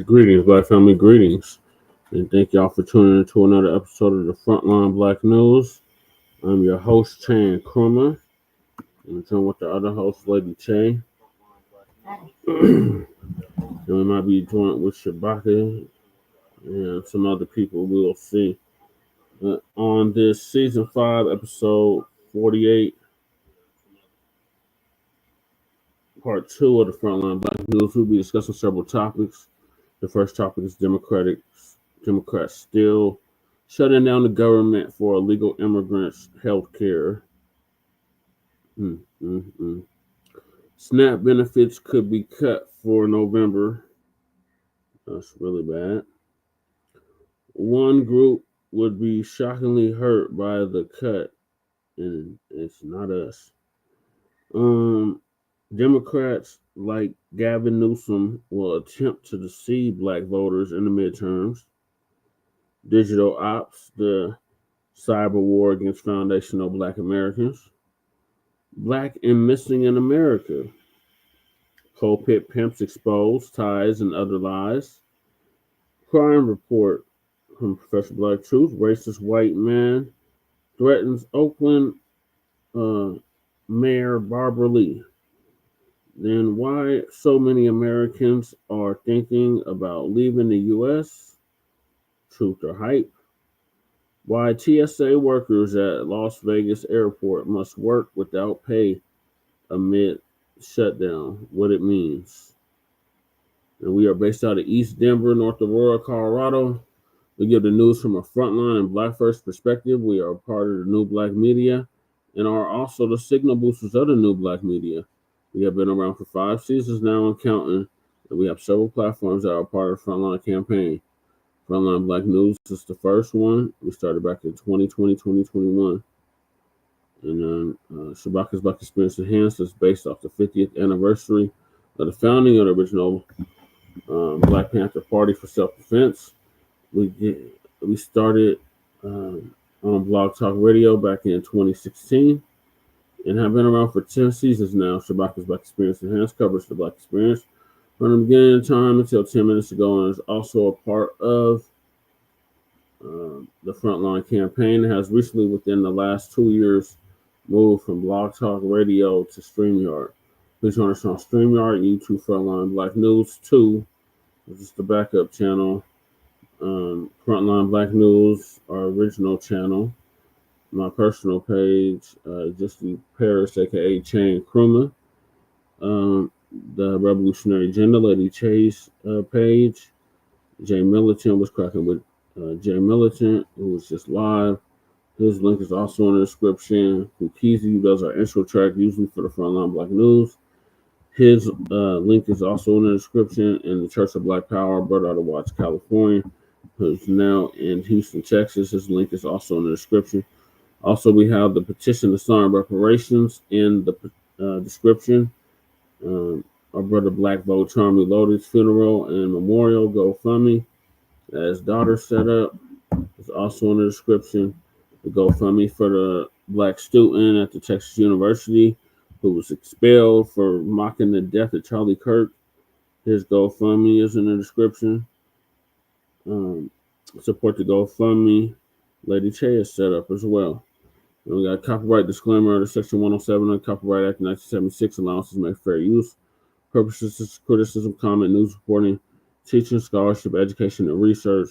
Greetings, Black family, greetings. And thank y'all for tuning in to another episode of the Frontline Black News. I'm your host, Chan Krummer. I'm joined with the other host, Lady Che. And we might be joined with Shabaka and some other people we'll see. On this season 5, episode 48, part 2 of the Frontline Black News, we'll be discussing several topics. The first topic is Democrats still shutting down the government for illegal immigrants' health care. SNAP benefits could be cut for November. That's really bad. One group would be shockingly hurt by the cut, and it's not us. Democrats like Gavin Newsom will attempt to deceive black voters in the midterms. Digital ops, the cyber war against foundational black Americans. Black and missing in America. Pulpit, Pimps exposed, Tithes, and other lies. Crime report from Professor Black Truth. Racist white man threatens Oakland Mayor Barbara Lee. Then why so many Americans are thinking about leaving the U.S. Truth or hype. Why TSA workers at Las Vegas airport must work without pay amid shutdown, what it means. And we are based out of East Denver, North Aurora, Colorado. We give the news from a frontline and Black First perspective. We are part of the New Blacc Media and are also the signal boosters of the New Blacc Media. We have been around for 5 seasons now and counting, and we have several platforms that are part of the frontline campaign. Frontline Black News is the first one. We started back in 2020, 2021. And Shabaka's Black Experience Enhanced is based off the 50th anniversary of the founding of the original Black Panther Party for Self-Defense. We started on Blog Talk Radio back in 2016 and have been around for 10 seasons now. Shabaka's Black Experience Enhanced covers the Black experience from the beginning of time until 10 minutes ago, and is also a part of the Frontline campaign. It has recently, within the last 2 years, moved from Blog Talk Radio to StreamYard. Please join us on StreamYard, YouTube Frontline Black News 2, which is the backup channel. Frontline Black News, our original channel. My personal page, Justy Paris, aka Chan Krummer. The Revolutionary Agenda, Lady Chase page. Jay Militant was cracking with Jay Militant, who was just live. His link is also in the description. Kukizi, who does our intro track usually for the Frontline Black News. His link is also in the description. And the Church of Black Power, brother out of Watts, California, who's now in Houston, Texas. His link is also in the description. Also, we have the petition to sign reparations in the description. Our brother Black Vote Charm Reloaded's funeral and memorial GoFundMe that his daughter set up is also in the description. The GoFundMe for the Black student at the Texas University who was expelled for mocking the death of Charlie Kirk. His GoFundMe is in the description. Support the GoFundMe. Lady Che is set up as well. And we got a copyright disclaimer under Section 107 of the Copyright Act of 1976. Allowances make fair use. Purposes is criticism, comment, news reporting, teaching, scholarship, education, and research.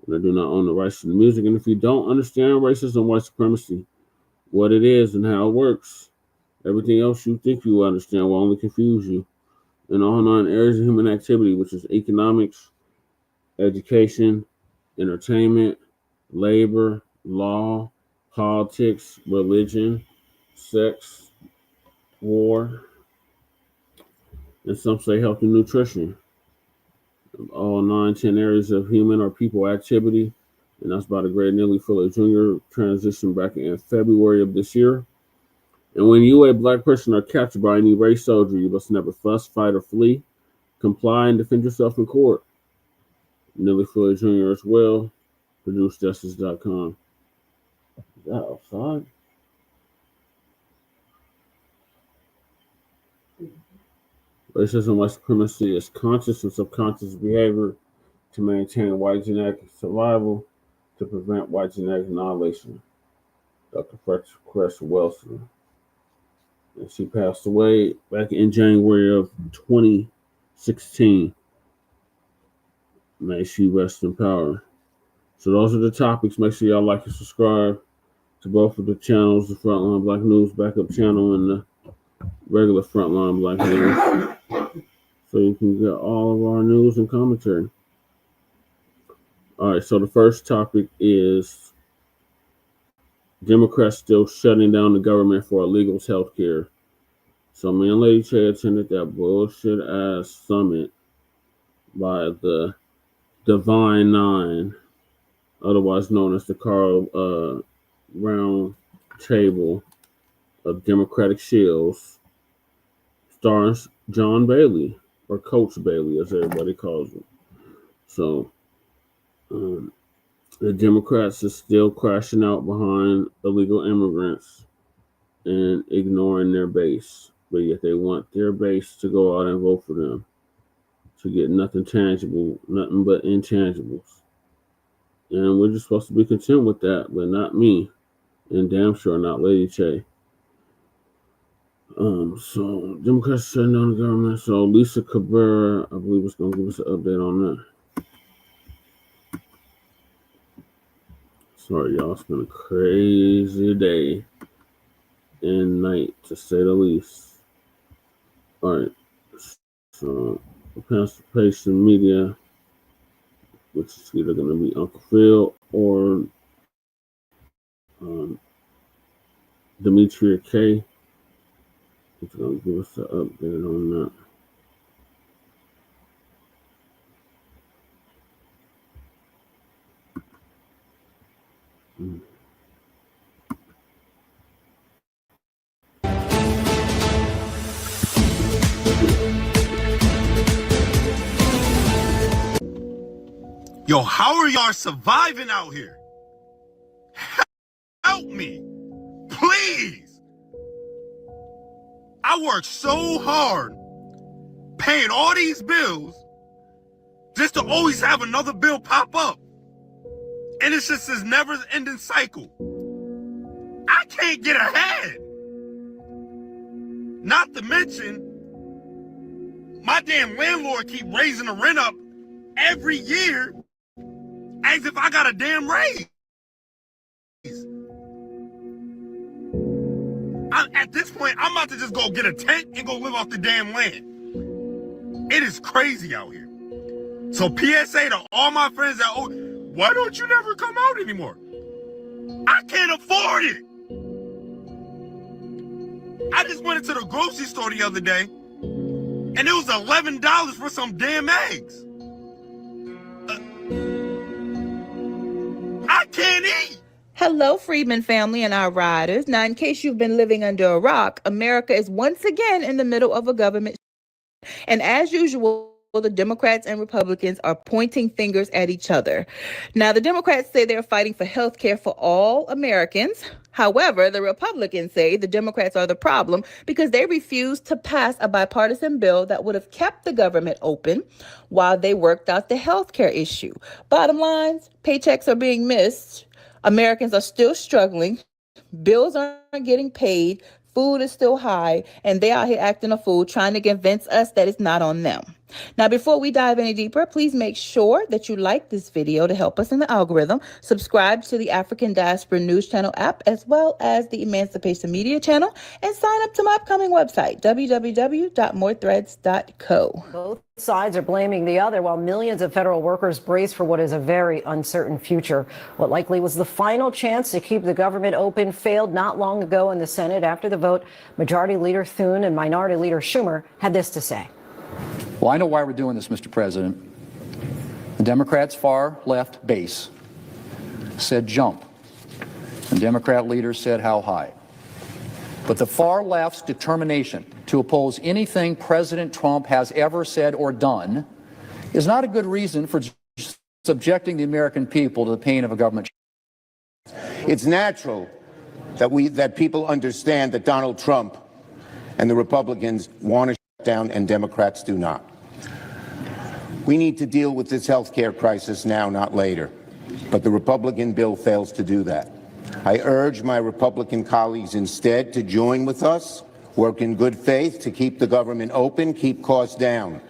And I do not own the rights to the music. And if you don't understand racism, white supremacy, what it is and how it works, everything else you think you understand will only confuse you. In all 9 areas of human activity, which is economics, education, entertainment, labor, law, politics, religion, sex, war, and some say health and nutrition. All 9, 10 areas of human or people activity. And that's by the great Neely Fuller Jr. transition back in February of this year. And when you, a Black person, are captured by any race soldier, you must never fuss, fight, or flee. Comply and defend yourself in court. Neely Fuller Jr. as well. ProduceJustice.com. Is that outside? Racism and white supremacy is conscious and subconscious behavior to maintain white genetic survival to prevent white genetic annihilation. Dr. Cress Wilson. And she passed away back in January of 2016. May she rest in power. So those are the topics. Make sure y'all like and subscribe to both of the channels, the Frontline Black News backup channel and the regular Frontline Black News, so you can get all of our news and commentary. All right, so the first topic is Democrats still shutting down the government for illegal health care. So me and Lady Che attended that bullshit ass summit by the Divine Nine, otherwise known as the Carl Round Table of Democratic Shills, starring John Bailey, or Coach Bailey, as everybody calls him. So, the Democrats are still crashing out behind illegal immigrants and ignoring their base, but yet they want their base to go out and vote for them to get nothing tangible, nothing but intangibles. And we're just supposed to be content with that, but not me, and damn sure not Lady Che. So Democrats shutting down the government. So Lisa Cabrera, I believe, is going to give us an update on that. Sorry, y'all. It's been a crazy day and night, to say the least. All right. So Participation Media, which is either going to be Uncle Phil or Demetria K. He's going to give us an update on that. Yo, how are y'all surviving out here? Help me, please. I worked so hard paying all these bills just to always have another bill pop up. And it's just this never-ending cycle. I can't get ahead. Not to mention, my damn landlord keep raising the rent up every year as if I got a damn raise. At this point, I'm about to just go get a tent and go live off the damn land. It is crazy out here. So PSA to all my friends that, oh, why don't you never come out anymore? I can't afford it. I just went into the grocery store the other day and it was $11 for some damn eggs. I can't eat. Hello, Freedman family and our riders. Now, in case you've been living under a rock, America is once again in the middle of a government. And as usual, the Democrats and Republicans are pointing fingers at each other. Now, the Democrats say they're fighting for health care for all Americans. However, the Republicans say the Democrats are the problem because they refused to pass a bipartisan bill that would have kept the government open while they worked out the health care issue. Bottom lines, paychecks are being missed. Americans are still struggling. Bills aren't getting paid. Food is still high, and they out here acting a fool, trying to convince us that it's not on them. Now, before we dive any deeper, please make sure that you like this video to help us in the algorithm. Subscribe to the African Diaspora News Channel app, as well as the Emancipation Media channel, and sign up to my upcoming website, www.morethreads.co. Both sides are blaming the other while millions of federal workers brace for what is a very uncertain future. What likely was the final chance to keep the government open failed not long ago in the Senate after the vote. Majority Leader Thune and Minority Leader Schumer had this to say. Well, I know why we're doing this, Mr. President. The Democrats' far left base said jump, and Democrat leaders said how high. But the far left's determination to oppose anything President Trump has ever said or done is not a good reason for subjecting the American people to the pain of a government. It's natural that people understand that Donald Trump and the Republicans want to down, and Democrats do not. We need to deal with this health care crisis now, not later. But the Republican bill fails to do that. I urge my Republican colleagues instead to join with us, work in good faith to keep the government open, keep costs down.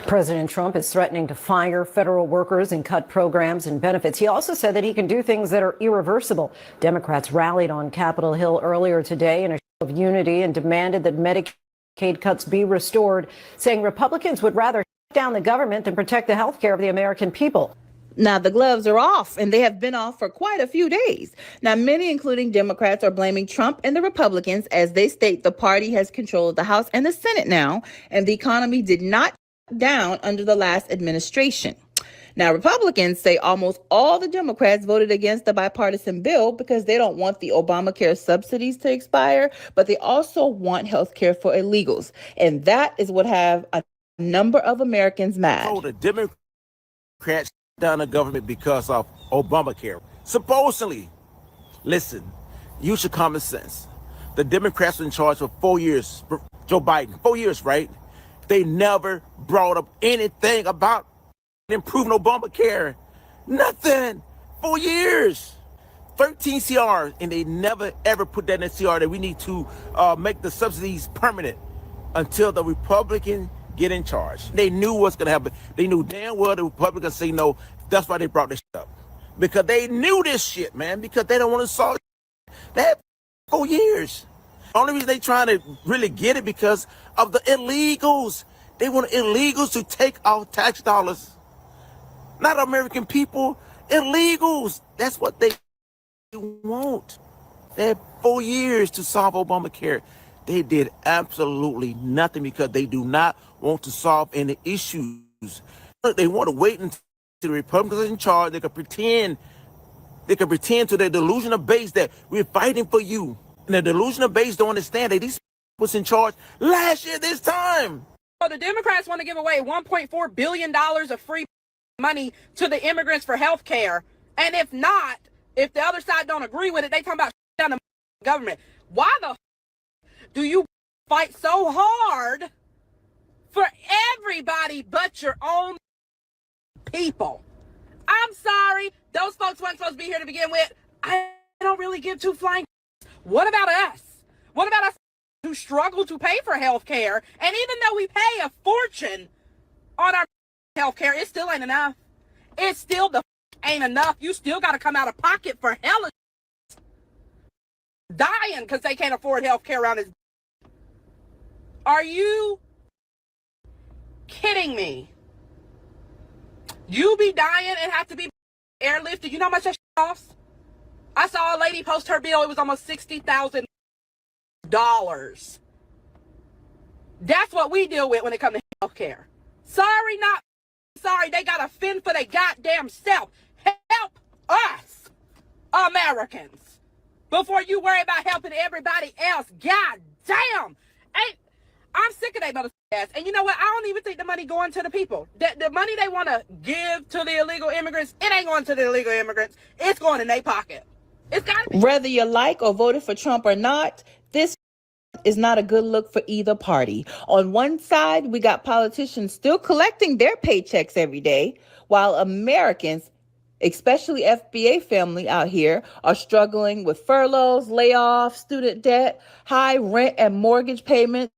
President Trump is threatening to fire federal workers and cut programs and benefits. He also said that he can do things that are irreversible. Democrats rallied on Capitol Hill earlier today in a show of unity and demanded that Medicaid cuts be restored, saying Republicans would rather shut down the government than protect the health care of the American people. Now, the gloves are off, and they have been off for quite a few days. Now, many, including Democrats, are blaming Trump and the Republicans as they state the party has control of the House and the Senate now, and the economy did not shut down under the last administration. Now, Republicans say almost all the Democrats voted against the bipartisan bill because they don't want the Obamacare subsidies to expire, but they also want health care for illegals. And that is what have a number of Americans mad. So the Democrats down the government because of Obamacare. Supposedly, listen, use your common sense. The Democrats were in charge for 4 years. Joe Biden, 4 years, right? They never brought up anything about improving Obamacare. Nothing. 4 years. 13 CR, and they never ever put that in CR that we need to make the subsidies permanent until the Republican get in charge. They knew what's going to happen. They knew damn well the Republicans say no. That's why they brought this shit up. Because they knew this shit, man. Because they don't want to solve it. They had 4 years. The only reason they trying to really get it because of the illegals. They want illegals to take our tax dollars. Not American people. Illegals. That's what they want. They had 4 years to solve Obamacare. They did absolutely nothing because they do not want to solve any issues. They want to wait until the Republicans are in charge. They can pretend to their delusional base that we're fighting for you. And the delusional base don't understand that these people was in charge last year this time. So the Democrats want to give away $1.4 billion of free money to the immigrants for health care. And if not, if the other side don't agree with it, they talk about shutting down the government. Why the do you fight so hard for everybody but your own people? I'm sorry, those folks weren't supposed to be here to begin with. I don't really give two flying. What about us? What about us who struggle to pay for health care? And even though we pay a fortune on our health care, it still ain't enough. It still ain't enough. You still got to come out of pocket for hell dying because they can't afford health care around this. Are you kidding me? You be dying and have to be airlifted. You know how much that costs? I saw a lady post her bill. It was almost $60,000. That's what we deal with when it comes to health care. Sorry, not sorry. They got to fend for their goddamn self. Help us, Americans, before you worry about helping everybody else. God damn. I'm sick of that mother ass. And you know what? I don't even think the money going to the people. The money they want to give to the illegal immigrants, it ain't going to the illegal immigrants. It's going in their pocket. It's got to be. Whether you like or voted for Trump or not, this is not a good look for either party. On one side, we got politicians still collecting their paychecks every day, while Americans, especially FBA family out here, are struggling with furloughs, layoffs, student debt, high rent and mortgage payments,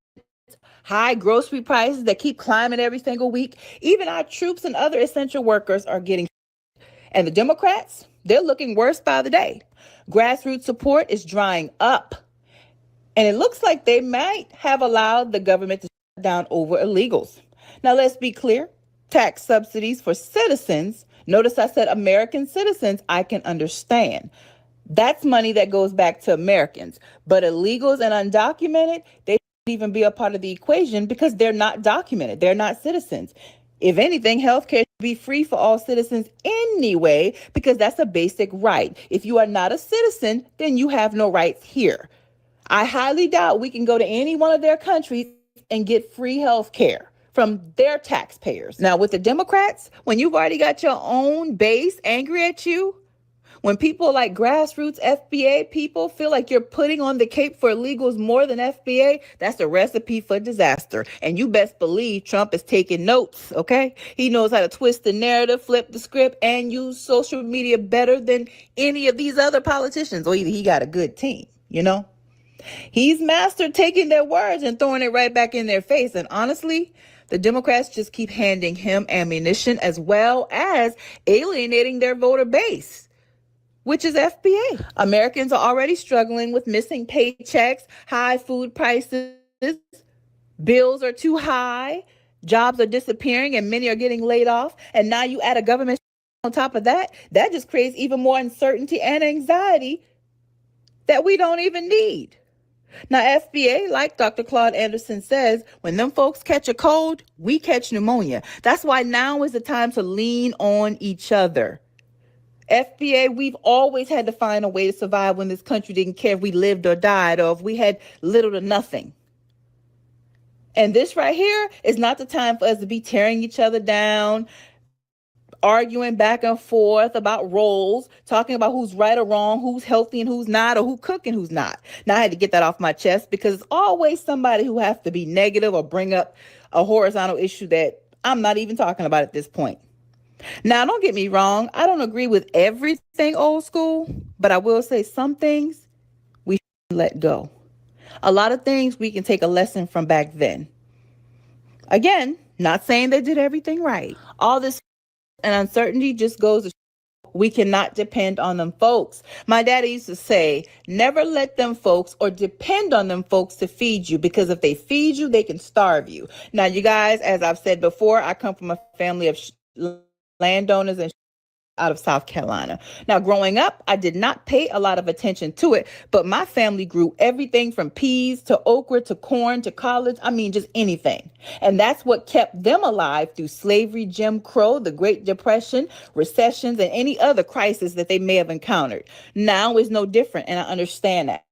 high grocery prices that keep climbing every single week. Even our troops and other essential workers are getting. And the Democrats, they're looking worse by the day. Grassroots support is drying up. And it looks like they might have allowed the government to shut down over illegals. Now, let's be clear. Tax subsidies for citizens. Notice I said American citizens, I can understand. That's money that goes back to Americans. But illegals and undocumented, they even be a part of the equation because they're not documented. They're not citizens. If anything, healthcare should be free for all citizens anyway, because that's a basic right. If you are not a citizen, then you have no rights here. I highly doubt we can go to any one of their countries and get free healthcare from their taxpayers. Now, with the Democrats, when you've already got your own base angry at you, When people like grassroots FBA people feel like you're putting on the cape for illegals more than FBA, that's a recipe for disaster. And you best believe Trump is taking notes, okay? He knows how to twist the narrative, flip the script, and use social media better than any of these other politicians. Or either he got a good team, you know? He's mastered taking their words and throwing it right back in their face. And honestly, the Democrats just keep handing him ammunition as well as alienating their voter base, which is FBA. Americans are already struggling with missing paychecks, high food prices, bills are too high, jobs are disappearing, and many are getting laid off. And now you add a government on top of that, that just creates even more uncertainty and anxiety that we don't even need. Now, FBA, like Dr. Claude Anderson says, when them folks catch a cold, we catch pneumonia. That's why now is the time to lean on each other. FBA, we've always had to find a way to survive when this country didn't care if we lived or died or if we had little to nothing. And this right here is not the time for us to be tearing each other down, arguing back and forth about roles, talking about who's right or wrong, who's healthy and who's not, or who cook and who's not. Now, I had to get that off my chest because it's always somebody who has to be negative or bring up a horizontal issue that I'm not even talking about at this point. Now, don't get me wrong. I don't agree with everything old school, but I will say some things we should let go. A lot of things we can take a lesson from back then. Again, not saying they did everything right. All this and uncertainty just goes to show we cannot depend on them folks. My daddy used to say, never let them folks or depend on them folks to feed you, because if they feed you, they can starve you. Now, you guys, as I've said before, I come from a family of landowners and out of South Carolina. Now, growing up, I did not pay a lot of attention to it, but my family grew everything from peas to okra to corn to collards. I mean, just anything. And that's what kept them alive through slavery, Jim Crow, the Great Depression, recessions, and any other crisis that they may have encountered. Now is no different, and I understand that.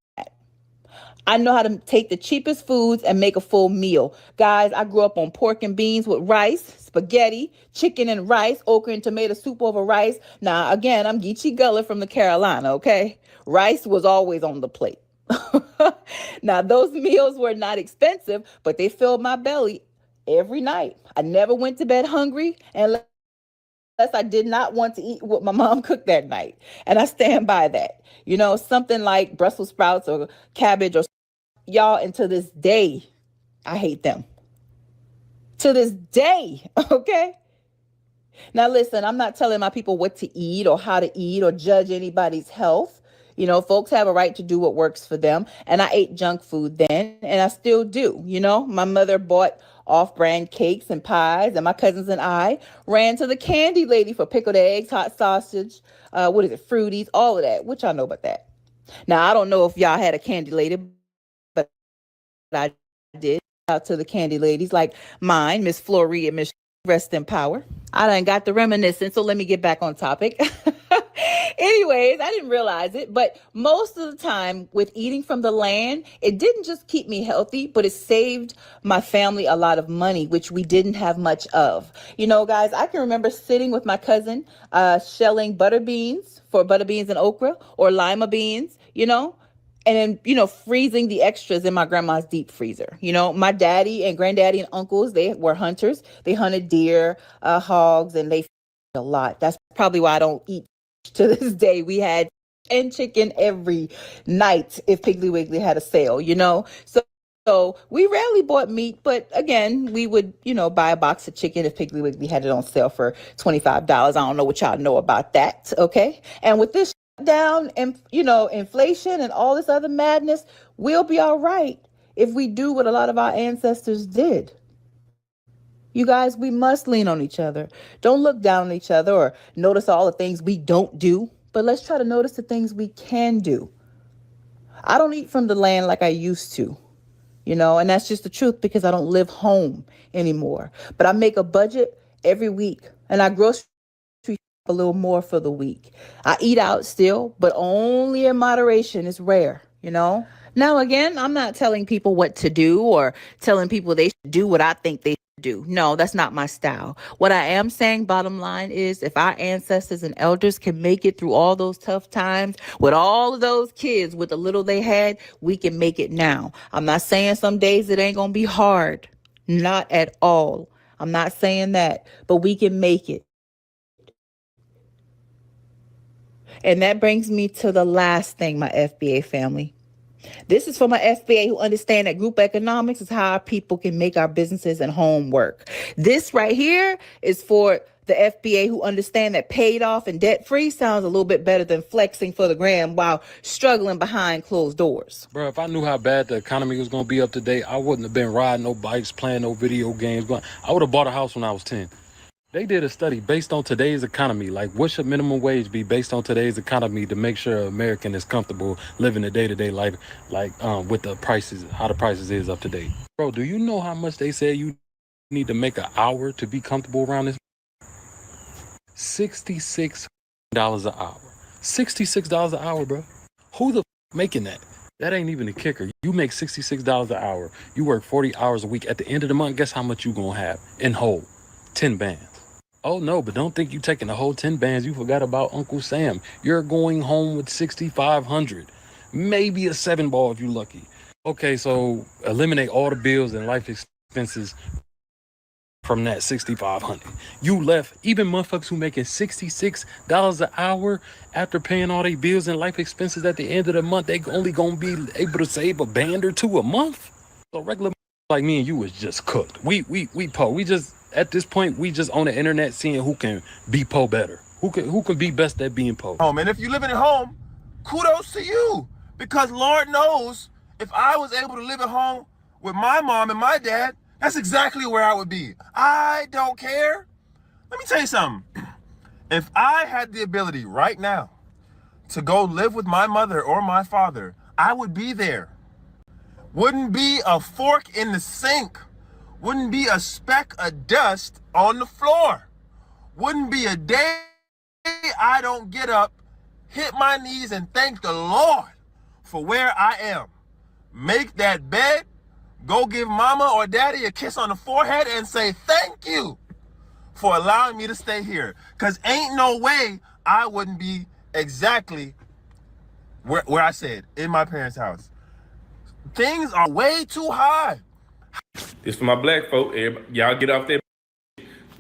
I know how to take the cheapest foods and make a full meal. Guys, I grew up on pork and beans with rice, spaghetti, chicken and rice, okra and tomato soup over rice. Now, again, I'm Geechee Gullah from the Carolina, okay? Rice was always on the plate. Now, those meals were not expensive, but they filled my belly every night. I never went to bed hungry unless I did not want to eat what my mom cooked that night. And I stand by that. You know, something like Brussels sprouts or cabbage or y'all, and to this day, I hate them. To this day, okay? Now, listen, I'm not telling my people what to eat or how to eat or judge anybody's health. You know, folks have a right to do what works for them. And I ate junk food then, and I still do. You know, my mother bought off-brand cakes and pies, and my cousins and I ran to the candy lady for pickled eggs, hot sausage, Fruities, all of that. What y'all know about that? Now, I don't know if y'all had a candy lady, but I did. Out to the candy ladies like mine, Miss Flory and Miss Rest in Power. I done got the reminiscence, so let me get back on topic. Anyways, I didn't realize it, but most of the time with eating from the land, it didn't just keep me healthy, but it saved my family a lot of money, which we didn't have much of. You know, guys, I can remember sitting with my cousin, shelling butter beans and okra, or lima beans, you know, and then, you know, freezing the extras in my grandma's deep freezer. You know, my daddy and granddaddy and uncles, they were hunters. They hunted deer, hogs, and they a lot. That's probably why I don't eat to this day. We had chicken every night if Piggly Wiggly had a sale, you know. So we rarely bought meat, but again, we would, you know, buy a box of chicken if Piggly Wiggly had it on sale for $25. I don't know what y'all know about that, okay? And with this down and, you know, inflation and all this other madness, we'll be all right if we do what a lot of our ancestors did. You guys, we must lean on each other. Don't look down on each other or notice all the things we don't do, but let's try to notice the things we can do. I don't eat from the land like I used to, you know, and that's just the truth because I don't live home anymore. But I make a budget every week and I grocery a little more for the week. I eat out still, but only in moderation. It's rare, you know. Now, again, I'm not telling people what to do or telling people they should do what I think they should do. No, that's not my style. What I am saying, bottom line, is if our ancestors and elders can make it through all those tough times with all of those kids with the little they had, we can make it now. I'm not saying some days it ain't going to be hard. Not at all. I'm not saying that, but we can make it. And that brings me to the last thing, my FBA family. This is for my FBA who understand that group economics is how our people can make our businesses and home work. This right here is for the FBA who understand that paid off and debt free sounds a little bit better than flexing for the gram while struggling behind closed doors. Bro, if I knew how bad the economy was going to be up today, I wouldn't have been riding no bikes, playing no video games. I would have bought a house when I was 10. They did a study based on today's economy. Like, what should minimum wage be based on today's economy to make sure an American is comfortable living a day-to-day life, like with the prices, how the prices is up to date. Bro, do you know how much they say you need to make an hour to be comfortable around this? $66 an hour. $66 an hour, bro. Who the making that? That ain't even the kicker. You make $66 an hour. You work 40 hours a week. At the end of the month, guess how much you gonna have in whole? 10 bands. Oh no, but don't think you taking the whole 10 bands. You forgot about Uncle Sam. You're going home with 6,500. Maybe a 7-ball if you're lucky. Okay, so eliminate all the bills and life expenses from that 6,500. You left, even motherfuckers who making $66 an hour after paying all their bills and life expenses at the end of the month, they only gonna be able to save a band or two a month. So regular like me and you was just cooked. We po. We just at this point we just on the internet seeing who can be po better. Who can be best at being po. And if you're living at home, kudos to you. Because Lord knows, if I was able to live at home with my mom and my dad, that's exactly where I would be. I don't care. Let me tell you something. If I had the ability right now to go live with my mother or my father, I would be there. Wouldn't be a fork in the sink. Wouldn't be a speck of dust on the floor. Wouldn't be a day I don't get up, hit my knees, and thank the Lord for where I am. Make that bed, go give mama or daddy a kiss on the forehead and say thank you for allowing me to stay here. Because ain't no way I wouldn't be exactly where I said, in my parents' house. Things are way too high. This for my black folk. Y'all get off that.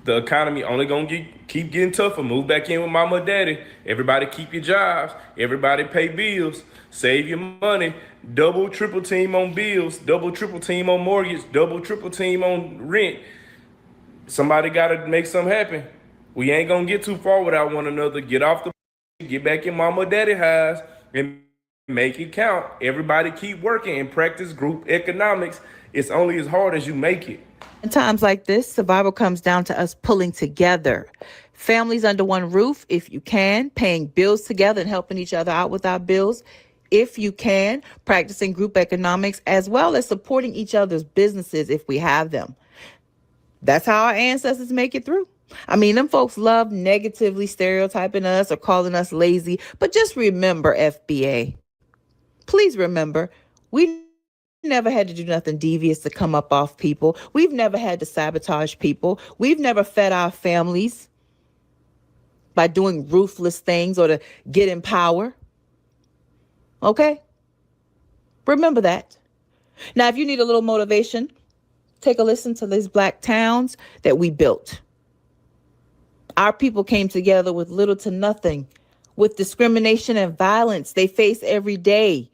The economy only gonna keep getting tougher. Move back in with mama or daddy. Everybody keep your jobs. Everybody pay bills. Save your money. Double, triple team on bills. Double, triple team on mortgage. Double, triple team on rent. Somebody gotta make something happen. We ain't gonna get too far without one another. Get off the. Get back in mama or daddy house and make it count. Everybody keep working and practice group economics. It's only as hard as you make it. In times like this, survival comes down to us pulling together. Families under one roof, if you can, paying bills together and helping each other out with our bills, if you can, practicing group economics, as well as supporting each other's businesses if we have them. That's how our ancestors make it through. I mean, them folks love negatively stereotyping us or calling us lazy, but just remember, FBA, please remember, we never had to do nothing devious to come up off people. We've never had to sabotage people. We've never fed our families by doing ruthless things or to get in power. Okay? Remember that. Now, if you need a little motivation, take a listen to these black towns that we built. Our people came together with little to nothing, with discrimination and violence they face every day,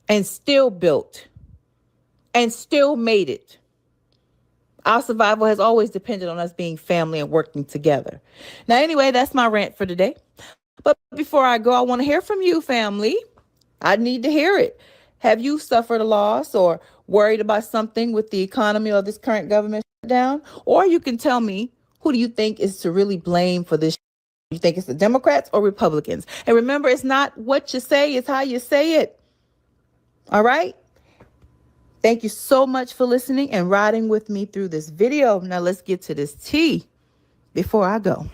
and still built and still made it. Our survival has always depended on us being family and working together. Now, anyway, that's my rant for today. But before I go, I want to hear from you, family. I need to hear it. Have you suffered a loss or worried about something with the economy or this current government shutdown? Or you can tell me, who do you think is to really blame for this? You think it's the Democrats or Republicans? And remember, it's not what you say, it's how you say it. All right. Thank you so much for listening and riding with me through this video. Now let's get to this tea before I go.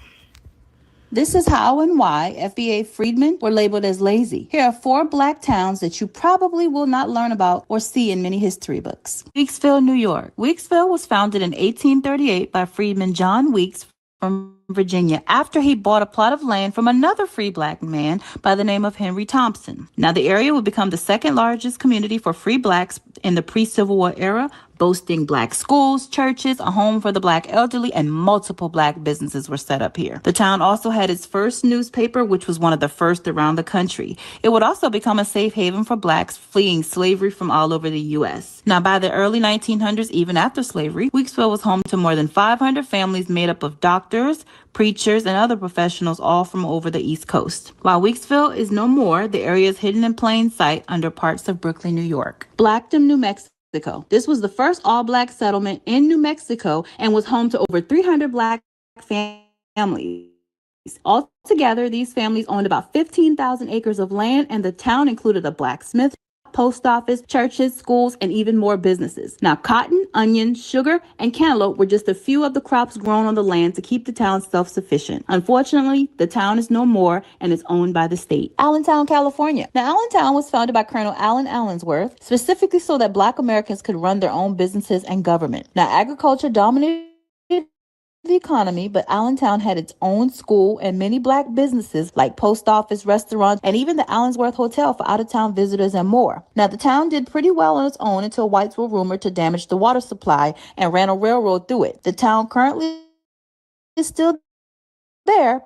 This is how and why FBA freedmen were labeled as lazy. Here are 4 Black towns that you probably will not learn about or see in many history books. Weeksville, New York. Weeksville was founded in 1838 by freedman John Weeks from Virginia after he bought a plot of land from another free Black man by the name of Henry Thompson. Now, the area would become the second largest community for free Blacks in the pre-Civil War era, boasting Black schools, churches, a home for the Black elderly, and multiple Black businesses were set up here. The town also had its first newspaper, which was one of the first around the country. It would also become a safe haven for Blacks fleeing slavery from all over the U.S. Now, by the early 1900s, even after slavery, Weeksville was home to more than 500 families made up of doctors, preachers, and other professionals, all from over the East Coast. While Weeksville is no more, the area is hidden in plain sight under parts of Brooklyn, New York. Blackdom, New Mexico. This was the first all-Black settlement in New Mexico and was home to over 300 Black families. Altogether, these families owned about 15,000 acres of land, and the town included a blacksmith, post office, churches, schools, and even more businesses. Now, cotton, onion, sugar, and cantaloupe were just a few of the crops grown on the land to keep the town self-sufficient. Unfortunately, the town is no more and is owned by the state. Allentown, California. Now, Allentown was founded by Colonel Allen Allensworth, specifically so that Black Americans could run their own businesses and government. Now, agriculture dominated the economy, but Allentown had its own school and many Black businesses like post office, restaurants, and even the Allensworth Hotel for out-of-town visitors and more. Now, the town did pretty well on its own until whites were rumored to damage the water supply and ran a railroad through it. The town currently is still there,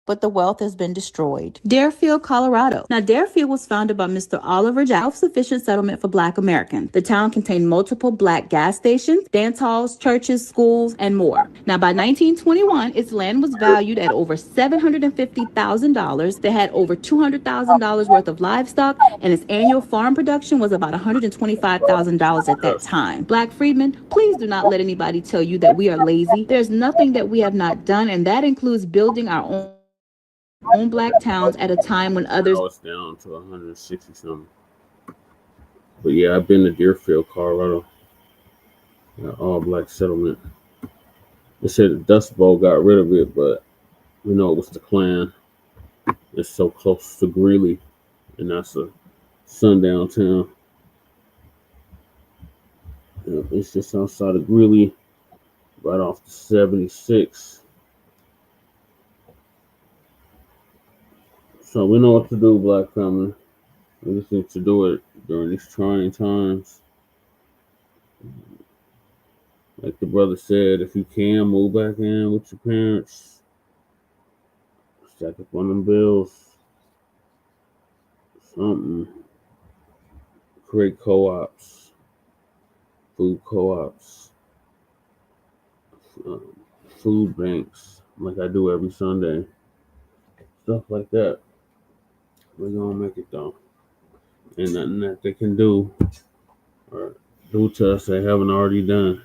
but the wealth has been destroyed. Deerfield, Colorado. Now, Deerfield was founded by Mr. Oliver Jackson, self-sufficient settlement for Black Americans. The town contained multiple Black gas stations, dance halls, churches, schools, and more. Now, by 1921, its land was valued at over $750,000. They had over $200,000 worth of livestock, and its annual farm production was about $125,000 at that time. Black freedmen, please do not let anybody tell you that we are lazy. There's nothing that we have not done, and that includes building our own Black towns at a time when others. It's down to 160 something. But yeah, I've been to Deerfield, Colorado. All Black settlement. They said the Dust Bowl got rid of it, but we know it was the Klan. It's so close to Greeley, and that's a sundown town. Yeah, it's just outside of Greeley, right off the 76. So we know what to do, Black family. We just need to do it during these trying times. Like the brother said, if you can, move back in with your parents. Stack up on them bills. Something. Create co-ops. Food co-ops. Food banks, like I do every Sunday. Stuff like that. We're gonna make it though. Ain't nothing that they can do or do to us they haven't already done.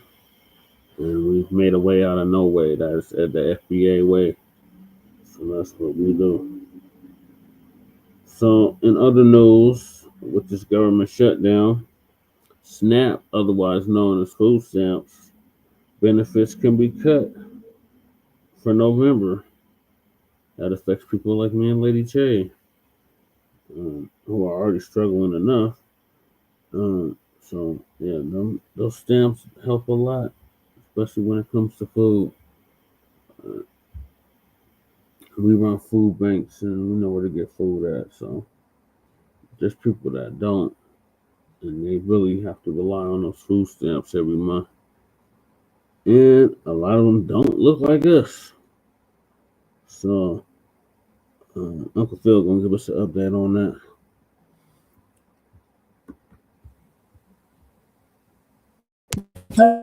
And we've made a way out of no way. That is the FBA way. So that's what we do. So in other news, with this government shutdown, SNAP, otherwise known as food stamps, benefits can be cut for November. That affects people like me and Lady J. Who are already struggling enough. So yeah, those stamps help a lot, especially when it comes to food. We run food banks and we know where to get food at. So there's people that don't, and they really have to rely on those food stamps every month. And a lot of them don't look like us. So Uncle Phil gonna give us an update on that.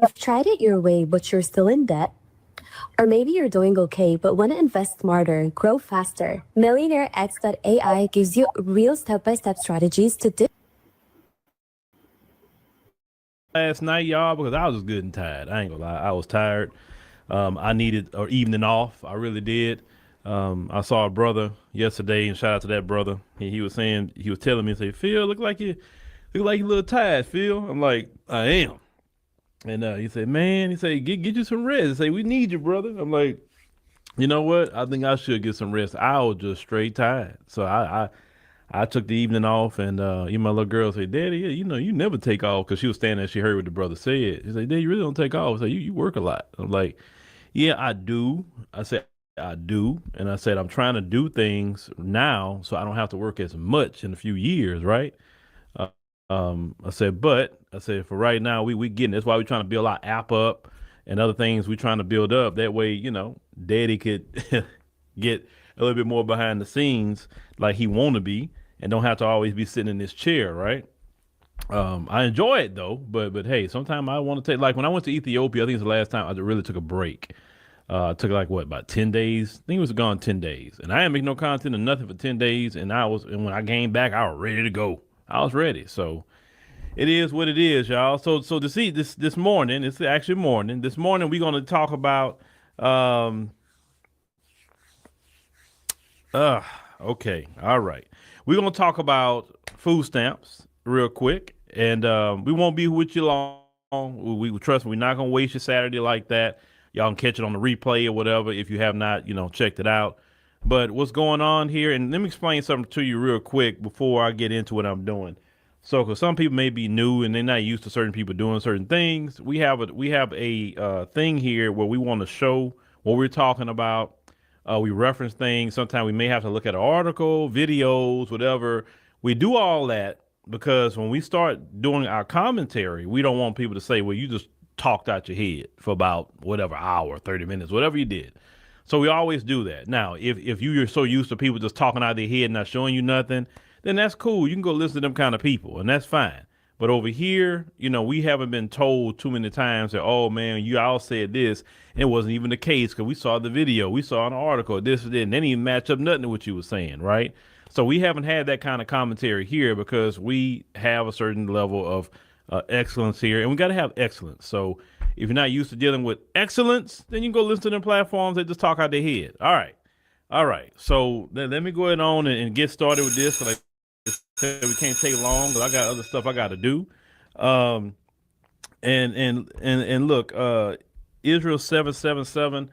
You've tried it your way, but you're still in debt. Or maybe you're doing okay, but want to invest smarter, grow faster. MillionaireX.ai gives you real step-by-step strategies to do. Last night, y'all, because I was good and tired. I ain't gonna lie, I was tired. I needed an evening off. I really did. I saw a brother yesterday, and shout out to that brother. He was saying, he was telling me, say, Phil, look like you a little tired, Phil. I'm like, I am. And he said, man, he said, get you some rest. He said, we need you, brother. I'm like, You know what? I think I should get some rest. I was just straight tired. So I took the evening off, and even my little girl said, "Daddy, you know, you never take off," because she was standing there. She heard what the brother said. She said, "Daddy, you really don't take off." I said, "You work a lot." I'm like, "Yeah, I do." I said, "I do," and I said, "I'm trying to do things now so I don't have to work as much in a few years, right?" Uh, I said, "But I said for right now, we getting. That's why we're trying to build our app up and other things we're trying to build up. That way, you know, Daddy could get a little bit more behind the scenes like he want to be, and don't have to always be sitting in this chair, right?" I enjoy it though, but hey, sometimes I want to take, like when I went to Ethiopia, I think it's the last time I really took a break. Took like what, about 10 days? I think it was gone 10 days. And I didn't make no content or nothing for 10 days. And when I came back, I was ready to go. I was ready. So it is what it is, y'all. So to see this morning, it's actually morning. This morning we're gonna talk about okay, all right. We're gonna talk about food stamps real quick, and we won't be with you long. We trust me, we're not gonna waste your Saturday like that. Y'all can catch it on the replay or whatever if you have not, checked it out. But what's going on here, and let me explain something to you real quick before I get into what I'm doing. So, because some people may be new and they're not used to certain people doing certain things, we have a thing here where we want to show what we're talking about. We reference things. Sometimes we may have to look at an article, videos, whatever. We do all that because when we start doing our commentary, we don't want people to say, well, you just talked out your head for about whatever hour, 30 minutes, whatever you did. So we always do that. Now, if you're so used to people just talking out of their head and not showing you nothing, then that's cool. You can go listen to them kind of people, and that's fine. But over here, we haven't been told too many times that, oh, man, you all said this. And it wasn't even the case because we saw the video. We saw an article, this and that, and they didn't even match up nothing to what you were saying, right? So we haven't had that kind of commentary here because we have a certain level of excellence here, and we got to have excellence. So if you're not used to dealing with excellence, then you can go listen to them platforms that just talk out their head. All right. So let me go ahead on and get started with this. Like I said, we can't take long because I got other stuff I got to do. And look, Israel 777.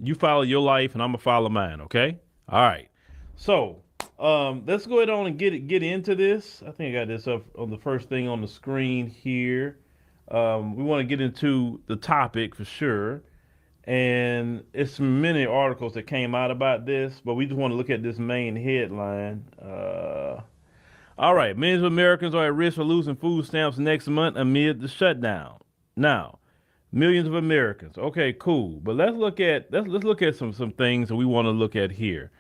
You follow your life, and I'm gonna follow mine. Okay. All right. So let's go ahead on and get into this. I think I got this up on the first thing on the screen here. We want to get into the topic for sure. And it's many articles that came out about this, but we just want to look at this main headline. All right, millions of Americans are at risk for losing food stamps next month amid the shutdown. Now, millions of Americans. Okay, cool. But let's look at some things that we want to look at here.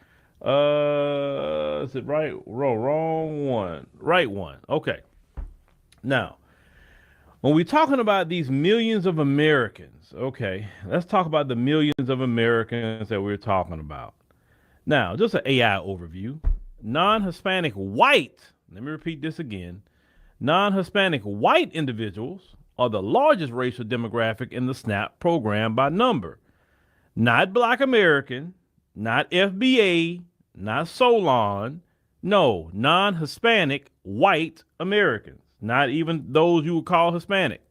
Is it right? Wrong one. Right one. Okay. Now, when we're talking about these millions of Americans, okay, let's talk about the millions of Americans that we're talking about. Now, just an AI overview. Non-Hispanic white, let me repeat this again. Non-Hispanic white individuals are the largest racial demographic in the SNAP program by number. Not Black American, not FBA, not Solon. No, non-Hispanic white Americans. Not even those you would call Hispanic.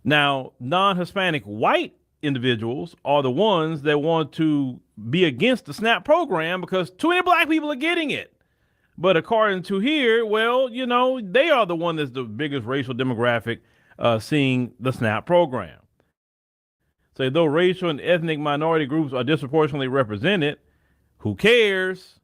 Now, non-Hispanic white individuals are the ones that want to be against the SNAP program because too many Black people are getting it. But according to here, well, they are the one that's the biggest racial demographic seeing the SNAP program. So though racial and ethnic minority groups are disproportionately represented, who cares?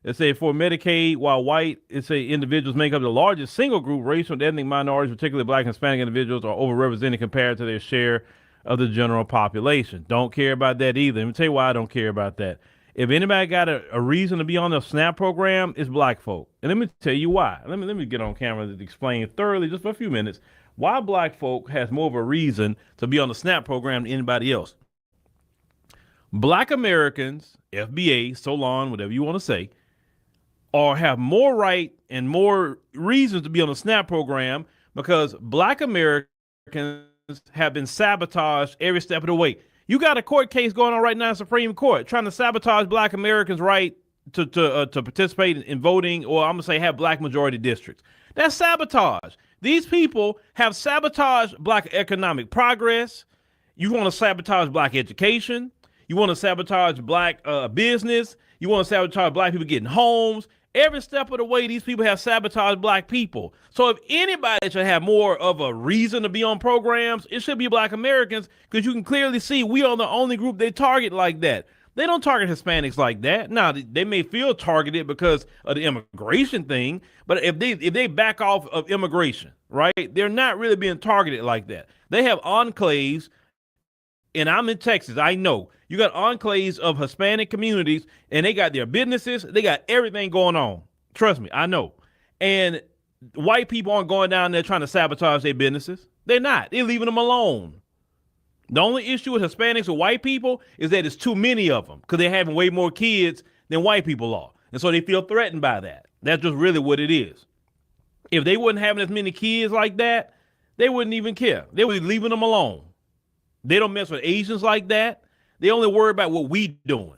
It say for Medicaid, while white, it say individuals make up the largest single group, racial and ethnic minorities, particularly Black and Hispanic individuals, are overrepresented compared to their share of the general population. Don't care about that either. Let me tell you why I don't care about that. If anybody got a reason to be on the SNAP program, it's Black folk. And let me tell you why. Let me get on camera to explain thoroughly, just for a few minutes, why Black folk has more of a reason to be on the SNAP program than anybody else. Black Americans, FBA, Solon, whatever you want to say, or have more right and more reasons to be on the SNAP program because Black Americans have been sabotaged every step of the way. You got a court case going on right now in Supreme Court trying to sabotage Black Americans' right to participate in voting, or I'm going to say have Black majority districts. That's sabotage. These people have sabotaged Black economic progress. You want to sabotage Black education. You want to sabotage black business. You want to sabotage black people getting homes. Every step of the way, these people have sabotaged black people. So if anybody should have more of a reason to be on programs, it should be black Americans, because you can clearly see we are the only group they target like that. They don't target Hispanics like that. Now, they may feel targeted because of the immigration thing, but if they back off of immigration, right, they're not really being targeted like that. They have enclaves, and I'm in Texas. I know you got enclaves of Hispanic communities, and they got their businesses. They got everything going on. Trust me, I know. And white people aren't going down there trying to sabotage their businesses. They're not. They're leaving them alone. The only issue with Hispanics or white people is that it's too many of them because they're having way more kids than white people are. And so they feel threatened by that. That's just really what it is. If they wasn't having as many kids like that, they wouldn't even care. They would be leaving them alone. They don't mess with Asians like that. They only worry about what we doing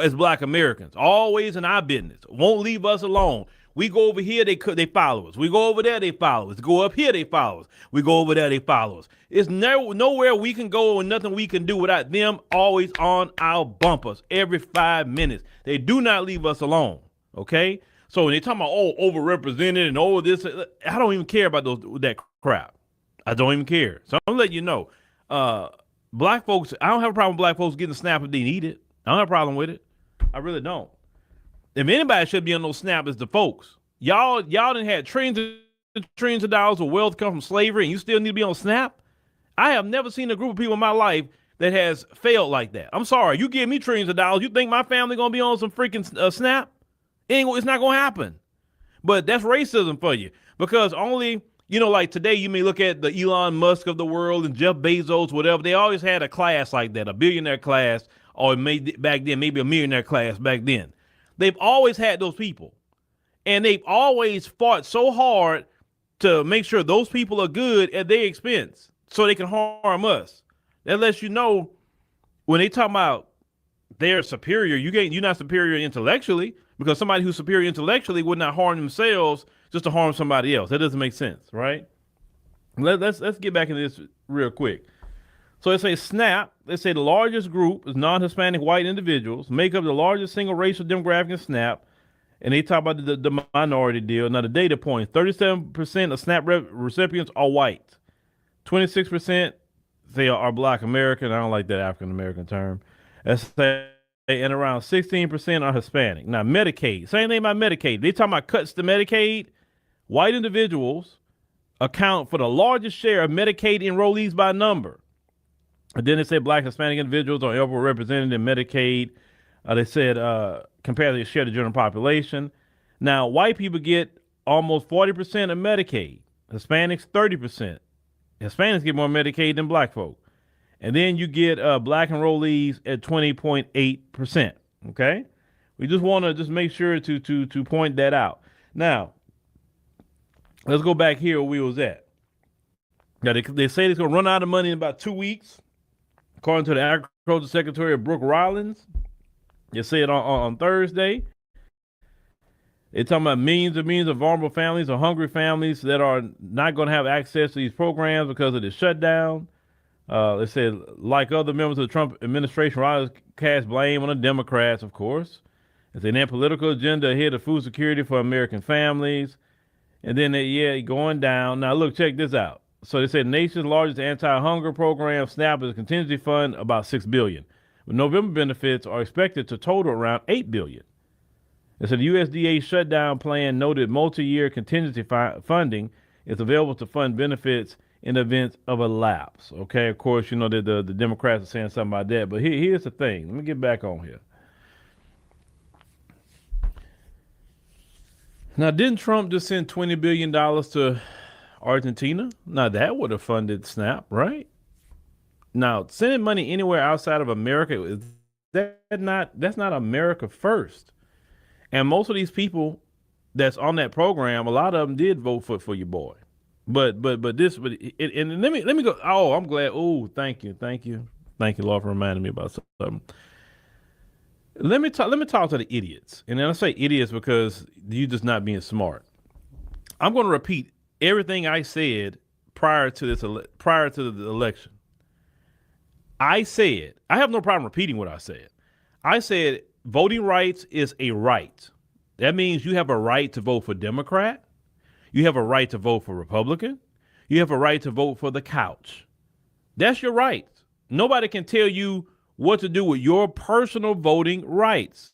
as black Americans, always in our business. Won't leave us alone. We go over here, they follow us. We go over there, they follow us. Go up here, they follow us. We go over there, they follow us. It's nowhere we can go and nothing we can do without them always on our bumpers every 5 minutes. They do not leave us alone, okay? So when they talk about, overrepresented and this, I don't even care about that crap. I don't even care. So I'm going to let you know, black folks, I don't have a problem with black folks getting a SNAP if they need it. I don't have a problem with it. I really don't. If anybody should be on those SNAP, it's the folks. Y'all done had trillions of dollars of wealth come from slavery, and you still need to be on SNAP? I have never seen a group of people in my life that has failed like that. I'm sorry. You give me trillions of dollars, you think my family going to be on some freaking SNAP? It's not going to happen. But that's racism for you, because only, like today you may look at the Elon Musk of the world and Jeff Bezos, whatever. They always had a class like that, a billionaire class, or back then, maybe a millionaire class back then. They've always had those people, and they've always fought so hard to make sure those people are good at their expense so they can harm us. That lets you know when they talk about they're superior, you're not superior intellectually, because somebody who's superior intellectually would not harm themselves just to harm somebody else. That doesn't make sense, right? Let's get back into this real quick. So they say SNAP, they say the largest group is non-Hispanic white individuals, make up the largest single racial demographic in SNAP. And they talk about the minority deal. Now the data points, 37% of SNAP recipients are white. 26% say are black American. I don't like that African American term. And around 16% are Hispanic. Now Medicaid, same thing about Medicaid. They talking about cuts to Medicaid. White individuals account for the largest share of Medicaid enrollees by number. And then they said black Hispanic individuals are overrepresented in Medicaid. They said compared to the share of the general population. Now, white people get almost 40% of Medicaid. Hispanics, 30%. Hispanics get more Medicaid than black folk. And then you get black enrollees at 20.8%. Okay? We just want to just make sure to point that out. Now, let's go back here where we was at. Now, they say it's going to run out of money in about 2 weeks. According to the Agriculture Secretary of Brooke Rollins, they said on Thursday, they're talking about millions of vulnerable families or hungry families that are not going to have access to these programs because of the shutdown. They said, like other members of the Trump administration, Rollins cast blame on the Democrats, of course. It's an political agenda ahead of food security for American families. And then, going down. Now, look, check this out. So they said the nation's largest anti-hunger program, SNAP, is a contingency fund about $6 billion. But November benefits are expected to total around $8 billion. And so the USDA shutdown plan noted multi-year contingency funding is available to fund benefits in the event of a lapse. Okay, of course, that the Democrats are saying something about that. But here's the thing. Let me get back on here. Now, didn't Trump just send $20 billion to Argentina? Now that would have funded SNAP, right? Now sending money anywhere outside of America, that's not America first. And most of these people that's on that program, a lot of them did vote for your boy. And let me go. Oh, I'm glad. Oh, thank you, Lord, for reminding me about something. Let me talk to the idiots, and then I say idiots because you just not being smart. I'm going to repeat everything I said prior to the election. I said, I have no problem repeating what I said. I said voting rights is a right. That means you have a right to vote for Democrat. You have a right to vote for Republican. You have a right to vote for the couch. That's your right. Nobody can tell you what to do with your personal voting rights.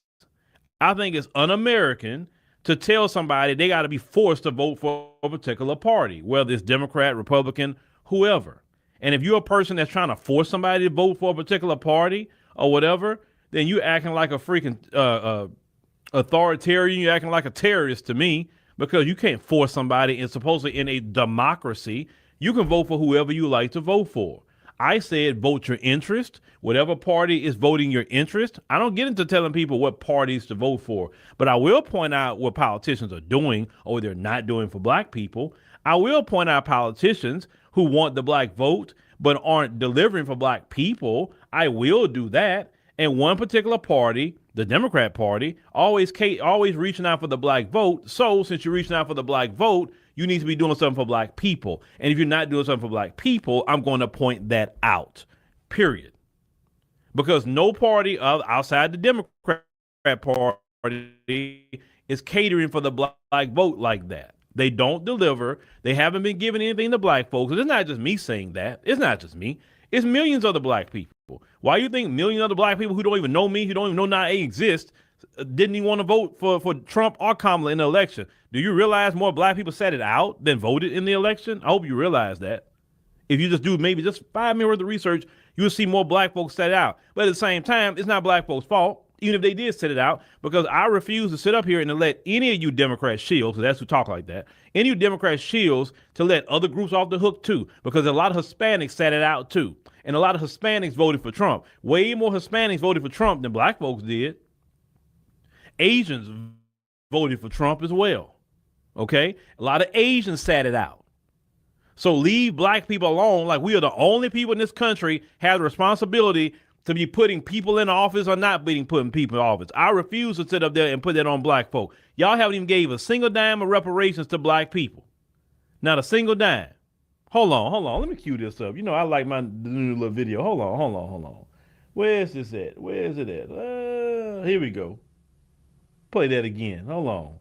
I think it's un-American to tell somebody they got to be forced to vote for a particular party, whether it's Democrat, Republican, whoever. And if you're a person that's trying to force somebody to vote for a particular party or whatever, then you're acting like a freaking authoritarian. You're acting like a terrorist to me, because you can't force somebody. And supposedly in a democracy, you can vote for whoever you like to vote for. I said vote your interest. Whatever party is voting your interest. I don't get into telling people what parties to vote for, but I will point out what politicians are doing or what they're not doing for black people. I will point out politicians who want the black vote but aren't delivering for black people. I will do that. And one particular party, the Democrat Party, always reaching out for the black vote. So since you're reaching out for the black vote, you need to be doing something for black people. And if you're not doing something for black people, I'm going to point that out, period. Because no party outside the Democrat Party is catering for the black vote like that. They don't deliver. They haven't been giving anything to black folks. It's not just me saying that. It's not just me. It's millions of the black people. Why you think millions of the black people who don't even know me, who don't even know I exist, didn't even want to vote for Trump or Kamala in the election? Do you realize more black people sat it out than voted in the election? I hope you realize that. If you just do maybe just 5 minutes worth of research, you'll see more black folks set it out. But at the same time, it's not black folks' fault, even if they did set it out, because I refuse to sit up here and to let any of you Democrats shields, because that's who talk like that, any of you Democrats shields to let other groups off the hook too, because a lot of Hispanics sat it out too. And a lot of Hispanics voted for Trump. Way more Hispanics voted for Trump than black folks did. Asians voted for Trump as well. Okay? A lot of Asians sat it out. So leave black people alone. Like we are the only people in this country have the responsibility to be putting people in office or not putting people in office. I refuse to sit up there and put that on black folk. Y'all haven't even gave a single dime of reparations to black people. Not a single dime. Hold on. Let me cue this up. You know, I like the new little video. Hold on. Where is this at? Where is it at? Here we go. Play that again. Hold on.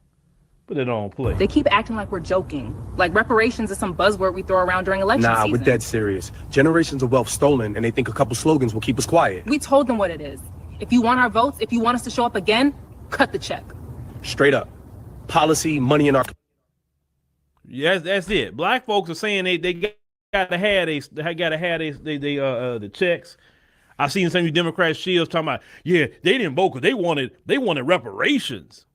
Put it on play. They keep acting like we're joking. Like reparations is some buzzword we throw around during election season. Nah, we're dead serious. Generations of wealth stolen, and they think a couple slogans will keep us quiet. We told them what it is. If you want our votes, if you want us to show up again, cut the check. Straight up. Policy, money in our... Yes, that's it. Black folks are saying they gotta have the checks. I seen some of you Democrat shields talking about, yeah, they didn't vote because they wanted reparations.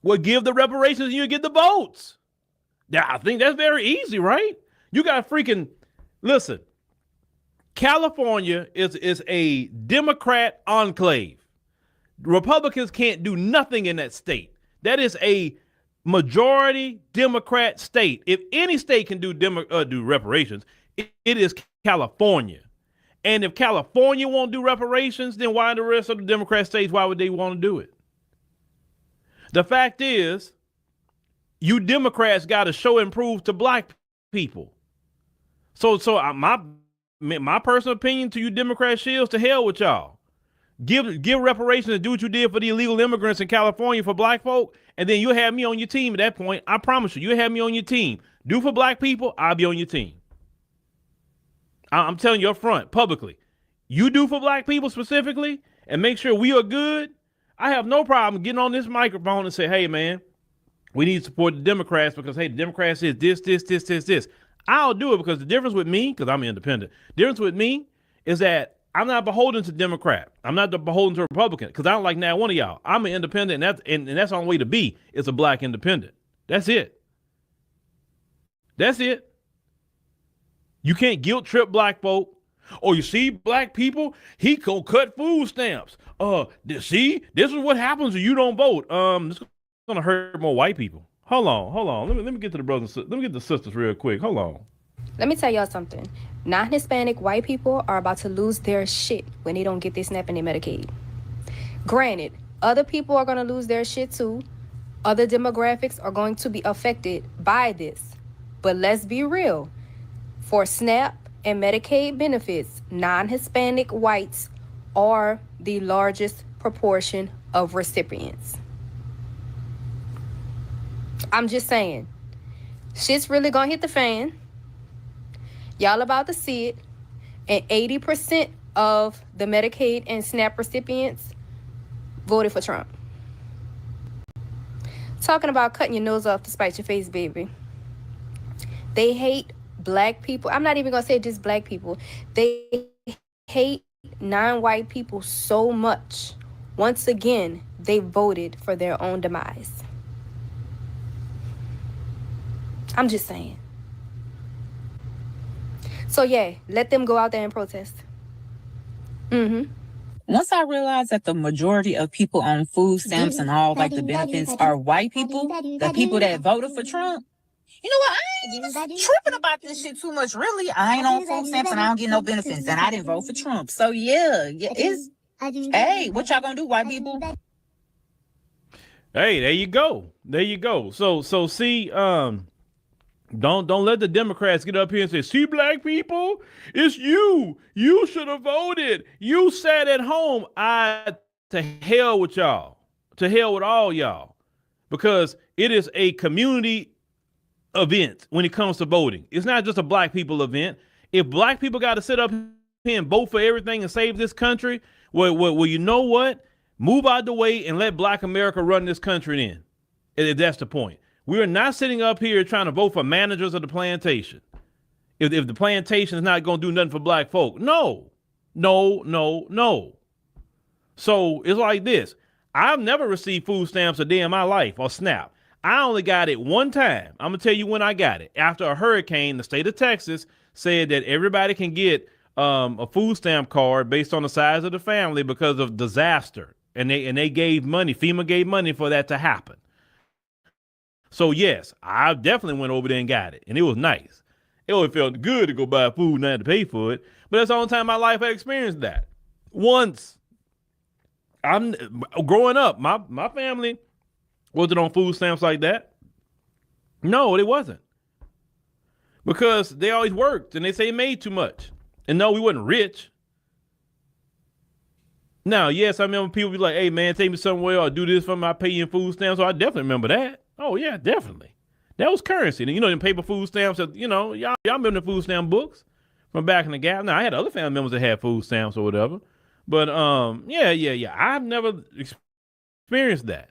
Well, give the reparations and you get the votes. Yeah, I think that's very easy, right? You got listen, California is a Democrat enclave. Republicans can't do nothing in that state. That is a majority Democrat state. If any state can do reparations, it is California. And if California won't do reparations, then why the rest of the Democrat states, why would they want to do it? The fact is, you Democrats got to show and prove to black people. So my personal opinion to you Democrat shields, to hell with y'all. Give reparations and do what you did for the illegal immigrants in California for black folk, and then you'll have me on your team at that point. I promise you'll have me on your team. Do for black people, I'll be on your team. I'm telling you up front, publicly. You do for black people specifically, and make sure we are good. I have no problem getting on this microphone and say, hey, man, we need to support the Democrats because, hey, the Democrats is this. I'll do it because the difference with me, because I'm independent, difference with me is that I'm not beholden to Democrat. I'm not beholden to Republican because I don't like now one of y'all. I'm an independent, and that's the only way to be is a black independent. That's it. You can't guilt trip black folk. Oh, you see black people, he gonna cut food stamps. See, this is what happens when you don't vote. This is gonna hurt more white people. Hold on. Let me get to the brothers. Let me get the sisters real quick. Hold on. Let me tell y'all something. Non-Hispanic white people are about to lose their shit when they don't get their SNAP and their Medicaid. Granted, other people are gonna lose their shit too. Other demographics are going to be affected by this. But let's be real. For SNAP and Medicaid benefits, non-Hispanic whites are the largest proportion of recipients. I'm just saying, shit's really gonna hit the fan. Y'all about to see it. And 80% of the Medicaid and SNAP recipients voted for Trump. Talking about cutting your nose off to spite your face, baby. They hate black people. I'm not even gonna say just black people. They hate non-white people so much. Once again, they voted for their own demise. I'm just saying. So yeah, let them go out there and protest. Once I realized that the majority of people on food stamps and all like the benefits are white people, the people that voted for Trump, you know what? I ain't even tripping about this shit too much, really. I ain't on food stamps and I don't get no benefits, and I didn't vote for Trump. So yeah, it's hey, what y'all gonna do, white people? Hey, there you go. There you go. So see, don't let the Democrats get up here and say, see, black people, it's you. You should have voted. You sat at home. To hell with y'all. To hell with all y'all. Because it is a community event when it comes to voting. It's not just a black people event. If black people got to sit up here and vote for everything and save this country, well, you know what? Move out the way and let black America run this country then. If that's the point. We are not sitting up here trying to vote for managers of the plantation. If the plantation is not going to do nothing for black folk. No. So it's like this. I've never received food stamps a day in my life or SNAP. I only got it one time. I'm going to tell you when I got it. After a hurricane, the state of Texas said that everybody can get a food stamp card based on the size of the family because of disaster. And they gave money. FEMA gave money for that to happen. So yes, I definitely went over there and got it, and it was nice. It always felt good to go buy food and not have to pay for it. But that's the only time in my life I experienced that. Once, I'm growing up, my family wasn't on food stamps like that. No, it wasn't, because they always worked and they say they made too much. And no, we wasn't rich. Now, yes, I remember people be like, "Hey man, take me somewhere or do this for me. I pay you in food stamps." So I definitely remember that. Oh yeah, definitely. That was currency. And, them paper food stamps, y'all remember the food stamp books from back in the gap. Now I had other family members that had food stamps or whatever. But yeah. I've never experienced that.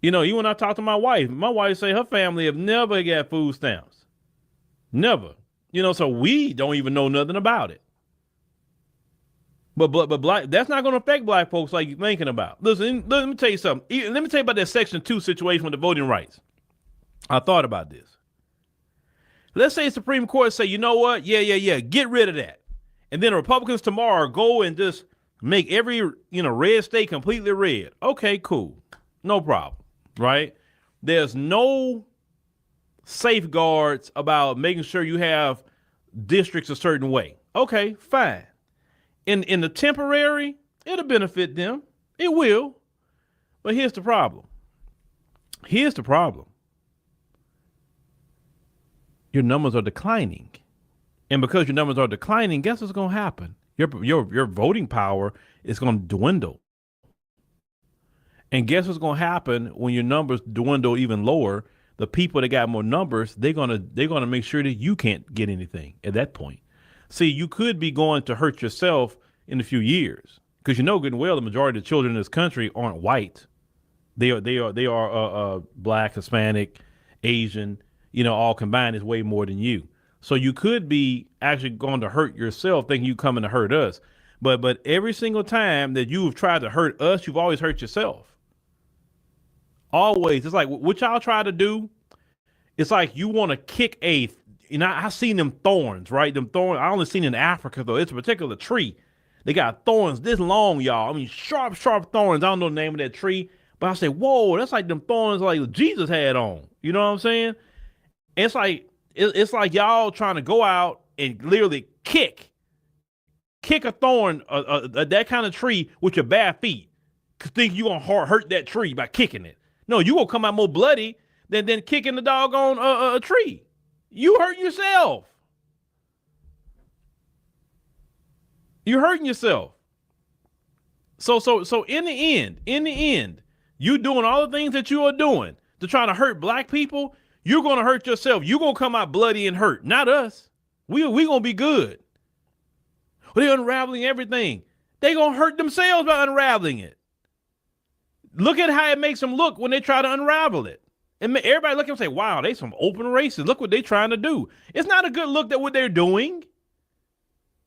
Even when I talk to my wife say her family have never got food stamps. Never. So we don't even know nothing about it. But black, that's not going to affect black folks like you're thinking about. Listen, let me tell you something. Let me tell you about that Section 2 situation with the voting rights. I thought about this. Let's say the Supreme Court say, you know what? Yeah, get rid of that. And then the Republicans tomorrow go and just make every, red state completely red. Okay, cool. No problem, right? There's no safeguards about making sure you have districts a certain way. Okay, fine. In the temporary, it'll benefit them. It will. But here's the problem. Your numbers are declining. And because your numbers are declining, guess what's going to happen? Your voting power is going to dwindle. And guess what's going to happen when your numbers dwindle even lower? The people that got more numbers, they're going to make sure that you can't get anything at that point. See, you could be going to hurt yourself in a few years, because good and well the majority of the children in this country aren't white. They are black, Hispanic, Asian, all combined is way more than you. So you could be actually going to hurt yourself thinking you coming to hurt us. But every single time that you've tried to hurt us, you've always hurt yourself. Always. It's like what y'all try to do. It's like you want to kick I've seen them thorns, right? Them thorns. I only seen in Africa though. It's a particular tree. They got thorns this long, y'all. I mean, sharp thorns. I don't know the name of that tree, but I say, whoa, that's like them thorns like Jesus had on. You know what I'm saying? It's like y'all trying to go out and literally kick a thorn, that kind of tree with your bare feet. Cause think you gonna hurt that tree by kicking it. No, you gonna come out more bloody than kicking the doggone a tree. You hurt yourself. You're hurting yourself. So in the end, you doing all the things that you are doing to try to hurt black people, you're going to hurt yourself. You're going to come out bloody and hurt, not us. We going to be good. Well, they're unraveling everything. They're going to hurt themselves by unraveling it. Look at how it makes them look when they try to unravel it. And everybody look at them and say, wow, they some open racists. Look what they're trying to do. It's not a good look at what they're doing.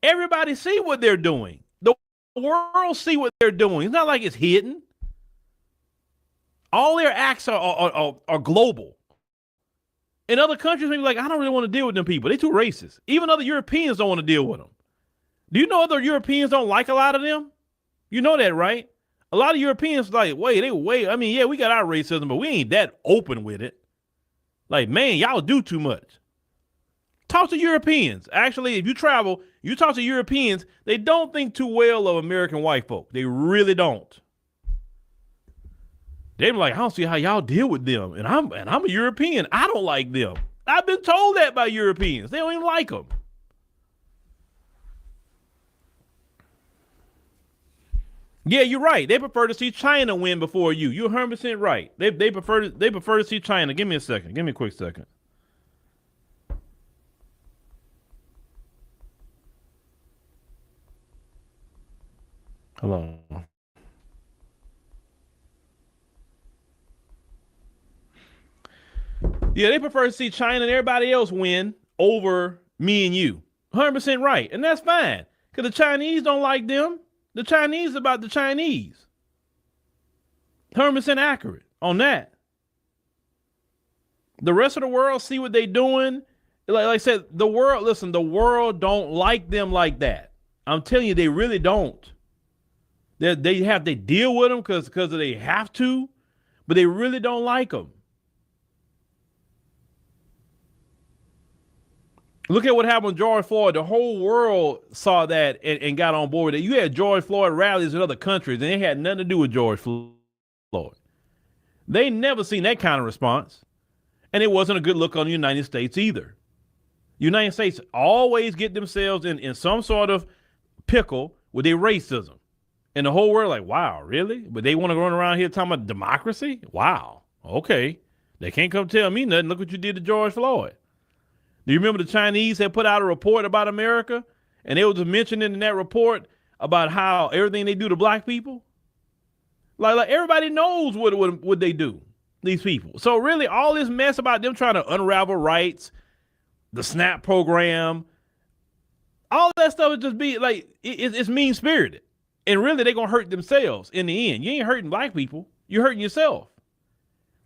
Everybody see what they're doing. The world see what they're doing. It's not like it's hidden. All their acts are global. In other countries, maybe like, I don't really want to deal with them people. They're too racist. Even other Europeans don't want to deal with them. Do you know other Europeans don't like a lot of them? You know that, right? A lot of Europeans like, I mean, yeah, we got our racism, but we ain't that open with it. Like, man, y'all do too much. Talk to Europeans. Actually, if you travel, you talk to Europeans, they don't think too well of American white folk. They really don't. They're like, I don't see how y'all deal with them. And I'm a European. I don't like them. I've been told that by Europeans. They don't even like them. Yeah, you're right. They prefer to see China win before you. You're 100% right. They prefer to see China. Give me a second. Give me a quick second. Hold on. Yeah, they prefer to see China and everybody else win over me and you. 100% right. And that's fine. Because the Chinese don't like them. The Chinese about the Chinese. 100% accurate on that. The rest of the world see what they doing. Like I said, the world don't like them like that. I'm telling you, they really don't. They deal with them because they have to, but they really don't like them. Look at what happened with George Floyd. The whole world saw that and got on board with it. You had George Floyd rallies in other countries, and they had nothing to do with George Floyd. They never seen that kind of response. And it wasn't a good look on the United States either. United States always get themselves in some sort of pickle with their racism. And the whole world like, wow, really? But they want to run around here talking about democracy? Wow. Okay. They can't come tell me nothing. Look what you did to George Floyd. Do you remember the Chinese had put out a report about America? And they were just mentioning in that report about how everything they do to black people? Like everybody knows what they do, these people. So really all this mess about them trying to unravel rights, the SNAP program, all that stuff would just be like, it's mean-spirited. And really they're going to hurt themselves in the end. You ain't hurting black people. You're hurting yourself.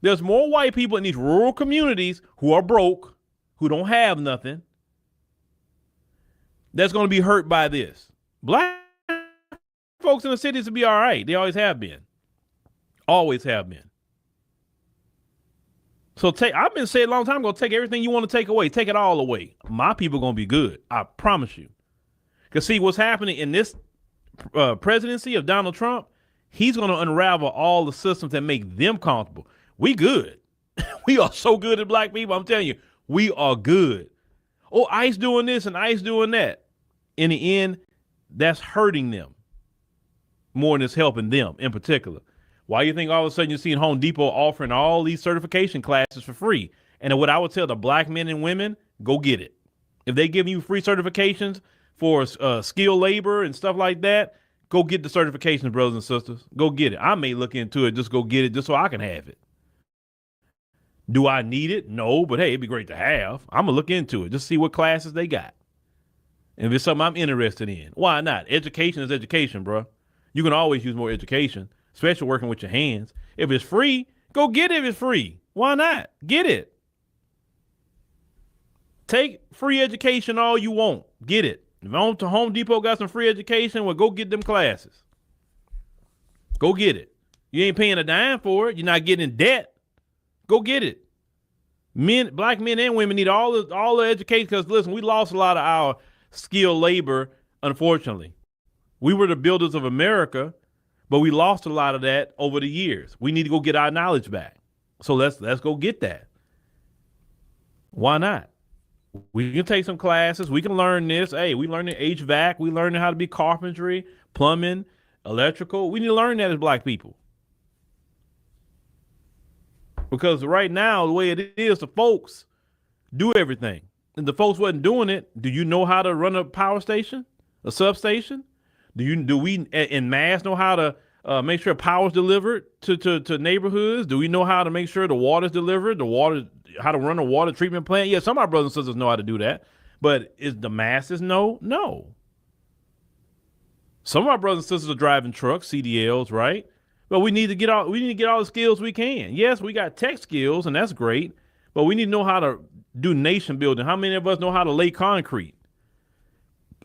There's more white people in these rural communities who are broke, who don't have nothing, that's going to be hurt by this. Black folks in the cities will be all right. They always have been. Always have been. So I've been saying a long time ago, take everything you want to take away. Take it all away. My people are going to be good. I promise you. Because see, what's happening in this presidency of Donald Trump, he's going to unravel all the systems that make them comfortable. We good. We are so good at black people. I'm telling you. We are good. Oh, ICE doing this and ICE doing that. In the end, that's hurting them more than it's helping them in particular. Why do you think all of a sudden you're seeing Home Depot offering all these certification classes for free? And what I would tell the black men and women, go get it. If they give you free certifications for skilled labor and stuff like that, go get the certifications, brothers and sisters. Go get it. I may look into it, just go get it just so I can have it. Do I need it? No, but hey, it'd be great to have. I'm going to look into it, just see what classes they got. And if it's something I'm interested in, why not? Education is education, bro. You can always use more education, especially working with your hands. If it's free, go get it if it's free. Why not? Get it. Take free education all you want. Get it. If Home Depot got some free education, well, go get them classes. Go get it. You ain't paying a dime for it. You're not getting in debt. Go get it. Black men and women need all the education because, listen, we lost a lot of our skilled labor, unfortunately. We were the builders of America, but we lost a lot of that over the years. We need to go get our knowledge back. So let's go get that. Why not? We can take some classes. We can learn this. Hey, we learning HVAC. We learning how to be carpentry, plumbing, electrical. We need to learn that as black people. Because right now, the way it is, the folks do everything. And the folks wasn't doing it. Do you know how to run a power station, a substation? Do we in mass know how to make sure power's delivered to neighborhoods? Do we know how to make sure the water's delivered? How to run a water treatment plant? Yeah, some of our brothers and sisters know how to do that. But is the masses no? No. Some of our brothers and sisters are driving trucks, CDLs, right? But we need to get all the skills we can. Yes, we got tech skills, and that's great. But we need to know how to do nation building. How many of us know how to lay concrete?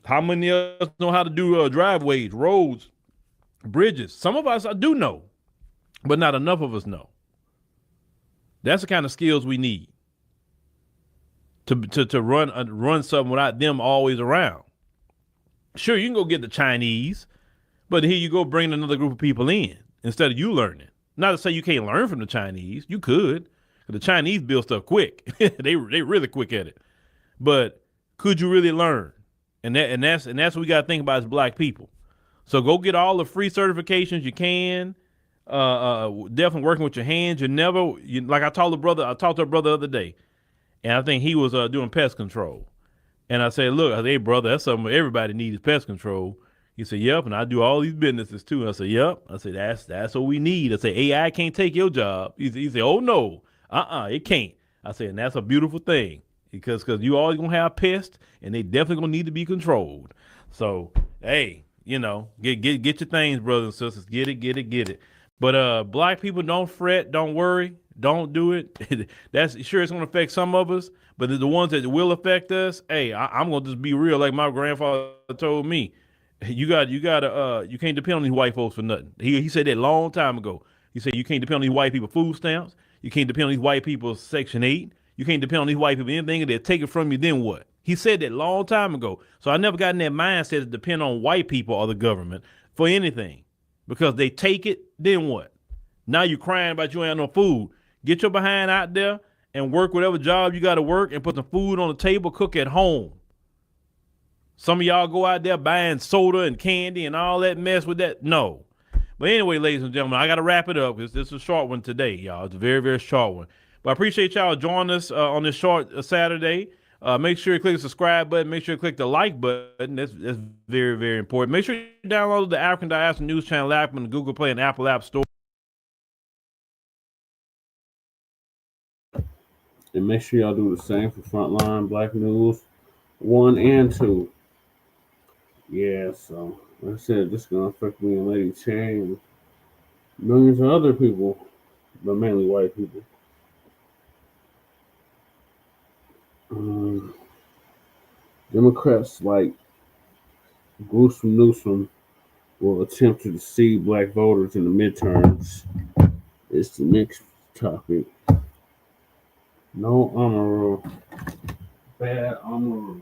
How many of us know how to do driveways, roads, bridges? Some of us do know, but not enough of us know. That's the kind of skills we need to run something without them always around. Sure, you can go get the Chinese, but here you go bring another group of people in instead of you learning. Not to say you can't learn from the Chinese. You could. The Chinese build stuff quick. they really quick at it. But could you really learn? And that's what we got to think about as black people. So go get all the free certifications you can. Definitely working with your hands. Like I talked to a brother the other day, and I think he was doing pest control. And I said, look, hey brother, that's something everybody needs, pest control. He said, yep, and I do all these businesses too. And I said, yep. I said, that's what we need. I said, AI can't take your job. He said, oh no, it can't. I said, and that's a beautiful thing. Because you always gonna have pests, and they definitely gonna need to be controlled. So, hey, get your things, brothers and sisters. Get it. But black people, don't fret, don't worry, don't do it. That's sure it's gonna affect some of us, but the ones that will affect us, hey, I'm gonna just be real, like my grandfather told me. You can't depend on these white folks for nothing. He said that a long time ago. He said you can't depend on these white people food stamps. You can't depend on these white people Section 8. You can't depend on these white people anything, and they'll take it from you, then what? He said that a long time ago. So I never got in that mindset to depend on white people or the government for anything. Because they take it, then what? Now you're crying about you ain't no food. Get your behind out there and work whatever job you got to work and put some food on the table, cook at home. Some of y'all go out there buying soda and candy and all that mess with that. No. But anyway, ladies and gentlemen, I got to wrap it up because this is a short one today, y'all. It's a very, very short one. But I appreciate y'all joining us on this short Saturday. Make sure you click the subscribe button. Make sure you click the like button. That's very, very important. Make sure you download the African Diaspora News Channel app on the Google Play and Apple App Store. And make sure y'all do the same for Frontline Black News 1 and 2. Yeah, so like I said, this is going to affect me and Lady Chang and millions of other people, but mainly white people. Democrats like Newsom will attempt to deceive black voters in the midterms. It's the next topic. No Aurora. Bad Aurora.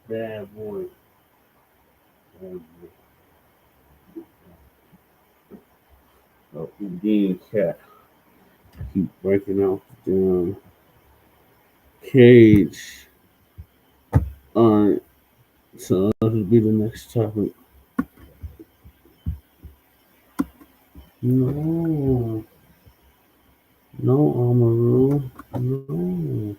Bad boy. Oh, Houdini cat. Keep breaking out the damn cage. Alright. So that'll be the next topic. No, Amaru. No.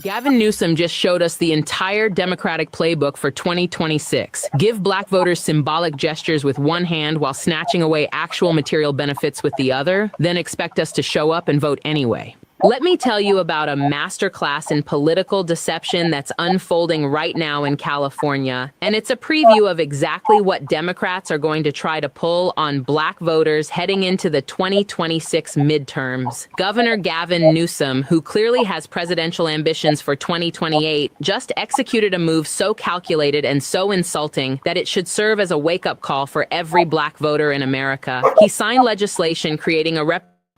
Gavin Newsom just showed us the entire Democratic playbook for 2026. Give black voters symbolic gestures with one hand while snatching away actual material benefits with the other, then expect us to show up and vote anyway. Let me tell you about a masterclass in political deception that's unfolding right now in California, and it's a preview of exactly what Democrats are going to try to pull on black voters heading into the 2026 midterms. Governor Gavin Newsom, who clearly has presidential ambitions for 2028, just executed a move so calculated and so insulting that it should serve as a wake-up call for every black voter in America. He signed legislation creating a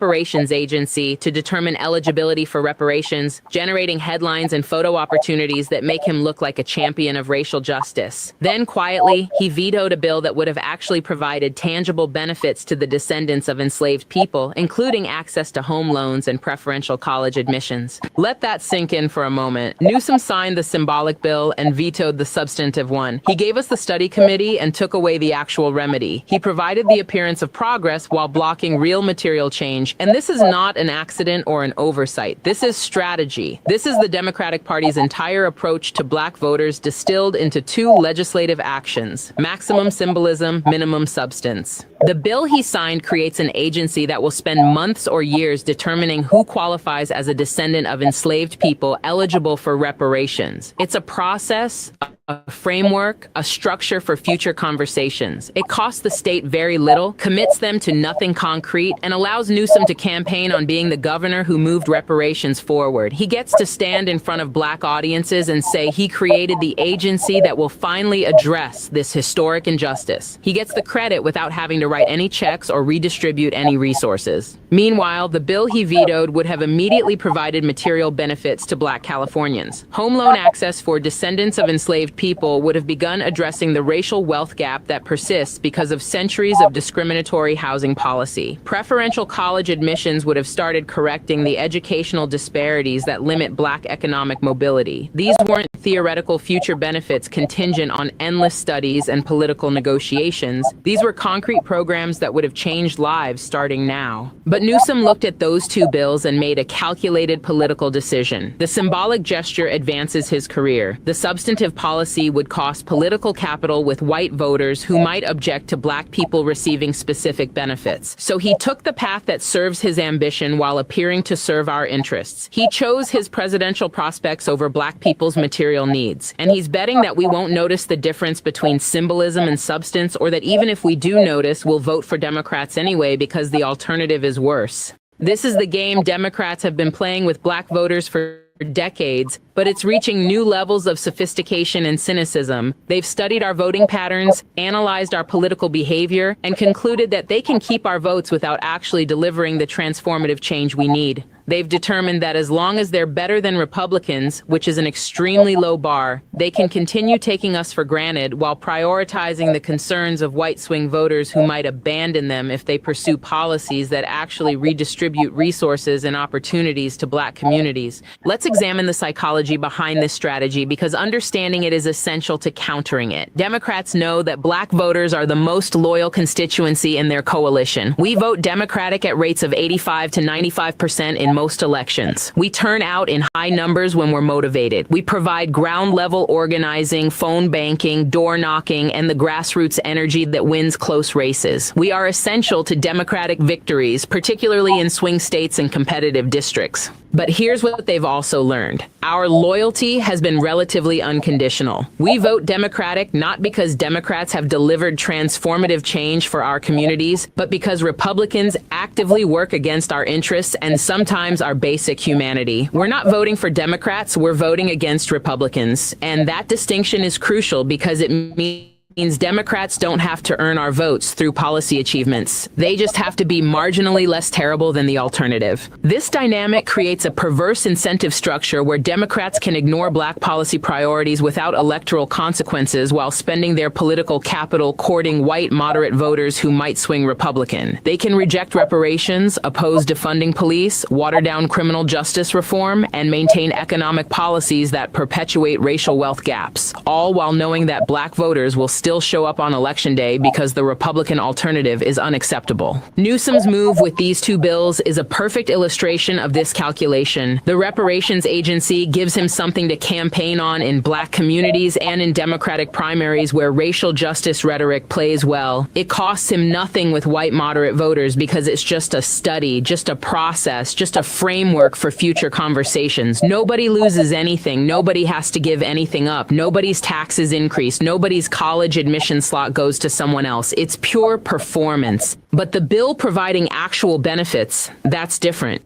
reparations agency to determine eligibility for reparations, generating headlines and photo opportunities that make him look like a champion of racial justice. Then quietly, he vetoed a bill that would have actually provided tangible benefits to the descendants of enslaved people, including access to home loans and preferential college admissions. Let that sink in for a moment. Newsom signed the symbolic bill and vetoed the substantive one. He gave us the study committee and took away the actual remedy. He provided the appearance of progress while blocking real material change. And this is not an accident or an oversight. This is strategy. This is the Democratic Party's entire approach to Black voters distilled into two legislative actions: maximum symbolism, minimum substance. The bill he signed creates an agency that will spend months or years determining who qualifies as a descendant of enslaved people eligible for reparations. It's a process, a framework, a structure for future conversations. It costs the state very little, commits them to nothing concrete, and allows Newsom to campaign on being the governor who moved reparations forward. He gets to stand in front of Black audiences and say he created the agency that will finally address this historic injustice. He gets the credit without having to write any checks or redistribute any resources. Meanwhile, the bill he vetoed would have immediately provided material benefits to Black Californians. Home loan access for descendants of enslaved people would have begun addressing the racial wealth gap that persists because of centuries of discriminatory housing policy. Preferential college admissions would have started correcting the educational disparities that limit Black economic mobility. These weren't theoretical future benefits contingent on endless studies and political negotiations. These were concrete programs that would have changed lives starting now. But Newsom looked at those two bills and made a calculated political decision. The symbolic gesture advances his career. The substantive policy would cost political capital with white voters who might object to Black people receiving specific benefits. So he took the path that serves his ambition while appearing to serve our interests. He chose his presidential prospects over Black people's material needs. And he's betting that we won't notice the difference between symbolism and substance, or that even if we do notice, we'll vote for Democrats anyway because the alternative is worse. This is the game Democrats have been playing with Black voters for decades, but it's reaching new levels of sophistication and cynicism. They've studied our voting patterns, analyzed our political behavior, and concluded that they can keep our votes without actually delivering the transformative change we need. They've determined that as long as they're better than Republicans, which is an extremely low bar, they can continue taking us for granted while prioritizing the concerns of white swing voters who might abandon them if they pursue policies that actually redistribute resources and opportunities to Black communities. Let's examine the psychology behind this strategy, because understanding it is essential to countering it. Democrats know that Black voters are the most loyal constituency in their coalition. We vote Democratic at rates of 85 to 95% in most elections. We turn out in high numbers when we're motivated. We provide ground-level organizing, phone banking, door knocking, and the grassroots energy that wins close races. We are essential to Democratic victories, particularly in swing states and competitive districts. But here's what they've also learned. Our loyalty has been relatively unconditional. We vote Democratic not because Democrats have delivered transformative change for our communities, but because Republicans actively work against our interests and sometimes our basic humanity. We're not voting for Democrats, we're voting against Republicans. And that distinction is crucial because it means Democrats don't have to earn our votes through policy achievements. They just have to be marginally less terrible than the alternative. This dynamic creates a perverse incentive structure where Democrats can ignore Black policy priorities without electoral consequences while spending their political capital courting white moderate voters who might swing Republican. They can reject reparations, oppose defunding police, water down criminal justice reform, and maintain economic policies that perpetuate racial wealth gaps, all while knowing that Black voters will still show up on election day because the Republican alternative is unacceptable. Newsom's move with these two bills is a perfect illustration of this calculation. The reparations agency gives him something to campaign on in Black communities and in Democratic primaries where racial justice rhetoric plays well. It costs him nothing with white moderate voters because it's just a study, just a process, just a framework for future conversations. Nobody loses anything. Nobody has to give anything up. Nobody's taxes increase. Nobody's college admission slot goes to someone else. It's pure performance. But the bill providing actual benefits, that's different.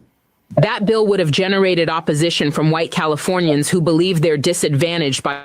That bill would have generated opposition from white Californians who believe they're disadvantaged by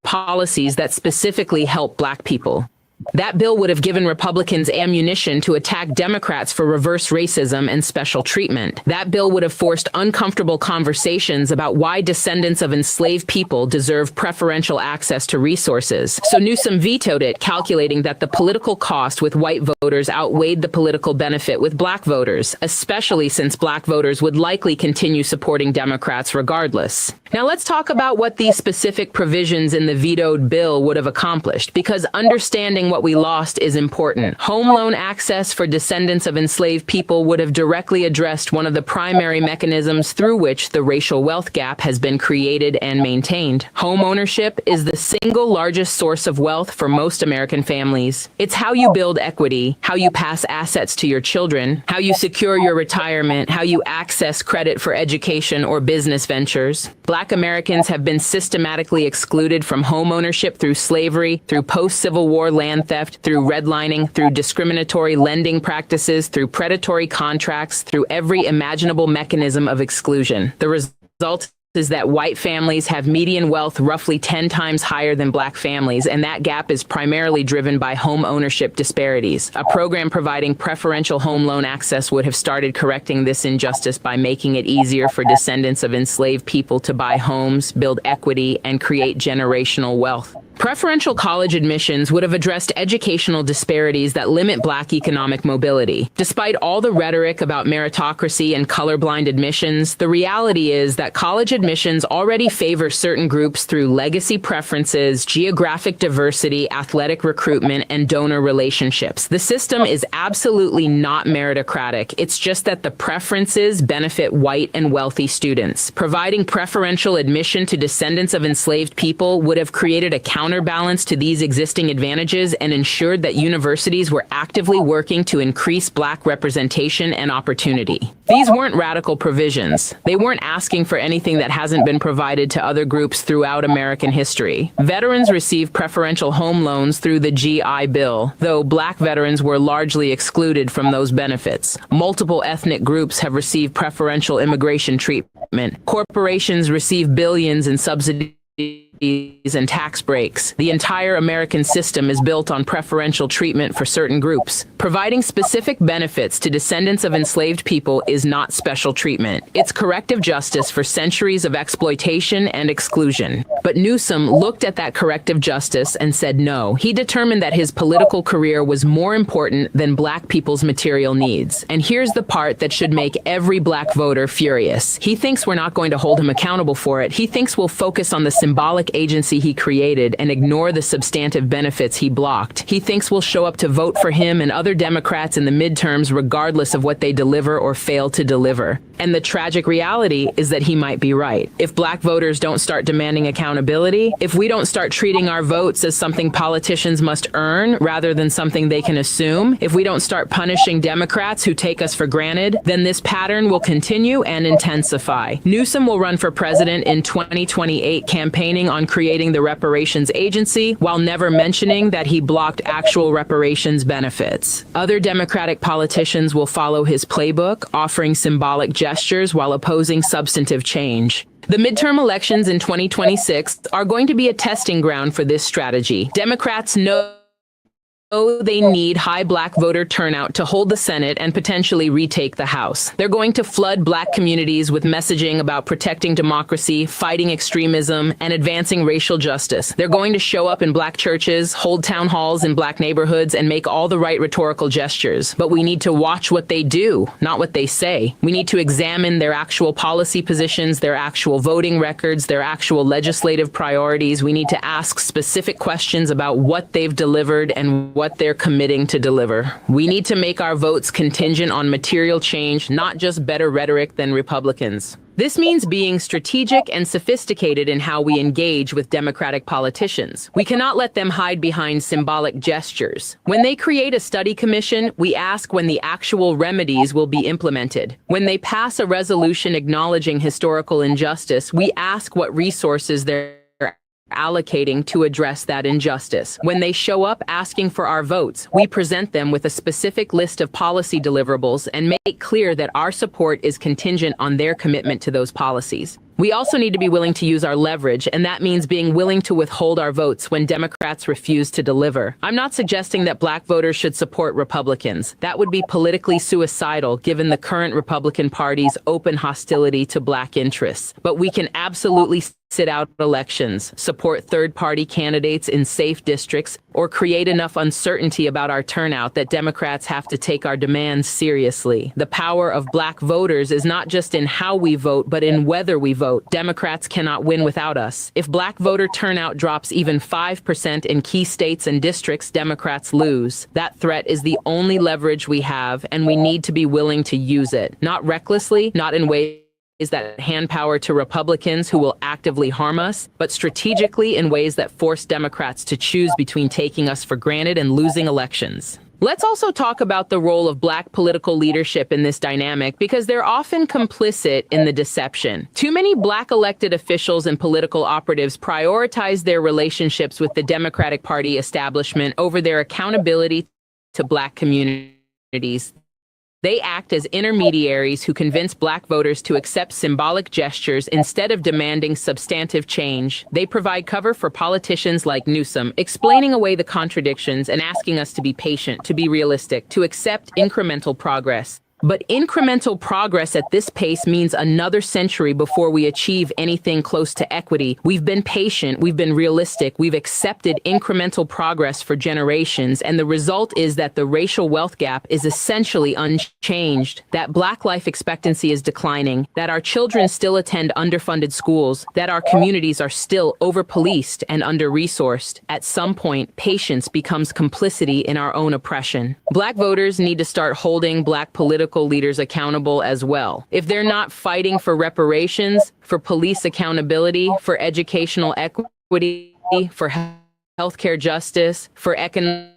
policies that specifically help Black people. That bill would have given Republicans ammunition to attack Democrats for reverse racism and special treatment. That bill would have forced uncomfortable conversations about why descendants of enslaved people deserve preferential access to resources. So Newsom vetoed it, calculating that the political cost with white voters outweighed the political benefit with black voters, especially since black voters would likely continue supporting Democrats regardless. Now let's talk about what these specific provisions in the vetoed bill would have accomplished, because understanding what we lost is important. Home loan access for descendants of enslaved people would have directly addressed one of the primary mechanisms through which the racial wealth gap has been created and maintained. Home ownership is the single largest source of wealth for most American families. It's how you build equity, how you pass assets to your children, how you secure your retirement, how you access credit for education or business ventures. Black Americans have been systematically excluded from home ownership through slavery, through post-Civil War land theft, through redlining, through discriminatory lending practices, through predatory contracts, through every imaginable mechanism of exclusion. The result is that white families have median wealth roughly 10 times higher than black families, and that gap is primarily driven by home ownership disparities. A program providing preferential home loan access would have started correcting this injustice by making it easier for descendants of enslaved people to buy homes, build equity, and create generational wealth. Preferential college admissions would have addressed educational disparities that limit black economic mobility. Despite all the rhetoric about meritocracy and colorblind admissions, the reality is that college admissions already favor certain groups through legacy preferences, geographic diversity, athletic recruitment, and donor relationships. The system is absolutely not meritocratic. It's just that the preferences benefit white and wealthy students. Providing preferential admission to descendants of enslaved people would have created a counterbalance to these existing advantages and ensured that universities were actively working to increase black representation and opportunity. These weren't radical provisions. They weren't asking for anything that hasn't been provided to other groups throughout American history. Veterans received preferential home loans through the GI Bill, though black veterans were largely excluded from those benefits. Multiple ethnic groups have received preferential immigration treatment. Corporations receive billions in subsidies and tax breaks. The entire American system is built on preferential treatment for certain groups. Providing specific benefits to descendants of enslaved people is not special treatment. It's corrective justice for centuries of exploitation and exclusion. But Newsom looked at that corrective justice and said no. He determined that his political career was more important than black people's material needs. And here's the part that should make every black voter furious. He thinks we're not going to hold him accountable for it. He thinks we'll focus on the symbolic agency he created and ignore the substantive benefits he blocked. He thinks we'll show up to vote for him and other Democrats in the midterms regardless of what they deliver or fail to deliver. And the tragic reality is that he might be right. If black voters don't start demanding accountability, if we don't start treating our votes as something politicians must earn rather than something they can assume, if we don't start punishing Democrats who take us for granted, then this pattern will continue and intensify. Newsom will run for president in 2028, campaigning on creating the reparations agency while never mentioning that he blocked actual reparations benefits. Other Democratic politicians will follow his playbook, offering symbolic gestures while opposing substantive change. The midterm elections in 2026 are going to be a testing ground for this strategy. Democrats know they need high black voter turnout to hold the Senate and potentially retake the House. They're going to flood black communities with messaging about protecting democracy, fighting extremism, and advancing racial justice. They're going to show up in black churches, hold town halls in black neighborhoods, and make all the right rhetorical gestures. But we need to watch what they do, not what they say. We need to examine their actual policy positions, their actual voting records, their actual legislative priorities. We need to ask specific questions about what they've delivered and what they're committing to deliver. We need to make our votes contingent on material change, not just better rhetoric than Republicans. This means being strategic and sophisticated in how we engage with Democratic politicians. We cannot let them hide behind symbolic gestures. When they create a study commission, we ask when the actual remedies will be implemented. When they pass a resolution acknowledging historical injustice, we ask what resources they're allocating to address that injustice. When they show up asking for our votes, we present them with a specific list of policy deliverables and make clear that our support is contingent on their commitment to those policies. We also need to be willing to use our leverage, and that means being willing to withhold our votes when Democrats refuse to deliver. I'm not suggesting that Black voters should support Republicans. That would be politically suicidal given the current Republican Party's open hostility to Black interests. But we can absolutely sit out elections, support third-party candidates in safe districts, or create enough uncertainty about our turnout that Democrats have to take our demands seriously. The power of Black voters is not just in how we vote, but in whether we vote. Democrats cannot win without us. If Black voter turnout drops even 5% in key states and districts, Democrats lose. That threat is the only leverage we have, and we need to be willing to use it. Not recklessly, not in ways that hand power to Republicans who will actively harm us, but strategically in ways that force Democrats to choose between taking us for granted and losing elections. Let's also talk about the role of Black political leadership in this dynamic, because they're often complicit in the deception. Too many Black elected officials and political operatives prioritize their relationships with the Democratic Party establishment over their accountability to Black communities. They act as intermediaries who convince Black voters to accept symbolic gestures instead of demanding substantive change. They provide cover for politicians like Newsom, explaining away the contradictions and asking us to be patient, to be realistic, to accept incremental progress. But incremental progress at this pace means another century before we achieve anything close to equity. We've been patient, we've been realistic, we've accepted incremental progress for generations, and the result is that the racial wealth gap is essentially unchanged, that Black life expectancy is declining, that our children still attend underfunded schools, that our communities are still over-policed and under-resourced. At some point, patience becomes complicity in our own oppression. Black voters need to start holding Black political leaders accountable as well. If they're not fighting for reparations, for police accountability, for educational equity, for healthcare justice, for economic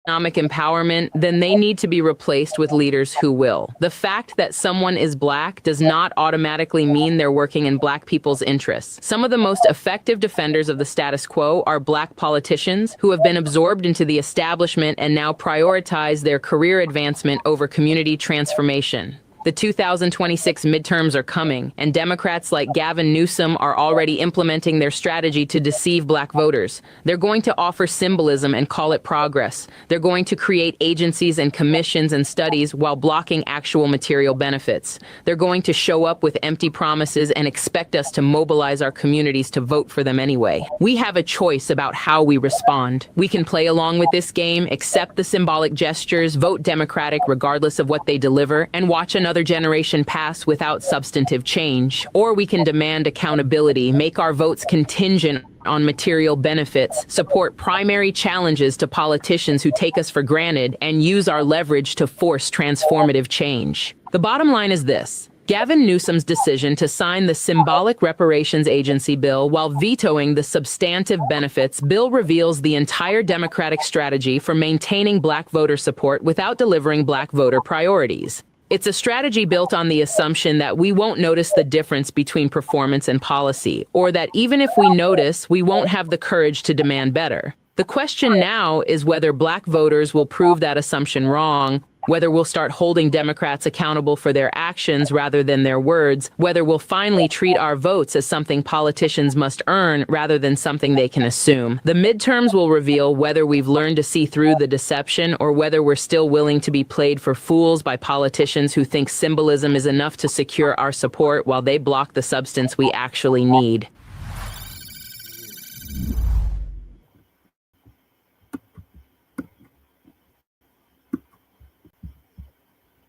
empowerment, then they need to be replaced with leaders who will. The fact that someone is Black does not automatically mean they're working in Black people's interests. Some of the most effective defenders of the status quo are Black politicians who have been absorbed into the establishment and now prioritize their career advancement over community transformation. The 2026 midterms are coming, and Democrats like Gavin Newsom are already implementing their strategy to deceive Black voters. They're going to offer symbolism and call it progress. They're going to create agencies and commissions and studies while blocking actual material benefits. They're going to show up with empty promises and expect us to mobilize our communities to vote for them anyway. We have a choice about how we respond. We can play along with this game, accept the symbolic gestures, vote Democratic regardless of what they deliver, and watch another generation pass without substantive change. Or we can demand accountability, make our votes contingent on material benefits, support primary challenges to politicians who take us for granted, and use our leverage to force transformative change. The bottom line is this: Gavin Newsom's decision to sign the symbolic reparations agency bill while vetoing the substantive benefits bill reveals the entire Democratic strategy for maintaining Black voter support without delivering Black voter priorities. It's a strategy built on the assumption that we won't notice the difference between performance and policy, or that even if we notice, we won't have the courage to demand better. The question now is whether Black voters will prove that assumption wrong, whether we'll start holding Democrats accountable for their actions rather than their words, whether we'll finally treat our votes as something politicians must earn rather than something they can assume. The midterms will reveal whether we've learned to see through the deception or whether we're still willing to be played for fools by politicians who think symbolism is enough to secure our support while they block the substance we actually need.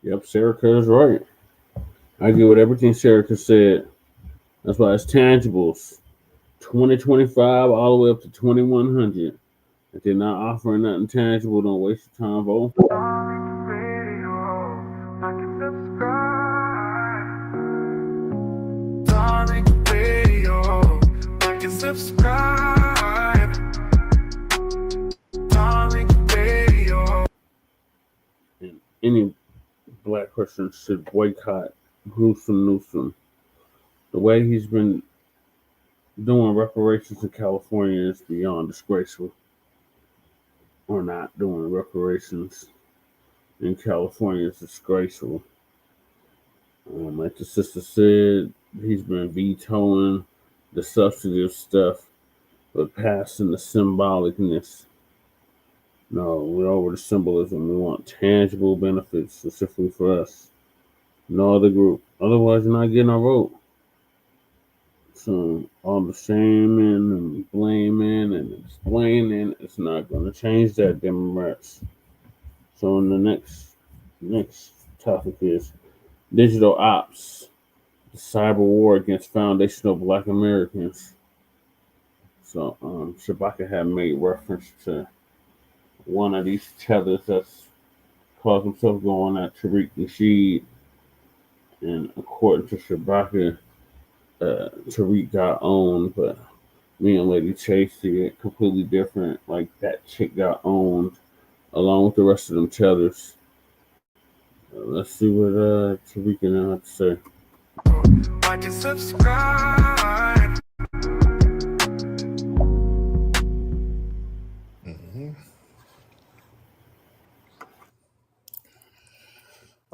Yep, Serica is right. I agree with everything Serica said. That's why it's tangibles. 2025 all the way up to 2100. If they're not offering nothing tangible, don't waste your time voting for and any Black person should boycott Newsom. The way he's been doing reparations in California is beyond disgraceful. Or not doing reparations in California is disgraceful. Like the sister said, he's been vetoing the substantive stuff, but passing the symbolicness. No, we're over the symbolism. We want tangible benefits specifically for us. No other group. Otherwise, you're not getting our vote. So all the shaming and blaming and explaining, it's not going to change that, Democrats. So in the next topic is digital ops, the cyber war against foundational Black Americans. So Shabaka had made reference to one of these tethers that's calls himself going at Tariq Nasheed, and according to Shabaka, Tariq got owned, but me and Lady Chase see it completely different. Like that chick got owned along with the rest of them tethers. Let's see what Tariq and them have to say. Like and subscribe.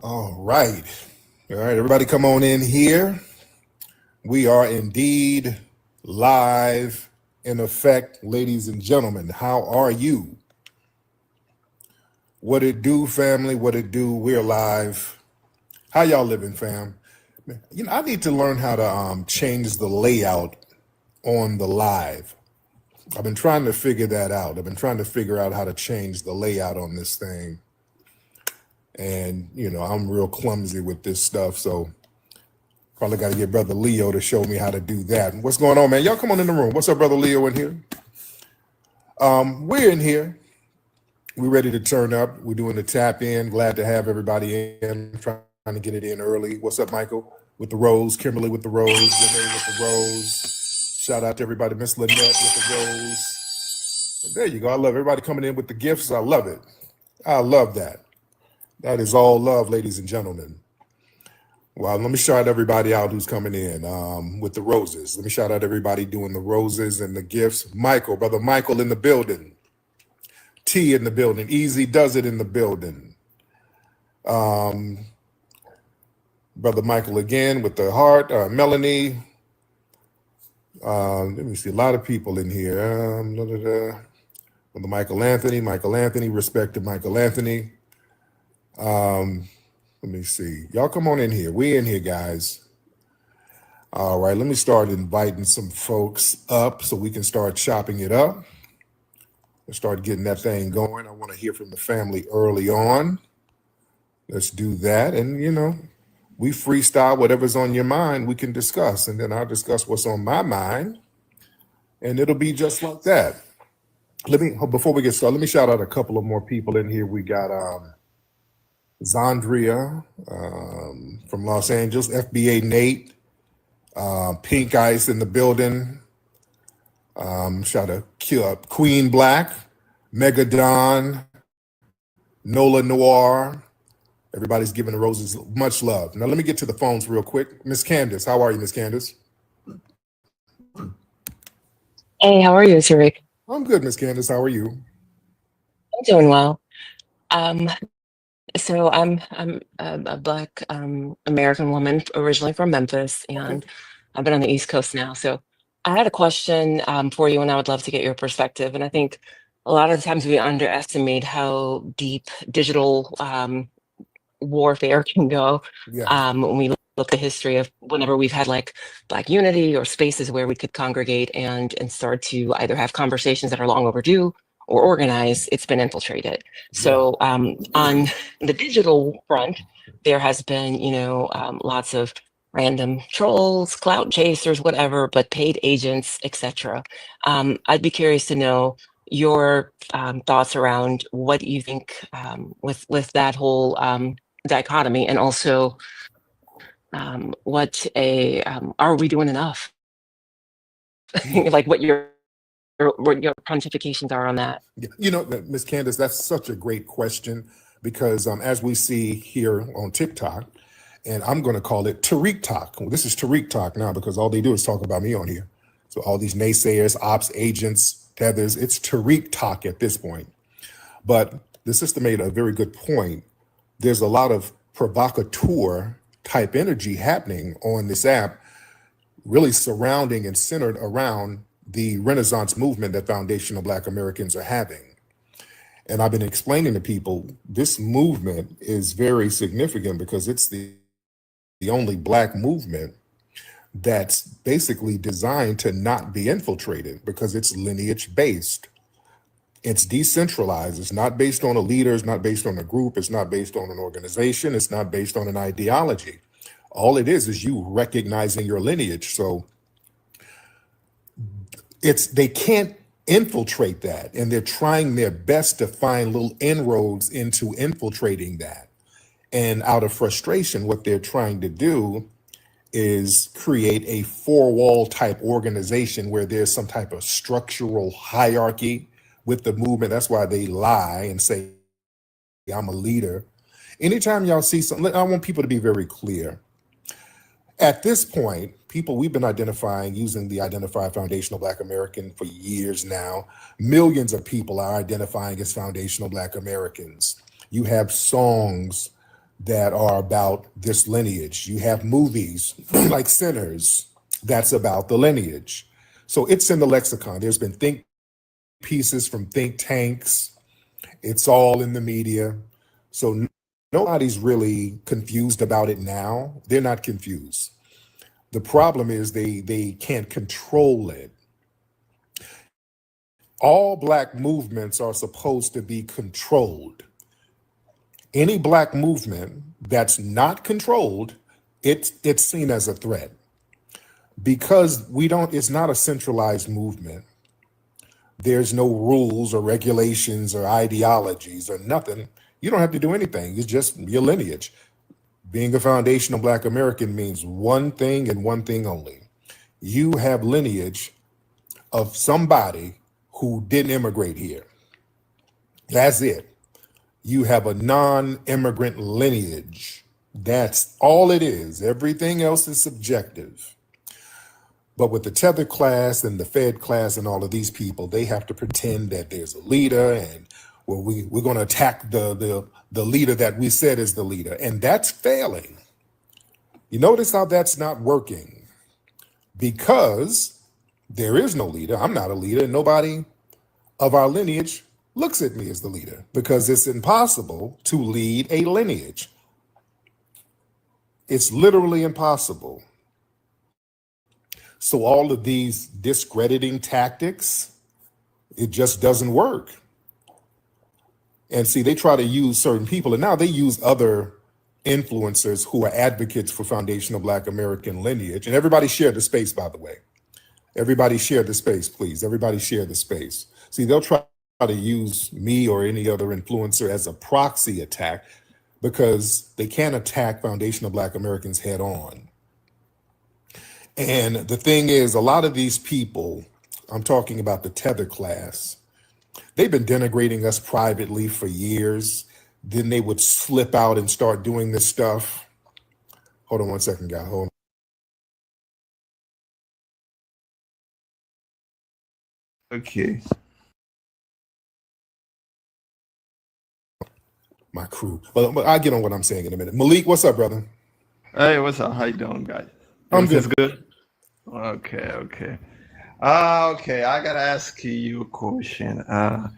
All right. All right, everybody come on in here. We are indeed live in effect, ladies and gentlemen. How are you? What it do, family? What it do? We're live. How y'all living, fam? You know, I need to learn how to change the layout on the live. I've been trying to figure that out. I've been trying to figure out how to change the layout on this thing. And, you know, I'm real clumsy with this stuff, so probably got to get Brother Leo to show me how to do that. What's going on, man? Y'all come on in the room. What's up, Brother Leo in here? We're in here. We're ready to turn up. We're doing the tap in. Glad to have everybody in. Trying to get it in early. What's up, Michael? With the rose. Kimberly with the rose. Renee with the rose. Shout out to everybody. Miss Lynette with the rose. There you go. I love everybody coming in with the gifts. I love it. I love that. That is all love, ladies and gentlemen. Well, let me shout everybody out who's coming in with the roses. Let me shout out everybody doing the roses and the gifts. Michael, Brother Michael in the building. T in the building. Easy does it in the building. Brother Michael again with the heart. Melanie. Let me see. A lot of people in here. Brother Michael Anthony. Respect to Michael Anthony. Let me see. Y'all come on in here. We in here, guys. All right, let me start inviting some folks up so we can start chopping it up. Let's start getting that thing going. I want to hear from the family early on. Let's do that. And, you know, we freestyle whatever's on your mind, we can discuss. And then I'll discuss what's on my mind. And it'll be just like that. Before we get started, let me shout out a couple of more people in here. We got Zandria from Los Angeles, FBA Nate, Pink Ice in the building. Shout out Queen Blacc, Megadon, Nola Noir. Everybody's giving the roses much love. Now let me get to the phones real quick. Miss Candace, how are you, Miss Candace? Hey, how are you, Tariq? I'm good, Miss Candace. How are you? I'm doing well. So I'm a Black American woman, originally from Memphis, and I've been on the East Coast now. So I had a question for you, and I would love to get your perspective. And I think a lot of the times we underestimate how deep digital warfare can go. When we look at the history of whenever we've had like Black unity or spaces where we could congregate and start to either have conversations that are long overdue or organized, it's been infiltrated. So on the digital front, there has been, lots of random trolls, clout chasers, whatever, but paid agents, etc. I'd be curious to know your thoughts around what you think with that whole dichotomy, and also are we doing enough? Like what your pontifications are on that. You know, Miss Candace, that's such a great question because as we see here on TikTok, and I'm going to call it Tariq Talk. Well, this is Tariq Talk now because all they do is talk about me on here. So all these naysayers, ops, agents, tethers, it's Tariq Talk at this point. But the sister made a very good point. There's a lot of provocateur type energy happening on this app, really surrounding and centered around the Renaissance movement that foundational Black Americans are having. And I've been explaining to people, this movement is very significant because it's the only Black movement that's basically designed to not be infiltrated because it's lineage based. It's decentralized. It's not based on a leader. It's not based on a group. It's not based on an organization. It's not based on an ideology. All it is you recognizing your lineage. So they can't infiltrate that. And they're trying their best to find little inroads into infiltrating that. And out of frustration, what they're trying to do is create a four-wall type organization where there's some type of structural hierarchy with the movement. That's why they lie and say, I'm a leader. Anytime y'all see something, I want people to be very clear. At this point, we've been identifying using the Identified Foundational Black American for years now. Millions of people are identifying as foundational Black Americans. You have songs that are about this lineage. You have movies like Sinners that's about the lineage. So it's in the lexicon. There's been think pieces from think tanks. It's all in the media. So nobody's really confused about it now. They're not confused. The problem is they can't control it. All Black movements are supposed to be controlled. Any Black movement that's not controlled, it's seen as a threat because it's not a centralized movement. There's no rules or regulations or ideologies or nothing. You don't have to do anything. It's just your lineage. Being a foundational Black American means one thing and one thing only. You have lineage of somebody who didn't immigrate here. That's it. You have a non-immigrant lineage. That's all it is. Everything else is subjective. But with the tethered class and the fed class and all of these people, they have to pretend that there's a leader and we're going to attack the leader that we said is the leader. And that's failing. You notice how that's not working because there is no leader. I'm not a leader. Nobody of our lineage looks at me as the leader because it's impossible to lead a lineage. It's literally impossible. So all of these discrediting tactics, it just doesn't work. And see, they try to use certain people, and now they use other influencers who are advocates for foundational Black American lineage. And everybody share the space, by the way. Everybody share the space, please. Everybody share the space. See, they'll try to use me or any other influencer as a proxy attack because they can't attack foundational Black Americans head on. And the thing is, a lot of these people, I'm talking about the tether class, they've been denigrating us privately for years. Then they would slip out and start doing this stuff. Hold on one second, guy. Hold on. Okay. My crew. Well, I'll get on what I'm saying in a minute. Malik, what's up, brother? Hey, what's up? How you doing, guys? I'm good. Good. Okay. Okay, I gotta ask you a question. I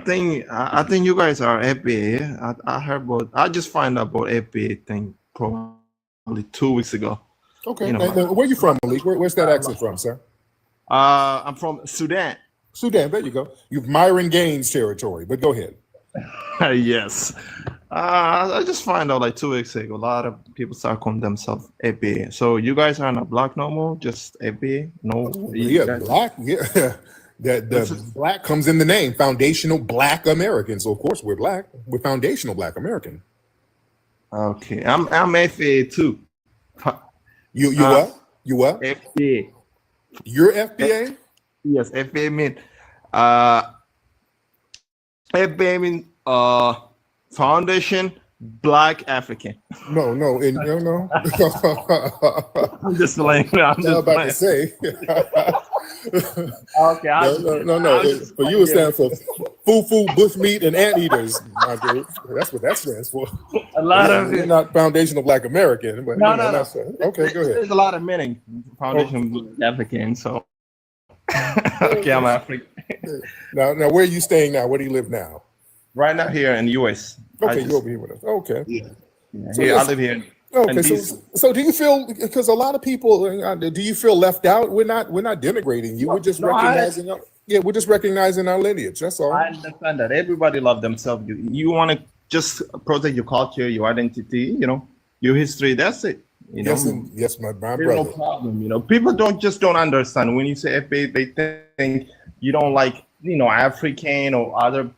think you guys are FBA. I heard about. I just found out about FBA thing probably 2 weeks ago. Okay. You know, where you from, Malik? Where's that accent from, sir? I'm from Sudan. Sudan. There you go. You've Myron Gaines territory. But go ahead. Yes. I just find out like 2 weeks ago, a lot of people start calling themselves FBA. So you guys are not Black no more, just FBA? No. Yeah, Black. Yeah. The Black comes in the name, Foundational Black American. So of course we're Black. We're Foundational Black American. Okay. I'm FBA too. You what? You what? FBA. You're FBA? Yes, FBA mean FBA mean Foundation Black African. No. I'm just playing. I'm just about to say. Okay. No. For you, it stands for Foo-foo, bushmeat, and anteaters, my dude. That's what that stands for. A lot of We're not foundational Black American, but No, you know, no, no. that's okay. Go ahead. There's a lot of meaning. Foundation African, so okay, I'm African. Now, where are you staying now? Where do you live now? Right now here in the U.S. Okay, you're over here with us. Okay. Yeah. So Here, I listen- live here. Okay, in so, DC. so do you feel, because a lot of people, do you feel left out? We're not denigrating you. We're just No, recognizing we're just recognizing our lineage. That's all. I understand that everybody love themselves. You want to just protect your culture, your identity, your history. That's it. Yes, my There's brother. no problem. People don't understand when you say FBA, they think you don't like African or other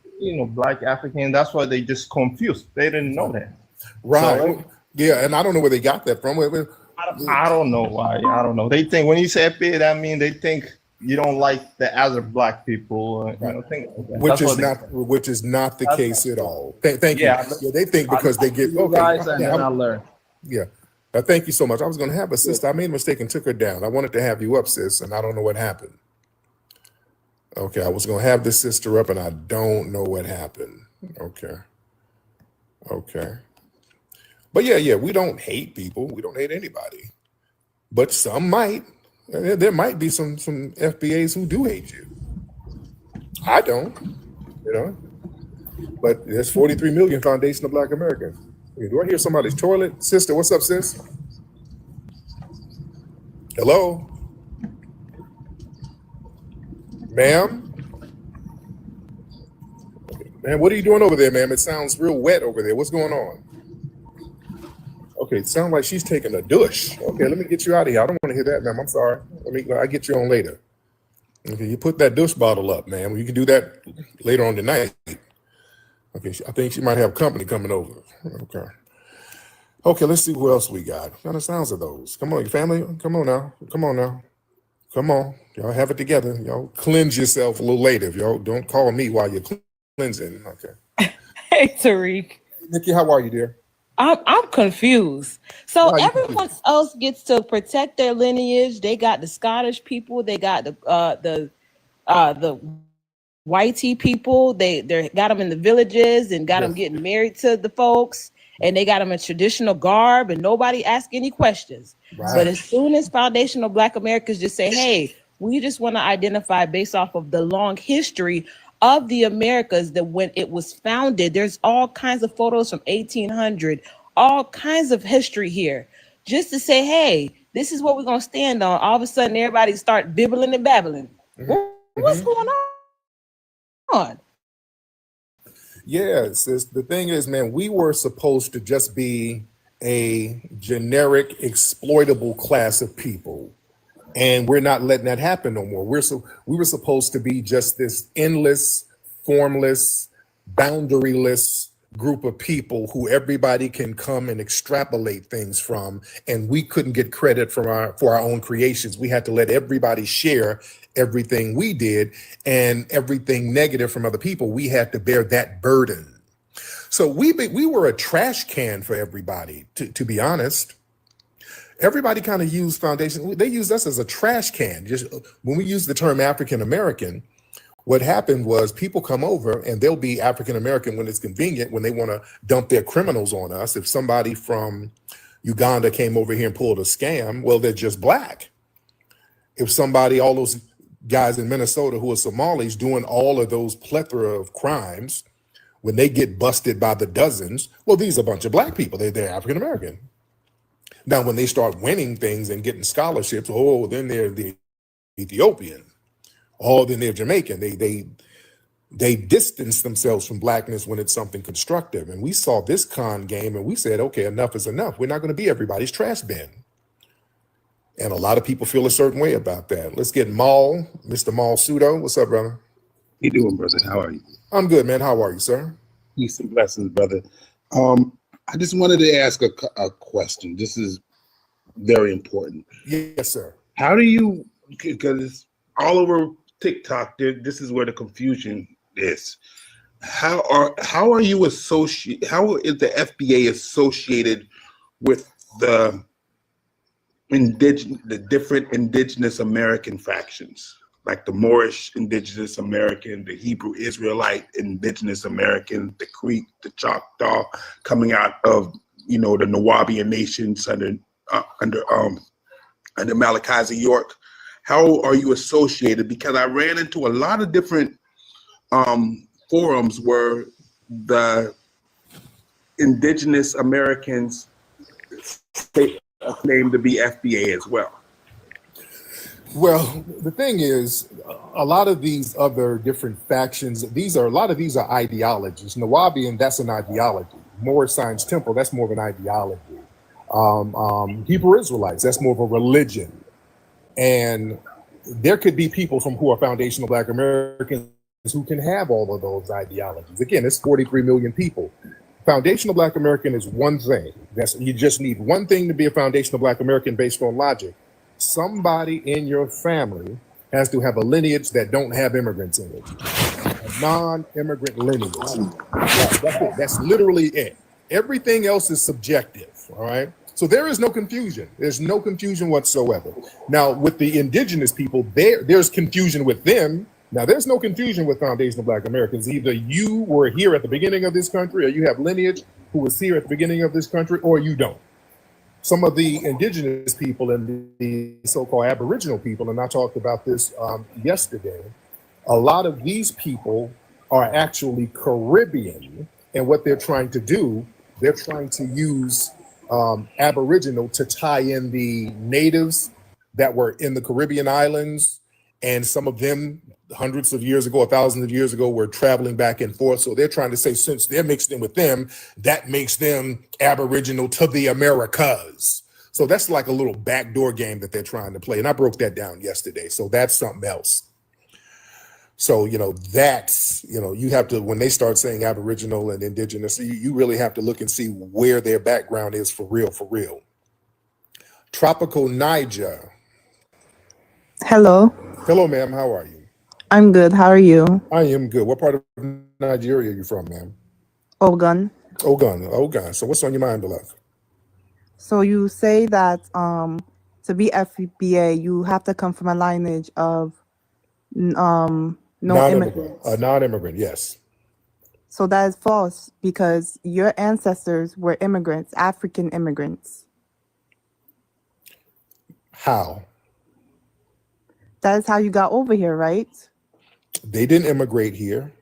Black African. That's why they just confused. They didn't know that. Right. So, yeah, and I don't know where they got that from. I don't know why. I don't know. They think when you say FBA, that means they think you don't like the other Black people. Things like that. Which is not the case at all. Thank you. Yeah, Yeah, they think because they get you guys and then I learn. Yeah. Thank you so much. I was going to have a sister. I made a mistake and took her down. I wanted to have you up, sis, and I don't know what happened. Okay, I was going to have this sister up, and I don't know what happened. Okay. But yeah, we don't hate people. We don't hate anybody. But some might. There might be some FBAs who do hate you. I don't, But there's 43 million foundational Black Americans. Do I hear somebody's toilet? Sister, what's up, sis? Hello? Ma'am? Man, what are you doing over there, ma'am? It sounds real wet over there. What's going on? Okay, it sounds like she's taking a douche. Okay, let me get you out of here. I don't want to hear that, ma'am. I'm sorry. I'll get you on later. Okay, you put that douche bottle up, ma'am. You can do that later on tonight. Okay, I think she might have company coming over. Okay, let's see who else we got. What kind of sounds are those? Come on, your family. Come on now. Come on. Y'all have it together. Y'all cleanse yourself a little later. If y'all don't call me while you're cleansing. Okay. Hey, Tariq. Nikki, how are you, dear? I'm confused. So Why are you everyone else gets to protect their lineage. They got the Scottish people. They got the whitey people. They got them in the villages and got them getting married to the folks. And they got them in traditional garb, and nobody asks any questions. Right. But as soon as foundational Black Americans just say, "Hey, we just want to identify based off of the long history of the Americas, that when it was founded, there's all kinds of photos from 1800, all kinds of history here, just to say, hey, this is what we're gonna stand on." All of a sudden, everybody start bibbling and babbling. What's going on? Yeah, sis. The thing is, man, we were supposed to just be a generic, exploitable class of people. And we're not letting that happen no more. We were supposed to be just this endless, formless, boundaryless group of people who everybody can come and extrapolate things from, and we couldn't get credit for our own creations. We had to let everybody share everything we did, and everything negative from other people, we had to bear that burden. So we were a trash can for everybody, to be honest. Everybody kind of used foundation. They used us as a trash can. Just when we use the term African American, what happened was people come over and they'll be African American when it's convenient, when they want to dump their criminals on us. If somebody from Uganda came over here and pulled a scam, well, they're just Black. If somebody, all those guys in Minnesota who are Somalis doing all of those plethora of crimes, when they get busted by the dozens, well, these are a bunch of Black people. They're African American. Now, when they start winning things and getting scholarships, oh, then they're the Ethiopian. Oh, then they're Jamaican. They distance themselves from Blackness when it's something constructive. And we saw this con game and we said, okay, enough is enough. We're not going to be everybody's trash bin. And a lot of people feel a certain way about that. Let's get Maul, Mr. Maul Pseudo. What's up, brother? You doing, brother? How are you? I'm good, man. How are you, sir? Peace and blessings, brother. I just wanted to ask a question. This is very important. Yes, sir. How do you, because all over TikTok, this is where the confusion is. How are you associate? How is the FBA associated with the different indigenous American factions? like the Moorish indigenous American, the Hebrew Israelite indigenous American, the Creek, the Choctaw, coming out of, you know, the Nawabian nations under Malachi York. How are you associated? Because I ran into a lot of different forums where the indigenous Americans claim to be FBA as well. Well, the thing is, a lot of these other different factions, a lot of these are ideologies. Nawabian, that's an ideology. Moorish Science Temple, that's more of an ideology. Hebrew Israelites, that's more of a religion. And there could be people who are foundational Black Americans who can have all of those ideologies. Again, it's 43 million people. Foundational Black American is one thing. You just need one thing to be a foundational Black American based on logic. Somebody in your family has to have a lineage that don't have immigrants in it. A non-immigrant lineage. That's it. That's literally it. Everything else is subjective, all right? So there is no confusion. There's no confusion whatsoever. Now, with the indigenous people, there's confusion with them. Now, there's no confusion with foundational Black Americans. Either you were here at the beginning of this country, or you have lineage who was here at the beginning of this country, or you don't. Some of the indigenous people and the so-called Aboriginal people, and I talked about this yesterday, a lot of these people are actually Caribbean, and what they're trying to do, they're trying to use Aboriginal to tie in the natives that were in the Caribbean islands, and some of them hundreds of years ago, thousands of years ago, were traveling back and forth. So they're trying to say, since they're mixed in with them, that makes them Aboriginal to the Americas. So that's like a little backdoor game that they're trying to play. And I broke that down yesterday. So that's something else. So, you have to, when they start saying Aboriginal and indigenous, you really have to look and see where their background is for real, for real. Tropical Niger. Hello. Hello, ma'am. How are you? I'm good. How are you? I am good. What part of Nigeria are you from, ma'am? Ogun. Ogun. So what's on your mind, beloved? So you say that to be FBA, you have to come from a lineage of no immigrants. A non-immigrant, yes. So that is false because your ancestors were immigrants, African immigrants. How? That is how you got over here, right? They didn't immigrate here.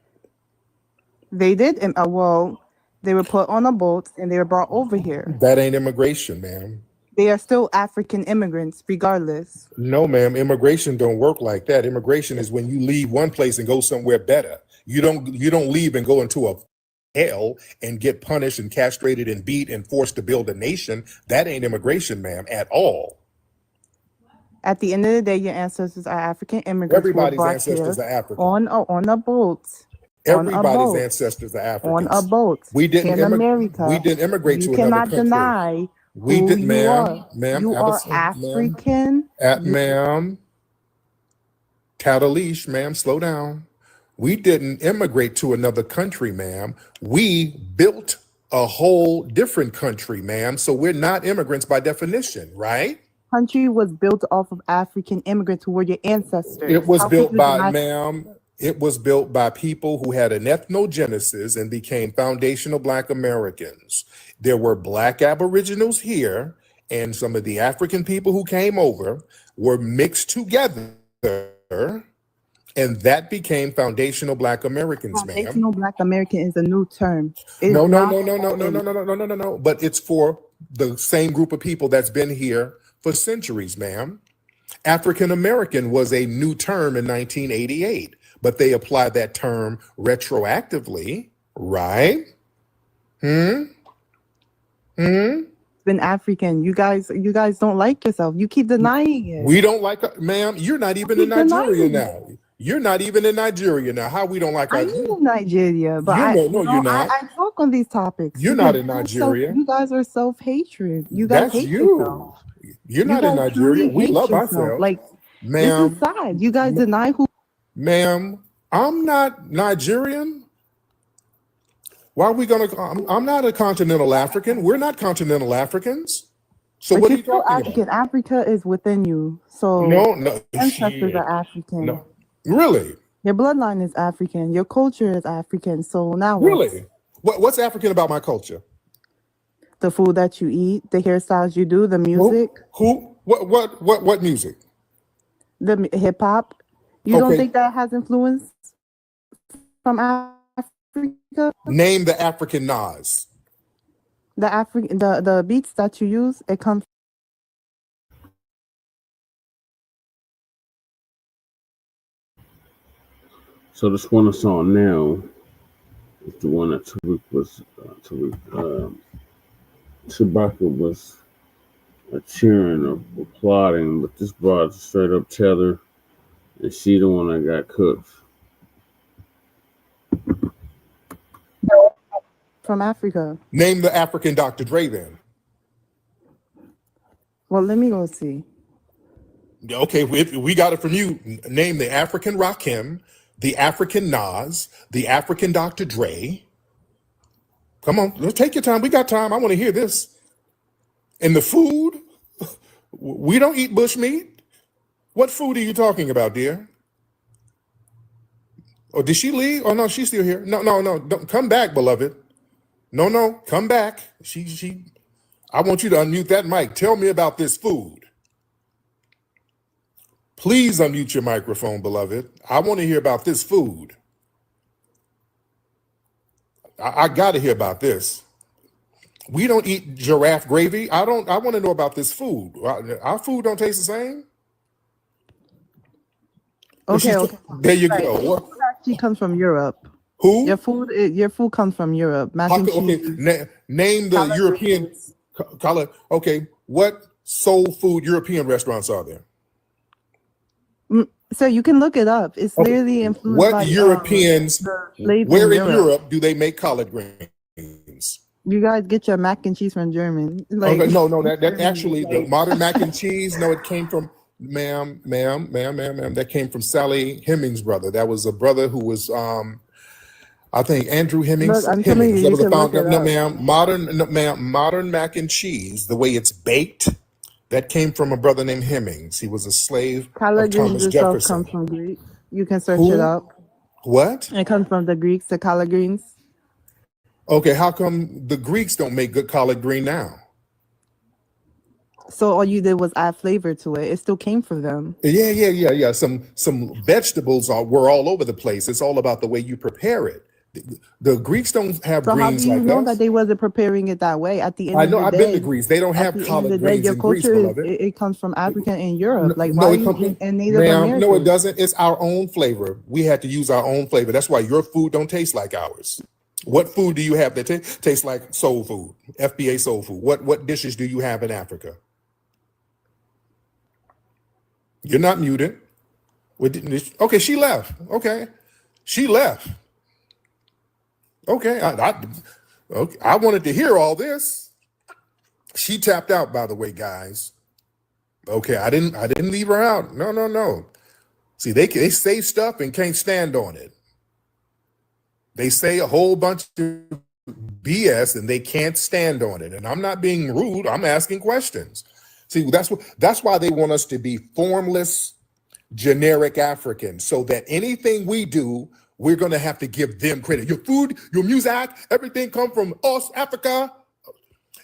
They did. Well, they were put on a boat and they were brought over here. That ain't immigration, ma'am. They are still African immigrants, regardless. No, ma'am. Immigration don't work like that. Immigration is when you leave one place and go somewhere better. You don't leave and go into a hell and get punished and castrated and beat and forced to build a nation. That ain't immigration, ma'am, at all. At the end of the day, your ancestors are African immigrants. Everybody's ancestors are African. On a boat. Everybody's ancestors are Africans. On a boat. We didn't America. We didn't immigrate to another country. You cannot deny. We didn't, ma'am. You are African. Ma'am. Catalish, ma'am, slow down. We didn't immigrate to another country, ma'am. We built a whole different country, ma'am. So we're not immigrants by definition, right? Country was built off of African immigrants who were your ancestors. It was built by, ma'am, it was built by people who had an ethnogenesis and became foundational Black Americans. There were Black Aboriginals here, and some of the African people who came over were mixed together, and that became foundational Black Americans, ma'am. Foundational Black American is a new term. No. But it's for the same group of people that's been here for centuries, ma'am. African American was a new term in 1988, but they applied that term retroactively, right? Been African. You guys don't like yourself. You keep denying it. We don't like, ma'am. You're not even in Nigeria now. You're not even in Nigeria now. How we don't like I am in Nigeria, but you're not. I talk on these topics. You're not in Nigeria. You guys are self-hatred. You guys hate yourself. You're not in Nigeria. We love ourselves. Like, ma'am. This is sad. You guys deny who. Ma'am, I'm not Nigerian. Why are we gonna? I'm not a continental African. We're not continental Africans. So But what are you're you still talking African. about? Africa is within you. So No, ancestors are African. Really? Your bloodline is African. Your culture is African. So now what? Really? What's African about my culture? The food that you eat, the hairstyles you do, the music. Who? What music? The hip hop. You don't think that has influence from Africa? Name the African Nas. The beats that you use, it comes. So this one I saw now is the one that Chewbacca was cheering or applauding, but this broad straight up tether, and she the one that got cooked. From Africa. Name the African Dr. Dre then. Well, let me go see. Okay, we got it from you. Name the African Rakim, the African Nas, the African Dr. Dre. Come on, let's take your time. We got time. I want to hear this. And the food, we don't eat bushmeat. What food are you talking about, dear? Oh, did she leave? Oh no, she's still here. No, don't come back, beloved. No, come back. I want you to unmute that mic. Tell me about this food. Please unmute your microphone, beloved. I want to hear about this food. I got to hear about this. We don't eat giraffe gravy. I want to know about this food. Our food don't taste the same. Okay. There you go. Your food actually comes from Europe. Who? Your food comes from Europe. Mac and cheese. Name the European. Okay, what soul food European restaurants are there? So you can look it up. It's literally influenced what by Europeans, where in Europe do they make collard greens? You guys get your mac and cheese from German. Like, okay, no, that actually, the modern mac and cheese, no, it came from, ma'am, that came from Sally Hemings' brother. That was a brother who was, I think Andrew Hemings. Look, I'm telling you, that was you a can look founder. it up. Modern mac and cheese, the way it's baked, that came from a brother named Hemings. He was a slave of Thomas Jefferson. Comes from Greek. You can search it up. What? It comes from the Greeks, the collard greens. Okay, how come the Greeks don't make good collard green now? So all you did was add flavor to it. It still came from them. Yeah. Some vegetables were all over the place. It's all about the way you prepare it. The Greeks don't have So how greens do you like know us. that they wasn't preparing it that way? At the end I of know. the I've day, been to Greece. They don't have collard greens your in Greece, culture beloved. it comes from Africa and Europe. Like No, why it comes, and Native ma'am, Americans? no, it doesn't. It's our own flavor. We had to use our own flavor. That's why your food don't taste like ours. What food do you have that tastes like soul food, FBA soul food? What dishes do you have in Africa? You're not muted. Okay, she left. Okay, she left. Okay, I wanted to hear all this. She tapped out, by the way, guys. Okay, I didn't leave her out. No. See, they say stuff and can't stand on it. They say a whole bunch of BS and they can't stand on it. And I'm not being rude. I'm asking questions. See, that's why they want us to be formless, generic Africans, so that anything we do, we're going to have to give them credit. Your food, your music, everything come from us, Africa.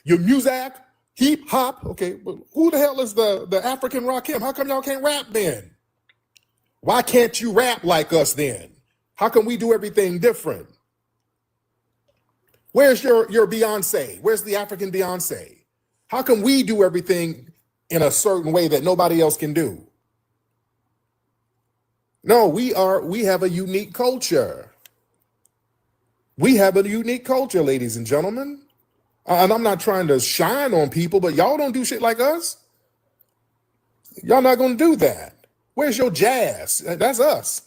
Your music, hip hop. Okay, but who the hell is the African Rakim? How come y'all can't rap then? Why can't you rap like us then? How come we do everything different? Where's your Beyonce? Where's the African Beyonce? How come we do everything in a certain way that nobody else can do? No, we have a unique culture. We have a unique culture, ladies and gentlemen. And I'm not trying to shine on people, but y'all don't do shit like us. Y'all not gonna do that. Where's your jazz? That's us.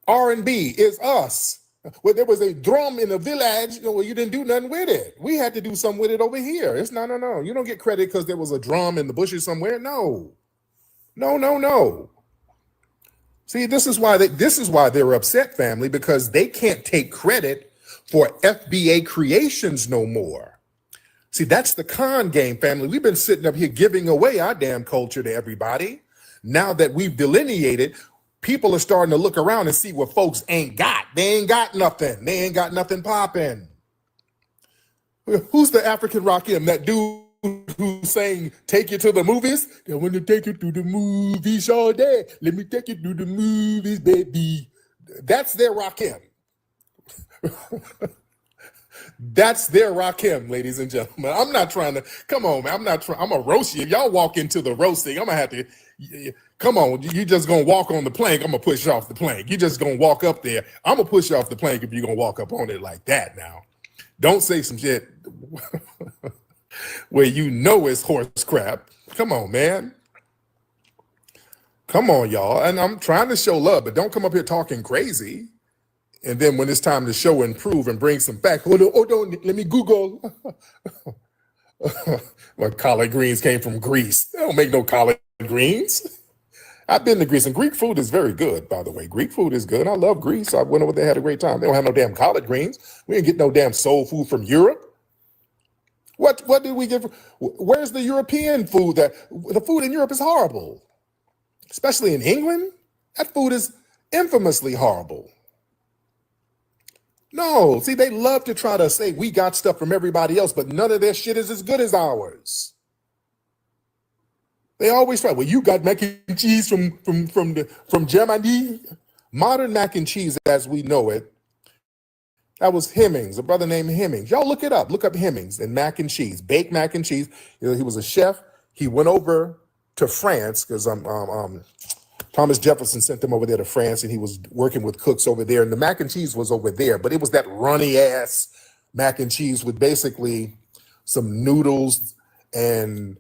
R&B is us. Well, there was a drum in the village, well, you didn't do nothing with it. We had to do something with it over here. It's no. You don't get credit because there was a drum in the bushes somewhere. No. See, this is why they're upset, family, because they can't take credit for FBA creations no more. See, that's the con game, family. We've been sitting up here giving away our damn culture to everybody. Now that we've delineated, people are starting to look around and see what folks ain't got. They ain't got nothing. They ain't got nothing popping. Who's the African Rakim? That dude who's saying, take you to the movies? I want to take you to the movies all day. Let me take you to the movies, baby. That's their Rakim. That's their Rakim, ladies and gentlemen. I'm not trying to, come on, man. I'm a roast you. If y'all walk into the roasting, I'm going to have to, come on. You just going to walk on the plank. I'm going to push you off the plank. You just going to walk up there. I'm going to push you off the plank if you're going to walk up on it like that now. Don't say some shit where you know it's horse crap. Come on, man. Come on, y'all. And I'm trying to show love, but don't come up here talking crazy. And then when it's time to show and prove and bring some facts, hold on, let me Google. Well, collard greens came from Greece. They don't make no collard greens. I've been to Greece, and Greek food is very good, by the way. Greek food is good. I love Greece. I went over there, had a great time. They don't have no damn collard greens. We didn't get no damn soul food from Europe. What did we get? Where's the European food? The food in Europe is horrible, especially in England. That food is infamously horrible. No, see, they love to try to say we got stuff from everybody else, but none of their shit is as good as ours. They always try, well, you got mac and cheese from Germany. Modern mac and cheese as we know it, that was Hemmings, a brother named Hemmings. Y'all look it up. Look up Hemmings and mac and cheese, baked mac and cheese. You know, he was a chef. He went over to France because Thomas Jefferson sent him over there to France, and he was working with cooks over there. And the mac and cheese was over there, but it was that runny ass mac and cheese with basically some noodles and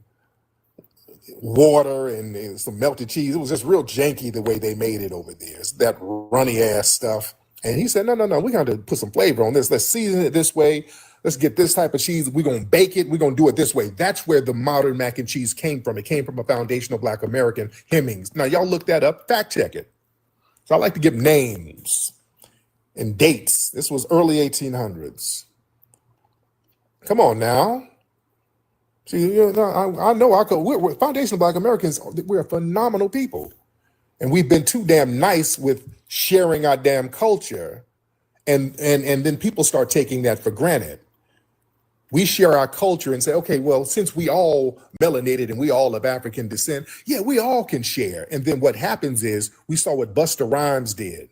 water and some melted cheese. It was just real janky the way they made it over there. It's that runny ass stuff. And he said, no, we got to put some flavor on this. Let's season it this way. Let's get this type of cheese. We're going to bake it. We're going to do it this way. That's where the modern mac and cheese came from. It came from a foundational Black American, Hemmings. Now, y'all look that up, fact check it. So I like to give names and dates. This was early 1800s. Come on now. See, you know, I know we're foundational Black Americans. We're phenomenal people. And we've been too damn nice with sharing our damn culture. And then people start taking that for granted. We share our culture and say, okay, well, since we all melanated and we all of African descent, yeah, we all can share. And then what happens is we saw what Busta Rhymes did.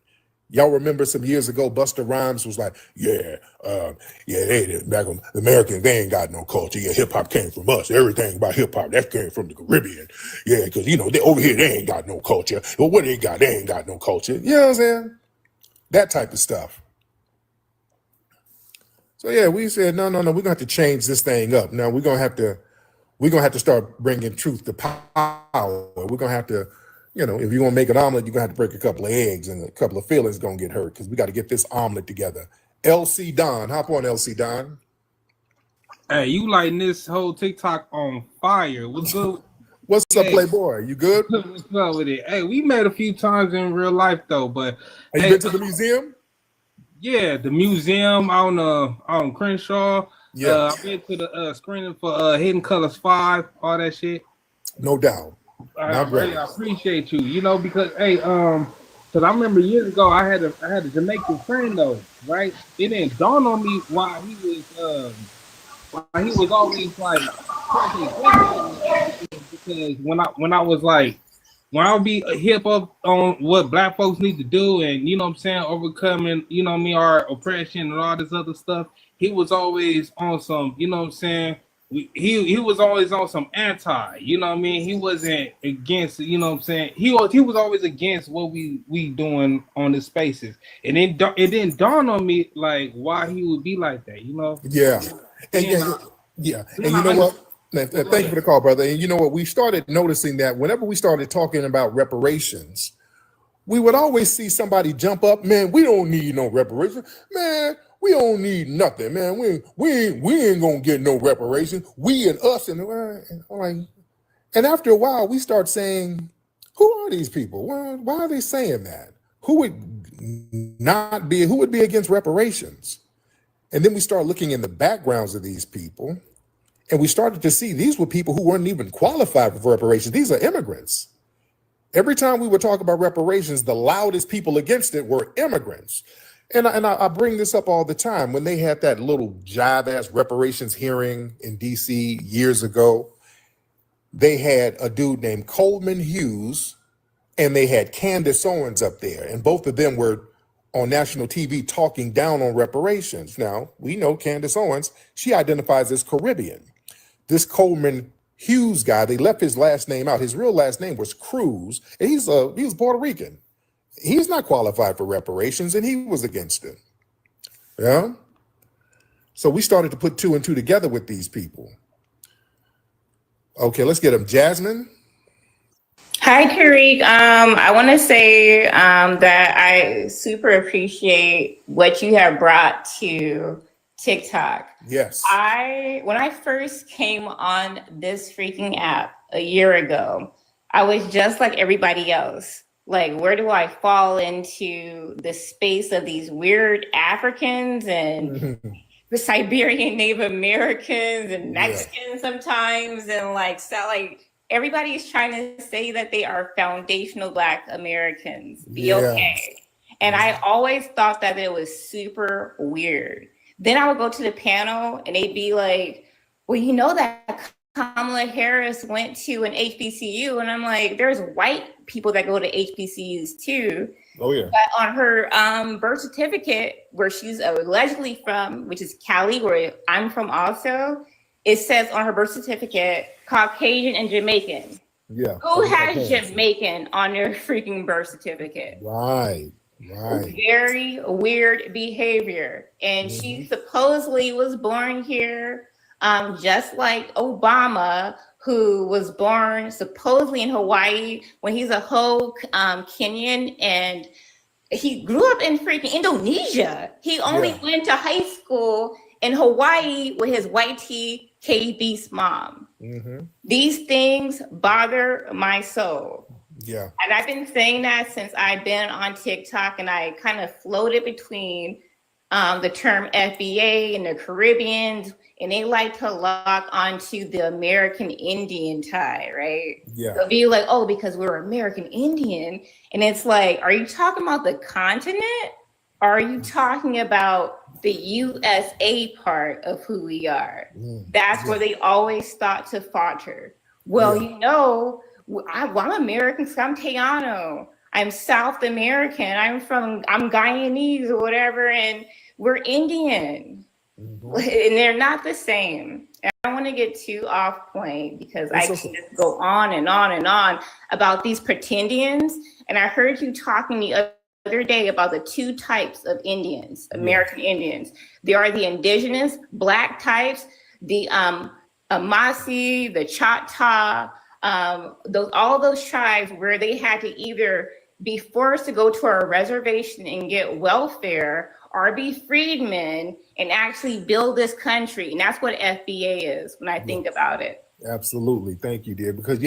Y'all remember some years ago, Busta Rhymes was like, they back on Americans, they ain't got no culture. Yeah, hip hop came from us. Everything about hip hop, that came from the Caribbean. Yeah, because, you know, they over here, they ain't got no culture. Well, what they got? They ain't got no culture. You know what I'm saying? That type of stuff. So yeah, we said, no, we're gonna have to change this thing up. Now we're gonna have to start bringing truth to power. We're gonna have to, you know, if you're gonna make an omelet, you're gonna have to break a couple of eggs, and a couple of feelings gonna get hurt because we got to get this omelet together. LC Don, hop on, LC Don. Hey, you lighting this whole TikTok on fire? What's good? What's up, Playboy? You good? What's up with it? Hey, we met a few times in real life though, but have you been to the museum? Yeah, the museum on Crenshaw. Yeah, I went to the screening for Hidden Colors 5, all that shit. No doubt. I appreciate you. You know, because because I remember years ago I had a Jamaican friend though, right? It didn't dawn on me why he was always like because when I would be hip up on what Black folks need to do and, you know what I'm saying, overcoming, you know what I mean, our oppression and all this other stuff, he was always on some, you know what I'm saying, he was always on some anti, you know what I mean, he wasn't against, you know what I'm saying, he was always against what we doing on the spaces. And it didn't dawn on me, like, why he would be like that, you know? Yeah. And you know what? Thank you for the call, brother. And you know what? We started noticing that whenever we started talking about reparations, we would always see somebody jump up. Man, we don't need no reparations. Man, we don't need nothing. Man, we ain't gonna get no reparations. We and us and after a while, we start saying, who are these people? Why are they saying that? Who would be against reparations? And then we start looking in the backgrounds of these people. And we started to see these were people who weren't even qualified for reparations. These are immigrants. Every time we would talk about reparations, the loudest people against it were immigrants. And I bring this up all the time. When they had that little jive-ass reparations hearing in D.C. years ago, they had a dude named Coleman Hughes, and they had Candace Owens up there. And both of them were on national TV talking down on reparations. Now, we know Candace Owens, she identifies as Caribbean. This Coleman Hughes guy, they left his last name out. His real last name was Cruz, and he was Puerto Rican. He's not qualified for reparations, and he was against it. Yeah. So we started to put 2 and 2 together with these people. Okay, let's get them. Jasmine. Hi, Tariq. I want to say that I super appreciate what you have brought to TikTok. Yes. When I first came on this freaking app a year ago, I was just like everybody else. Like, where do I fall into the space of these weird Africans and the Siberian Native Americans and Mexicans sometimes, and like everybody is trying to say that they are foundational Black Americans. Be okay. And I always thought that it was super weird. Then I would go to the panel and they'd be like, well, you know that Kamala Harris went to an HBCU. And I'm like, there's white people that go to HBCUs too. Oh, yeah. But on her birth certificate, where she's allegedly from, which is Cali, where I'm from also, it says on her birth certificate, Caucasian and Jamaican. Yeah. Who has Jamaican on their freaking birth certificate? Right. Very weird behavior. And she supposedly was born here, just like Obama, who was born supposedly in Hawaii when he's a whole Kenyan, and he grew up in freaking Indonesia. He only went to high school in Hawaii with his white tea KB mom. These things bother my soul. Yeah. And I've been saying that since I've been on TikTok, and I kind of floated between the term FBA and the Caribbeans, and they like to lock onto the American Indian tie, right? Yeah. They'll be like, oh, because we're American Indian. And it's like, are you talking about the continent? Or are you talking about the USA part of who we are? That's where they always start to falter. Well, you know, I'm American, so I'm Tejano. I'm South American. I'm Guyanese or whatever, and we're Indian. And they're not the same. And I don't want to get too off point because I can just go on and on and on about these pretendians. And I heard you talking the other day about the 2 types of Indians, American Indians. There are the indigenous Black types, the Amasi, the Choctaw, all those tribes where they had to either be forced to go to a reservation and get welfare, or be freedmen and actually build this country. And that's what FBA is when I think about it. Absolutely. Thank you, dear. Because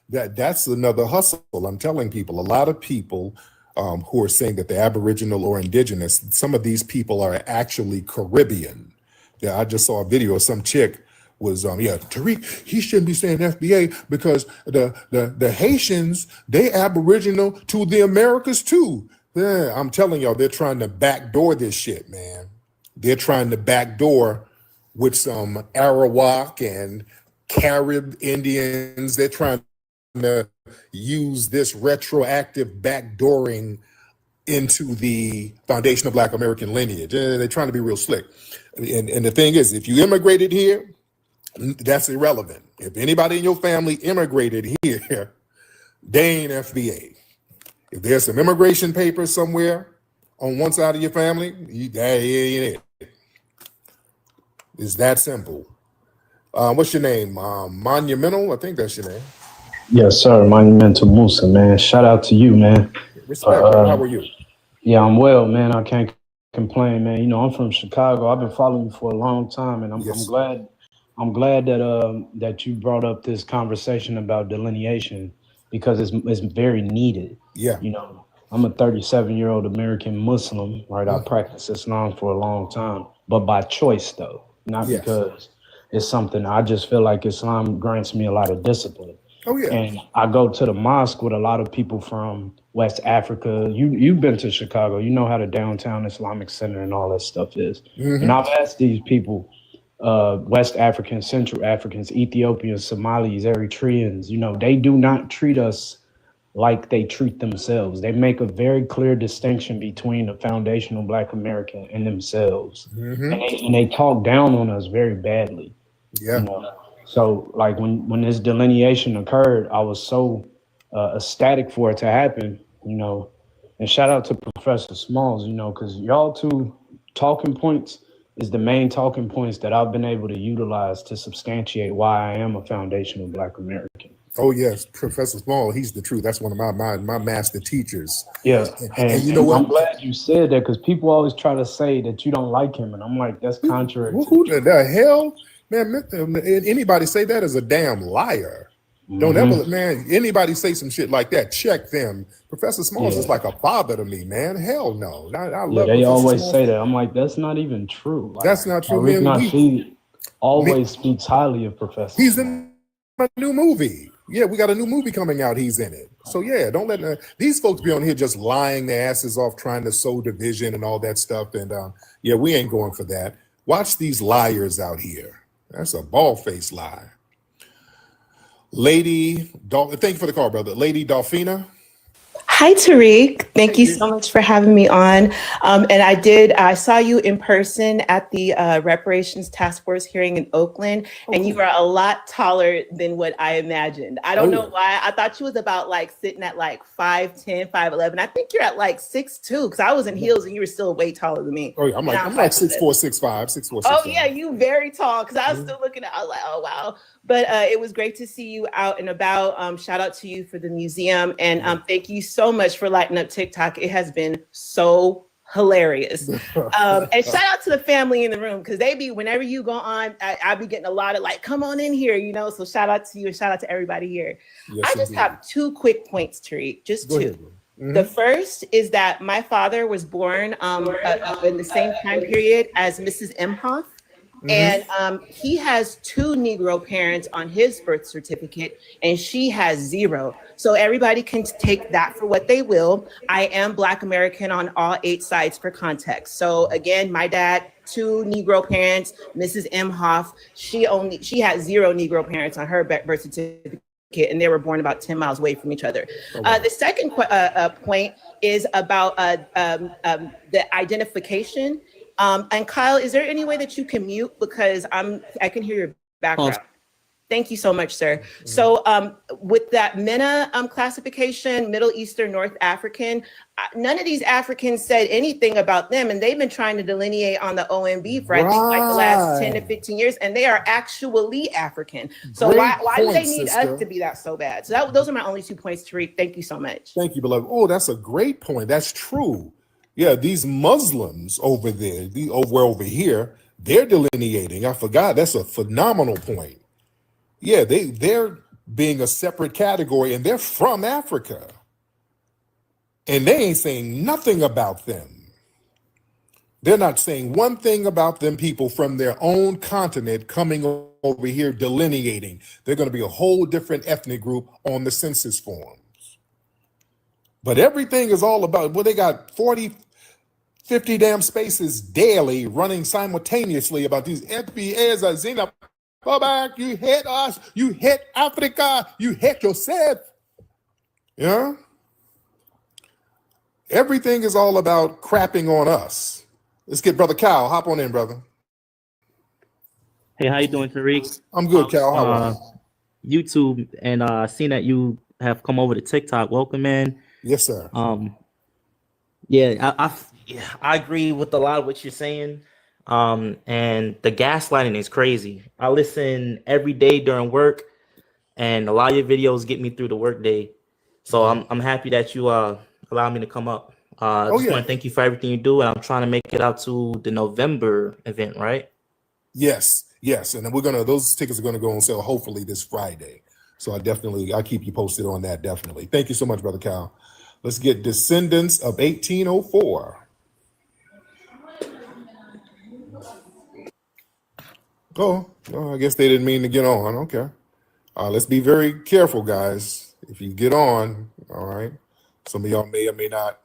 that's another hustle. I'm telling people, a lot of people who are saying that they're Aboriginal or indigenous, some of these people are actually Caribbean. Yeah, I just saw a video of some chick was Tariq, he shouldn't be saying FBA because the Haitians, they Aboriginal to the Americas too. Yeah, I'm telling y'all, they're trying to backdoor this shit, man. They're trying to backdoor with some Arawak and Carib Indians. They're trying to use this retroactive backdooring into the foundational Black American lineage. They're trying to be real slick. And the thing is, if you immigrated here, that's irrelevant. If anybody in your family immigrated here, they ain't FBA. If there's some immigration papers somewhere on one side of your family, that ain't it. It's that simple. What's your name? Monumental? I think that's your name. Yes, sir. Monumental Musa, man. Shout out to you, man. Respect. How are you? Yeah, I'm well, man. I can't complain, man. You know, I'm from Chicago. I've been following you for a long time, and I'm glad that you brought up this conversation about delineation because it's very needed. Yeah. You know, I'm a 37-year-old American Muslim, right? I practiced Islam for a long time, but by choice though, not because it's something. I just feel like Islam grants me a lot of discipline. Oh yeah. And I go to the mosque with a lot of people from West Africa. You've been to Chicago. You know how the downtown Islamic Center and all that stuff is. And I've asked these people, West Africans, Central Africans, Ethiopians, Somalis, Eritreans, they do not treat us like they treat themselves. They make a very clear distinction between a foundational Black American and themselves. And they talk down on us very badly. Yeah. So like when this delineation occurred, I was so ecstatic for it to happen, and shout out to Professor Smalls, because y'all two talking points is the main talking points that I've been able to utilize to substantiate why I am a foundational Black American. Oh yes, Professor Small, he's the truth. That's one of my master teachers. Yeah, and you know what? I'm glad you said that because people always try to say that you don't like him, and I'm like, that's contrary. Who the hell, man? Anybody say that is a damn liar. Don't ever, man. Anybody say some shit like that? Check them. Professor Smalls is like a father to me, man. Hell no. I love. They Professor always Smalls. say that. I'm like, that's not even true. Like, That's not true, Rick man. Nasheed always speaks highly of Professor. He's in a new movie. Yeah, we got a new movie coming out. He's in it. So yeah, don't let these folks be on here just lying their asses off, trying to sow division and all that stuff. And yeah, we ain't going for that. Watch these liars out here. That's a bald-faced lie. Lady, thank you for the call, brother. Lady Dolphina. Hi, Tariq. Thank you so much for having me on. And I saw you in person at the Reparations Task Force hearing in Oakland, and you are a lot taller than what I imagined. I don't know why. I thought you was about like sitting at like 5'10", 5'11". I think you're at like 6'2", because I was in heels and you were still way taller than me. Oh yeah, I'm like 6'4", 6'5", 6'4". Oh yeah, you very tall, because I was still looking at, I was like, oh wow. But it was great to see you out and about. Shout out to you for the museum, and thank you so much for lighting up TikTok. It has been so hilarious. And shout out to the family in the room, because they be, whenever you go on, I be getting a lot of like, come on in here, so shout out to you and shout out to everybody here. Yes, I just have 2 quick points, Tariq, just 2. The first is that my father was born in the same time period as Mrs. Imhoff. And he has 2 Negro parents on his birth certificate, and she has 0. So everybody can take that for what they will. I am Black American on all 8 sides for context. So again, my dad, 2 Negro parents, Mrs. Imhoff, she had 0 Negro parents on her birth certificate, and they were born about 10 miles away from each other. The second point is about the identification. And Kyle, is there any way that you can mute, because I can hear your background? Thank you so much, sir. So with that MENA classification, Middle Eastern, North African, none of these Africans said anything about them, and they've been trying to delineate on the OMB for I think like the last 10 to 15 years, and they are actually African. So why do they need us to be that so bad? So those are my only 2 points, Tariq. Thank you so much. Thank you, beloved. Oh, that's a great point. That's true. Yeah, these Muslims over there, over here, they're delineating. I forgot. That's a phenomenal point. Yeah, they're being a separate category, and they're from Africa. And they ain't saying nothing about them. They're not saying one thing about them people from their own continent coming over here delineating. They're going to be a whole different ethnic group on the census forms. But everything is all about, they got 50 damn spaces daily running simultaneously about these FBAs are xenophobic, you hate us, you hate Africa, you hate yourself. Yeah? Everything is all about crapping on us. Let's get Brother Cal. Hop on in, brother. Hey, how you doing, Tariq? I'm good, Cal. How are you? YouTube, and seen that you have come over to TikTok. Welcome, man. Yes, sir. Yeah, I agree with a lot of what you're saying. And the gaslighting is crazy. I listen every day during work, and a lot of your videos get me through the workday. So I'm happy that you allow me to come up. I just want to thank you for everything you do, and I'm trying to make it out to the November event, right? Yes. And then those tickets are gonna go on sale hopefully this Friday. So I'll keep you posted on that, definitely. Thank you so much, Brother Cal. Let's get Descendants of 1804. Oh, I guess they didn't mean to get on. Okay. Let's be very careful, guys. If you get on, all right. Some of y'all may or may not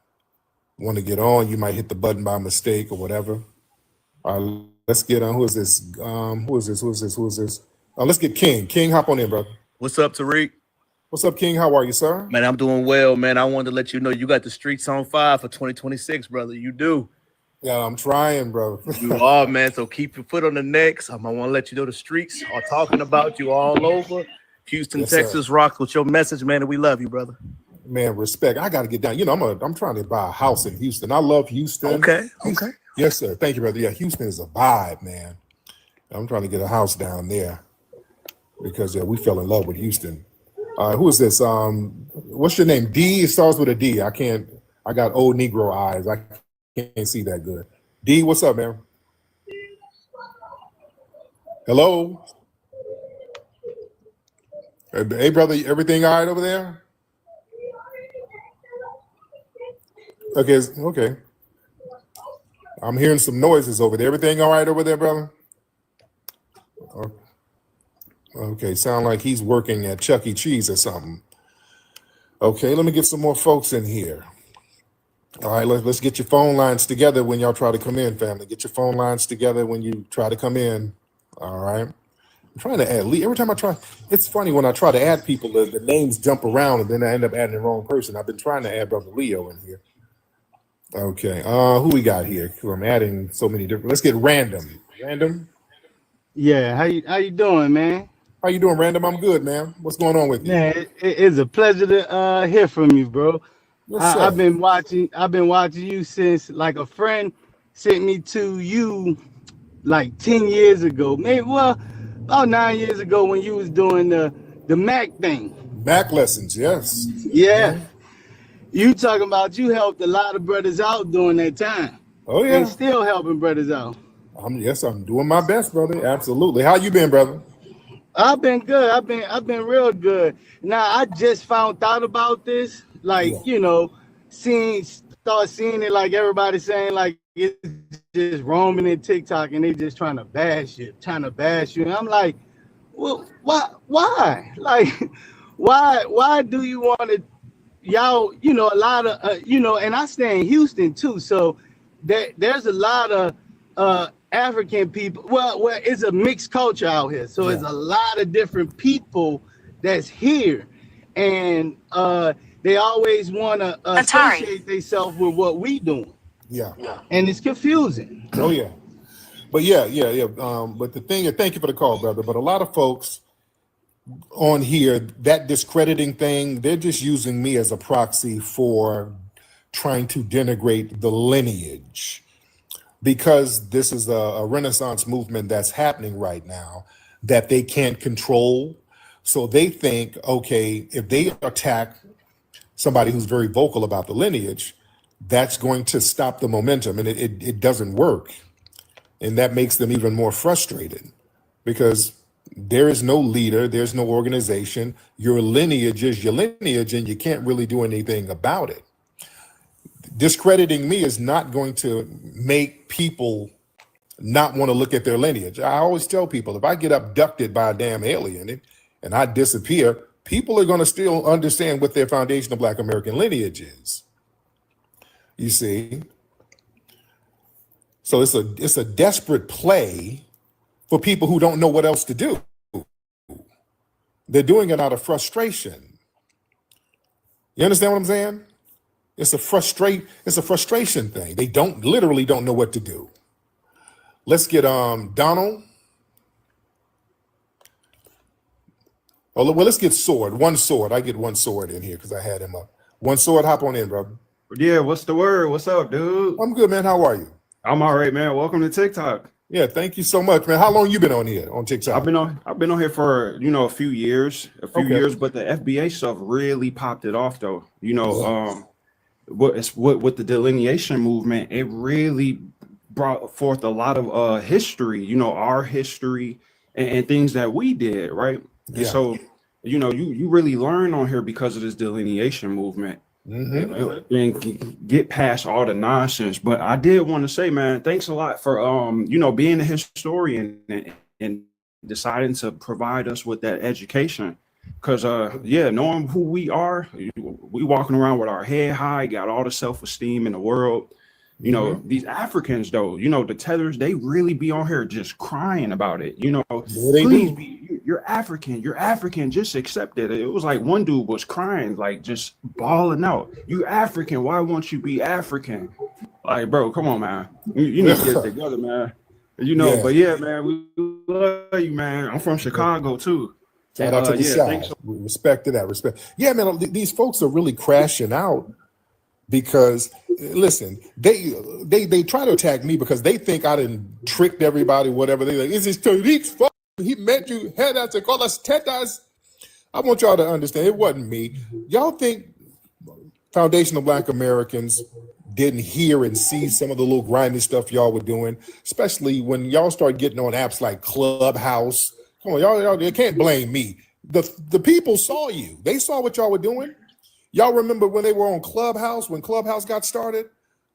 want to get on. You might hit the button by mistake or whatever. Let's get on. Who is this? Who is this? Let's get King. King, hop on in, brother. What's up, Tariq? What's up, King? How are you, sir? Man, I'm doing well, man. I wanted to let you know you got the streets on fire for 2026, brother. You do. Yeah, I'm trying, bro. You are, man. So keep your foot on the neck. I want to let you know the streets are talking about you all over. Houston, Yes, Texas, sir. rock with your message, man, and we love you, brother. Man, respect. I got to get down. You know, I'm trying to buy a house in Houston. I love Houston. Okay. Yes, sir. Thank you, brother. Yeah, Houston is a vibe, man. I'm trying to get a house down there because we fell in love with Houston. Who is this? What's your name? D. It starts with a D. I got old Negro eyes. I can't see that good. D, what's up, man? Hello. Hey, brother. Everything all right over there? Okay. I'm hearing some noises over there. Everything all right over there, brother? Okay, sound like he's working at Chuck E. Cheese or something. Okay, let me get some more folks in here. All right, let's get your phone lines together when y'all try to come in, family. Get your phone lines together when you try to come in. All right. I'm trying to add Lee. Every time I try, it's funny when I try to add people, the names jump around and then I end up adding the wrong person. I've been trying to add Brother Leo in here. Okay, who we got here? I'm adding so many different. Let's get Random. Random. Yeah, how you doing, man? How you doing, Random? I'm good, man. What's going on with you? Man, it's a pleasure to hear from you, bro. I've been watching you since like a friend sent me to you like 10 years ago. Maybe about 9 years ago when you was doing the Mac thing. Mac lessons, yes. Yeah. You talking about you helped a lot of brothers out during that time. Oh yeah. And still helping brothers out. I'm doing my best, brother. Absolutely. How you been, brother? I've been good. I've been real good. Now I just found out about this. Like, you know, start seeing it like everybody saying like it's just roaming in TikTok and they just trying to bash you. And I'm like, well, why? Like, why do you want to, y'all, you know, a lot of, and I stay in Houston too. So there's a lot of African people. Well, it's a mixed culture out here. So it's a lot of different people that's here. And they always want to associate themselves with what we doing. Yeah. And it's confusing. Oh yeah. But but the thing, thank you for the call, brother. But a lot of folks on here, that discrediting thing, they're just using me as a proxy for trying to denigrate the lineage. Because this is a Renaissance movement that's happening right now that they can't control. So they think, okay, if they attack somebody who's very vocal about the lineage, that's going to stop the momentum, and it doesn't work. And that makes them even more frustrated because there is no leader, there's no organization. Your lineage is your lineage, and you can't really do anything about it. Discrediting me is not going to make people not want to look at their lineage. I always tell people, if I get abducted by a damn alien and I disappear, people are going to still understand what their foundational Black American lineage is. You see? So it's a desperate play for people who don't know what else to do. They're doing it out of frustration. You understand what I'm saying? It's a frustration thing. They literally don't know what to do. Let's get Donald. Oh, well, let's get Sword. One Sword. I get One Sword in here because I had him up. One Sword, hop on in, brother. Yeah, what's the word? What's up, dude? I'm good, man. How are you? I'm all right, man. Welcome to TikTok. Yeah, thank you so much, man. How long you been on here on TikTok? I've been on here for a few years, but the FBA stuff really popped it off, though. With the delineation movement, it really brought forth a lot of history. Our history and things that we did, right? Yeah. And so, you really learn on here because of this delineation movement. Mm-hmm. And get past all the nonsense. But I did want to say, man, thanks a lot for being a historian and deciding to provide us with that education. Cause yeah, knowing who we are, we walking around with our head high, got all the self-esteem in the world. You know, these Africans though, you know, the tethers, they really be on here just crying about it. You know, please be, you're African, just accept it. It was like one dude was crying, like just bawling out. You African, why won't you be African? Like, bro, come on, man. You need to get it together, man. You know, but yeah, man, we love you, man. I'm from Chicago too. Shout out to the South. Respect to that. Respect. Yeah, man, these folks are really crashing out because, listen, they try to attack me because they think I done tricked everybody, whatever. They like, is this Tariq's fault? He meant you had that to call us Tithes. I want y'all to understand it wasn't me. Y'all think foundational Black Americans didn't hear and see some of the little grimy stuff y'all were doing, especially when y'all start getting on apps like Clubhouse. Come on, y'all, you can't blame me. The people saw you. They saw what y'all were doing. Y'all remember when they were on Clubhouse, when Clubhouse got started?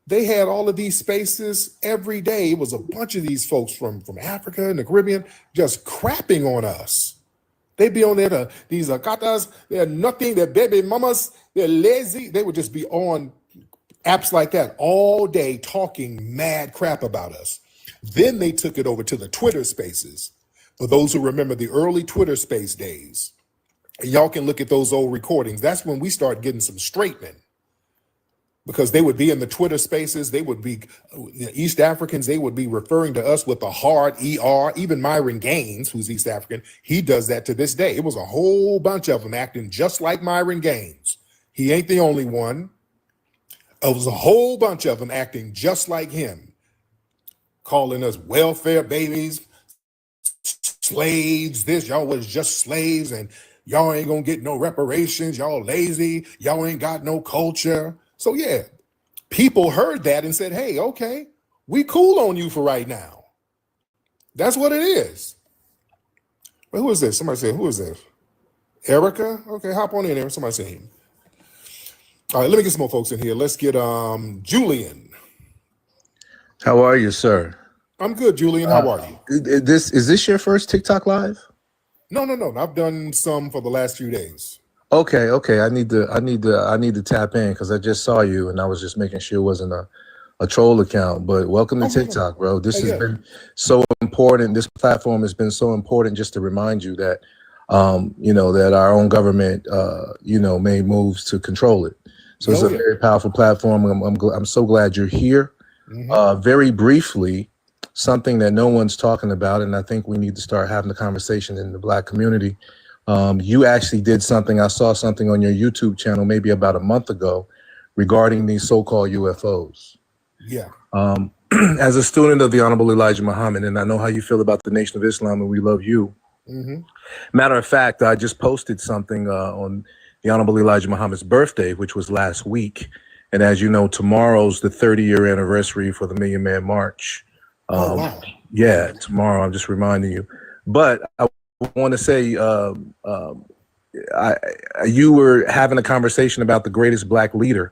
They had all of these spaces every day. It was a bunch of these folks from Africa and the Caribbean just crapping on us. They'd be on there, these akatas, they're nothing, they're baby mamas, they're lazy. They would just be on apps like that all day talking mad crap about us. Then they took it over to the Twitter spaces. For those who remember the early Twitter space days, and y'all can look at those old recordings. That's when we start getting some straightening, because they would be in the Twitter spaces. They would be East Africans. They would be referring to us with the hard ER. Even Myron Gaines, who's East African, he does that to this day. It was a whole bunch of them acting just like Myron Gaines. He ain't the only one. It was a whole bunch of them acting just like him, calling us welfare babies, slaves, this, y'all was just slaves, and y'all ain't gonna get no reparations, y'all lazy, y'all ain't got no culture. So yeah, people heard that and said, hey, okay, we cool on you for right now. That's what it is. But who is this? Somebody said, who is this? Erica? Okay, hop on in there. Somebody say him. All right, let me get some more folks in here. Let's get Julian. How are you, sir? I'm good, Julian. How are you? Is this your first TikTok live? No. I've done some for the last few days. Okay. I need to tap in because I just saw you and I was just making sure it wasn't a troll account. But welcome to TikTok, bro. This has been so important. This platform has been so important just to remind you that that our own government made moves to control it. So it's a very powerful platform. I'm so glad you're here. Very briefly, something that no one's talking about, and I think we need to start having the conversation in the Black community. You actually did something. I saw something on your YouTube channel maybe about a month ago regarding these so-called UFOs. Yeah. As a student of the Honorable Elijah Muhammad, and I know how you feel about the Nation of Islam, and we love you. Matter of fact, I just posted something on the Honorable Elijah Muhammad's birthday, which was last week. And as you know, tomorrow's the 30-year anniversary for the Million Man March. Wow. Yeah, tomorrow. I'm just reminding you. But I want to say, you were having a conversation about the greatest Black leader,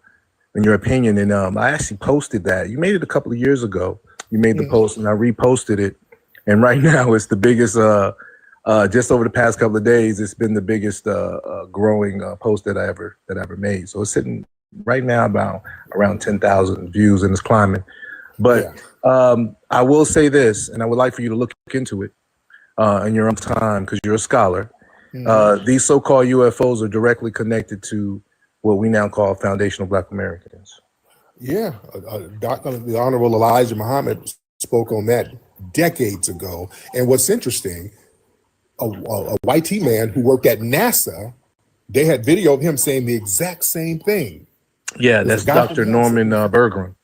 in your opinion, and I actually posted that. You made it a couple of years ago. You made the post, and I reposted it. And right now, it's the biggest. Just over the past couple of days, it's been the biggest growing post that I ever made. So it's sitting right now about around 10,000 views, and it's climbing. But I will say this, and I would like for you to look into it in your own time because you're a scholar. These so-called UFOs are directly connected to what we now call foundational Black Americans. Yeah, the Honorable Elijah Muhammad spoke on that decades ago. And what's interesting, a white T man who worked at NASA, they had video of him saying the exact same thing. Yeah, that's Dr. Norman Berggren.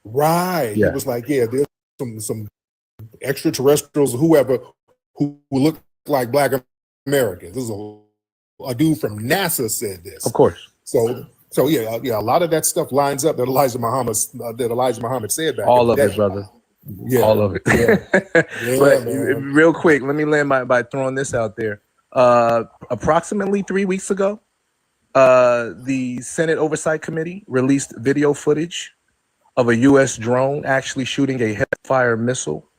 Right. Yeah. It was like, yeah, there's some extraterrestrials, whoever, who look like Black Americans. This is a dude from NASA said this. Of course. So yeah, a lot of that stuff lines up that Elijah Muhammad said back. All of it, brother. Yeah. All of it. But real quick, let me land by throwing this out there. Approximately 3 weeks ago, the Senate Oversight Committee released video footage of a U.S. drone actually shooting a Hellfire missile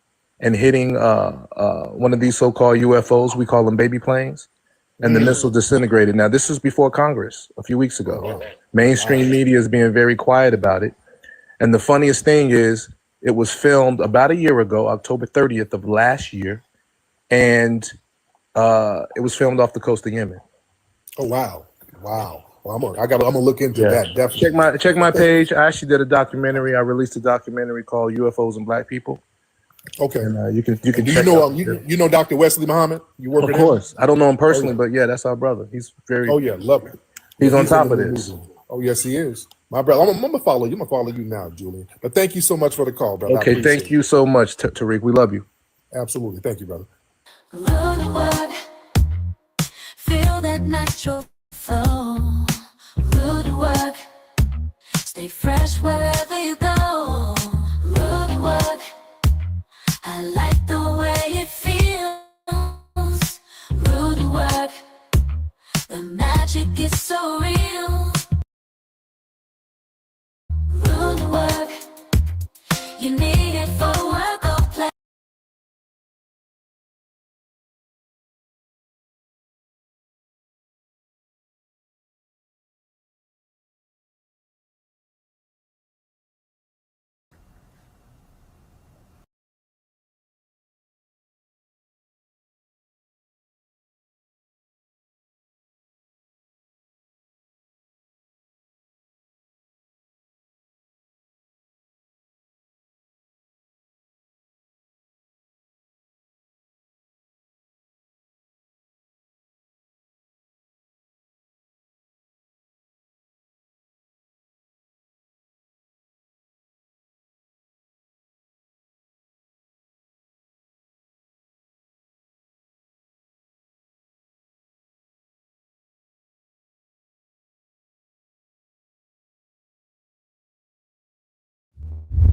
and hitting one of these so-called UFOs. We call them baby planes. and the missile disintegrated. Now, this was before Congress a few weeks ago. Mainstream media is being very quiet about it. And the funniest thing is, it was filmed about a year ago, October 30th of last year, and it was filmed off the coast of Yemen. Oh wow. Well, I'm gonna look into that. Definitely. Check my page. I actually did a documentary. I released a documentary called UFOs and Black People. Okay. And you can Do check you know out. you know Dr. Wesley Muhammad? You work Of with course. him? I don't know him personally, but yeah, that's our brother. He's very. Oh yeah, love it. He's on top in of the this. movie. Oh yes, he is. My brother. I'm gonna follow you. I'm gonna follow you now, Julian. But thank you so much for the call, brother. I Okay, appreciate thank you so much, Tariq. We love you. it. Absolutely. Thank you, brother. Feel that natural flow. Rude work. Stay fresh wherever you go. Rude work. I like the way it feels. Rude work. The magic is so real. Rude work. You need it for work or play.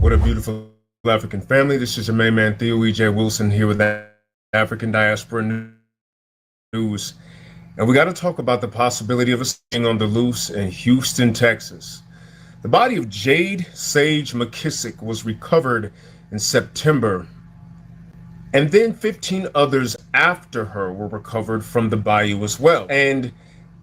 What a beautiful African family. This is your main man, Theo E.J. Wilson, here with African Diaspora News. And we got to talk about the possibility of a sting on the loose in Houston, Texas. The body of Jade Sage McKissick was recovered in September, and then 15 others after her were recovered from the bayou as well. And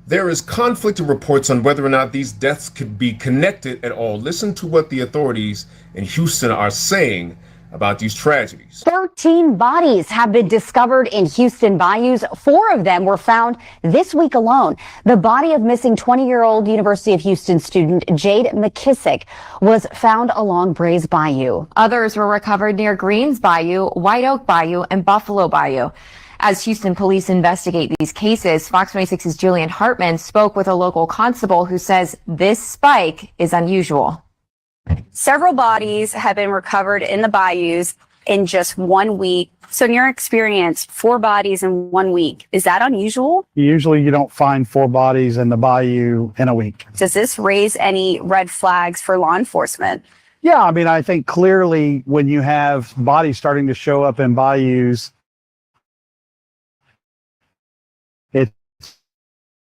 there is conflicting reports on whether or not these deaths could be connected at all. Listen to what the authorities in Houston are saying about these tragedies. 13 bodies have been discovered in Houston bayous. 4 of them were found this week alone. The body of missing 20-year-old University of Houston student Jade McKissick was found along Brays Bayou. Others were recovered near Greens Bayou, White Oak Bayou, and Buffalo Bayou. As Houston police investigate these cases, Fox 26's Julian Hartman spoke with a local constable who says this spike is unusual. Several bodies have been recovered in the bayous in just 1 week. So in your experience, 4 bodies in 1 week, is that unusual? Usually you don't find 4 bodies in the bayou in a week. Does this raise any red flags for law enforcement? Yeah, I mean, I think clearly when you have bodies starting to show up in bayous,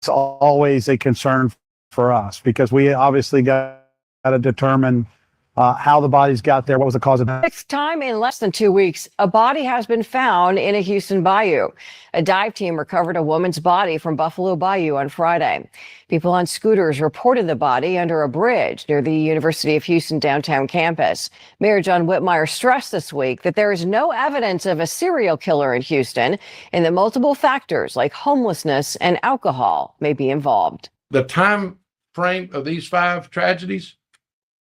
it's always a concern for us because we obviously got to determine how the bodies got there, what was the cause of it. 6th time in less than 2 weeks, a body has been found in a Houston bayou. A dive team recovered a woman's body from Buffalo Bayou on Friday. People on scooters reported the body under a bridge near the University of Houston downtown campus. Mayor John Whitmire stressed this week that there is no evidence of a serial killer in Houston and that multiple factors like homelessness and alcohol may be involved. The time frame of these 5 tragedies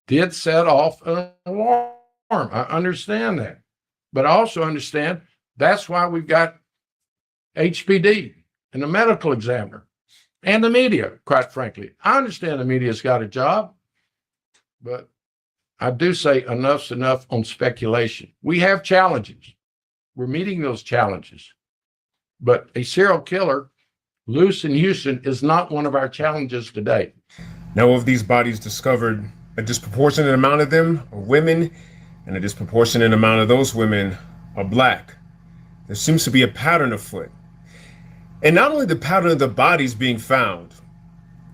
did set off an alarm. I understand that. But I also understand that's why we've got HPD and the medical examiner and the media, quite frankly. I understand the media's got a job, but I do say enough's enough on speculation. We have challenges. We're meeting those challenges. But a serial killer loose in Houston is not one of our challenges today. Now, of these bodies discovered, a disproportionate amount of them are women, and a disproportionate amount of those women are Black. There seems to be a pattern afoot. And not only the pattern of the bodies being found,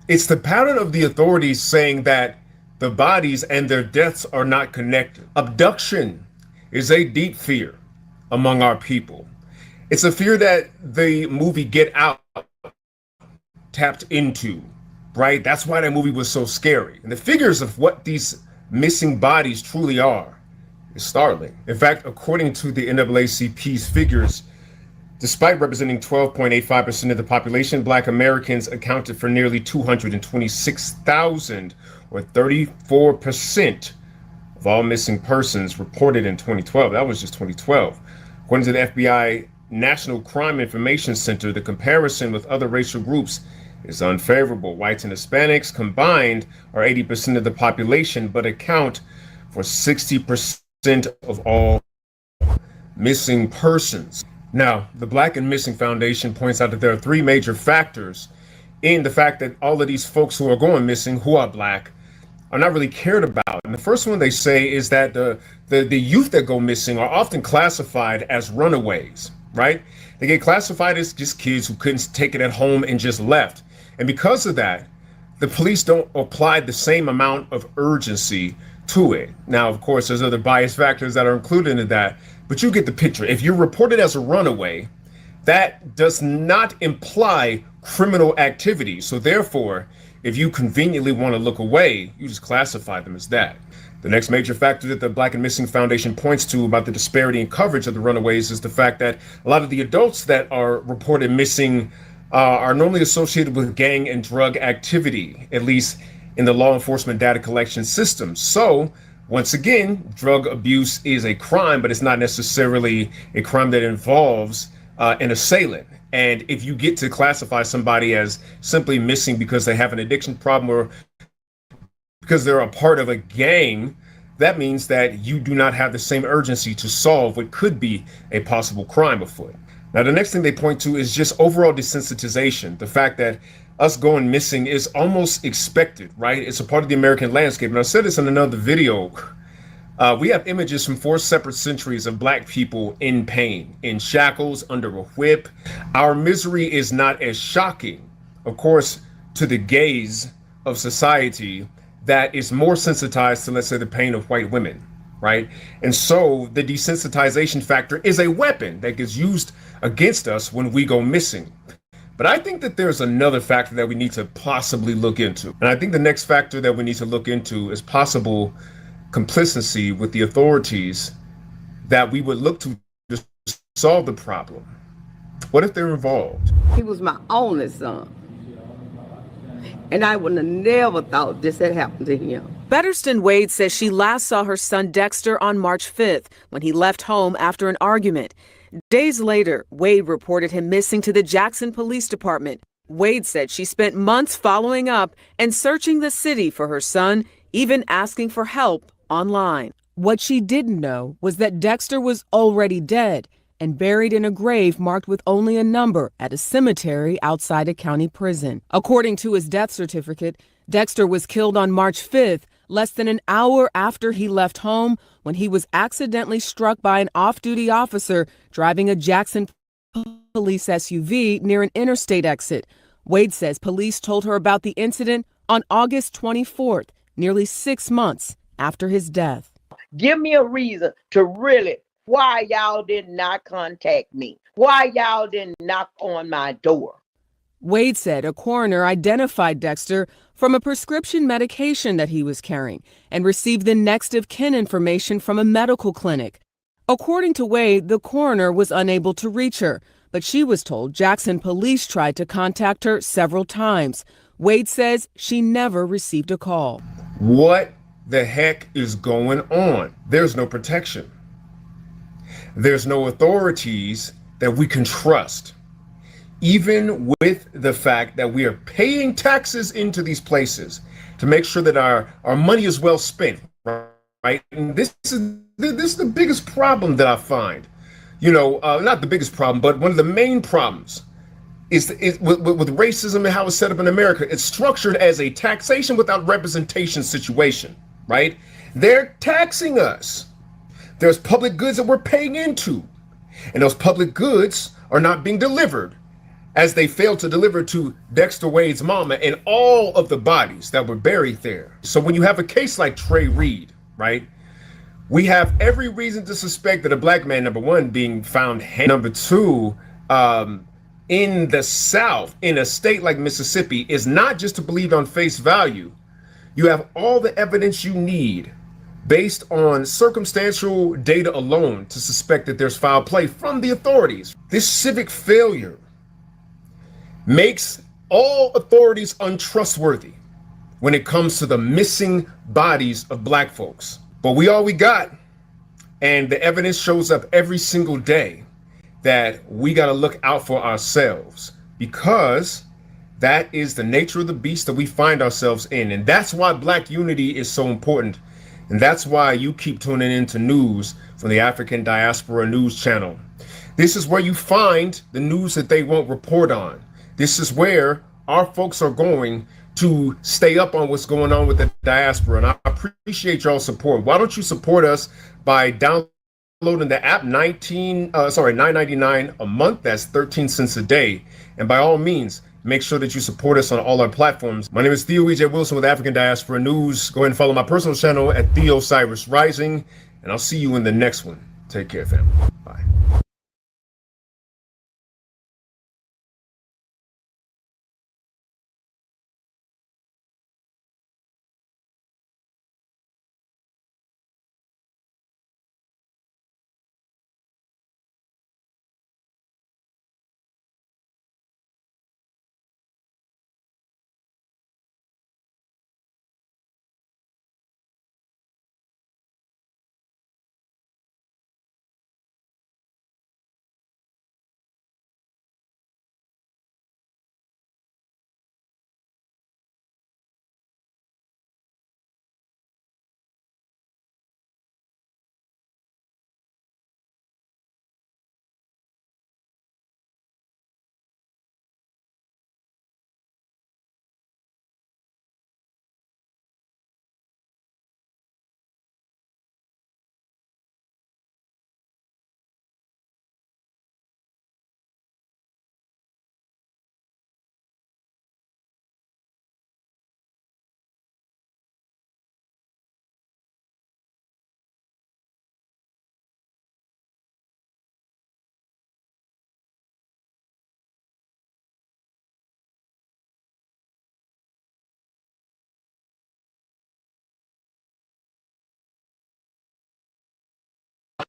it's the pattern of the authorities saying that the bodies and their deaths are not connected. Abduction is a deep fear among our people. It's a fear that the movie Get Out tapped into, right? That's why that movie was so scary. And the figures of what these missing bodies truly are is startling. In fact, according to the NAACP's figures, despite representing 12.85% of the population, Black Americans accounted for nearly 226,000, or 34% of all missing persons reported in 2012. That was just 2012. According to the FBI National Crime Information Center, the comparison with other racial groups is unfavorable. Whites and Hispanics combined are 80% of the population, but account for 60% of all missing persons. Now, the Black and Missing Foundation points out that there are three major factors in the fact that all of these folks who are going missing, who are Black, are not really cared about. And the first one they say is that the youth that go missing are often classified as runaways, right? They get classified as just kids who couldn't take it at home and just left. And because of that, the police don't apply the same amount of urgency to it. Now, of course, there's other bias factors that are included in that, but you get the picture. If you're reported as a runaway, that does not imply criminal activity. So therefore, if you conveniently want to look away, you just classify them as that. The next major factor that the Black and Missing Foundation points to about the disparity in coverage of the runaways is the fact that a lot of the adults that are reported missing are normally associated with gang and drug activity, at least in the law enforcement data collection system. So once again, drug abuse is a crime, but it's not necessarily a crime that involves an assailant. And if you get to classify somebody as simply missing because they have an addiction problem or because they're a part of a gang, that means that you do not have the same urgency to solve what could be a possible crime afoot. Now, the next thing they point to is just overall desensitization. The fact that us going missing is almost expected, right? It's a part of the American landscape. And I said this in another video. We have images from 4 separate centuries of Black people in pain, in shackles, under a whip. Our misery is not as shocking, of course, to the gaze of society that is more sensitized to, let's say, the pain of white women, right? And so the desensitization factor is a weapon that gets used against us when we go missing. But I think that there's another factor that we need to possibly look into. And I think the next factor that we need to look into is possible complicity with the authorities that we would look to solve the problem. What if they're involved? He was my only son. And I would have never thought this had happened to him. Betterston Wade says she last saw her son Dexter on March 5th when he left home after an argument. Days later, Wade reported him missing to the Jackson Police Department. Wade said she spent months following up and searching the city for her son, even asking for help online. What she didn't know was that Dexter was already dead and buried in a grave marked with only a number at a cemetery outside a county prison. According to his death certificate, Dexter was killed on March 5th, less than an hour after he left home, when he was accidentally struck by an off-duty officer driving a Jackson police SUV near an interstate exit. Wade says police told her about the incident on August 24th, nearly 6 months after his death. Give me a reason to really why y'all did not contact me, why y'all didn't knock on my door. Wade said a coroner identified Dexter from a prescription medication that he was carrying and received the next of kin information from a medical clinic. According to Wade, the coroner was unable to reach her, but she was told Jackson police tried to contact her several times. Wade says she never received a call. What the heck is going on? There's no protection. There's no authorities that we can trust. Even with the fact that we are paying taxes into these places to make sure that our money is well spent, right? And this is the biggest problem that I find. You know, not the biggest problem, but one of the main problems is with racism and how it's set up in America. It's structured as a taxation without representation situation, right? They're taxing us. There's public goods that we're paying into, and those public goods are not being delivered, as they failed to deliver to Dexter Wade's mama and all of the bodies that were buried there. So when you have a case like Trey Reed, right, we have every reason to suspect that a Black man, number one, being found, number two, in the South, in a state like Mississippi, is not just to believe on face value. You have all the evidence you need based on circumstantial data alone to suspect that there's foul play from the authorities. This civic failure makes all authorities untrustworthy when it comes to the missing bodies of Black folks. But we all we got, and the evidence shows up every single day that we got to look out for ourselves, because that is the nature of the beast that we find ourselves in. And that's why Black unity is so important. And that's why you keep tuning into news from the African Diaspora News Channel. This is where you find the news that they won't report on. This is where our folks are going to stay up on what's going on with the diaspora. And I appreciate y'all's support. Why don't you support us by downloading the app? $9.99 a month. That's 13 cents a day. And by all means, make sure that you support us on all our platforms. My name is Theo E.J. Wilson with African Diaspora News. Go ahead and follow my personal channel at Theo Cyrus Rising, and I'll see you in the next one. Take care, family. Bye.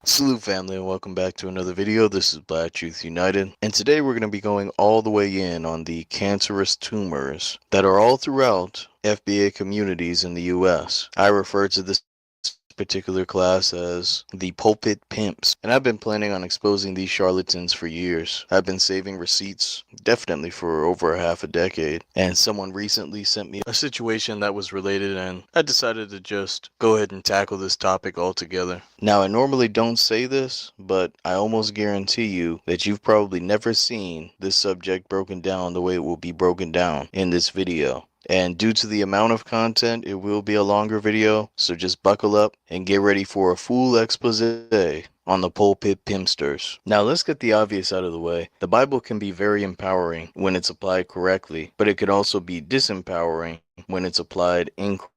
Salute family, and welcome back to another video. This is Black Truth United, and today we're going to be going all the way in on the cancerous tumors that are all throughout FBA communities in the US. I refer to this particular class as the Pulpit Pimps, and I've been planning on exposing these charlatans for years. I've been saving receipts definitely for over half a decade, and someone recently sent me a situation that was related, and I decided to just go ahead and tackle this topic altogether. Now, I normally don't say this, but I almost guarantee you that you've probably never seen this subject broken down the way it will be broken down in this video. And due to the amount of content, it will be a longer video, so just buckle up and get ready for a full expose on the Pulpit Pimpsters. Now let's get the obvious out of the way. The Bible can be very empowering when it's applied correctly, but it could also be disempowering when it's applied incorrectly.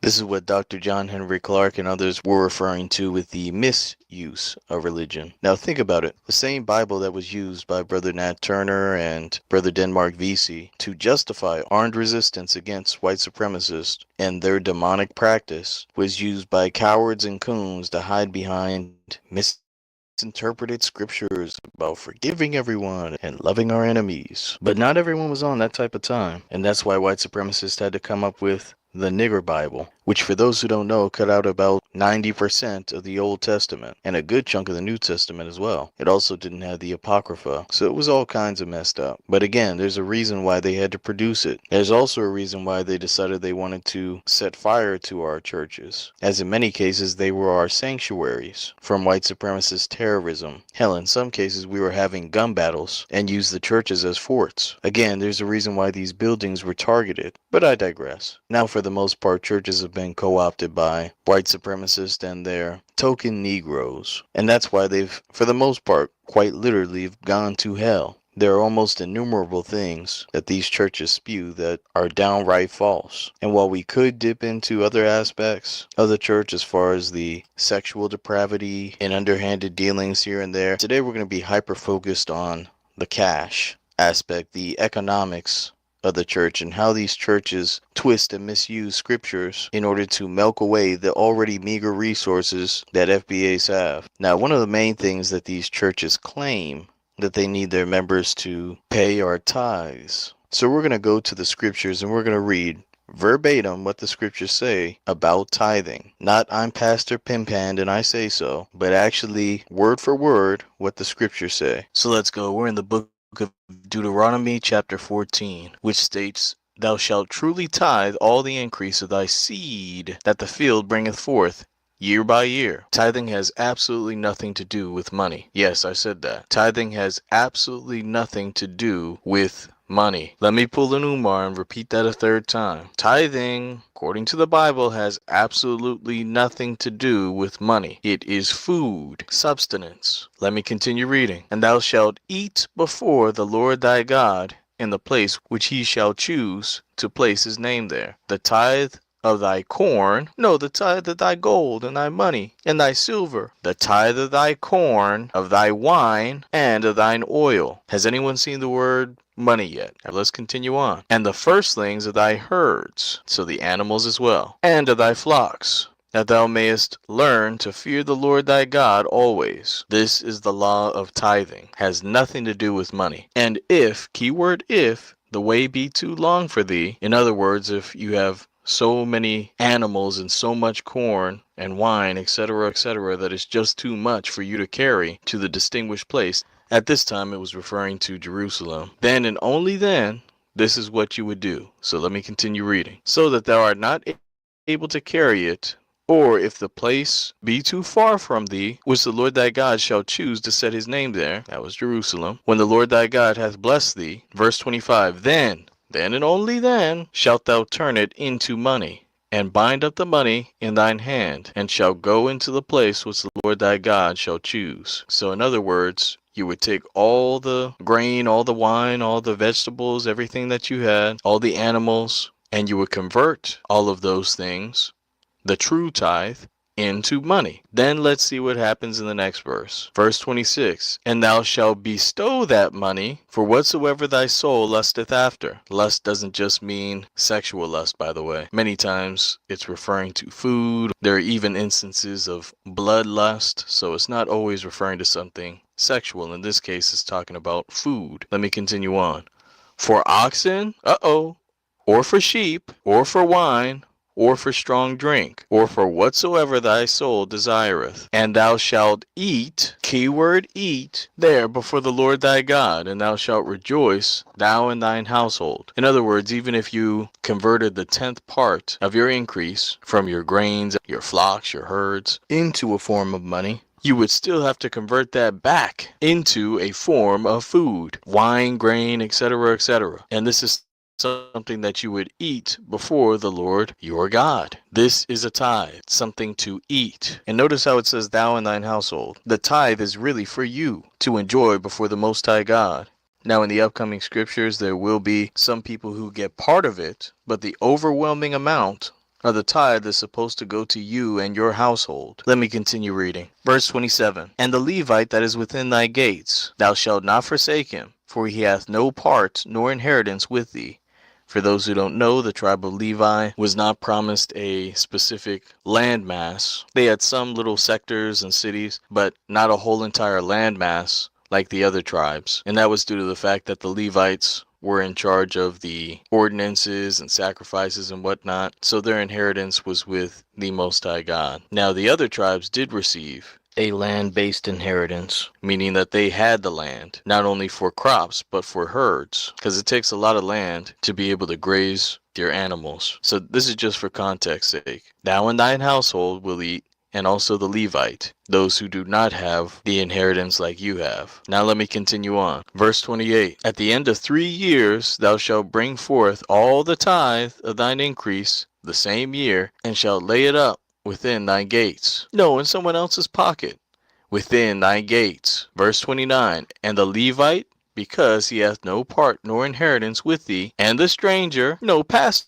This is what Dr. John Henry Clark and others were referring to with the misuse of religion. Now think about it. The same Bible that was used by Brother Nat Turner and Brother Denmark Vesey to justify armed resistance against white supremacists and their demonic practice was used by cowards and coons to hide behind misinterpreted scriptures about forgiving everyone and loving our enemies. But not everyone was on that type of time, and that's why white supremacists had to come up with the Nigger Bible, which for those who don't know cut out about 90% of the Old Testament and a good chunk of the New Testament as well. It also didn't have the Apocrypha, so it was all kinds of messed up. But again, there's a reason why they had to produce it. There's also a reason why they decided they wanted to set fire to our churches, as in many cases they were our sanctuaries from white supremacist terrorism. Hell, in some cases we were having gun battles and used the churches as forts. Again, there's a reason why these buildings were targeted, but I digress. Now, for the most part, churches have been co-opted by white supremacists and their token Negroes, and that's why they've, for the most part, quite literally gone to hell. There are almost innumerable things that these churches spew that are downright false. And while we could dip into other aspects of the church as far as the sexual depravity and underhanded dealings here and there, today we're going to be hyper-focused on the cash aspect, the economics of the church, and how these churches twist and misuse scriptures in order to milk away the already meager resources that FBAs have. Now, one of the main things that these churches claim that they need their members to pay are tithes. So we're going to go to the scriptures and we're going to read verbatim what the scriptures say about tithing. Not I'm Pastor Pimpand and I say so, but actually word for word what the scriptures say. So let's go. We're in the book of Deuteronomy chapter 14, which states, Thou shalt truly tithe all the increase of thy seed that the field bringeth forth, year by year. Tithing has absolutely nothing to do with money. Yes, I said that. Tithing has absolutely nothing to do with money. Let me pull an Umar and repeat that a third time. Tithing, according to the Bible, has absolutely nothing to do with money. It is food, substance. Let me continue reading. And thou shalt eat before the Lord thy God in the place which he shall choose to place his name there. The tithe of thy corn, no, the tithe of thy gold and thy money and thy silver, the tithe of thy corn, of thy wine, and of thine oil. Has anyone seen the word money yet? Now let's continue on. And the firstlings of thy herds, so the animals as well, and of thy flocks, that thou mayest learn to fear the Lord thy God always. This is the law of tithing. Has nothing to do with money. And if, keyword if, the way be too long for thee, in other words, if you have so many animals and so much corn and wine, etc., that it's just too much for you to carry to the distinguished place. At this time, it was referring to Jerusalem. Then and only then, this is what you would do. So let me continue reading. So that thou art not able to carry it, or if the place be too far from thee, which the Lord thy God shall choose to set his name there, that was Jerusalem, when the Lord thy God hath blessed thee. Verse 25, then and only then shalt thou turn it into money, and bind up the money in thine hand, and shall go into the place which the Lord thy God shall choose. So in other words, you would take all the grain, all the wine, all the vegetables, everything that you had, all the animals, and you would convert all of those things, the true tithe, into money. Then let's see what happens in the next verse. Verse 26, and thou shalt bestow that money for whatsoever thy soul lusteth after. Lust doesn't just mean sexual lust, by the way. Many times it's referring to food. There are even instances of bloodlust, so it's not always referring to something sexual. In this case, it's talking about food. Let me continue on. For oxen, or for sheep, or for wine, or for strong drink, or for whatsoever thy soul desireth. And thou shalt eat, keyword eat, there before the Lord thy God, and thou shalt rejoice, thou and thine household. In other words, even if you converted the 10th part of your increase from your grains, your flocks, your herds, into a form of money, you would still have to convert that back into a form of food, wine, grain, etc., etc. And this is something that you would eat before the Lord your God. This is a tithe, something to eat. And notice how it says thou and thine household. The tithe is really for you to enjoy before the Most High God. Now in the upcoming scriptures, there will be some people who get part of it, but the overwhelming amount of the tithe is supposed to go to you and your household. Let me continue reading. Verse 27, and the Levite that is within thy gates, thou shalt not forsake him, for he hath no part nor inheritance with thee. For those who don't know, the tribe of Levi was not promised a specific landmass. They had some little sectors and cities, but not a whole entire landmass like the other tribes. And that was due to the fact that the Levites were in charge of the ordinances and sacrifices and whatnot. So their inheritance was with the Most High God. Now the other tribes did receive a land-based inheritance, meaning that they had the land, not only for crops, but for herds, because it takes a lot of land to be able to graze your animals. So this is just for context sake. Thou and thine household will eat, and also the Levite, those who do not have the inheritance like you have. Now let me continue on. Verse 28, at the end of 3 years thou shalt bring forth all the tithe of thine increase the same year, and shalt lay it up within thy gates. No, in someone else's pocket. Within thy gates. Verse 29, and the Levite, because he hath no part nor inheritance with thee, and the stranger, no pastor,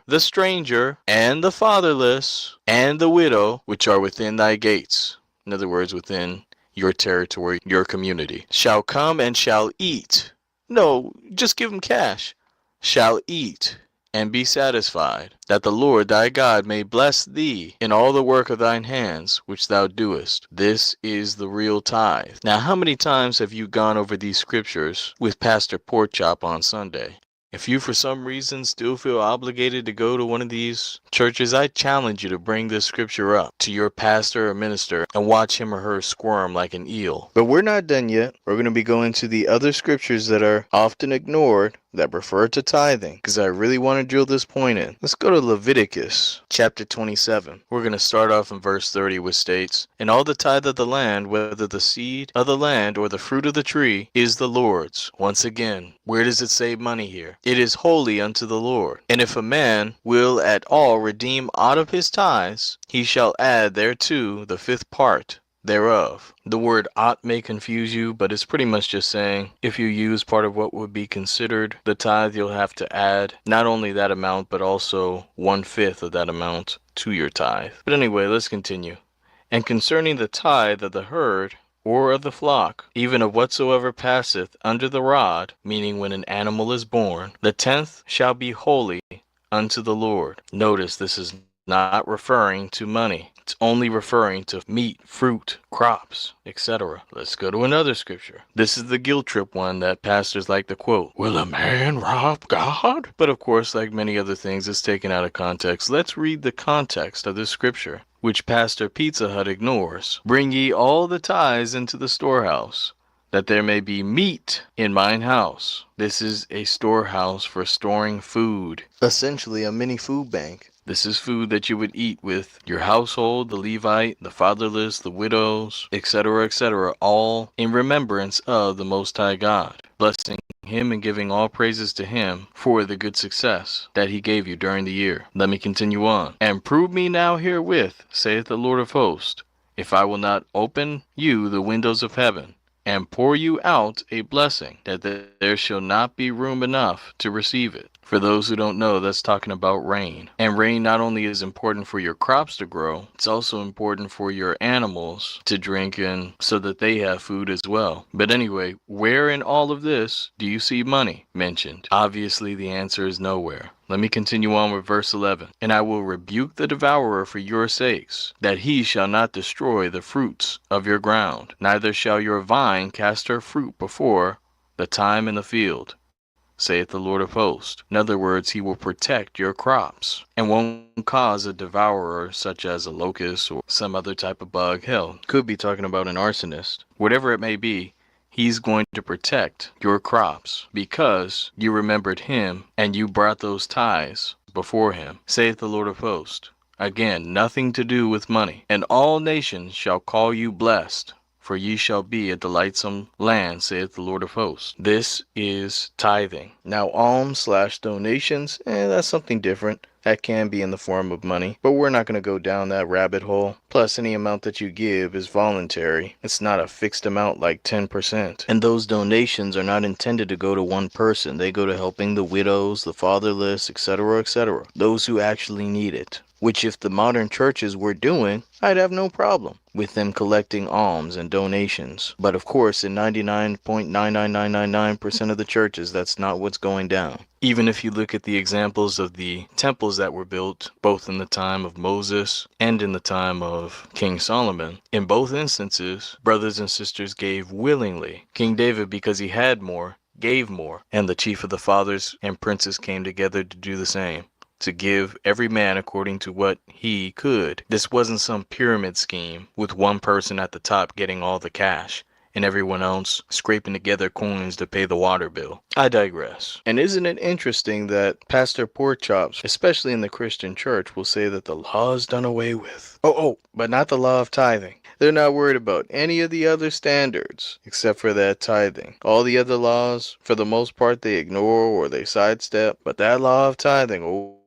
the stranger, and the fatherless, and the widow, which are within thy gates. In other words, within your territory, your community. Shall come and shall eat. No, just give them cash. Shall eat and be satisfied, that the Lord thy God may bless thee in all the work of thine hands which thou doest. This is the real tithe. Now, how many times have you gone over these scriptures with Pastor Porkchop on Sunday? If you for some reason still feel obligated to go to one of these churches, I challenge you to bring this scripture up to your pastor or minister and watch him or her squirm like an eel. But we're not done yet. We're going to be going to the other scriptures that are often ignored that refer to tithing, because I really want to drill this point in. Let's go to Leviticus chapter 27. We're going to start off in verse 30, which states, "And all the tithe of the land, whether the seed of the land or the fruit of the tree, is the Lord's." Once again, where does it save money here? It is holy unto the Lord. And if a man will at all redeem out of his tithes, he shall add thereto the fifth part thereof. The word ought may confuse you, but it's pretty much just saying if you use part of what would be considered the tithe, you'll have to add not only that amount, but also 1/5 of that amount to your tithe. But anyway, let's continue. "And concerning the tithe of the herd, or of the flock, even of whatsoever passeth under the rod," meaning when an animal is born, "the 10th shall be holy unto the Lord." Notice this is not referring to money. It's only referring to meat, fruit, crops, etc. Let's go to another scripture. This is the guilt trip one that pastors like to quote. "Will a man rob God?" But of course, like many other things, it's taken out of context. Let's read the context of this scripture, which Pastor Pizza Hut ignores. "Bring ye all the tithes into the storehouse, that there may be meat in mine house." This is a storehouse for storing food, essentially a mini food bank. This is food that you would eat with your household, the Levite, the fatherless, the widows, etc., all in remembrance of the Most High God, blessing him and giving all praises to him for the good success that he gave you during the year. Let me continue on. "And prove me now herewith, saith the Lord of hosts, if I will not open you the windows of heaven, and pour you out a blessing, that there shall not be room enough to receive it." For those who don't know, that's talking about rain. And rain not only is important for your crops to grow, it's also important for your animals to drink and so that they have food as well. But anyway, where in all of this do you see money mentioned? Obviously, the answer is nowhere. Let me continue on with verse 11. "And I will rebuke the devourer for your sakes, that he shall not destroy the fruits of your ground, neither shall your vine cast her fruit before the time in the field, saith the Lord of hosts." In other words, he will protect your crops and won't cause a devourer such as a locust or some other type of bug. Hell, could be talking about an arsonist. Whatever it may be, he's going to protect your crops because you remembered him and you brought those tithes before him, saith the Lord of hosts. Again, nothing to do with money. "And all nations shall call you blessed, for ye shall be a delightsome land, saith the Lord of hosts." This is tithing. Now, alms/donations, that's something different. That can be in the form of money, but we're not going to go down that rabbit hole. Plus, any amount that you give is voluntary. It's not a fixed amount like 10%. And those donations are not intended to go to one person. They go to helping the widows, the fatherless, etc., those who actually need it. Which if the modern churches were doing, I'd have no problem with them collecting alms and donations. But of course, in 99.99999% of the churches, that's not what's going down. Even if you look at the examples of the temples that were built, both in the time of Moses and in the time of King Solomon, in both instances, brothers and sisters gave willingly. King David, because he had more, gave more, and the chief of the fathers and princes came together to do the same, to give every man according to what he could. This wasn't some pyramid scheme with one person at the top getting all the cash and everyone else scraping together coins to pay the water bill. I digress. And isn't it interesting that Pastor Porkchops, especially in the Christian church, will say that the law is done away with? But not the law of tithing. They're not worried about any of the other standards except for that tithing. All the other laws, for the most part, they ignore or they sidestep. But that law of tithing, oh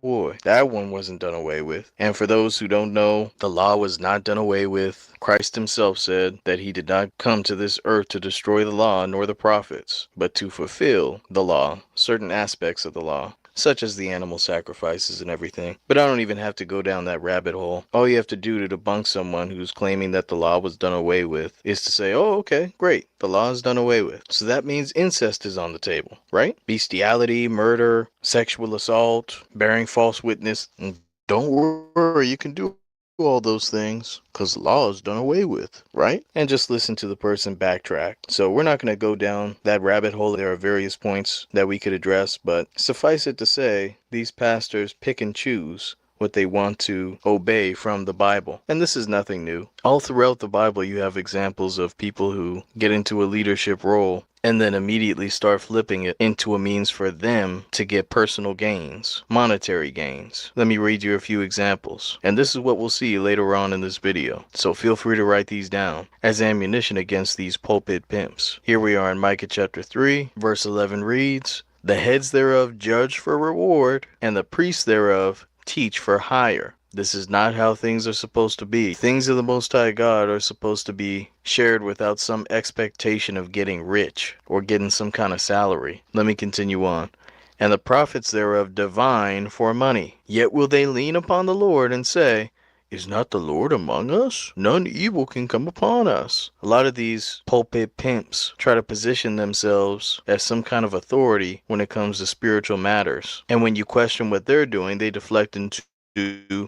boy, that one wasn't done away with. And for those who don't know, the law was not done away with. Christ himself said that he did not come to this earth to destroy the law nor the prophets, but to fulfill the law, certain aspects of the law. such as the animal sacrifices and everything. But I don't even have to go down that rabbit hole. All you have to do to debunk someone who's claiming that the law was done away with is to say, oh, okay, great, the law is done away with. So that means incest is on the table, right? Bestiality, murder, sexual assault, bearing false witness. And don't worry, you can do all those things because the law is done away with, right? And just listen to the person backtrack. So we're not going to go down that rabbit hole. There are various points that we could address, but suffice it to say, these pastors pick and choose what they want to obey from the Bible. And this is nothing new. All throughout the Bible, you have examples of people who get into a leadership role and then immediately start flipping it into a means for them to get personal gains, monetary gains. Let me read you a few examples. And this is what we'll see later on in this video. So feel free to write these down as ammunition against these pulpit pimps. Here we are in Micah chapter 3, verse 11 reads, "The heads thereof judge for reward, and the priests thereof teach for hire." This is not how things are supposed to be. Things of the Most High God are supposed to be shared without some expectation of getting rich or getting some kind of salary. Let me continue on. "And the prophets thereof divine for money. Yet will they lean upon the Lord and say, Is not the Lord among us? None evil can come upon us." A lot of these pulpit pimps try to position themselves as some kind of authority when it comes to spiritual matters. And when you question what they're doing, they deflect into,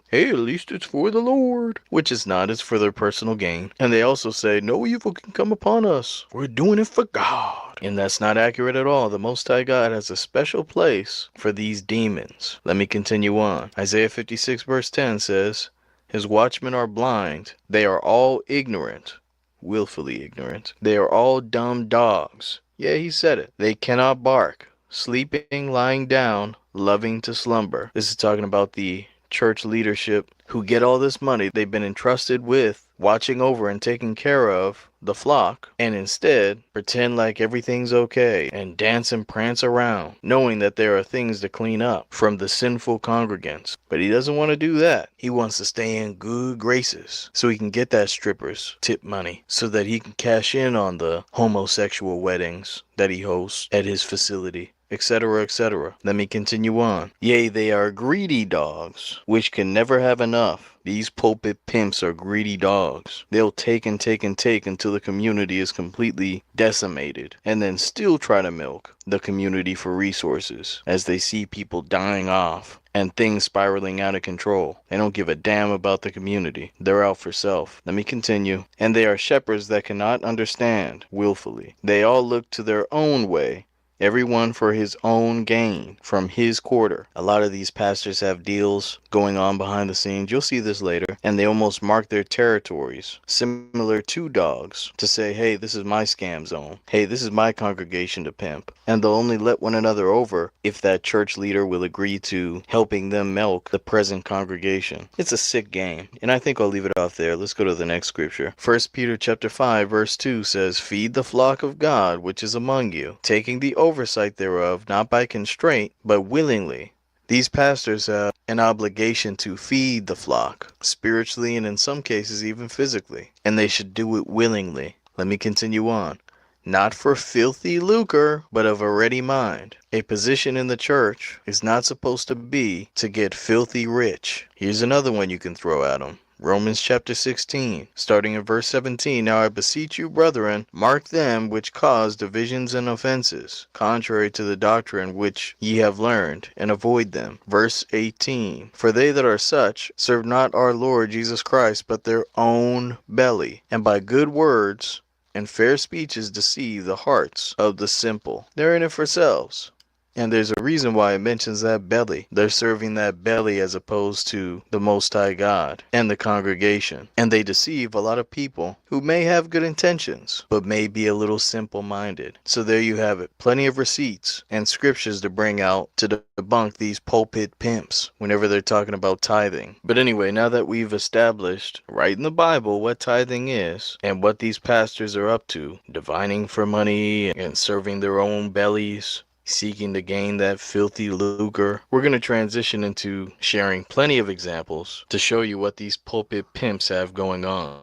hey, at least it's for the Lord, which is not. It's for their personal gain. And they also say, no evil can come upon us. We're doing it for God. And that's not accurate at all. The Most High God has a special place for these demons. Let me continue on. Isaiah 56 verse 10 says, "His watchmen are blind. They are all ignorant," willfully ignorant. "They are all dumb dogs." Yeah, he said it. "They cannot bark. Sleeping, lying down, loving to slumber." This is talking about the church leadership who get all this money they've been entrusted with watching over and taking care of the flock, and instead pretend like everything's okay and dance and prance around, knowing that there are things to clean up from the sinful congregants. But he doesn't want to do that. He wants to stay in good graces so he can get that stripper's tip money, so that he can cash in on the homosexual weddings that he hosts at his facility, etc., etc. Let me continue on. "Yea, they are greedy dogs, which can never have enough." These pulpit pimps are greedy dogs. They'll take and take and take until the community is completely decimated, and then still try to milk the community for resources as they see people dying off and things spiraling out of control. They don't give a damn about the community. They're out for self. Let me continue. "And they are shepherds that cannot understand willfully. They all look to their own way, everyone for his own gain from his quarter." A lot of these pastors have deals going on behind the scenes. You'll see this later. And they almost mark their territories similar to dogs to say, hey, this is my scam zone. Hey, this is my congregation to pimp. And they'll only let one another over if that church leader will agree to helping them milk the present congregation. It's a sick game. And I think I'll leave it off there. Let's go to the next scripture. 1 Peter chapter 5 verse 2 says, "Feed the flock of God which is among you, taking the oversight thereof, not by constraint, but willingly." These pastors have an obligation to feed the flock, spiritually and in some cases even physically, and they should do it willingly. Let me continue on. "Not for filthy lucre, but of a ready mind." A position in the church is not supposed to be to get filthy rich. Here's another one you can throw at them. Romans chapter 16, starting in verse 17. "Now I beseech you, brethren, mark them which cause divisions and offenses, contrary to the doctrine which ye have learned, and avoid them." Verse 18. "For they that are such serve not our Lord Jesus Christ, but their own belly, and by good words and fair speeches deceive the hearts of the simple." They're in it for selves. And there's a reason why it mentions that belly. They're serving that belly as opposed to the Most High God and the congregation. And they deceive a lot of people who may have good intentions, but may be a little simple-minded. So there you have it. Plenty of receipts and scriptures to bring out to debunk these pulpit pimps whenever they're talking about tithing. But anyway, now that we've established right in the Bible what tithing is and what these pastors are up to, divining for money and serving their own bellies, seeking to gain that filthy lucre, we're going to transition into sharing plenty of examples to show you what these pulpit pimps have going on.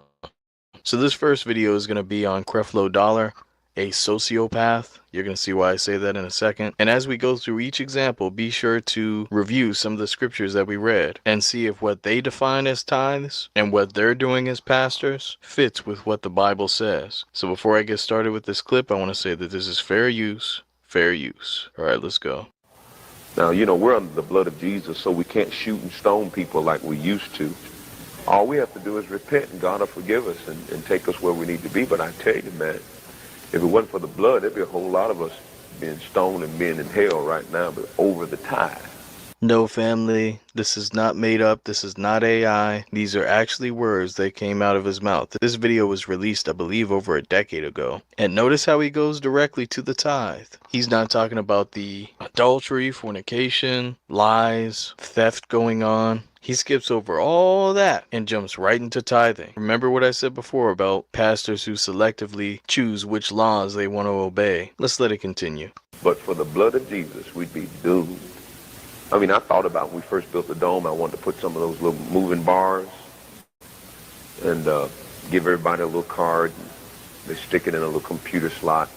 So this first video is going to be on Creflo Dollar, a sociopath You're going to see why I say that in a second. And as we go through each example, be sure to review some of the scriptures that we read and see if what they define as tithes and what they're doing as pastors fits with what the Bible says. So before I get started with this clip, I want to say that this is fair use, fair use. All right, let's go. Now, you know, we're under the blood of Jesus, so we can't shoot and stone people like we used to. All we have to do is repent, and God will forgive us and take us where we need to be. But I tell you, man, if it wasn't for the blood, there'd be a whole lot of us being stoned and being in hell right now, but over the tithe. No, family, this is not made up. This is not AI. These are actually words that came out of his mouth. This video was released, I believe, over a decade ago. And notice how he goes directly to the tithe. He's not talking about the adultery, fornication, lies, theft going on. He skips over all that and jumps right into tithing. Remember what I said before about pastors who selectively choose which laws they want to obey. Let's let it continue. But for the blood of Jesus, we'd be doomed. I mean, I thought about when we first built the dome, I wanted to put some of those little moving bars and give everybody a little card. They stick it in a little computer slot.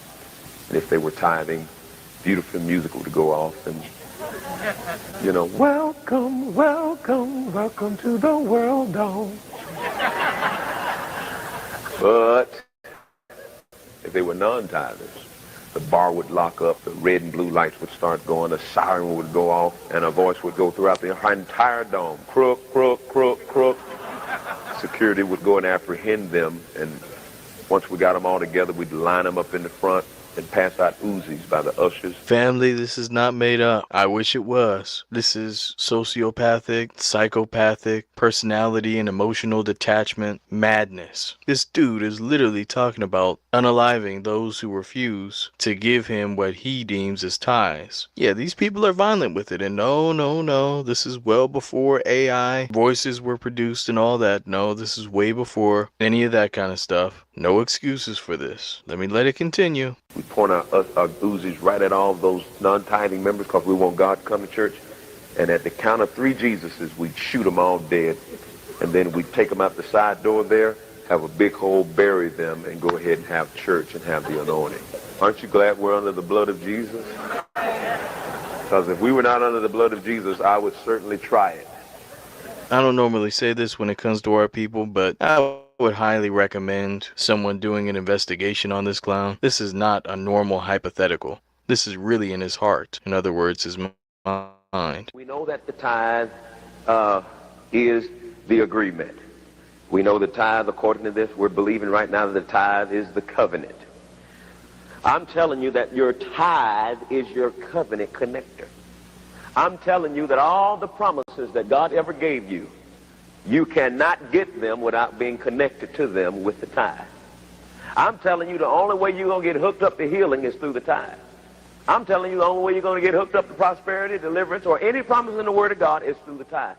And if they were tithing, beautiful music would go off. And, you know, welcome, welcome, welcome to the world dome. But if they were non-tithers, the bar would lock up, the red and blue lights would start going, the siren would go off, and a voice would go throughout the entire dome. Crook, crook, crook, crook. Security would go and apprehend them, and once we got them all together, we'd line them up in the front and pass out Uzis by the ushers. Family, this is not made up. I wish it was. This is sociopathic, psychopathic, personality and emotional detachment madness. This dude is literally talking about unaliving those who refuse to give him what he deems as tithes. Yeah, these people are violent with it, and no, this is well before AI voices were produced and all that. No, this is way before any of that kind of stuff. No excuses for this. Let it continue. We point our Uzis right at all those non-tithing members because we want God to come to church. And at the count of 3 Jesuses, we'd shoot them all dead. And then we'd take them out the side door there, have a big hole, bury them, and go ahead and have church and have the anointing. Aren't you glad we're under the blood of Jesus? Because if we were not under the blood of Jesus, I would certainly try it. I don't normally say this when it comes to our people, but I would highly recommend someone doing an investigation on this clown. This is not a normal hypothetical. This is really in his heart. In other words, his mind. We know that the tithe is the agreement. We know the tithe, according to this, we're believing right now that the tithe is the covenant. I'm telling you that your tithe is your covenant connector. I'm telling you that all the promises that God ever gave you, you cannot get them without being connected to them with the tithe. I'm telling you the only way you're going to get hooked up to healing is through the tithe. I'm telling you the only way you're going to get hooked up to prosperity, deliverance, or any promise in the Word of God is through the tithe.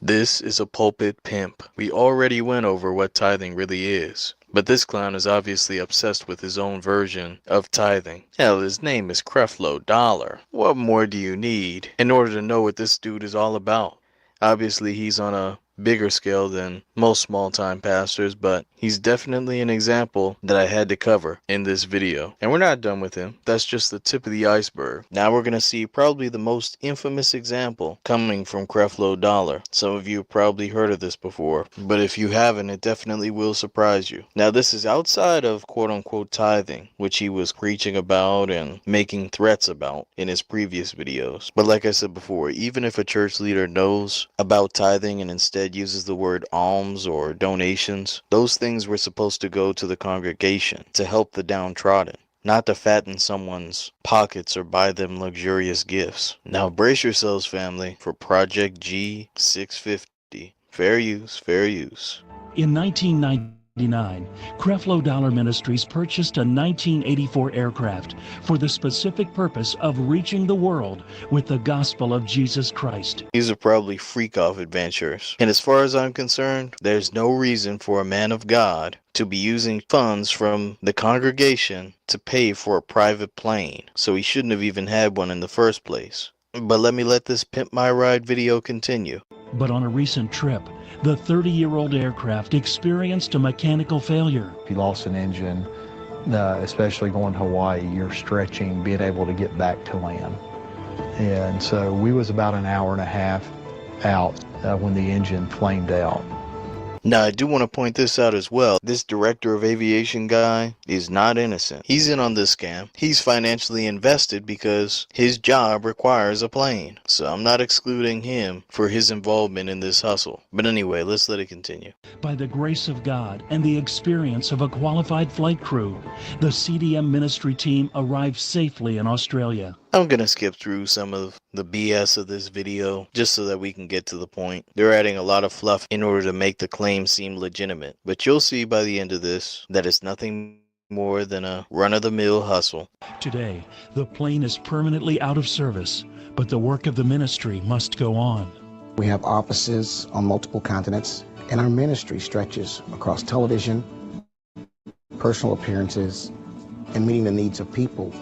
This is a pulpit pimp. We already went over what tithing really is. But this clown is obviously obsessed with his own version of tithing. Hell, his name is Creflo Dollar. What more do you need in order to know what this dude is all about? Obviously, he's on a bigger scale than most small-time pastors, but he's definitely an example that I had to cover in this video. And we're not done with him. That's just the tip of the iceberg. Now we're going to see probably the most infamous example coming from Creflo Dollar. Some of you have probably heard of this before, but if you haven't, it definitely will surprise you. Now this is outside of quote-unquote tithing, which he was preaching about and making threats about in his previous videos. But like I said before, even if a church leader knows about tithing and instead uses the word alms or donations, those things were supposed to go to the congregation to help the downtrodden, not to fatten someone's pockets or buy them luxurious gifts. Now brace yourselves, family, for Project G650. Fair use, fair use. In 1999, Creflo Dollar Ministries purchased a 1984 aircraft for the specific purpose of reaching the world with the gospel of Jesus Christ. These are probably freak-off adventures. And as far as I'm concerned, there's no reason for a man of God to be using funds from the congregation to pay for a private plane. So he shouldn't have even had one in the first place. But let this Pimp My Ride video continue. But on a recent trip, the 30-year-old aircraft experienced a mechanical failure. He lost an engine, especially going to Hawaii, you're stretching, being able to get back to land. And so we was about an hour and a half out when the engine flamed out. Now, I do want to point this out as well. This director of aviation guy is not innocent. He's in on this scam. He's financially invested because his job requires a plane. So I'm not excluding him for his involvement in this hustle. But anyway, let's let it continue. By the grace of God and the experience of a qualified flight crew, the CDM ministry team arrived safely in Australia. I'm going to skip through some of the BS of this video just so that we can get to the point. They're adding a lot of fluff in order to make the claim seem legitimate. But you'll see by the end of this that it's nothing more than a run-of-the-mill hustle. Today, the plane is permanently out of service, but the work of the ministry must go on. We have offices on multiple continents, and our ministry stretches across television, personal appearances, and meeting the needs of people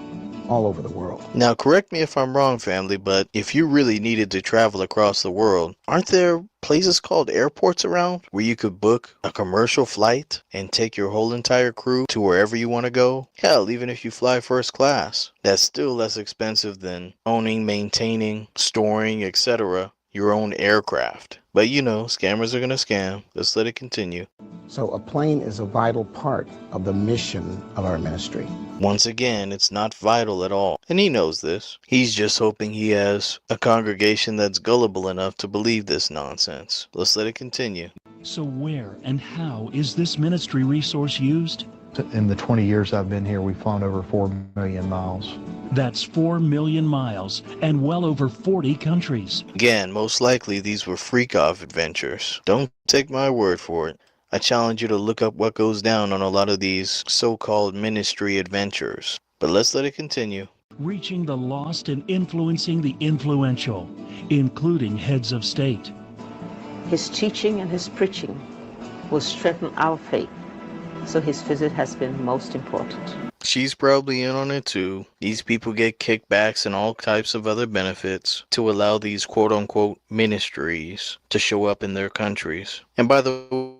all over the world. Now, correct me if I'm wrong, family, but if you really needed to travel across the world, aren't there places called airports around where you could book a commercial flight and take your whole entire crew to wherever you want to go? Hell, even if you fly first class, that's still less expensive than owning, maintaining, storing, etc. your own aircraft. But you know, scammers are going to scam. Let's let it continue. So a plane is a vital part of the mission of our ministry. Once again, it's not vital at all. And he knows this. He's just hoping he has a congregation that's gullible enough to believe this nonsense. Let's let it continue. So where and how is this ministry resource used? In the 20 years I've been here, we've flown over 4 million miles. That's 4 million miles and well over 40 countries. Again, most likely these were freak-off adventures. Don't take my word for it. I challenge you to look up what goes down on a lot of these so-called ministry adventures. But let's let it continue. Reaching the lost and influencing the influential, including heads of state. His teaching and his preaching will strengthen our faith. So his visit has been most important. She's probably in on it too. These people get kickbacks and all types of other benefits to allow these quote-unquote ministries to show up in their countries. And by the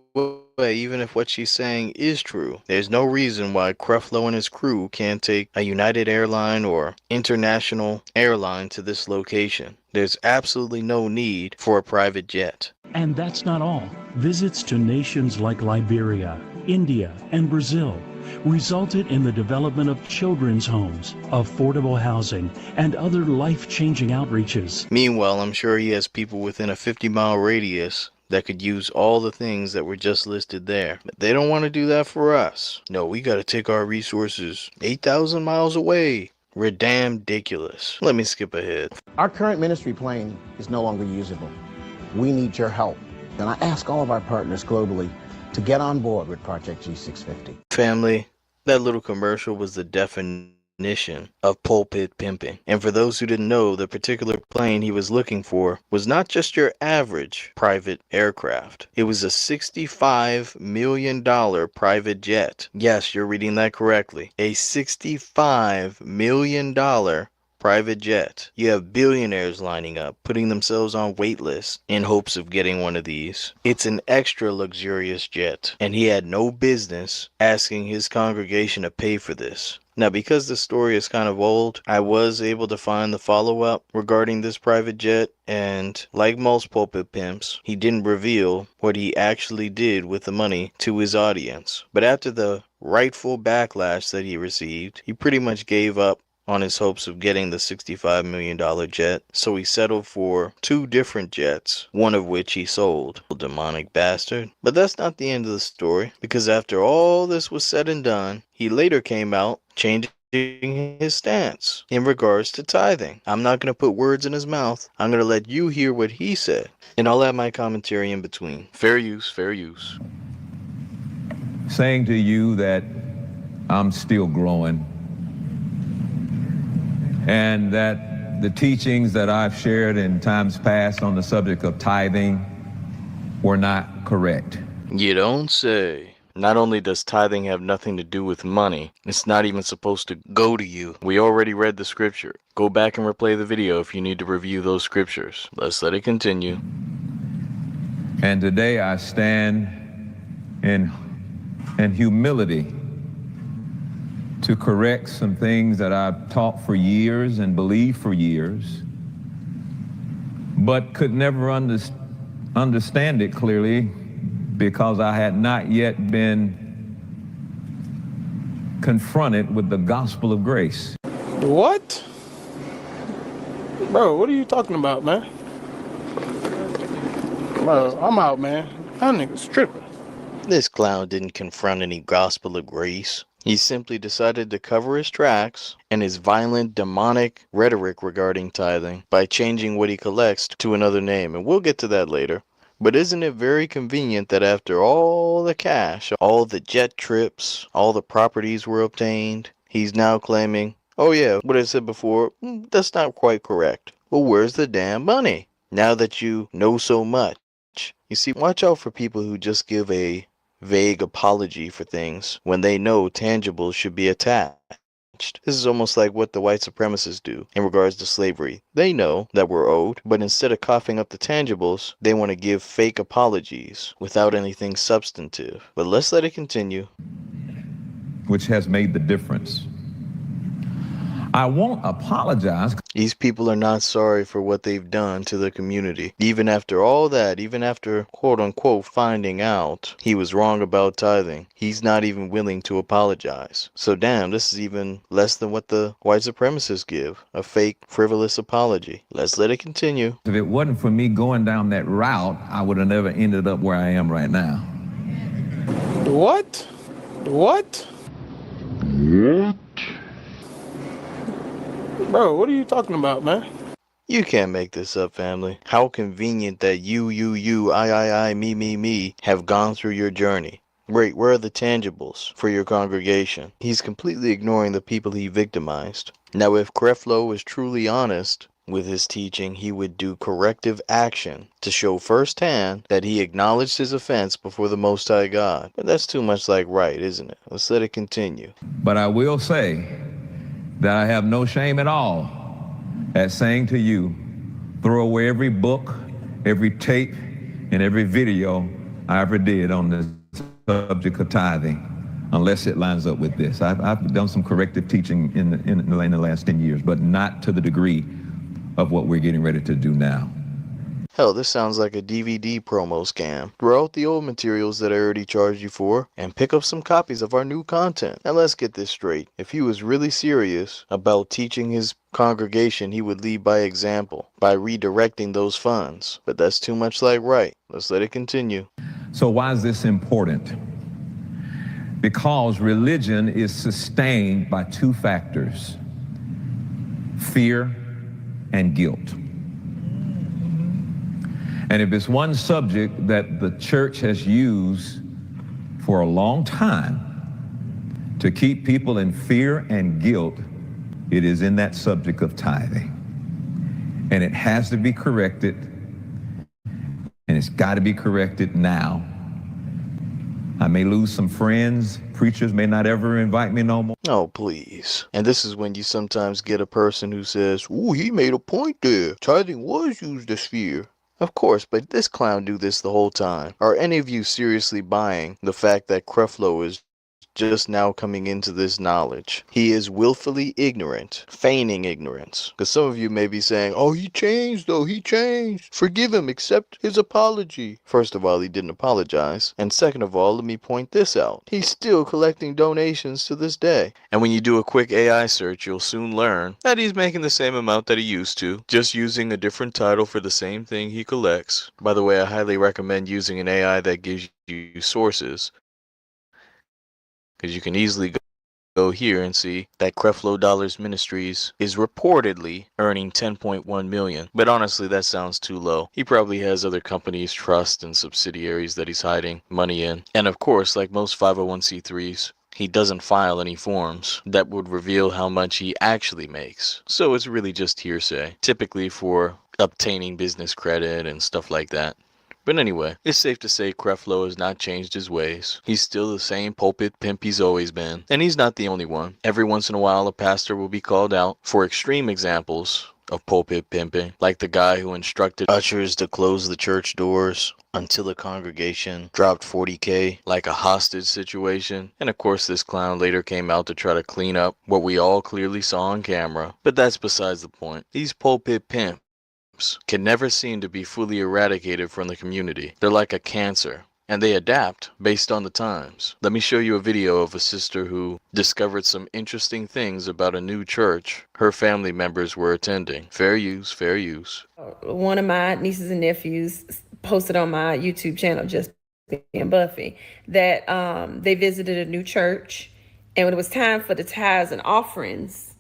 way, even if what she's saying is true, there's no reason why Creflo and his crew can't take a United Airline or international airline to this location. There's absolutely no need for a private jet. And that's not all. Visits to nations like Liberia, India, and Brazil resulted in the development of children's homes, affordable housing, and other life-changing outreaches. Meanwhile, I'm sure he has people within a 50-mile radius that could use all the things that were just listed there. But they don't want to do that for us. No, we got to take our resources 8,000 miles away. We're damn ridiculous. Let me skip ahead. Our current ministry plane is no longer usable. We need your help. And I ask all of our partners globally to get on board with Project G650. Family, that little commercial was the definition of pulpit pimping. And for those who didn't know, the particular plane he was looking for was not just your average private aircraft. It was a $65 million private jet. Yes, you're reading that correctly. A $65 million private jet. You have billionaires lining up, putting themselves on wait lists in hopes of getting one of these. It's an extra luxurious jet, and he had no business asking his congregation to pay for this. Now, because the story is kind of old, I was able to find the follow-up regarding this private jet, and like most pulpit pimps, he didn't reveal what he actually did with the money to his audience. But after the rightful backlash that he received, he pretty much gave up on his hopes of getting the $65 million jet, so he settled for 2 different jets, one of which he sold. Demonic bastard. But that's not the end of the story, because after all this was said and done, he later came out changing his stance in regards to tithing. I'm not going to put words in his mouth. I'm going to let you hear what he said, and I'll add my commentary in between. Fair use, fair use. Saying to you that I'm still growing, and that the teachings that I've shared in times past on the subject of tithing were not correct. You don't say. Not only does tithing have nothing to do with money, it's not even supposed to go to you. We already read the scripture. Go back and replay the video if you need to review those scriptures. Let's let it continue. And today I stand in humility to correct some things that I've taught for years and believed for years, but could never understand it clearly because I had not yet been confronted with the gospel of grace. What? Bro, what are you talking about, man? Bro, I'm out, man. That nigga's tripping. This clown didn't confront any gospel of grace. He simply decided to cover his tracks and his violent, demonic rhetoric regarding tithing by changing what he collects to another name, and we'll get to that later. But isn't it very convenient that after all the cash, all the jet trips, all the properties were obtained, he's now claiming, oh yeah, what I said before, that's not quite correct. Well, where's the damn money? Now that you know so much. You see, watch out for people who just give a vague apology for things when they know tangibles should be attached. This is almost like what the white supremacists do in regards to slavery. They know that we're owed, but instead of coughing up the tangibles, they want to give fake apologies without anything substantive. But let's let it continue. Which has made the difference. I won't apologize. These people are not sorry for what they've done to the community. Even after all that, even after quote unquote finding out he was wrong about tithing, he's not even willing to apologize. So damn, this is even less than what the white supremacists give. A fake, frivolous apology. Let's let it continue. If it wasn't for me going down that route, I would have never ended up where I am right now. What? What? What? Bro, what are you talking about, man? You can't make this up, family. How convenient that you, I, me have gone through your journey. Wait, where are the tangibles for your congregation? He's completely ignoring the people he victimized. Now, if Creflo was truly honest with his teaching, he would do corrective action to show firsthand that he acknowledged his offense before the Most High God. But that's too much like right, isn't it? Let's let it continue. But I will say that I have no shame at all at saying to you, throw away every book, every tape, and every video I ever did on the subject of tithing, unless it lines up with this. I've done some corrective teaching in the last 10 years, but not to the degree of what we're getting ready to do now. Hell, this sounds like a DVD promo scam. Throw out the old materials that I already charged you for and pick up some copies of our new content. Now let's get this straight. If he was really serious about teaching his congregation, he would lead by example, by redirecting those funds. But that's too much like right. Let's let it continue. So why is this important? Because religion is sustained by two factors: fear and guilt. And if it's one subject that the church has used for a long time to keep people in fear and guilt, it is in that subject of tithing. And it has to be corrected, and it's got to be corrected now. I may lose some friends. Preachers may not ever invite me no more. Oh, please. And this is when you sometimes get a person who says, ooh, he made a point there. Tithing was used as fear. Of course, but this clown knew this the whole time. Are any of you seriously buying the fact that Creflo is just now coming into this knowledge? He is willfully ignorant, feigning ignorance. Because some of you may be saying, oh, he changed though, he changed. Forgive him, accept his apology. First of all, he didn't apologize. And second of all, let me point this out. He's still collecting donations to this day. And when you do a quick AI search, you'll soon learn that he's making the same amount that he used to, just using a different title for the same thing he collects. By the way, I highly recommend using an AI that gives you sources, because you can easily go here and see that Creflo Dollars Ministries is reportedly earning $10.1 million. But honestly, that sounds too low. He probably has other companies, trusts, and subsidiaries that he's hiding money in. And of course, like most 501c3s, he doesn't file any forms that would reveal how much he actually makes. So it's really just hearsay, typically for obtaining business credit and stuff like that. But anyway, it's safe to say Creflo has not changed his ways. He's still the same pulpit pimp he's always been. And he's not the only one. Every once in a while, a pastor will be called out for extreme examples of pulpit pimping, like the guy who instructed ushers to close the church doors until the congregation dropped 40K like a hostage situation. And of course this clown later came out to try to clean up what we all clearly saw on camera. But that's besides the point. These pulpit pimps can never seem to be fully eradicated from the community. They're like a cancer, and they adapt based on the times. Let me show you a video of a sister who discovered some interesting things about a new church her family members were attending. Fair use, fair use. One of my nieces and nephews posted on my YouTube channel, Just Being Buffy, that they visited a new church, and when it was time for the tithes and offerings,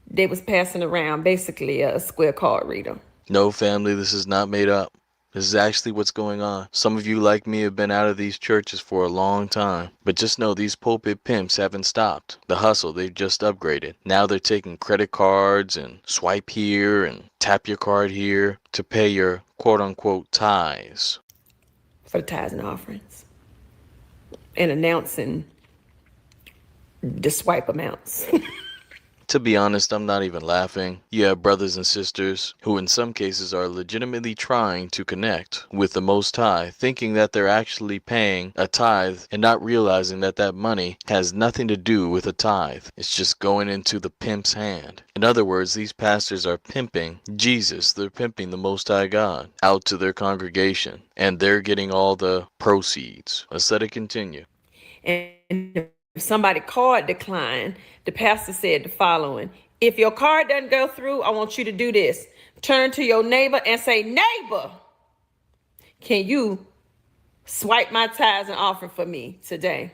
they was passing around basically a square card reader. No, family, this is not made up. This is actually what's going on. Some of you, like me, have been out of these churches for a long time. But just know these pulpit pimps haven't stopped. The hustle, they've just upgraded. Now they're taking credit cards and swipe here and tap your card here to pay your quote-unquote tithes. For the tithes and offerings. And announcing the swipe amounts. To be honest, I'm not even laughing. You have brothers and sisters who in some cases are legitimately trying to connect with the Most High, thinking that they're actually paying a tithe and not realizing that that money has nothing to do with a tithe. It's just going into the pimp's hand. In other words, these pastors are pimping Jesus. They're pimping the Most High God out to their congregation, and they're getting all the proceeds. Let's let it continue. And if somebody card declined, the pastor said the following: if your card doesn't go through, I want you to do this. Turn to your neighbor and say, neighbor, can you swipe my tithes and offering for me today?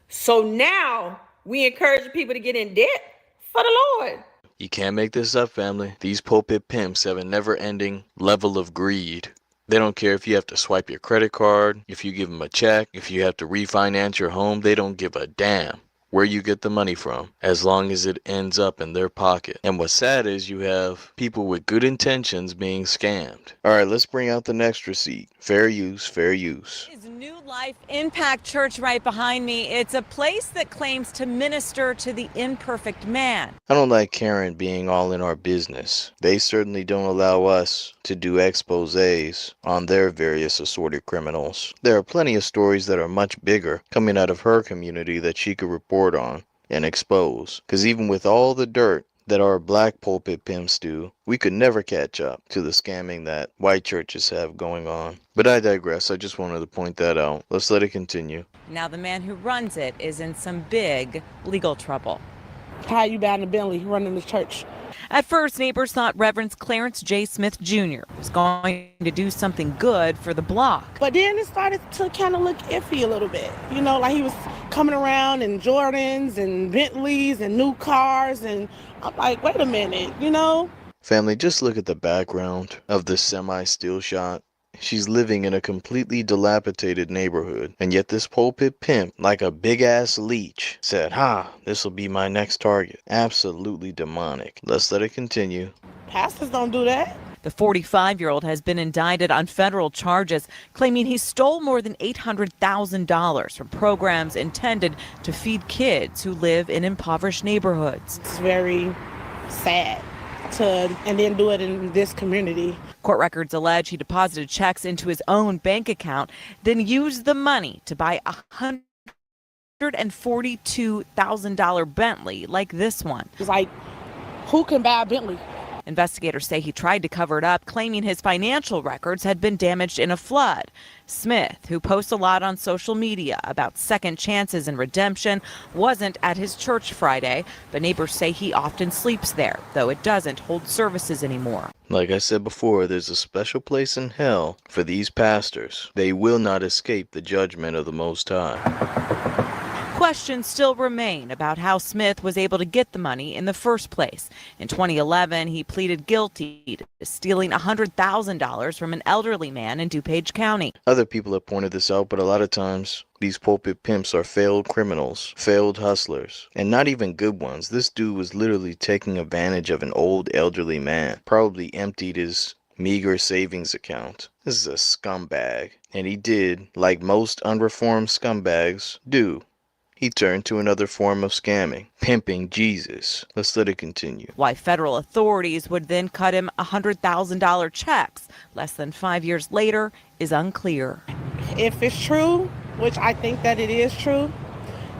So now we encourage people to get in debt for the Lord. You can't make this up, family. These pulpit pimps have a never-ending level of greed. They don't care if you have to swipe your credit card, if you give them a check, if you have to refinance your home. They don't give a damn where you get the money from, as long as it ends up in their pocket. And what's sad is you have people with good intentions being scammed. All right, let's bring out the next receipt. Fair use, fair use. New Life Impact Church right behind me. It's a place that claims to minister to the imperfect man. I don't like Karen being all in our business. They certainly don't allow us to do exposés on their various assorted criminals. There are plenty of stories that are much bigger coming out of her community that she could report on and expose. Because even with all the dirt that our black pulpit pimps do, we could never catch up to the scamming that white churches have going on. But I digress. I just wanted to point that out. Let's let it continue. Now the man who runs it is in some big legal trouble. How you buying a Bentley running the church? At first, neighbors thought Reverend Clarence J. Smith Jr. was going to do something good for the block. But then it started to kind of look iffy a little bit. You know, like he was coming around in Jordans and Bentleys and new cars. And I'm like, wait a minute, you know? Family, just look at the background of this semi-still shot. She's living in a completely dilapidated neighborhood, and yet this pulpit pimp, like a big-ass leech, said, this'll be my next target. Absolutely demonic. Let's let it continue. Pastors don't do that. The 45-year-old has been indicted on federal charges, claiming he stole more than $800,000 from programs intended to feed kids who live in impoverished neighborhoods. It's very sad and then do it in this community. Court records allege he deposited checks into his own bank account, then used the money to buy a $142,000 Bentley like this one. It's like, who can buy a Bentley? Investigators say he tried to cover it up, claiming his financial records had been damaged in a flood. Smith, who posts a lot on social media about second chances and redemption, wasn't at his church Friday, but neighbors say he often sleeps there, though it doesn't hold services anymore. Like I said before, there's a special place in hell for these pastors. They will not escape the judgment of the Most High. Questions still remain about how Smith was able to get the money in the first place. In 2011, he pleaded guilty to stealing $100,000 from an elderly man in DuPage County. Other people have pointed this out, but a lot of times these pulpit pimps are failed criminals, failed hustlers, and not even good ones. This dude was literally taking advantage of an old elderly man, probably emptied his meager savings account. This is a scumbag, and he did like most unreformed scumbags do. he turned to another form of scamming, pimping Jesus. Let's let it continue. Why federal authorities would then cut him $100,000 checks less than 5 years later is unclear. If it's true, which I think that it is true,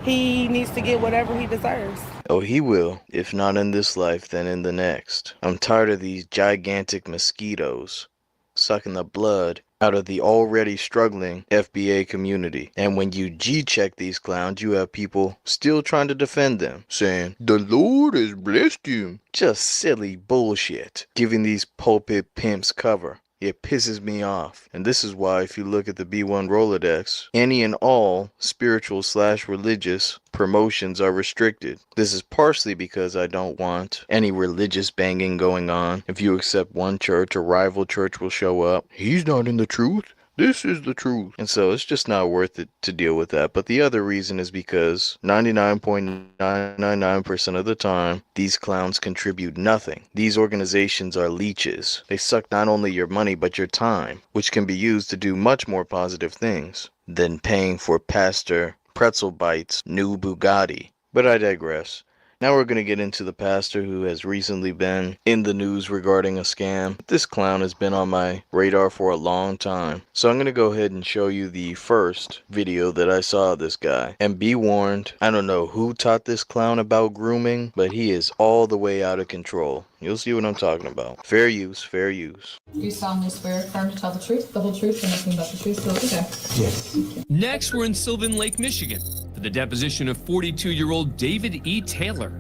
he needs to get whatever he deserves. Oh, he will. If not in this life, then in the next. I'm tired of these gigantic mosquitoes sucking the blood out of the already struggling FBA community. And when you G-check these clowns, you have people still trying to defend them, saying, "The Lord has blessed him." Just silly bullshit. Giving these pulpit pimps cover. It pisses me off. And this is why, if you look at the B1 Rolodex, any and all spiritual/religious promotions are restricted. This is partially because I don't want any religious banging going on. If you accept one church, a rival church will show up. He's not in the truth. This is the truth. And so it's just not worth it to deal with that. But the other reason is because 99.999% of the time, these clowns contribute nothing. These organizations are leeches. They suck not only your money, but your time, which can be used to do much more positive things than paying for Pastor Pretzel Bites' new Bugatti. But I digress. Now we're going to get into the pastor who has recently been in the news regarding a scam. This clown has been on my radar for a long time. So I'm going to go ahead and show you the first video that I saw of this guy. And be warned, I don't know who taught this clown about grooming, but he is all the way out of control. You'll see what I'm talking about. Fair use, fair use. Do you solemnly swear affirm to tell the truth, the whole truth, and nothing but the truth? So, okay. Yes. Next, we're in Sylvan Lake, Michigan, for the deposition of 42-year-old David E. Taylor.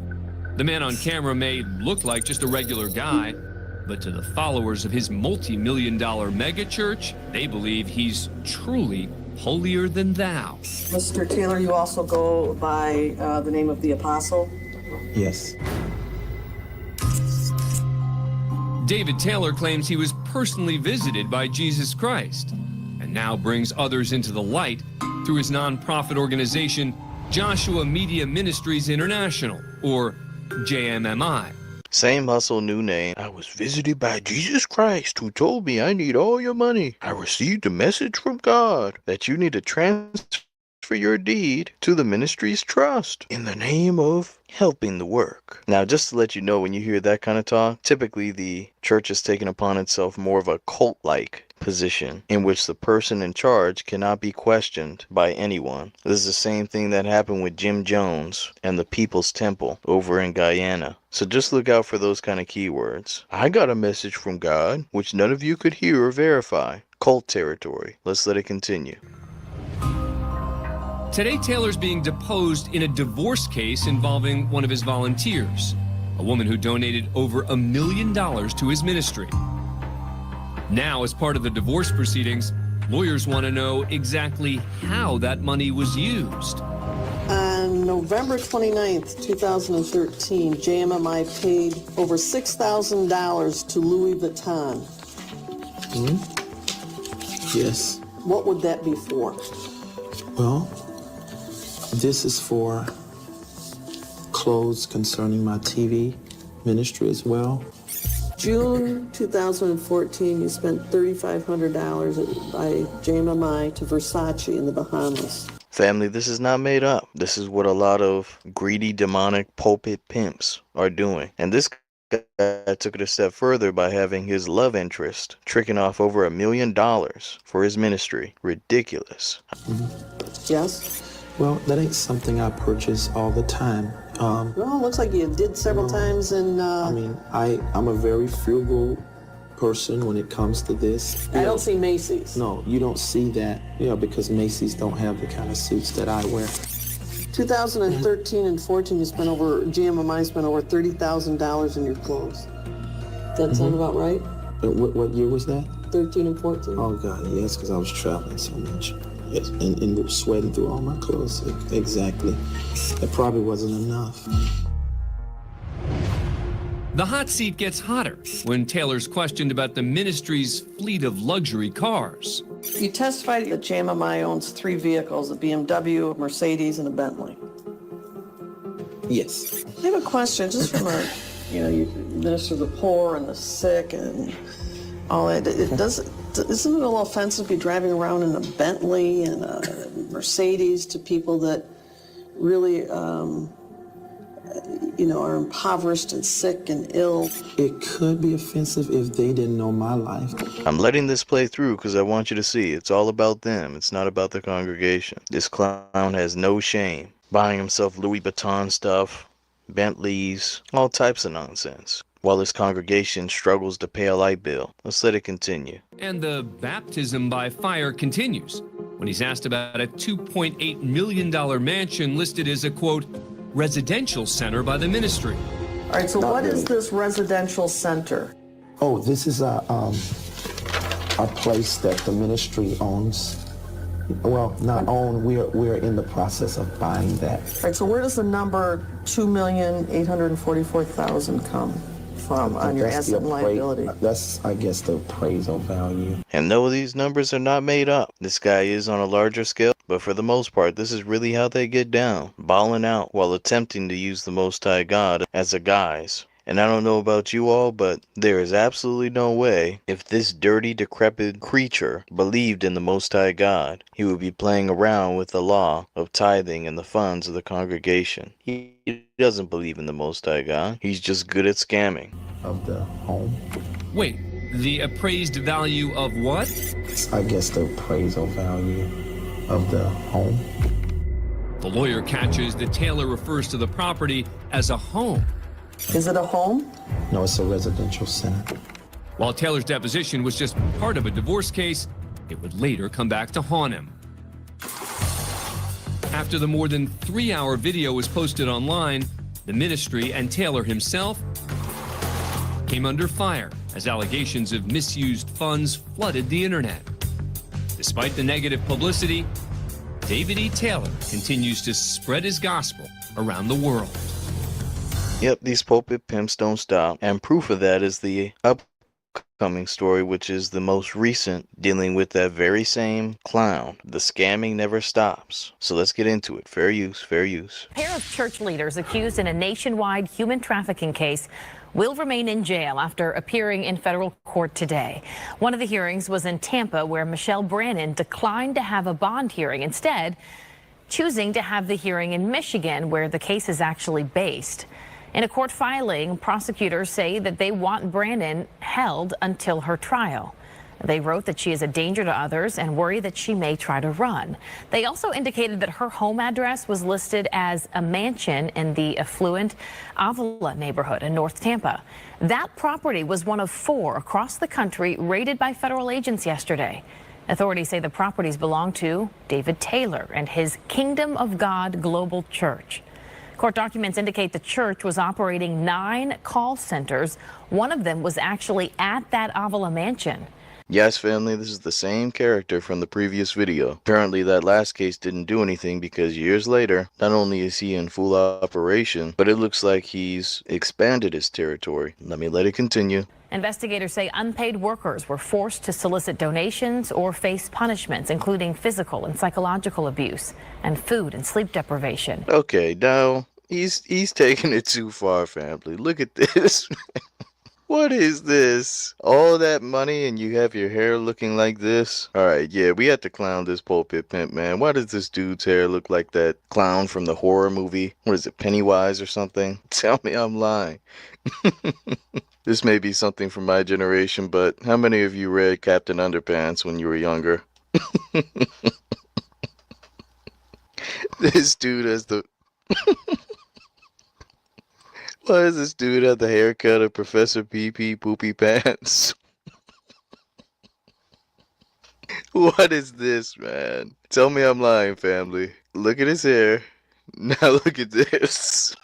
The man on camera may look like just a regular guy, but to the followers of his multi-million-dollar megachurch, they believe he's truly holier than thou. Mr. Taylor, you also go by the name of the Apostle? Yes. David Taylor claims he was personally visited by Jesus Christ and now brings others into the light through his nonprofit organization, Joshua Media Ministries International, or JMMI. Same hustle, new name. I was visited by Jesus Christ, who told me I need all your money. I received a message from God that you need to transfer your deed to the ministry's trust in the name of helping the work. Now, just to let you know, when you hear that kind of talk, typically the church has taken upon itself more of a cult-like position in which the person in charge cannot be questioned by anyone. This is the same thing that happened with Jim Jones and the People's Temple over in Guyana. So just look out for those kind of keywords. I got a message from God, which none of you could hear or verify. Cult territory. Let's let it continue. Today, Taylor's being deposed in a divorce case involving one of his volunteers, a woman who donated over $1 million to his ministry. Now, as part of the divorce proceedings, lawyers want to know exactly how that money was used. On November 29th, 2013, JMMI paid over $6,000 to Louis Vuitton. Yes. What would that be for? Well, this is for clothes concerning my TV ministry as well. June 2014, you spent $3,500 by JMMI to Versace in the Bahamas. Family, this is not made up. This is what a lot of greedy, demonic pulpit pimps are doing. And this guy took it a step further by having his love interest tricking off over $1 million for his ministry. Ridiculous. Yes? Well, that ain't something I purchase all the time. Well, it looks like you did several times in... I mean, I'm a very frugal person when it comes to this. I don't see Macy's. No, you don't see that, because Macy's don't have the kind of suits that I wear. 2013 and 14, GMMI spent over $30,000 in your clothes. Does that sound about right? What year was that? 13 and 14. Oh, God, yes, because I was traveling so much. Yes, and sweating through all my clothes. Exactly. That probably wasn't enough. The hot seat gets hotter when Taylor's questioned about the ministry's fleet of luxury cars. You testified that JMMI owns 3 vehicles, a BMW, a Mercedes, and a Bentley. Yes. I have a question, just from you minister the poor and the sick and all that. Isn't it a little offensive to be driving around in a Bentley and a Mercedes to people that really, are impoverished and sick and ill. It could be offensive if they didn't know my life. I'm letting this play through because I want you to see it's all about them. It's not about the congregation. This clown has no shame, buying himself Louis Vuitton stuff, Bentleys, all types of nonsense, while his congregation struggles to pay a light bill. Let's let it continue. And the baptism by fire continues when he's asked about a $2.8 million mansion listed as a, quote, residential center by the ministry. All right, so what is this residential center? Oh, this is a place that the ministry owns. Well, not own, we're in the process of buying that. All right, so where does the number $2,844,000 come from on your asset and liability? That's, I guess, the appraisal value. And no, these numbers are not made up. This guy is on a larger scale, but for the most part, this is really how they get down, balling out while attempting to use the Most High God as a guise. And I don't know about you all, but there is absolutely no way, if this dirty, decrepit creature believed in the Most High God, he would be playing around with the law of tithing and the funds of the congregation. He doesn't believe in the Most High God. He's just good at scamming. Of the home. Wait, the appraised value of what? I guess the appraisal value of the home. The lawyer catches that Taylor refers to the property as a home. Is it a home? No, it's a residential center. While Taylor's deposition was just part of a divorce case, it would later come back to haunt him. After the more than 3-hour video was posted online, the ministry and Taylor himself came under fire as allegations of misused funds flooded the internet. Despite the negative publicity, David E. Taylor continues to spread his gospel around the world. Yep, these pulpit pimps don't stop, and proof of that is the upcoming story, which is the most recent, dealing with that very same clown. The scamming never stops. So let's get into it. Fair use, fair use. A pair of church leaders accused in a nationwide human trafficking case will remain in jail after appearing in federal court today. One of the hearings was in Tampa, where Michelle Brannon declined to have a bond hearing, instead choosing to have the hearing in Michigan, where the case is actually based. In a court filing, prosecutors say that they want Brannon held until her trial. They wrote that she is a danger to others and worry that she may try to run. They also indicated that her home address was listed as a mansion in the affluent Avila neighborhood in North Tampa. That property was one of 4 across the country raided by federal agents yesterday. Authorities say the properties belong to David Taylor and his Kingdom of God Global Church. Court documents indicate the church was operating 9 call centers. One of them was actually at that Avila mansion. Yes, family, this is the same character from the previous video. Apparently that last case didn't do anything because years later, not only is he in full operation, but it looks like he's expanded his territory. Let it continue. Investigators say unpaid workers were forced to solicit donations or face punishments, including physical and psychological abuse and food and sleep deprivation. Okay, now he's taking it too far, family. Look at this. What is this? All that money and you have your hair looking like this? Alright, yeah, we had to clown this pulpit pimp, man. Why does this dude's hair look like that clown from the horror movie? What is it, Pennywise or something? Tell me I'm lying. This may be something from my generation, but how many of you read Captain Underpants when you were younger? This dude has the... Why does this dude have the haircut of Professor Pee-Pee Poopy Pants? What is this, man? Tell me I'm lying, family. Look at his hair. Now look at this.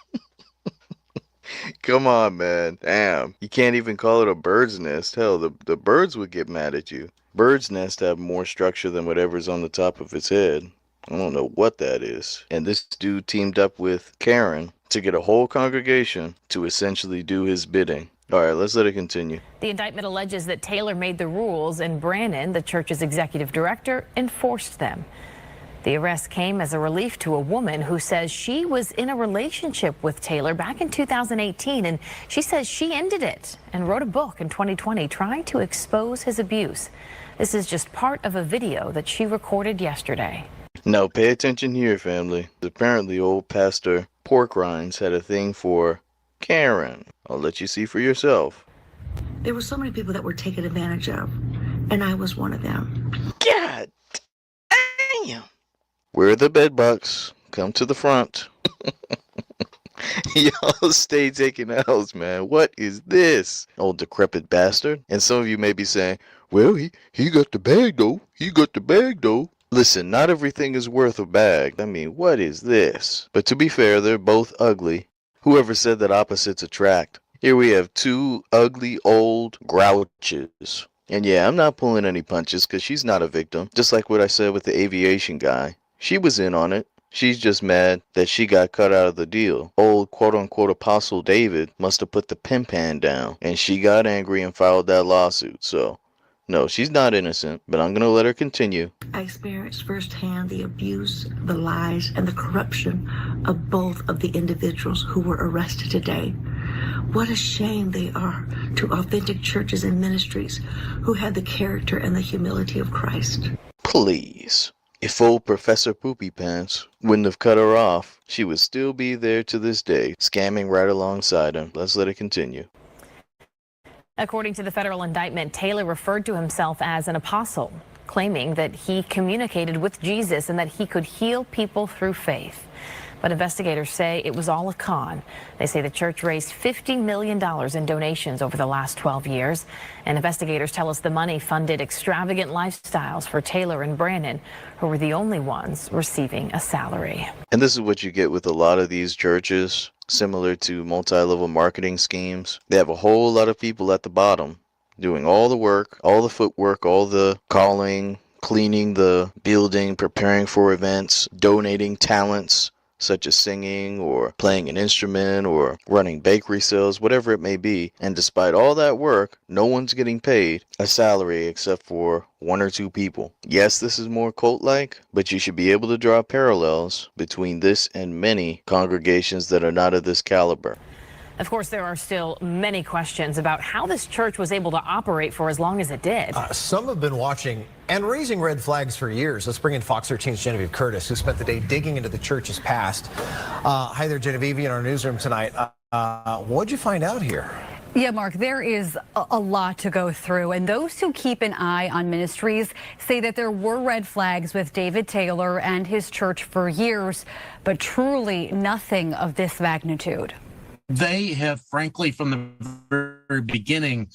Come on, man. Damn. You can't even call it a bird's nest. Hell, the birds would get mad at you. Bird's nest have more structure than whatever's on the top of its head. I don't know what that is. And this dude teamed up with Karen to get a whole congregation to essentially do his bidding. All right, let's let it continue. The indictment alleges that Taylor made the rules and Brannon, the church's executive director, enforced them. The arrest came as a relief to a woman who says she was in a relationship with Taylor back in 2018, and she says she ended it and wrote a book in 2020 trying to expose his abuse. This is just part of a video that she recorded yesterday. Now pay attention here, family. Apparently old Pastor Porkrinds had a thing for Karen. I'll let you see for yourself. There were so many people that were taken advantage of, and I was one of them. God damn. Where are the bed bugs? Come to the front. Y'all stay taking L's, man. What is this? Old decrepit bastard. And some of you may be saying, well, he got the bag, though. He got the bag, though. Listen, not everything is worth a bag. I mean, what is this? But to be fair, they're both ugly. Whoever said that opposites attract? Here we have two ugly old grouches. And yeah, I'm not pulling any punches because she's not a victim. Just like what I said with the aviation guy. She was in on it. She's just mad that she got cut out of the deal. Old quote-unquote Apostle David must have put the pimp hand down. And she got angry and filed that lawsuit. So, no, she's not innocent. But I'm going to let her continue. I experienced firsthand the abuse, the lies, and the corruption of both of the individuals who were arrested today. What a shame they are to authentic churches and ministries who had the character and the humility of Christ. Please. If old Professor Poopy Pants wouldn't have cut her off, she would still be there to this day, scamming right alongside him. Let's let it continue. According to the federal indictment, Taylor referred to himself as an apostle, claiming that he communicated with Jesus and that he could heal people through faith. But investigators say it was all a con. They say the church raised $50 million in donations over the last 12 years. And investigators tell us the money funded extravagant lifestyles for Taylor and Brandon, who were the only ones receiving a salary. And this is what you get with a lot of these churches, similar to multi-level marketing schemes. They have a whole lot of people at the bottom doing all the work, all the footwork, all the calling, cleaning the building, preparing for events, donating talents, such as singing or playing an instrument or running bakery sales, whatever it may be. And despite all that work, no one's getting paid a salary except for one or two people. Yes, this is more cult-like, but you should be able to draw parallels between this and many congregations that are not of this caliber. Of course, there are still many questions about how this church was able to operate for as long as it did. Some have been watching and raising red flags for years. Let's bring in Fox 13's Genevieve Curtis, who spent the day digging into the church's past. Hi there, Genevieve, in our newsroom tonight. What'd you find out here? Yeah, Mark, there is a lot to go through, and those who keep an eye on ministries say that there were red flags with David Taylor and his church for years, but truly nothing of this magnitude. They have, frankly, from the very beginning,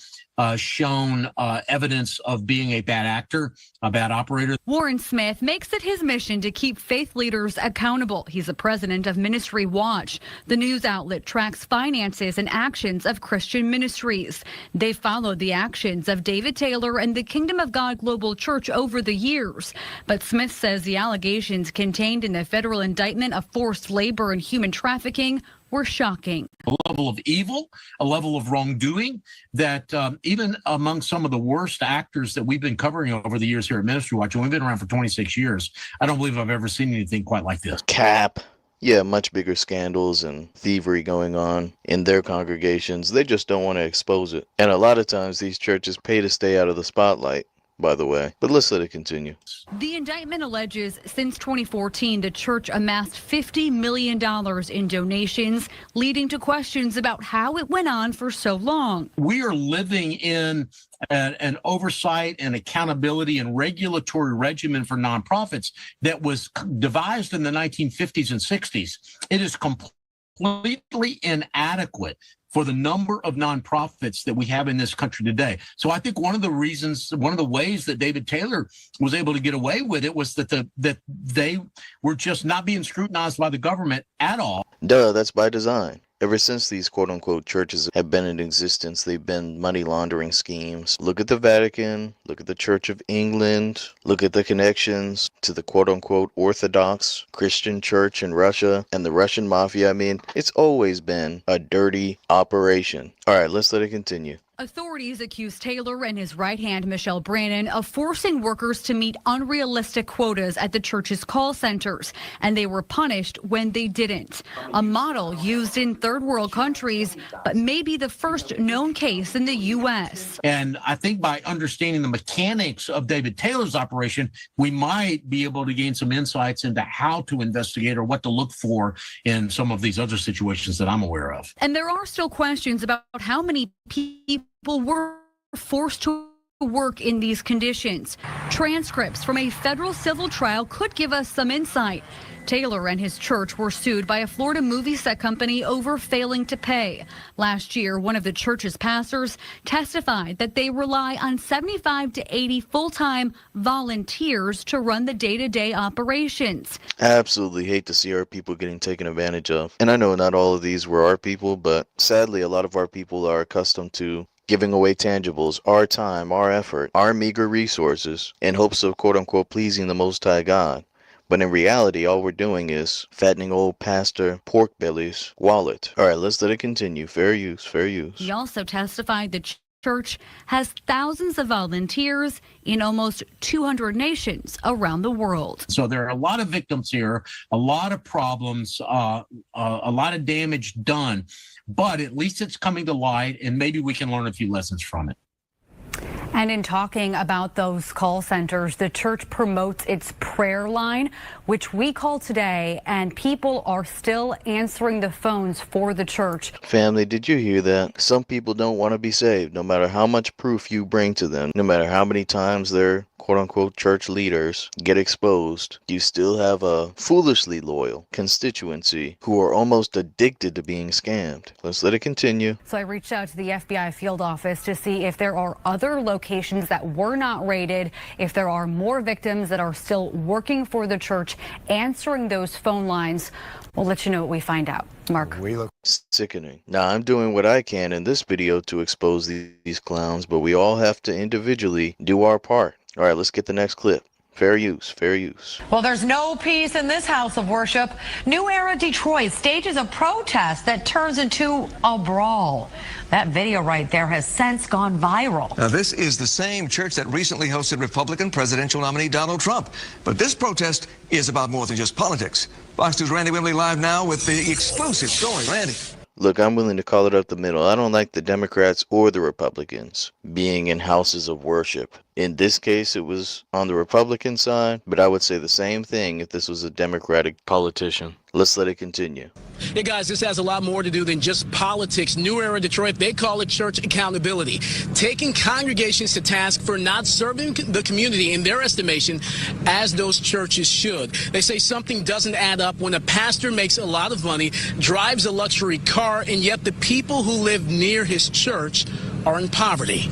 shown evidence of being a bad actor, a bad operator. Warren Smith makes it his mission to keep faith leaders accountable. He's the president of Ministry Watch. The news outlet tracks finances and actions of Christian ministries. They followed the actions of David Taylor and the Kingdom of God Global Church over the years. But Smith says the allegations contained in the federal indictment of forced labor and human trafficking were shocking. A level of evil, a level of wrongdoing that even among some of the worst actors that we've been covering over the years here at Ministry Watch, and we've been around for 26 years, I don't believe I've ever seen anything quite like this. Cap. Yeah, much bigger scandals and thievery going on in their congregations. They just don't want to expose it. And a lot of times these churches pay to stay out of the spotlight, by the way. But let's let it continue. The indictment alleges since 2014, the church amassed $50 million in donations, leading to questions about how it went on for so long. We are living in an oversight and accountability and regulatory regimen for nonprofits that was devised in the 1950s and 60s. It is completely inadequate for the number of nonprofits that we have in this country today. So I think one of the ways that David Taylor was able to get away with it was that they were just not being scrutinized by the government at all. Duh, that's by design. Ever since these quote-unquote churches have been in existence, they've been money laundering schemes. Look at the Vatican, look at the Church of England, look at the connections to the quote-unquote Orthodox Christian church in Russia and the Russian mafia. I mean, it's always been a dirty operation. All right, let's let it continue. Authorities accuse Taylor and his right hand, Michelle Brannon, of forcing workers to meet unrealistic quotas at the church's call centers, and they were punished when they didn't. A model used in third world countries, but maybe the first known case in the U.S. And I think by understanding the mechanics of David Taylor's operation, we might be able to gain some insights into how to investigate or what to look for in some of these other situations that I'm aware of. And there are still questions about how many people were forced to work in these conditions. Transcripts from a federal civil trial could give us some insight. Taylor and his church were sued by a Florida movie set company over failing to pay. Last year, one of the church's pastors testified that they rely on 75 to 80 full-time volunteers to run the day-to-day operations. I absolutely hate to see our people getting taken advantage of. And I know not all of these were our people, but sadly, a lot of our people are accustomed to giving away tangibles, our time, our effort, our meager resources, in hopes of quote-unquote pleasing the Most High God. But in reality, all we're doing is fattening old Pastor Porkbelly's wallet. All right, let's let it continue. Fair use, fair use. He also testified the church has thousands of volunteers in almost 200 nations around the world. So there are a lot of victims here, a lot of problems, a lot of damage done, but at least it's coming to light and maybe we can learn a few lessons from it. And in talking about those call centers, the church promotes its prayer line, which we call today, and people are still answering the phones for the church. Family, did you hear that? Some people don't want to be saved, no matter how much proof you bring to them, no matter how many times their quote-unquote church leaders get exposed. You still have a foolishly loyal constituency who are almost addicted to being scammed. Let's let it continue. So I reached out to the FBI field office to see if there are other locations that were not raided, if there are more victims that are still working for the church, answering those phone lines. We'll let you know what we find out. Mark. Sickening. Now, I'm doing what I can in this video to expose these clowns, but we all have to individually do our part. All right, let's get the next clip. Fair use, fair use. Well, there's no peace in this house of worship. New Era Detroit stages a protest that turns into a brawl. That video right there has since gone viral. Now, this is the same church that recently hosted Republican presidential nominee Donald Trump. But this protest is about more than just politics. Fox News' Randy Wimbley live now with the explosive story. Randy. Look, I'm willing to call it up the middle. I don't like the Democrats or the Republicans being in houses of worship. In this case, it was on the Republican side, but I would say the same thing if this was a Democratic politician. Let's let it continue. Hey guys, this has a lot more to do than just politics. New Era Detroit, they call it church accountability. Taking congregations to task for not serving the community in their estimation as those churches should. They say something doesn't add up when a pastor makes a lot of money, drives a luxury car, and yet the people who live near his church are in poverty.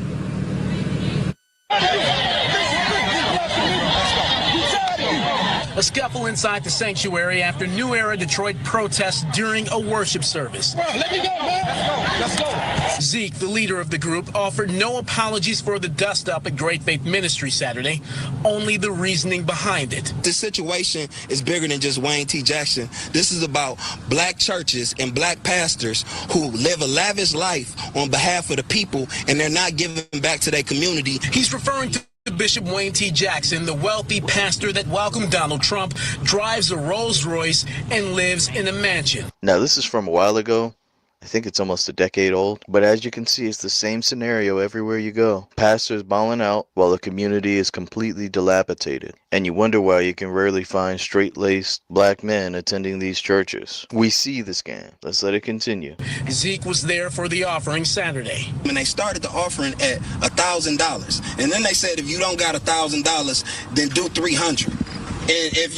A scuffle inside the sanctuary after New Era Detroit protests during a worship service. Bro, let me go, man. Let's go. Zeke, the leader of the group, offered no apologies for the dust-up at Great Faith Ministry Saturday, only the reasoning behind it. This situation is bigger than just Wayne T. Jackson. This is about black churches and black pastors who live a lavish life on behalf of the people, and they're not giving back to their community. He's referring to Bishop Wayne T. Jackson, the wealthy pastor that welcomed Donald Trump, drives a Rolls Royce, and lives in a mansion. Now, this is from a while ago. I think it's almost a decade old. But as you can see, it's the same scenario everywhere you go. Pastors balling out while the community is completely dilapidated. And you wonder why you can rarely find straight-laced black men attending these churches. We see the scam. Let's let it continue. Zeke was there for the offering Saturday. When they started the offering at $1,000, and then they said if you don't got $1,000, then do $300. And if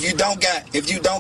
you don't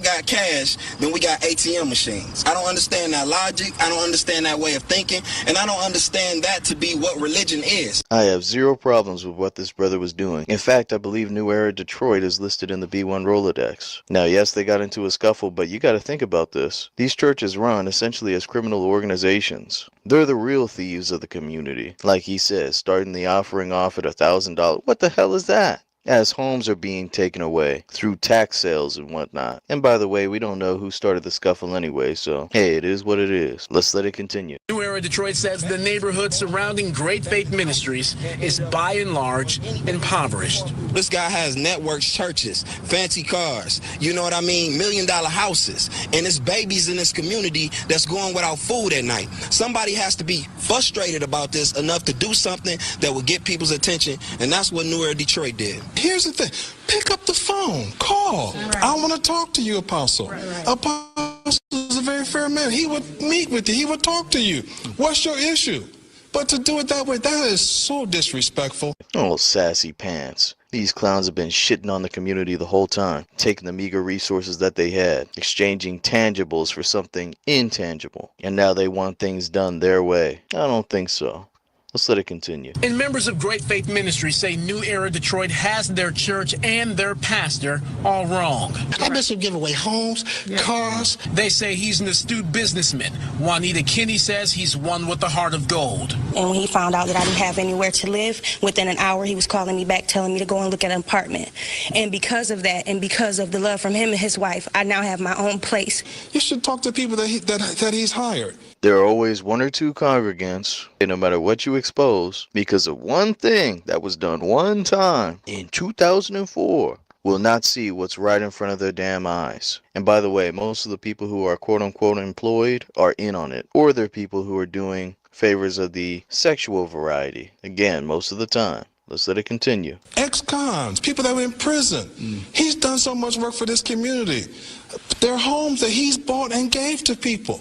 got cash, then we got ATM machines. I don't understand that logic. I don't understand that way of thinking, and I don't understand that to be what religion is. I have zero problems with what this brother was doing. In fact, I believe New Era Detroit is listed in the B1 Rolodex. Now, yes, they got into a scuffle, but you got to think about this. These churches run essentially as criminal organizations. They're the real thieves of the community. Like he says, starting the offering off at $1,000. What the hell is that? as homes are being taken away through tax sales and whatnot. And by the way, we don't know who started the scuffle anyway, so hey, it is what it is. Let's let it continue. New Era Detroit says the neighborhood surrounding Great Faith Ministries is by and large impoverished. This guy has networks, churches, fancy cars, you know what I mean, $1 million houses, and it's babies in this community that's going without food at night. Somebody has to be frustrated about this enough to do something that will get people's attention, and that's what New Era Detroit did. Here's the thing. Pick up the phone. Call. Right. I want to talk to you, Apostle. Right. Apostle is a very fair man. He would meet with you. He would talk to you. What's your issue? But to do it that way, that is so disrespectful. Oh, sassy pants. These clowns have been shitting on the community the whole time, taking the meager resources that they had, exchanging tangibles for something intangible, and now they want things done their way. I don't think so. Let's let it continue. And members of Great Faith Ministry say New Era Detroit has their church and their pastor all wrong. I bet you give away homes, cars. They say he's an astute businessman. Juanita Kinney says he's one with the heart of gold. And when he found out that I didn't have anywhere to live, within an hour he was calling me back, telling me to go and look at an apartment. And because of that, and because of the love from him and his wife, I now have my own place. You should talk to people that he's hired. There are always one or two congregants, and no matter what you expose, because of one thing that was done one time in 2004, will not see what's right in front of their damn eyes. And by the way, most of the people who are quote-unquote employed are in on it, or they're people who are doing favors of the sexual variety. Again, most of the time. Let's let it continue. Ex-cons, people that were in prison. He's done so much work for this community. There are homes that he's bought and gave to people.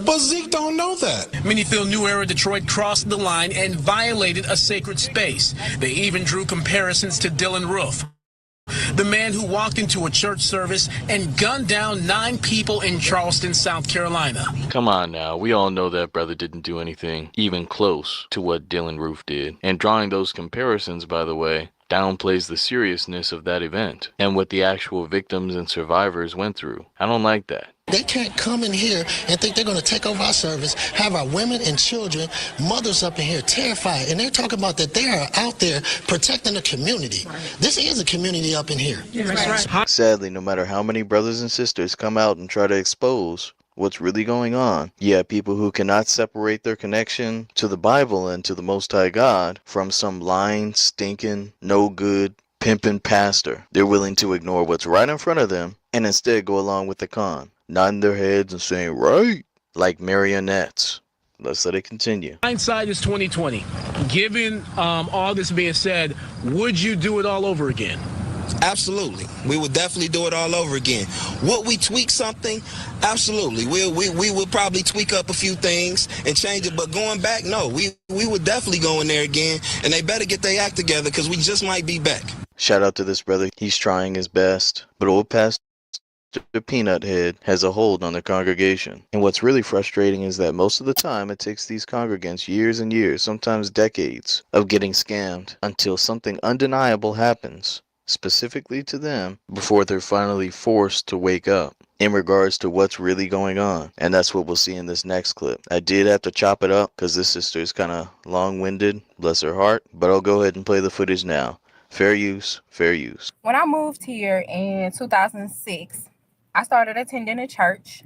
But Zeke don't know that. Many feel New Era Detroit crossed the line and violated a sacred space. They even drew comparisons to Dylan Roof, the man who walked into a church service and gunned down 9 people in Charleston, South Carolina. Come on now, we all know that brother didn't do anything even close to what Dylan Roof did. And drawing those comparisons, by the way, downplays the seriousness of that event and what the actual victims and survivors went through. I don't like that. They can't come in here and think they're going to take over our service, have our women and children, mothers up in here terrified, and they're talking about that they are out there protecting the community. Right. This is a community up in here. Right. Sadly, no matter how many brothers and sisters come out and try to expose what's really going on, you have people who cannot separate their connection to the Bible and to the Most High God from some lying, stinking, no good, pimping pastor. They're willing to ignore what's right in front of them and instead go along with the con, nodding their heads and saying, right, like marionettes. Let's let it continue. Hindsight is 2020. Given all this being said, would you do it all over again? Absolutely. We would definitely do it all over again. Would we tweak something? Absolutely. We would probably tweak up a few things and change it, but going back, no. We would definitely go in there again, and they better get their act together because we just might be back. Shout out to this brother. He's trying his best, but old Pastor Peanut Head has a hold on the congregation. And what's really frustrating is that most of the time it takes these congregants years and years, sometimes decades, of getting scammed until something undeniable happens, specifically to them, before they're finally forced to wake up in regards to what's really going on. And that's what we'll see in this next clip. I did have to chop it up because this sister is kind of long-winded, bless her heart, but I'll go ahead and play the footage now. Fair use, fair use. When I moved here in 2006, I started attending a church,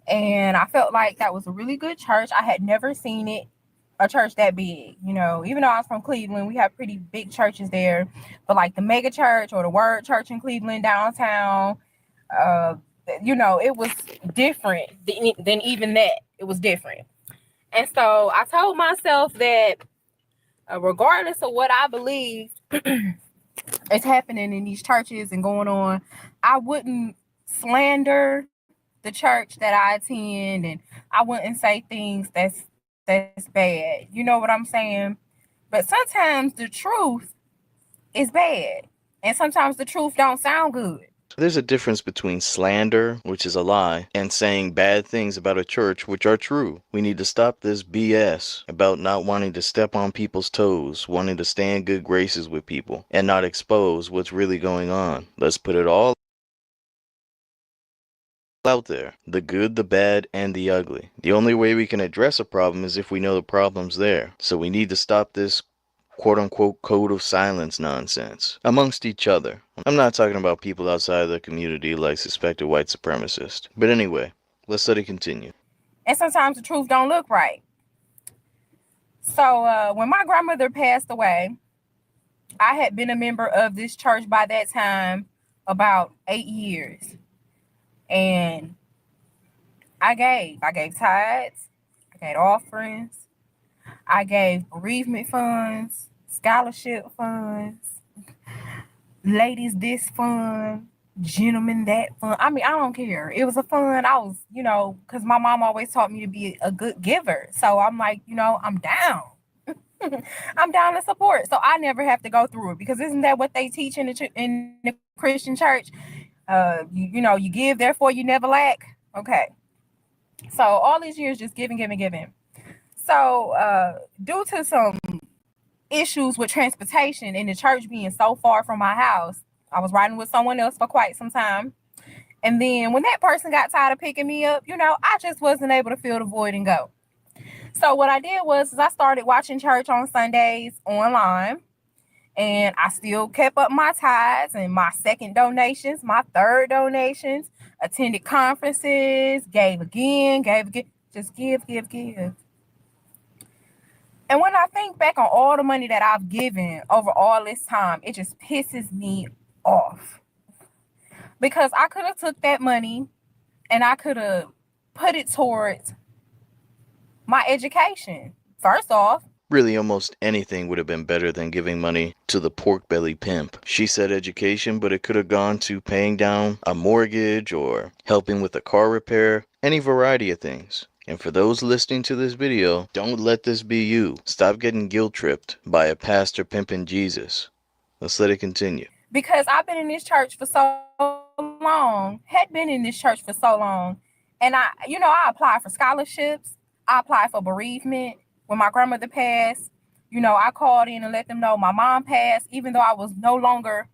and I felt like that was a really good church. I had never seen a church that big, you know, even though I was from Cleveland, we have pretty big churches there, but like the mega church or the Word Church in Cleveland downtown, you know, it was different than even that. It was different. And so I told myself that regardless of what I believe is happening in these churches and going on, I wouldn't slander the church that I attend, and I wouldn't say things that's bad. You know what I'm saying? But sometimes the truth is bad, and sometimes the truth don't sound good. There's a difference between slander, which is a lie, and saying bad things about a church, which are true. We need to stop this BS about not wanting to step on people's toes, wanting to stay in good graces with people, and not expose what's really going on. Let's put it all out there. The good, the bad, and the ugly. The only way we can address a problem is if we know the problem's there. So we need to stop this quote-unquote code of silence nonsense amongst each other. I'm not talking about people outside of the community like suspected white supremacists. But anyway, let's let it continue. And sometimes the truth don't look right. So when my grandmother passed away, I had been a member of this church by that time about 8 years. And I gave tithes, I gave offerings, I gave bereavement funds, scholarship funds, ladies this fund, gentlemen that fund. I mean, I don't care. It was a fund. I was, because my mom always taught me to be a good giver. So I'm like, I'm down. I'm down to support. So I never have to go through it, because isn't that what they teach in the Christian church? You give, therefore you never lack. Okay. So all these years just giving. So due to some issues with transportation and the church being so far from my house, I was riding with someone else for quite some time. And then when that person got tired of picking me up, I just wasn't able to fill the void and go. So what I did was I started watching church on Sundays online, and I still kept up my tithes and my second donations, my third donations, attended conferences, gave again, just give. And when I think back on all the money that I've given over all this time, it just pisses me off. Because I could have took that money and I could have put it towards my education. First off, Really, almost anything would have been better than giving money to the pork belly pimp. She said education, but it could have gone to paying down a mortgage or helping with a car repair, any variety of things. And for those listening to this video, don't let this be you. Stop getting guilt-tripped by a pastor pimping Jesus. Let's let it continue. because I've been in this church for so long, and I applied for scholarships. I applied for bereavement. When my grandmother passed, I called in and let them know my mom passed. Even though I was no longer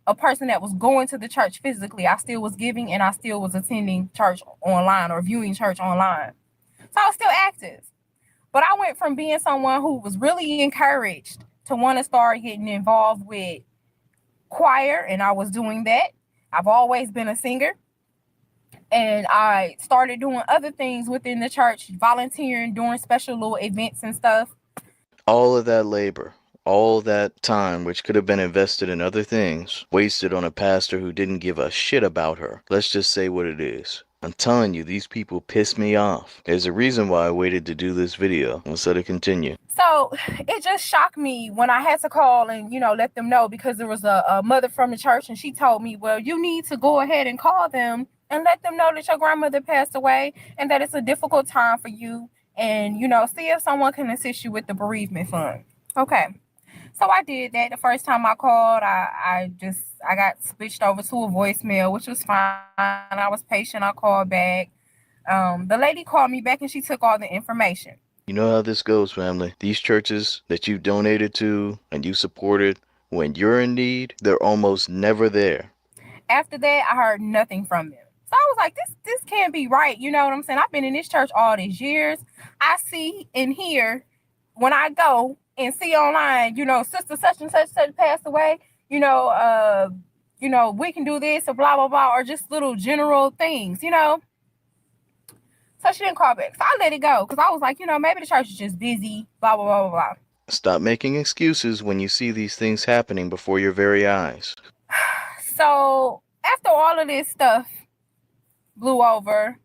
a person that was going to the church physically, I still was giving and I still was attending church online or viewing church online. So I was still active. But I went from being someone who was really encouraged to want to start getting involved with choir, and I was doing that. I've always been a singer. And I started doing other things within the church, volunteering, doing special little events and stuff. All of that labor, all that time, which could have been invested in other things, wasted on a pastor who didn't give a shit about her. Let's just say what it is. I'm telling you, these people piss me off. There's a reason why I waited to do this video. Let's let it continue. So it just shocked me when I had to call and, let them know, because there was a mother from the church and she told me, well, you need to go ahead and call them and let them know that your grandmother passed away and that it's a difficult time for you. And, see if someone can assist you with the bereavement fund. Okay. So I did that. The first time I called, I got switched over to a voicemail, which was fine. I was patient. I called back. The lady called me back and she took all the information. You know how this goes, family. These churches that you donated to and you supported, when you're in need, they're almost never there. After that, I heard nothing from them. So I was like, this can't be right. You know what I'm saying? I've been in this church all these years. I see and hear when I go and see online, sister such and such passed away, we can do this or blah, blah, blah, or just little general things, So she didn't call back. So I let it go because I was like, maybe the church is just busy, blah, blah, blah, blah, blah. Stop making excuses when you see these things happening before your very eyes. So after all of this stuff blew over,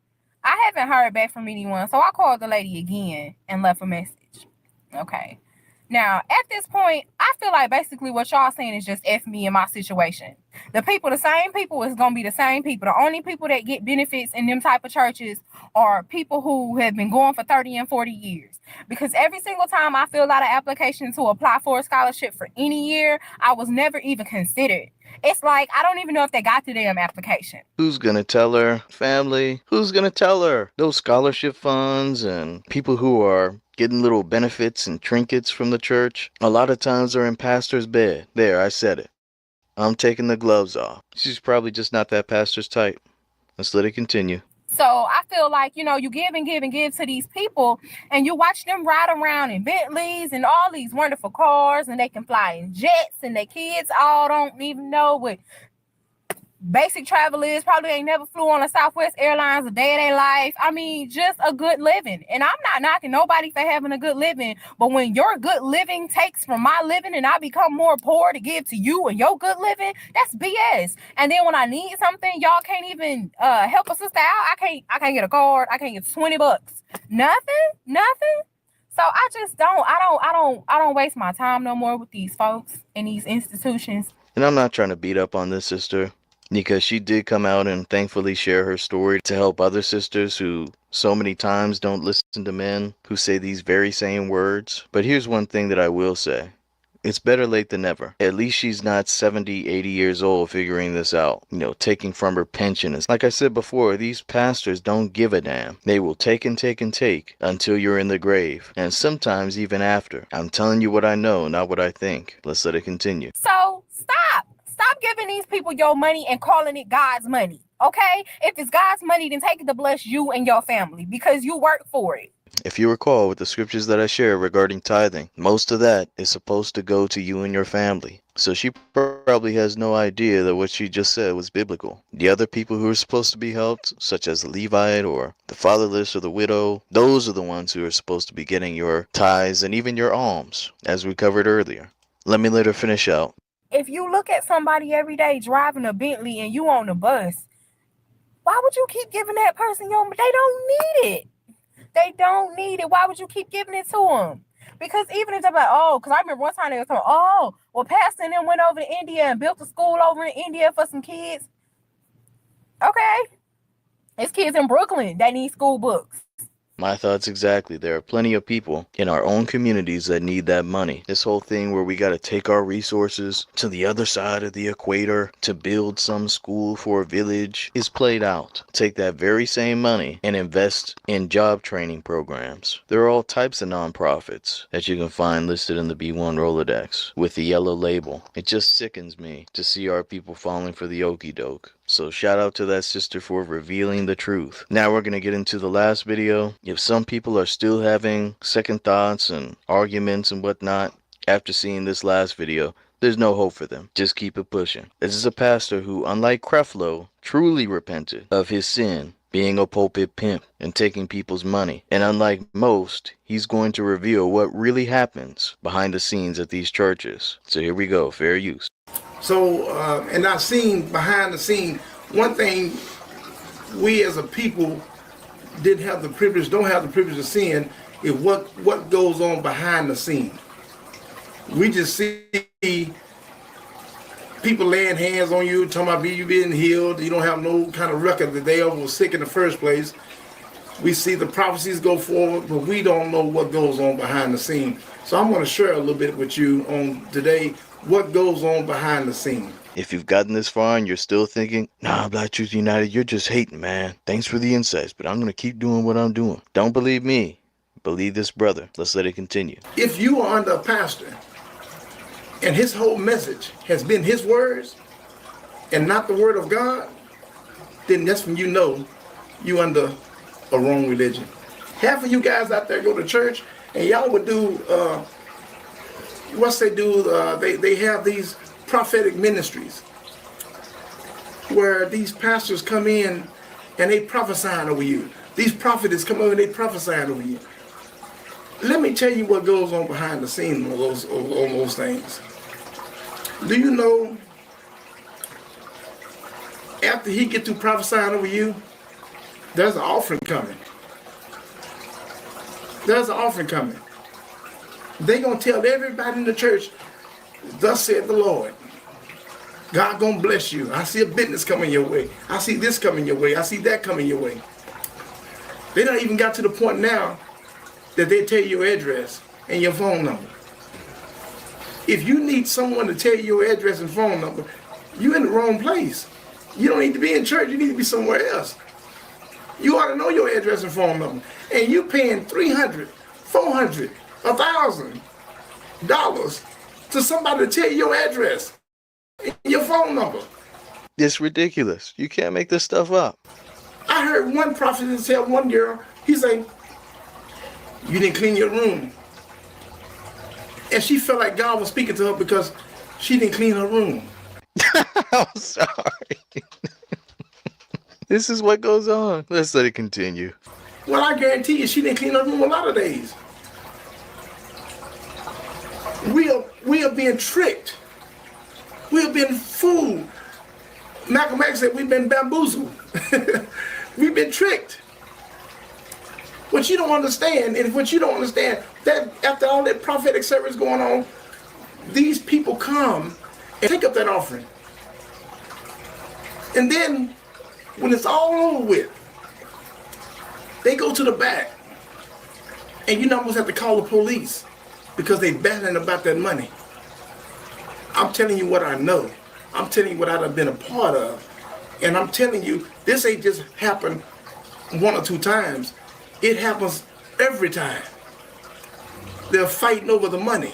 I haven't heard back from anyone. So I called the lady again and left a message. Okay. Now, at this point, I feel like basically what y'all saying is just F me in my situation. The same people is going to be the same people. The only people that get benefits in them type of churches are people who have been going for 30 and 40 years. Because every single time I filled out an application to apply for a scholarship for any year, I was never even considered. It's like, I don't even know if they got the damn application. Who's gonna tell her? Family? Who's gonna tell her? Those scholarship funds and people who are getting little benefits and trinkets from the church, a lot of times are in pastor's bed. There, I said it. I'm taking the gloves off. She's probably just not that pastor's type. Let's let it continue. So I feel like, you know, you give and give and give to these people, and you watch them ride around in Bentleys and all these wonderful cars, and they can fly in jets, and their kids all don't even know what basic travel is. Probably ain't never flew on a Southwest Airlines a day of their life. I mean, just a good living. And I'm not knocking nobody for having a good living, but when your good living takes from my living and I become more poor to give to you and your good living, that's BS. And then when I need something, y'all can't even help a sister out. I can't get a card. I can't get $20. Nothing. So I just I don't waste my time no more with these folks and these institutions. And I'm not trying to beat up on this sister, because she did come out and thankfully share her story to help other sisters who so many times don't listen to men who say these very same words. But here's one thing that I will say. It's better late than never. At least she's not 70, 80 years old figuring this out, you know, taking from her pension. Like I said before, these pastors don't give a damn. They will take and take and take until you're in the grave, and sometimes even after. I'm telling you what I know, not what I think. Let's let it continue. So stop giving these people your money and calling it God's money, okay? If it's God's money, then take it to bless you and your family because you work for it. If you recall with the scriptures that I share regarding tithing, most of that is supposed to go to you and your family. So she probably has no idea that what she just said was biblical. The other people who are supposed to be helped, such as the Levite or the fatherless or the widow, those are the ones who are supposed to be getting your tithes and even your alms, as we covered earlier. Let me let her finish out. If you look at somebody every day driving a Bentley and you on the bus, why would you keep giving that person your money? They don't need it. They don't need it. Why would you keep giving it to them? Because even if they're like, oh, because I remember one time they were talking, oh, well, Pastor and them went over to India and built a school over in India for some kids. Okay. It's kids in Brooklyn that need school books. My thoughts exactly. There are plenty of people in our own communities that need that money. This whole thing where we got to take our resources to the other side of the equator to build some school for a village is played out. Take that very same money and invest in job training programs. There are all types of nonprofits that you can find listed in the B1 Rolodex with the yellow label. It just sickens me to see our people falling for the okie doke. So shout out to that sister for revealing the truth. Now we're going to get into the last video. If some people are still having second thoughts and arguments and whatnot after seeing this last video, there's no hope for them. Just keep it pushing. This is a pastor who, unlike Creflo, truly repented of his sin, being a pulpit pimp and taking people's money. And unlike most, he's going to reveal what really happens behind the scenes at these churches. So here we go, fair use. So, and I've seen behind the scene, one thing we as a people don't have the privilege of seeing is what goes on behind the scene. We just see people laying hands on you, talking about you being healed. You don't have no kind of record that they ever was sick in the first place. We see the prophecies go forward, but we don't know what goes on behind the scene. So I'm going to share a little bit with you on today what goes on behind the scene. If you've gotten this far and you're still thinking, nah, Black Truth United, you're just hating, man. Thanks for the insights, but I'm going to keep doing what I'm doing. Don't believe me. Believe this brother. Let's let it continue. If you are under a pastor and his whole message has been his words and not the word of God, then that's when you know you under a wrong religion. Half of you guys out there go to church and y'all would do they have these prophetic ministries where these pastors come in and they prophesying over you. These prophets come over and they prophesying over you. Let me tell you what goes on behind the scenes on those things. Do you know after he get through prophesying over you, there's an offering coming. There's an offering coming. They gonna tell everybody in the church, thus said the Lord. God gonna bless you. I see a business coming your way. I see this coming your way. I see that coming your way. They don't even got to the point now that they tell you your address and your phone number. If you need someone to tell you your address and phone number, you're in the wrong place. You don't need to be in church. You need to be somewhere else. You ought to know your address and phone number. And you paying $300, $400, $1,000 to somebody to tell you your address and your phone number. It's ridiculous. You can't make this stuff up. I I heard one prophet tell one girl, he say, you didn't clean your room. And she felt like God was speaking to her because she didn't clean her room. I'm sorry. This is what goes on. Let's let it continue. Well, I guarantee you, she didn't clean her room a lot of days. We are being tricked. We are being fooled. Malcolm X said we've been bamboozled. We've been tricked. What you don't understand, that after all that prophetic service going on, these people come and take up that offering. And then, when it's all over with, they go to the back. And you almost have to call the police because they battling about that money. I'm telling you what I know. I'm telling you what I've been a part of. And I'm telling you, this ain't just happened one or two times. It happens every time. They're fighting over the money.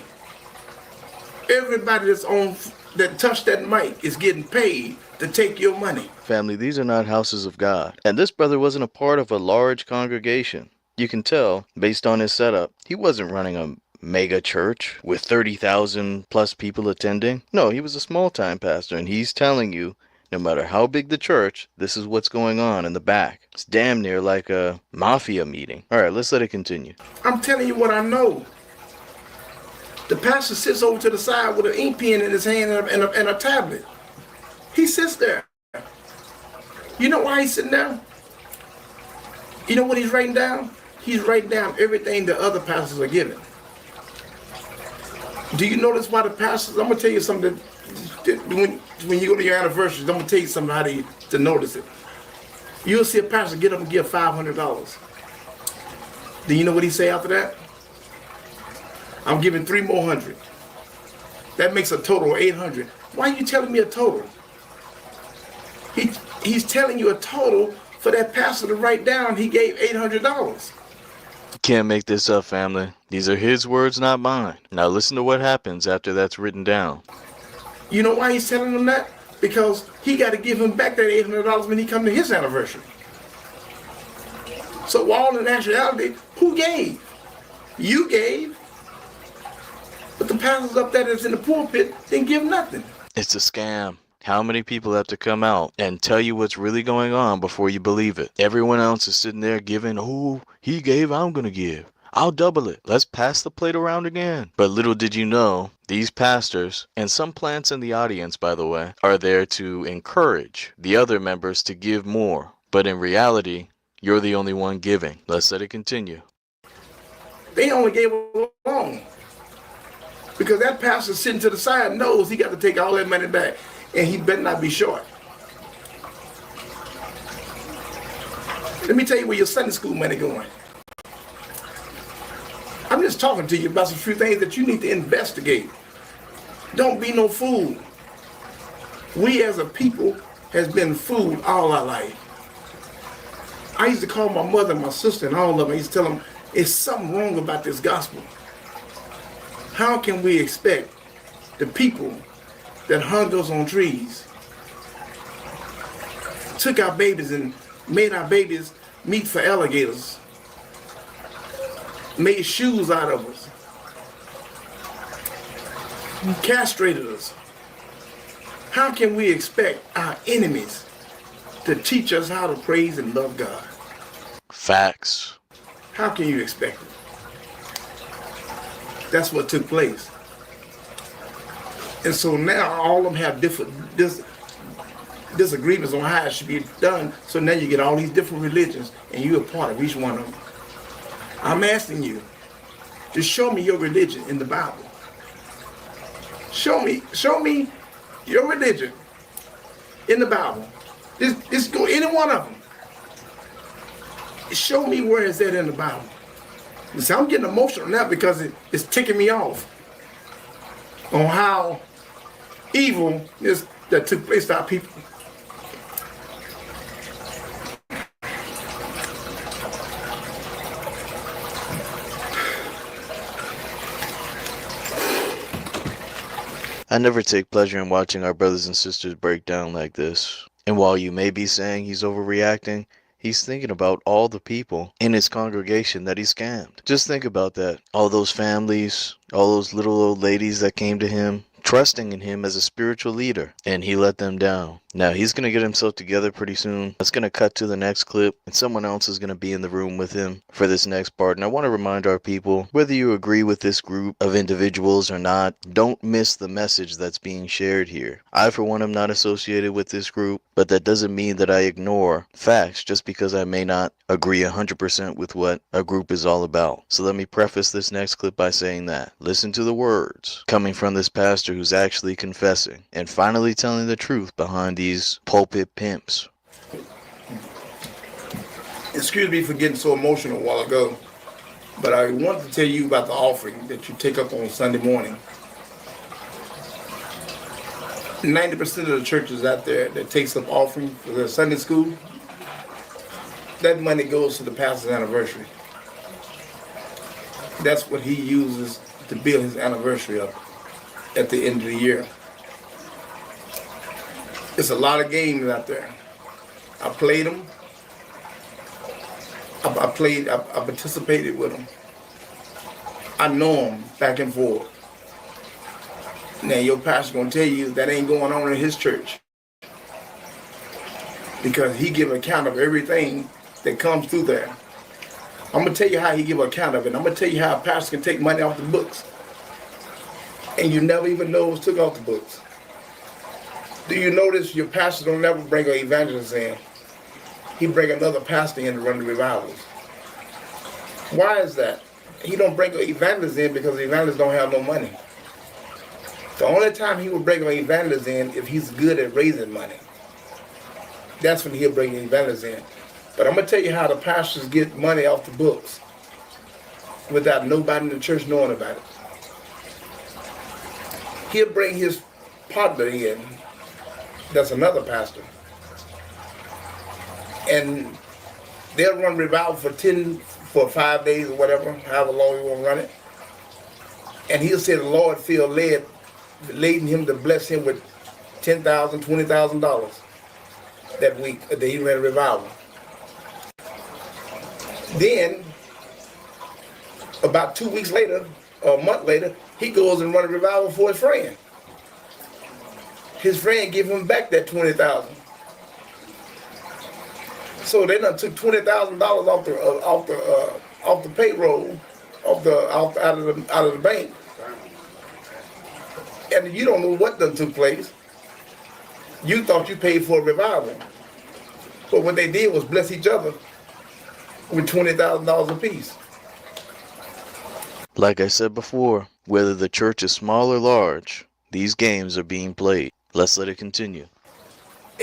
Everybody that touched that mic is getting paid to take your money. Family, these are not houses of God. And this brother wasn't a part of a large congregation. You can tell, based on his setup, he wasn't running a mega church with 30,000 plus people attending. No, he was a small-time pastor, and he's telling you, no matter how big the church, this is what's going on in the back. It's damn near like a mafia meeting. All right, let's let it continue. I'm telling you what I know. The pastor sits over to the side with an ink pen in his hand and a tablet. He sits there. You know why he's sitting there? You know what he's writing down? He's writing down everything the other pastors are giving. Do you notice why the pastors? I'm gonna tell you something. When you go to your anniversaries, I'm gonna tell you something how to notice it. You'll see a pastor get up and give $500. Do you know what he say after that? I'm giving 3 more hundred. That makes a total of 800. Why are you telling me a total? He's telling you a total for that pastor to write down. He gave $800. Can't make this up, family. These are his words, not mine. Now listen to what happens after that's written down. You know why he's telling them that? Because he got to give him back that $800 when he come to his anniversary. So all in actuality, who gave? You gave. But the pastors up there that's in the pulpit didn't give nothing. It's a scam. How many people have to come out and tell you what's really going on before you believe it? Everyone else is sitting there giving, oh, he gave, I'm going to give. I'll double it. Let's pass the plate around again. But little did you know, these pastors, and some plants in the audience, by the way, are there to encourage the other members to give more. But in reality, you're the only one giving. Let's let it continue. They only gave along. Because that pastor sitting to the side knows he got to take all that money back. And he better not be short. Let me tell you where your Sunday school money going. I'm just talking to you about some few things that you need to investigate. Don't be no fool. We as a people has been fooled all our life. I used to call my mother and my sister and all of them. I used to tell them, there's something wrong about this gospel. How can we expect the people that hung us on trees, took our babies and made our babies meat for alligators, made shoes out of us, castrated us? How can we expect our enemies to teach us how to praise and love God? Facts. How can you expect it? That's what took place. And so now all of them have different disagreements on how it should be done. So now you get all these different religions and you're a part of each one of them. I'm asking you to show me your religion in the Bible. Show me your religion in the Bible. Just go any one of them. Show me where is that in the Bible. You see, I'm getting emotional now because it's ticking me off on how evil is that took place to our people. I never take pleasure in watching our brothers and sisters break down like this. And while you may be saying he's overreacting, he's thinking about all the people in his congregation that he scammed. Just think about that. All those families, all those little old ladies that came to him, trusting in him as a spiritual leader, and he let them down. Now he's going to get himself together pretty soon. It's going to cut to the next clip, and someone else is going to be in the room with him for this next part. And I want to remind our people, whether you agree with this group of individuals or not, don't miss the message that's being shared here. I, for one, am not associated with this group, but that doesn't mean that I ignore facts just because I may not agree 100% with what a group is all about. So let me preface this next clip by saying that. Listen to the words coming from this pastor who's actually confessing and finally telling the truth behind these pulpit pimps. Excuse me for getting so emotional a while ago, but I want to tell you about the offering that you take up on Sunday morning. 90% of the churches out there that takes up offering for their Sunday school, that money goes to the pastor's anniversary. That's what he uses to build his anniversary up at the end of the year. It's a lot of games out there. I played them. I participated with them. I know them back and forth. Now your pastor gonna tell you that ain't going on in his church, because he give account of everything that comes through there. I'm gonna tell you how he give account of it. I'm gonna tell you how a pastor can take money off the books, and you never even know what's took off the books. Do you notice your pastor don't never bring an evangelist in? He bring another pastor in to run the revivals. Why is that? He don't bring an evangelist in because the evangelists don't have no money. The only time he will bring an evangelist in if he's good at raising money. That's when he'll bring an evangelist in. But I'm going to tell you how the pastors get money off the books without nobody in the church knowing about it. He'll bring his partner in, that's another pastor, and they'll run revival for 5 days or whatever, however long he want to run it. And he'll say the Lord feel leading him to bless him with $10,000, $20,000 that week that he ran a revival. Then, about 2 weeks later, or a month later, he goes and runs a revival for his friend. His friend give him back that $20,000. So they done took $20,000 off the payroll, out of the bank, and you don't know what done took place. You thought you paid for a revival, but what they did was bless each other with $20,000 apiece. Like I said before, whether the church is small or large, these games are being played. Let's let it continue.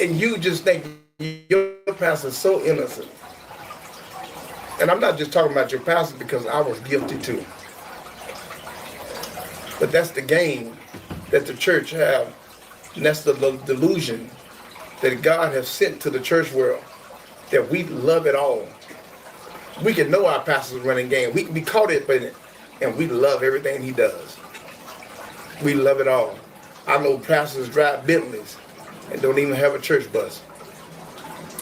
And you just think your pastor is so innocent. And I'm not just talking about your pastor because I was guilty too. But that's the game that the church have. And that's the delusion that God has sent to the church world, that we love it all. We can know our pastor's running game. We can be caught up in it, and we love everything he does. We love it all. I know pastors drive Bentleys and don't even have a church bus.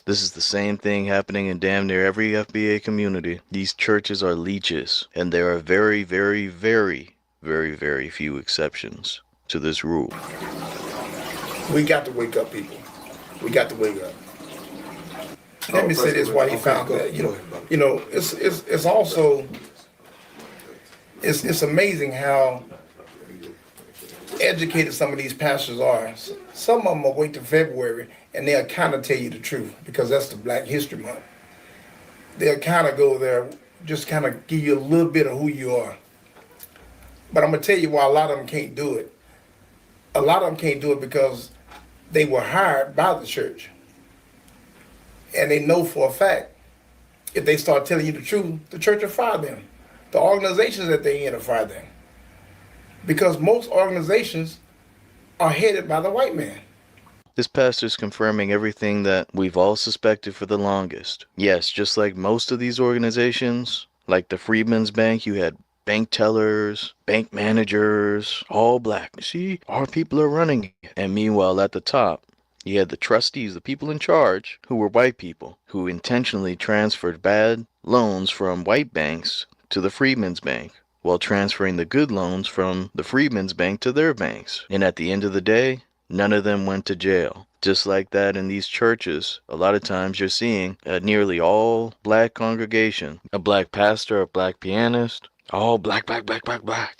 This is the same thing happening in damn near every FBA community. These churches are leeches, and there are very, very, very, very, very few exceptions to this rule. We got to wake up, people. We got to wake up. Let me say this while he found that. It's also it's amazing how educated some of these pastors are. Some of them will wait till February and they'll kind of tell you the truth because that's the Black History Month. They'll kind of go there, just kind of give you a little bit of who you are. But I'm going to tell you why a lot of them can't do it. A lot of them can't do it because they were hired by the church. And they know for a fact, if they start telling you the truth, the church will fire them. The organizations that they're in will fire them. Because most organizations are headed by the white man. This pastor's confirming everything that we've all suspected for the longest. Yes, just like most of these organizations, like the Freedmen's Bank, you had bank tellers, bank managers, all black. See, our people are running it. And meanwhile, at the top, you had the trustees, the people in charge, who were white people, who intentionally transferred bad loans from white banks to the Freedmen's Bank, while transferring the good loans from the Freedmen's Bank to their banks. And at the end of the day, none of them went to jail. Just like that in these churches, a lot of times you're seeing a nearly all black congregation, a black pastor, a black pianist, all black.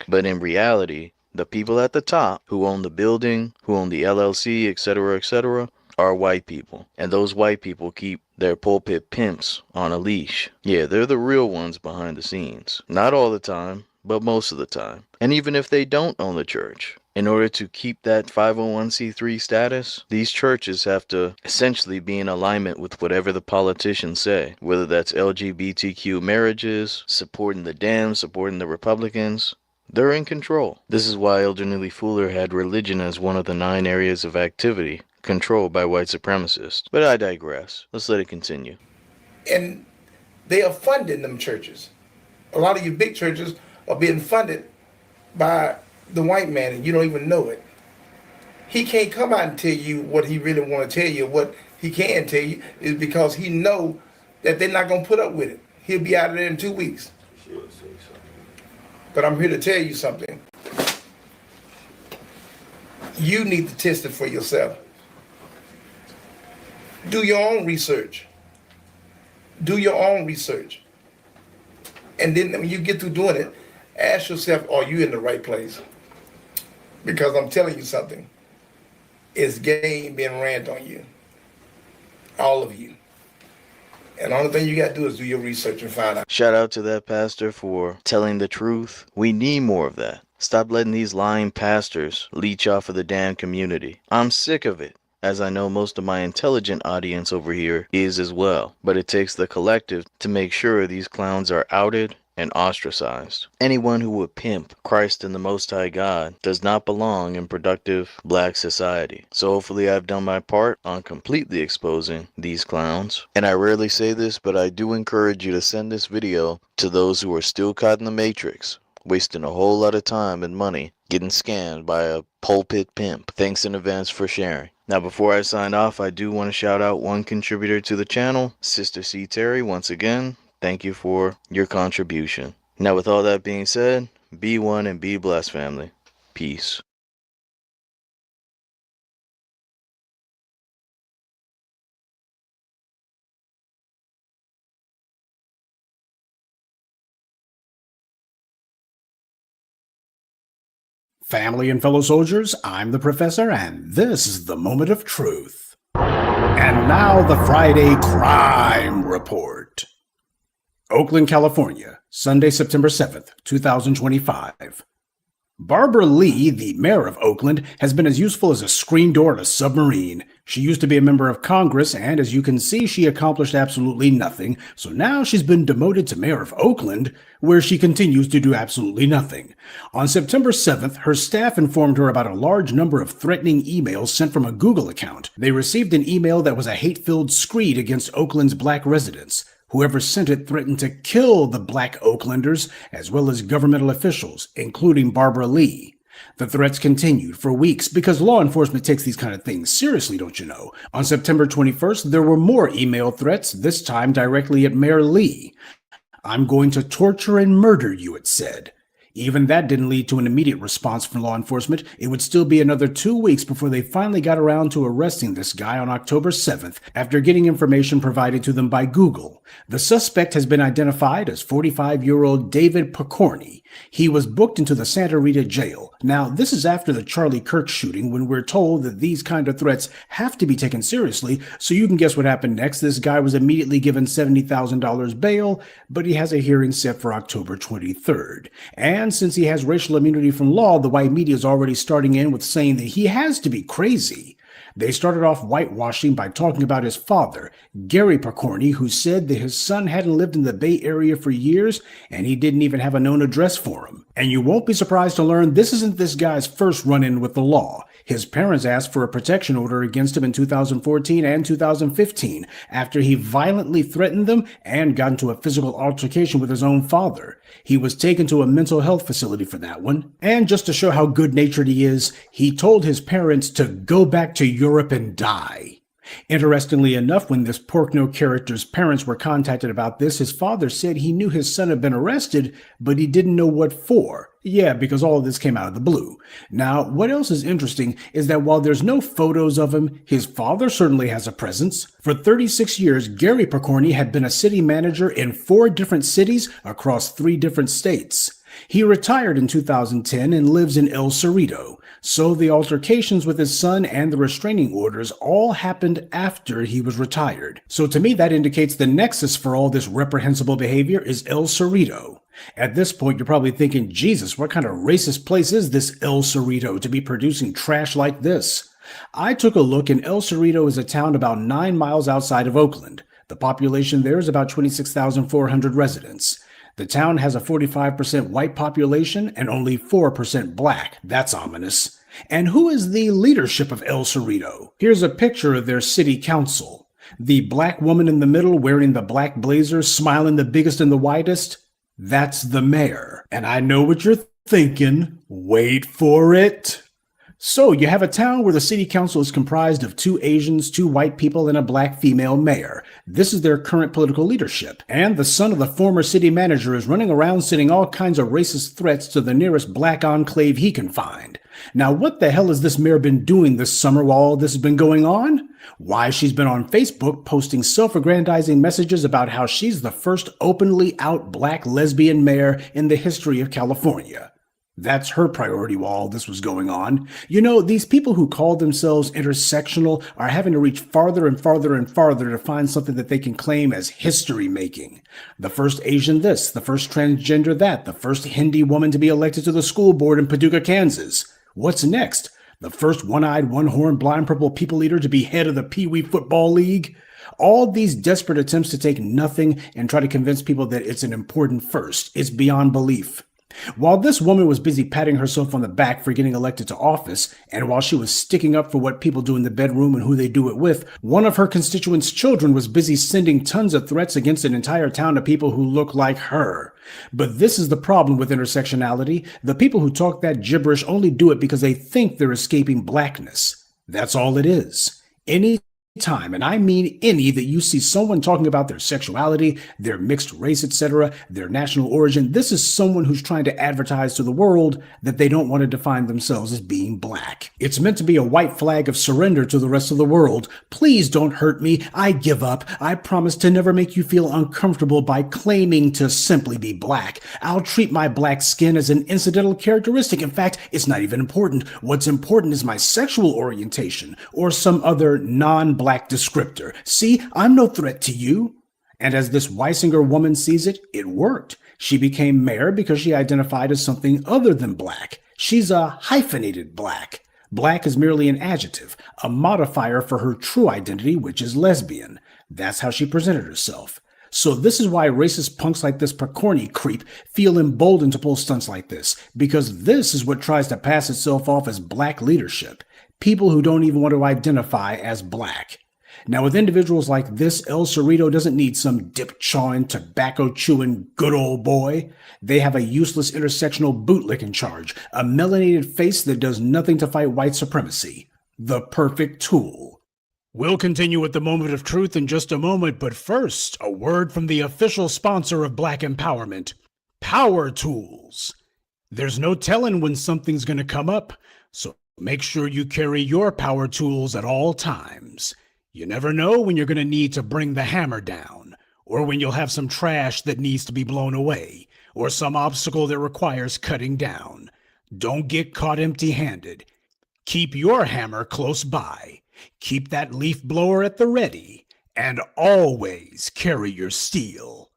But in reality, the people at the top who own the building, who own the LLC, etc., are white people. And those white people keep their pulpit pimps on a leash. Yeah, they're the real ones behind the scenes. Not all the time, but most of the time. And even if they don't own the church, in order to keep that 501c3 status, these churches have to essentially be in alignment with whatever the politicians say, whether that's LGBTQ marriages, supporting the Dems, supporting the Republicans. They're in control. This is why Elder Neely Fuller had religion as one of the 9 areas of activity controlled by white supremacists. But I digress. Let's let it continue. And they are funding them churches. A lot of you big churches are being funded by the white man, and you don't even know it. He can't come out and tell you what he really want to tell you. What he can tell you is because he know that they're not going to put up with it. He'll be out of there in 2 weeks. But I'm here to tell you something. You need to test it for yourself. Do your own research. Do your own research. And then when you get through doing it, ask yourself, are you in the right place? Because I'm telling you something. It's game being ran on you. All of you. And the only thing you got to do is do your research and find out. Shout out to that pastor for telling the truth. We need more of that. Stop letting these lying pastors leech off of the damn community. I'm sick of it, as I know most of my intelligent audience over here is as well. But it takes the collective to make sure these clowns are outed and ostracized. Anyone who would pimp Christ and the Most High God does not belong in productive black society. So hopefully I've done my part on completely exposing these clowns. And I rarely say this, but I do encourage you to send this video to those who are still caught in the matrix, wasting a whole lot of time and money getting scammed by a pulpit pimp. Thanks in advance for sharing. Now, before I sign off, I do want to shout out one contributor to the channel, Sister C. Terry. Once again, thank you for your contribution. Now, with all that being said, be one and be blessed, family. Peace. Family and fellow soldiers, I'm the Professor, and this is the moment of truth. And now the Friday Crime Report. Oakland, California, Sunday, September 7th, 2025. Barbara Lee, the mayor of Oakland, has been as useful as a screen door at a submarine. She used to be a member of Congress, and as you can see, she accomplished absolutely nothing. So now she's been demoted to mayor of Oakland, where she continues to do absolutely nothing. On September 7th, her staff informed her about a large number of threatening emails sent from a Google account. They received an email that was a hate-filled screed against Oakland's black residents. Whoever sent it threatened to kill the black Oaklanders, as well as governmental officials, including Barbara Lee. The threats continued for weeks because law enforcement takes these kind of things seriously, don't you know? On September 21st, there were more email threats, this time directly at Mayor Lee. "I'm going to torture and murder you," it said. Even that didn't lead to an immediate response from law enforcement. It would still be another 2 weeks before they finally got around to arresting this guy on October 7th after getting information provided to them by Google. The suspect has been identified as 45-year-old David Picorni. He was booked into the Santa Rita jail. Now, this is after the Charlie Kirk shooting, when we're told that these kind of threats have to be taken seriously, so you can guess what happened next. This guy was immediately given $70,000 bail, but he has a hearing set for October 23rd. And since he has racial immunity from law, the white media is already starting in with saying that he has to be crazy. They started off whitewashing by talking about his father, Gary Picorni, who said that his son hadn't lived in the Bay Area for years and he didn't even have a known address for him. And you won't be surprised to learn this isn't this guy's first run-in with the law. His parents asked for a protection order against him in 2014 and 2015 after he violently threatened them and got into a physical altercation with his own father. He was taken to a mental health facility for that one. And just to show how good-natured he is, he told his parents to go back to Europe and die. Interestingly enough, when this Porkno character's parents were contacted about this, his father said he knew his son had been arrested, but he didn't know what for. Yeah, because all of this came out of the blue. Now, what else is interesting is that while there's no photos of him, his father certainly has a presence. For 36 years, Gary Pokorny had been a city manager in 4 different cities across 3 different states. He retired in 2010 and lives in El Cerrito. So the altercations with his son and the restraining orders all happened after he was retired. So to me, that indicates the nexus for all this reprehensible behavior is El Cerrito. At this point, you're probably thinking, Jesus, what kind of racist place is this El Cerrito to be producing trash like this? I took a look, and El Cerrito is a town about 9 miles outside of Oakland. The population there is about 26,400 residents. The town has a 45% white population and only 4% black. That's ominous. And who is the leadership of El Cerrito? Here's a picture of their city council. The black woman in the middle wearing the black blazer, smiling the biggest and the widest, that's the mayor. And I know what you're thinking. Wait for it. So you have a town where the city council is comprised of 2 Asians, 2 white people, and a black female mayor. This is their current political leadership. And the son of the former city manager is running around sending all kinds of racist threats to the nearest black enclave he can find. Now, what the hell has this mayor been doing this summer while all this has been going on? Why, she's been on Facebook posting self-aggrandizing messages about how she's the first openly out black lesbian mayor in the history of California. That's her priority while all this was going on. You know, these people who call themselves intersectional are having to reach farther and farther and farther to find something that they can claim as history-making. The first Asian this, the first transgender that, the first Hindi woman to be elected to the school board in Paducah, Kansas. What's next? The first one-eyed, one-horned, blind purple people eater to be head of the Pee Wee Football League? All these desperate attempts to take nothing and try to convince people that it's an important first. It's beyond belief. While this woman was busy patting herself on the back for getting elected to office, and while she was sticking up for what people do in the bedroom and who they do it with, one of her constituents' children was busy sending tons of threats against an entire town of people who look like her. But this is the problem with intersectionality. The people who talk that gibberish only do it because they think they're escaping blackness. That's all it is. Any time, and I mean any, that you see someone talking about their sexuality, their mixed race, etc., their national origin, this is someone who's trying to advertise to the world that they don't want to define themselves as being black. It's meant to be a white flag of surrender to the rest of the world. Please don't hurt me. I give up. I promise to never make you feel uncomfortable by claiming to simply be black. I'll treat my black skin as an incidental characteristic. In fact, it's not even important. What's important is my sexual orientation or some other non-black descriptor. See, I'm no threat to you. And as this Weisinger woman sees it, it worked. She became mayor because she identified as something other than black. She's a hyphenated black. Black is merely an adjective, a modifier for her true identity, which is lesbian. That's how she presented herself. So this is why racist punks like this Pokorny creep feel emboldened to pull stunts like this, because this is what tries to pass itself off as black leadership. People who don't even want to identify as black. Now, with individuals like this, El Cerrito doesn't need some dip-chawing, tobacco-chewing good old boy. They have a useless intersectional bootlick in charge, a melanated face that does nothing to fight white supremacy. The perfect tool. We'll continue with the moment of truth in just a moment, but first, a word from the official sponsor of Black Empowerment, Power Tools. There's no telling when something's going to come up, so make sure you carry your power tools at all times. You never know when you're going to need to bring the hammer down, or when you'll have some trash that needs to be blown away, or some obstacle that requires cutting down. Don't get caught empty-handed. Keep your hammer close by. Keep that leaf blower at the ready, and always carry your steel.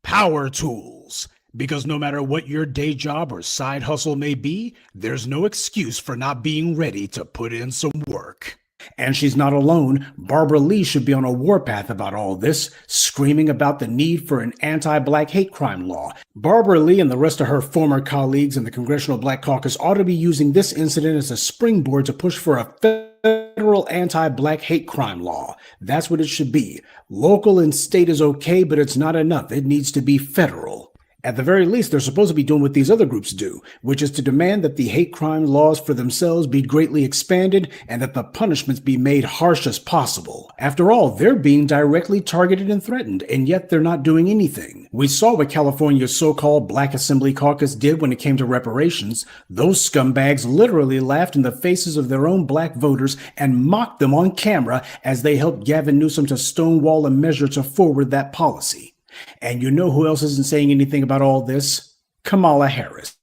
Power Tools. Because no matter what your day job or side hustle may be, there's no excuse for not being ready to put in some work. And she's not alone. Barbara Lee should be on a warpath about all this, screaming about the need for an anti-black hate crime law. Barbara Lee and the rest of her former colleagues in the Congressional Black Caucus ought to be using this incident as a springboard to push for a federal anti-black hate crime law. That's what it should be. Local and state is okay, but it's not enough. It needs to be federal. At the very least, they're supposed to be doing what these other groups do, which is to demand that the hate crime laws for themselves be greatly expanded and that the punishments be made harsh as possible. After all, they're being directly targeted and threatened, and yet they're not doing anything. We saw what California's so-called Black Assembly Caucus did when it came to reparations. Those scumbags literally laughed in the faces of their own black voters and mocked them on camera as they helped Gavin Newsom to stonewall a measure to forward that policy. And you know who else isn't saying anything about all this? Kamala Harris.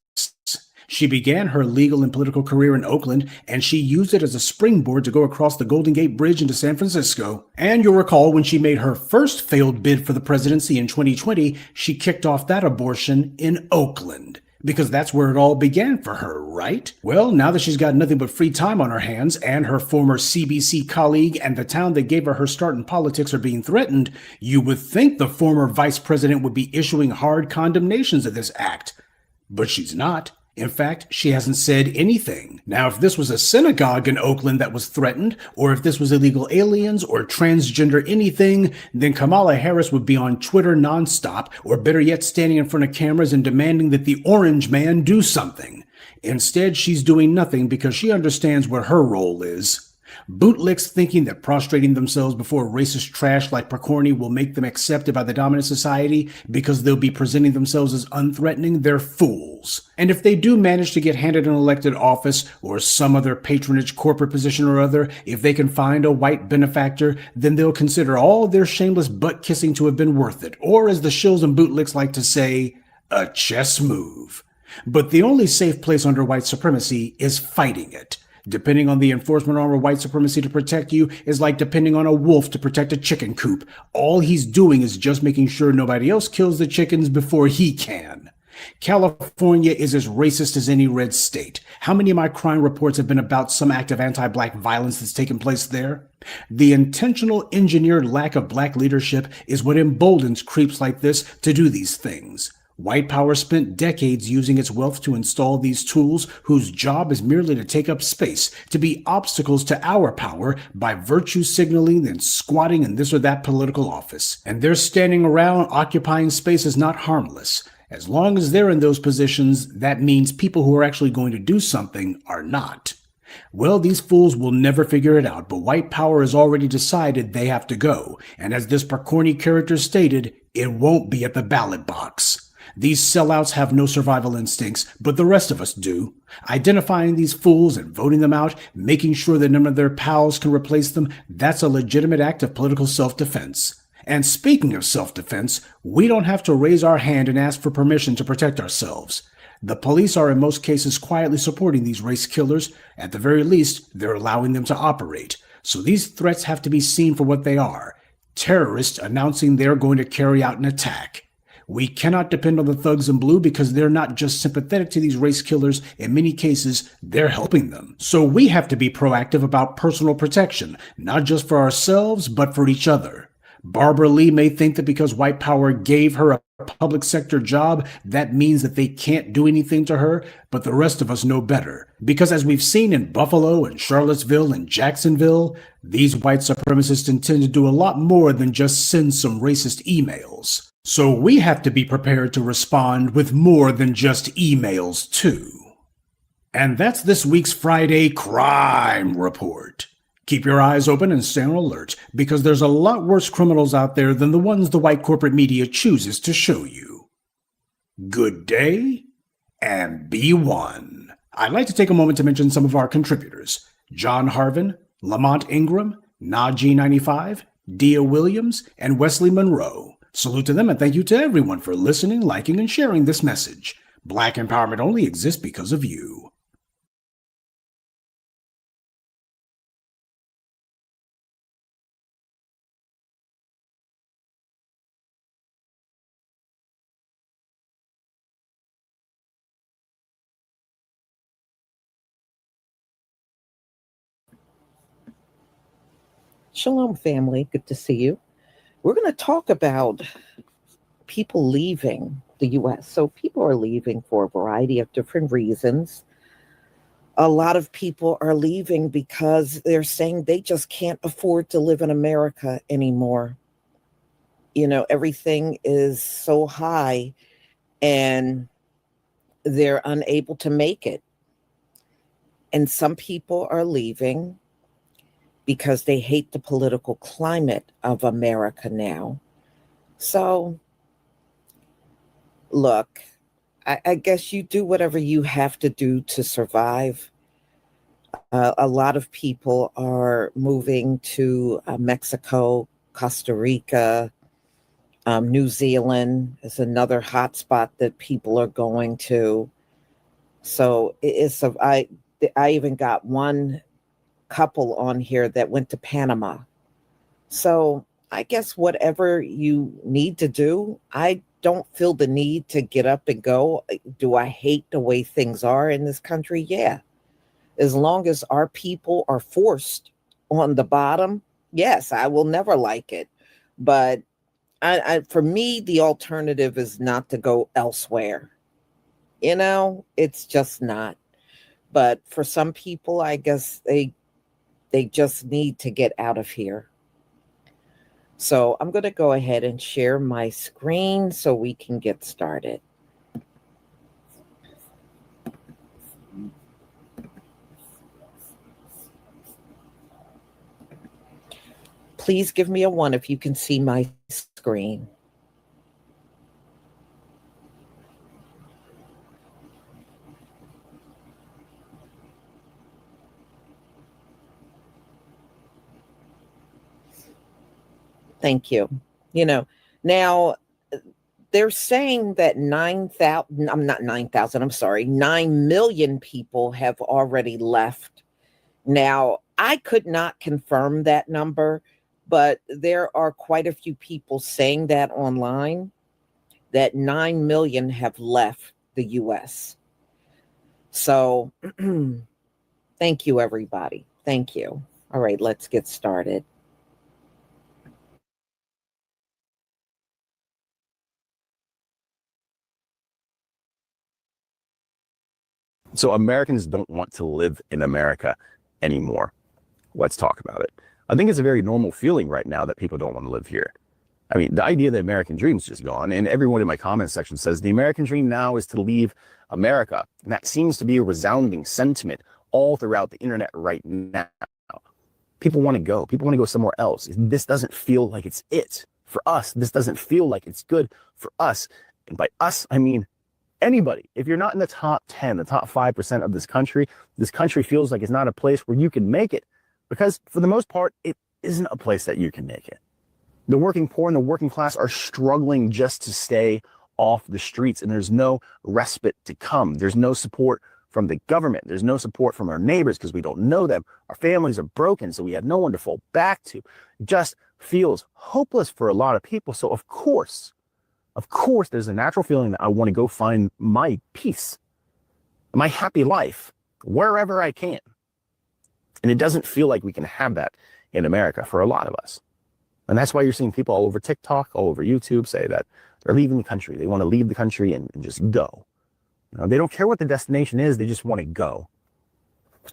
She began her legal and political career in Oakland, and she used it as a springboard to go across the Golden Gate Bridge into San Francisco. And you'll recall when she made her first failed bid for the presidency in 2020, she kicked off that abortion in Oakland. Because that's where it all began for her, right? Well, now that she's got nothing but free time on her hands, and her former CBC colleague and the town that gave her her start in politics are being threatened, you would think the former vice president would be issuing hard condemnations of this act. But she's not. In fact, she hasn't said anything. Now, if this was a synagogue in Oakland that was threatened, or if this was illegal aliens or transgender anything, then Kamala Harris would be on Twitter nonstop, or better yet, standing in front of cameras and demanding that the orange man do something. Instead, she's doing nothing because she understands what her role is. Bootlicks thinking that prostrating themselves before racist trash like Percorny will make them accepted by the dominant society because they'll be presenting themselves as unthreatening, they're fools. And if they do manage to get handed an elected office or some other patronage corporate position or other, if they can find a white benefactor, then they'll consider all their shameless butt kissing to have been worth it, or as the shills and bootlicks like to say, a chess move. But the only safe place under white supremacy is fighting it. Depending on the enforcement arm of white supremacy to protect you is like depending on a wolf to protect a chicken coop. All he's doing is just making sure nobody else kills the chickens before he can. California is as racist as any red state. How many of my crime reports have been about some act of anti-black violence that's taken place there? The intentional engineered lack of black leadership is what emboldens creeps like this to do these things. White power spent decades using its wealth to install these tools whose job is merely to take up space, to be obstacles to our power by virtue signaling and squatting in this or that political office. And their standing around occupying space is not harmless. As long as they're in those positions, that means people who are actually going to do something are not. Well, these fools will never figure it out, but white power has already decided they have to go. And as this Percorny character stated, it won't be at the ballot box. These sellouts have no survival instincts, but the rest of us do. Identifying these fools and voting them out, making sure that none of their pals can replace them, that's a legitimate act of political self-defense. And speaking of self-defense, we don't have to raise our hand and ask for permission to protect ourselves. The police are in most cases quietly supporting these race killers. At the very least, they're allowing them to operate. So these threats have to be seen for what they are. Terrorists announcing they're going to carry out an attack. We cannot depend on the thugs in blue because they're not just sympathetic to these race killers. In many cases, they're helping them. So we have to be proactive about personal protection, not just for ourselves, but for each other. Barbara Lee may think that because white power gave her a public sector job, that means that they can't do anything to her, but the rest of us know better. Because as we've seen in Buffalo and Charlottesville and Jacksonville, these white supremacists intend to do a lot more than just send some racist emails. So we have to be prepared to respond with more than just emails, too. And that's this week's Friday Crime Report. Keep your eyes open and stay on alert, because there's a lot worse criminals out there than the ones the white corporate media chooses to show you. Good day, and be one. I'd like to take a moment to mention some of our contributors. John Harvin, Lamont Ingram, Najee95, Dia Williams, and Wesley Monroe. Salute to them and thank you to everyone for listening, liking, and sharing this message. Black empowerment only exists because of you. Shalom, family. Good to see you. We're going to talk about people leaving the U.S. So people are leaving for a variety of different reasons. A lot of people are leaving because they're saying they just can't afford to live in America anymore. You know, everything is so high and they're unable to make it. And some people are leaving because they hate the political climate of America now. So, look, I guess you do whatever you have to do to survive. A lot of people are moving to Mexico, Costa Rica, New Zealand is another hotspot that people are going to. So I even got one couple on here that went to Panama. So I guess whatever you need to do, I don't feel the need to get up and go. Do I hate the way things are in this country? Yeah. As long as our people are forced on the bottom, yes, I will never like it. But for me, the alternative is not to go elsewhere. You know, it's just not. But for some people, I guess they just need to get out of here. So I'm going to go ahead and share my screen so we can get started. Please give me a 1 if you can see my screen. Thank you. You know, now they're saying that 9 million people have already left. Now, I could not confirm that number, but there are quite a few people saying that online, that 9 million have left the US. So thank you, everybody. Thank you. All right, let's get started. So Americans don't want to live in America anymore. Let's talk about it. I think it's a very normal feeling right now that people don't want to live here. I mean, the idea that the American dream is just gone, and everyone in my comment section says the American dream now is to leave America. And that seems to be a resounding sentiment all throughout the internet right now. People want to go. People want to go somewhere else. This doesn't feel like it's it. For us, this doesn't feel like it's good for us. And by us, I mean anybody. If you're not in the top 10, the top 5% of this country feels like it's not a place where you can make it. Because for the most part, it isn't a place that you can make it. The working poor and the working class are struggling just to stay off the streets, and there's no respite to come. There's no support from the government. There's no support from our neighbors because we don't know them. Our families are broken, so we have no one to fall back to. It just feels hopeless for a lot of people. So of course, there's a natural feeling that I want to go find my peace, my happy life, wherever I can. And it doesn't feel like we can have that in America for a lot of us. And that's why you're seeing people all over TikTok, all over YouTube say that they're leaving the country. They want to leave the country and just go. You know, they don't care what the destination is. They just want to go.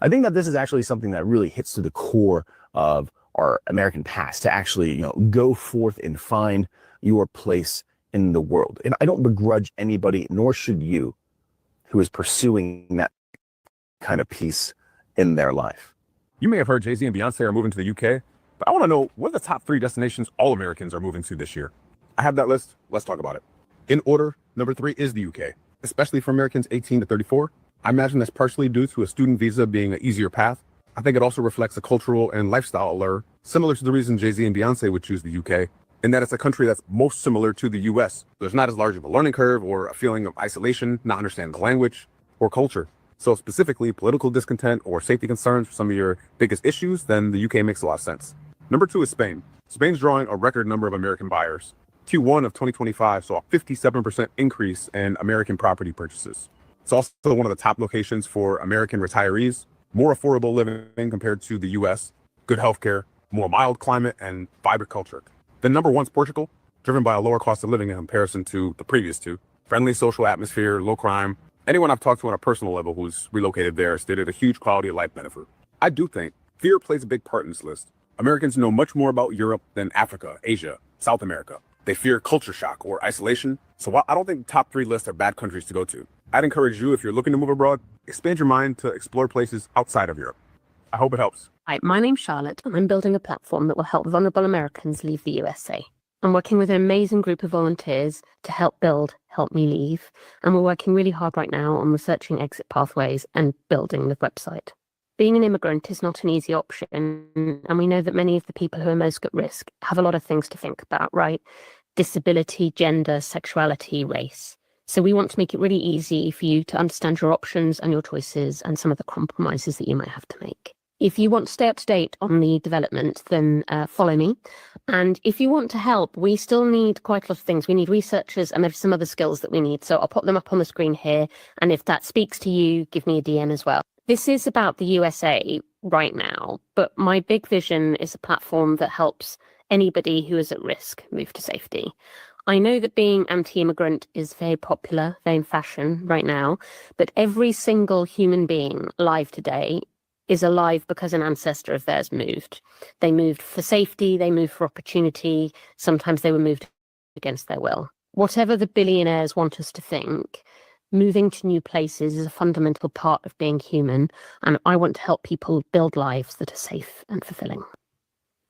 I think that this is actually something that really hits to the core of our American past, to actually, go forth and find your place in the world. And I don't begrudge anybody, nor should you, who is pursuing that kind of peace in their life. You may have heard Jay-Z and Beyonce are moving to the UK, but I want to know what are the top 3 destinations all Americans are moving to this year. I have that list. Let's talk about it. In order, number 3 is the UK, especially for Americans 18 to 34. I imagine that's partially due to a student visa being an easier path. I think it also reflects a cultural and lifestyle allure, similar to the reason Jay-Z and Beyonce would choose the UK, in that it's a country that's most similar to the US. There's not as large of a learning curve or a feeling of isolation, not understanding the language or culture. So specifically political discontent or safety concerns for some of your biggest issues, then the UK makes a lot of sense. Number 2 is Spain. Spain's drawing a record number of American buyers. Q1 of 2025 saw a 57% increase in American property purchases. It's also one of the top locations for American retirees, more affordable living compared to the US, good healthcare, more mild climate, and vibrant culture. Then number one's Portugal, driven by a lower cost of living in comparison to the previous two. Friendly social atmosphere, low crime. Anyone I've talked to on a personal level who's relocated there stated a huge quality of life benefit. I do think fear plays a big part in this list. Americans know much more about Europe than Africa, Asia, South America. They fear culture shock or isolation. So while I don't think the top 3 lists are bad countries to go to, I'd encourage you, if you're looking to move abroad, expand your mind to explore places outside of Europe. I hope it helps. Hi, my name's Charlotte, and I'm building a platform that will help vulnerable Americans leave the USA. I'm working with an amazing group of volunteers to help build Help Me Leave, and we're working really hard right now on researching exit pathways and building the website. Being an immigrant is not an easy option, and we know that many of the people who are most at risk have a lot of things to think about, right? Disability, gender, sexuality, race. So we want to make it really easy for you to understand your options and your choices and some of the compromises that you might have to make. If you want to stay up to date on the development, then follow me. And if you want to help, we still need quite a lot of things. We need researchers and there's some other skills that we need. So I'll pop them up on the screen here. And if that speaks to you, give me a DM as well. This is about the USA right now, but my big vision is a platform that helps anybody who is at risk move to safety. I know that being anti-immigrant is very popular, very in fashion right now, but every single human being alive today is alive because an ancestor of theirs moved. They moved for safety, they moved for opportunity, sometimes they were moved against their will. Whatever the billionaires want us to think, moving to new places is a fundamental part of being human, and I want to help people build lives that are safe and fulfilling.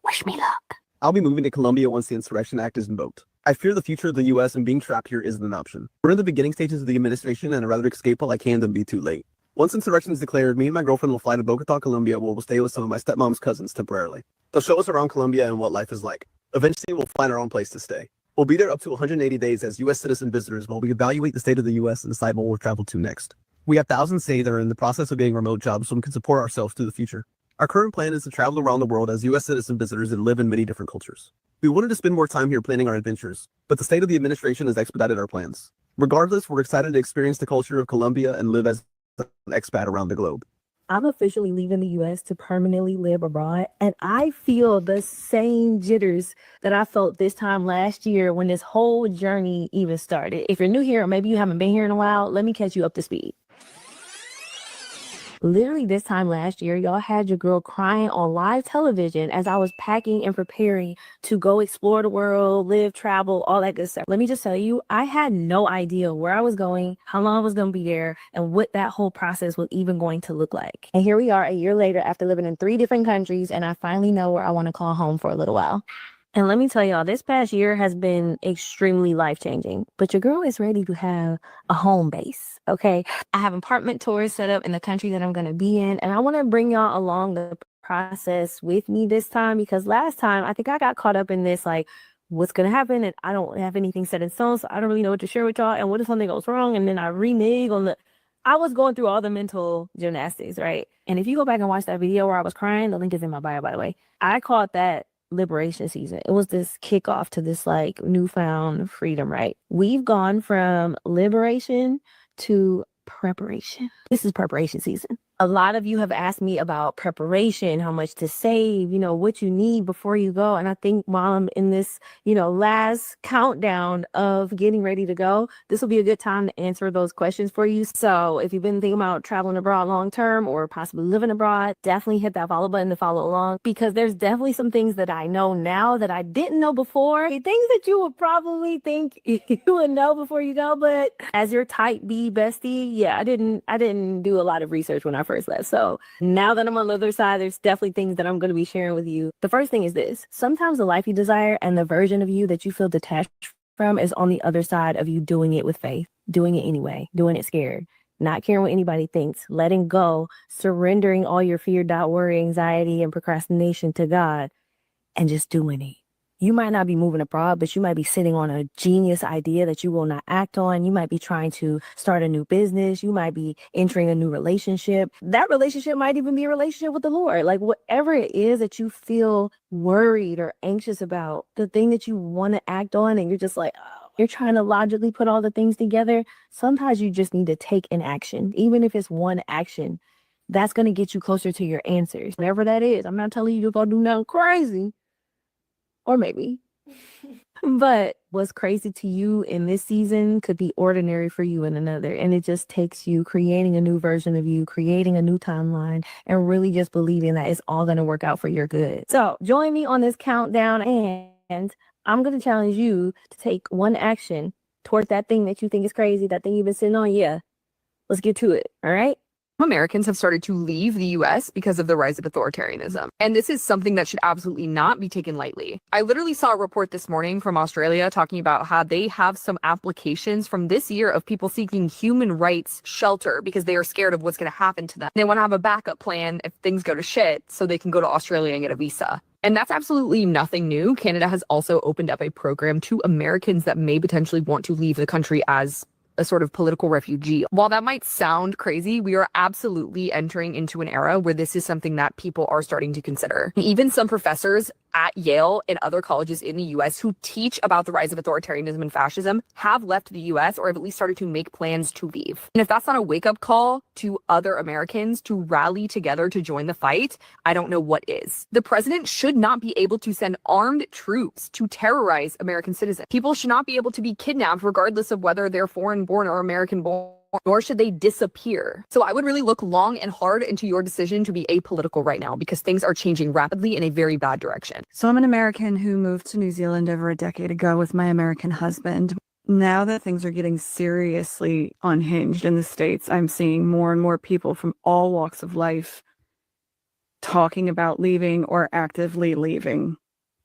Wish me luck. I'll be moving to Colombia once the Insurrection Act is invoked. I fear the future of the U.S. and being trapped here isn't an option. We're in the beginning stages of the administration, and I'd rather escape while I can than be too late. Once insurrection is declared, me and my girlfriend will fly to Bogota, Colombia, where we'll stay with some of my stepmom's cousins temporarily. They'll show us around Colombia and what life is like. Eventually, we'll find our own place to stay. We'll be there up to 180 days as U.S. citizen visitors while we evaluate the state of the U.S. and decide where we'll travel to next. We have thousands saved that are in the process of getting remote jobs so we can support ourselves through the future. Our current plan is to travel around the world as U.S. citizen visitors and live in many different cultures. We wanted to spend more time here planning our adventures, but the state of the administration has expedited our plans. Regardless, we're excited to experience the culture of Colombia and live as an expat around the globe. I'm officially leaving the U.S. to permanently live abroad, and I feel the same jitters that I felt this time last year when this whole journey even started. If you're new here, or maybe you haven't been here in a while, let me catch you up to speed. Literally this time last year, y'all had your girl crying on live television as I was packing and preparing to go explore the world, live, travel, all that good stuff. Let me just tell you, I had no idea where I was going, how long I was going to be there, and what that whole process was even going to look like. And here we are a year later after living in 3 different countries, and I finally know where I want to call home for a little while. And let me tell y'all, this past year has been extremely life-changing, but your girl is ready to have a home base, okay? I have apartment tours set up in the country that I'm going to be in, and I want to bring y'all along the process with me this time, because last time I think I got caught up in this, like, what's going to happen, and I don't have anything set in stone, so I don't really know what to share with y'all, and what if something goes wrong, and then I renege on I was going through all the mental gymnastics, right? And if you go back and watch that video where I was crying, the link is in my bio, by the way. I called that liberation season. It was this kickoff to this like newfound freedom, right? We've gone from liberation to preparation. This is preparation season. A lot of you have asked me about preparation, how much to save, you know, what you need before you go. And I think while I'm in this, you know, last countdown of getting ready to go, this will be a good time to answer those questions for you. So if you've been thinking about traveling abroad long term or possibly living abroad, definitely hit that follow button to follow along, because there's definitely some things that I know now that I didn't know before. Things that you would probably think you would know before you go. But as your type B bestie, yeah, I didn't do a lot of research when I first left. So now that I'm on the other side, there's definitely things that I'm going to be sharing with you. The first thing is this: sometimes the life you desire and the version of you that you feel detached from is on the other side of you doing it with faith, doing it anyway, doing it scared, not caring what anybody thinks, letting go, surrendering all your fear, doubt, worry, anxiety, and procrastination to God, and just doing it. You might not be moving abroad, but you might be sitting on a genius idea that you will not act on. You might be trying to start a new business. You might be entering a new relationship. That relationship might even be a relationship with the Lord. Like whatever it is that you feel worried or anxious about, the thing that you want to act on, and you're just like, oh, you're trying to logically put all the things together. Sometimes you just need to take an action, even if it's one action. That's going to get you closer to your answers. Whatever that is. I'm not telling you to go do nothing crazy. Or maybe. But what's crazy to you in this season could be ordinary for you in another. And it just takes you creating a new version of you, creating a new timeline, and really just believing that it's all going to work out for your good. So join me on this countdown, and I'm going to challenge you to take one action toward that thing that you think is crazy, that thing you've been sitting on. Yeah, let's get to it. All right. Americans have started to leave the US because of the rise of authoritarianism. And this is something that should absolutely not be taken lightly. I literally saw a report this morning from Australia talking about how they have some applications from this year of people seeking human rights shelter because they are scared of what's going to happen to them. They want to have a backup plan if things go to shit so they can go to Australia and get a visa. And that's absolutely nothing new. Canada has also opened up a program to Americans that may potentially want to leave the country as a sort of political refugee. While that might sound crazy, we are absolutely entering into an era where this is something that people are starting to consider. Even some professors at Yale and other colleges in the US who teach about the rise of authoritarianism and fascism have left the US or have at least started to make plans to leave. And if that's not a wake-up call to other Americans to rally together to join the fight, I don't know what is. The president should not be able to send armed troops to terrorize American citizens. People should not be able to be kidnapped regardless of whether they're foreign-born or American-born, nor should they disappear. So I would really look long and hard into your decision to be apolitical right now because things are changing rapidly in a very bad direction. So I'm an American who moved to New Zealand over a decade ago with my American husband. Now that things are getting seriously unhinged in the States, I'm seeing more and more people from all walks of life talking about leaving or actively leaving.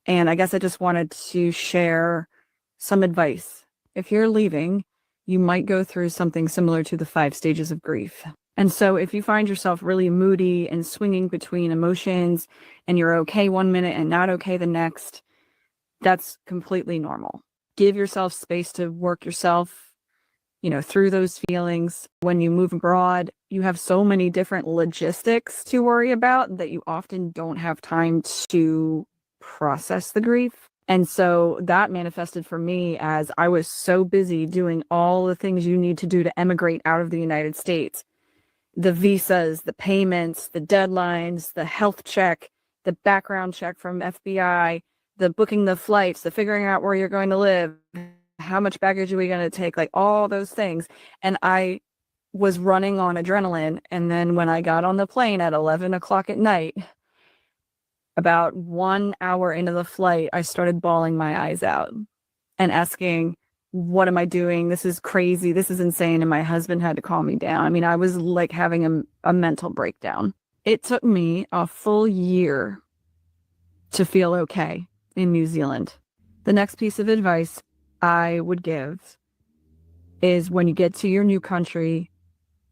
And I guess I just wanted to share some advice. If you're leaving, you might go through something similar to the 5 stages of grief. And so if you find yourself really moody and swinging between emotions and you're okay one minute and not okay the next, that's completely normal. Give yourself space to work yourself, through those feelings. When you move abroad, you have so many different logistics to worry about that you often don't have time to process the grief. And so that manifested for me as I was so busy doing all the things you need to do to emigrate out of the United States. The visas, the payments, the deadlines, the health check, the background check from FBI, the booking the flights, the figuring out where you're going to live, how much baggage are we going to take, like all those things. And I was running on adrenaline. And then when I got on the plane at 11 o'clock at night, about 1 hour into the flight, I started bawling my eyes out and asking, what am I doing? This is crazy. This is insane. And my husband had to calm me down. I mean, I was like having a mental breakdown. It took me a full year to feel okay in New Zealand. The next piece of advice I would give is when you get to your new country,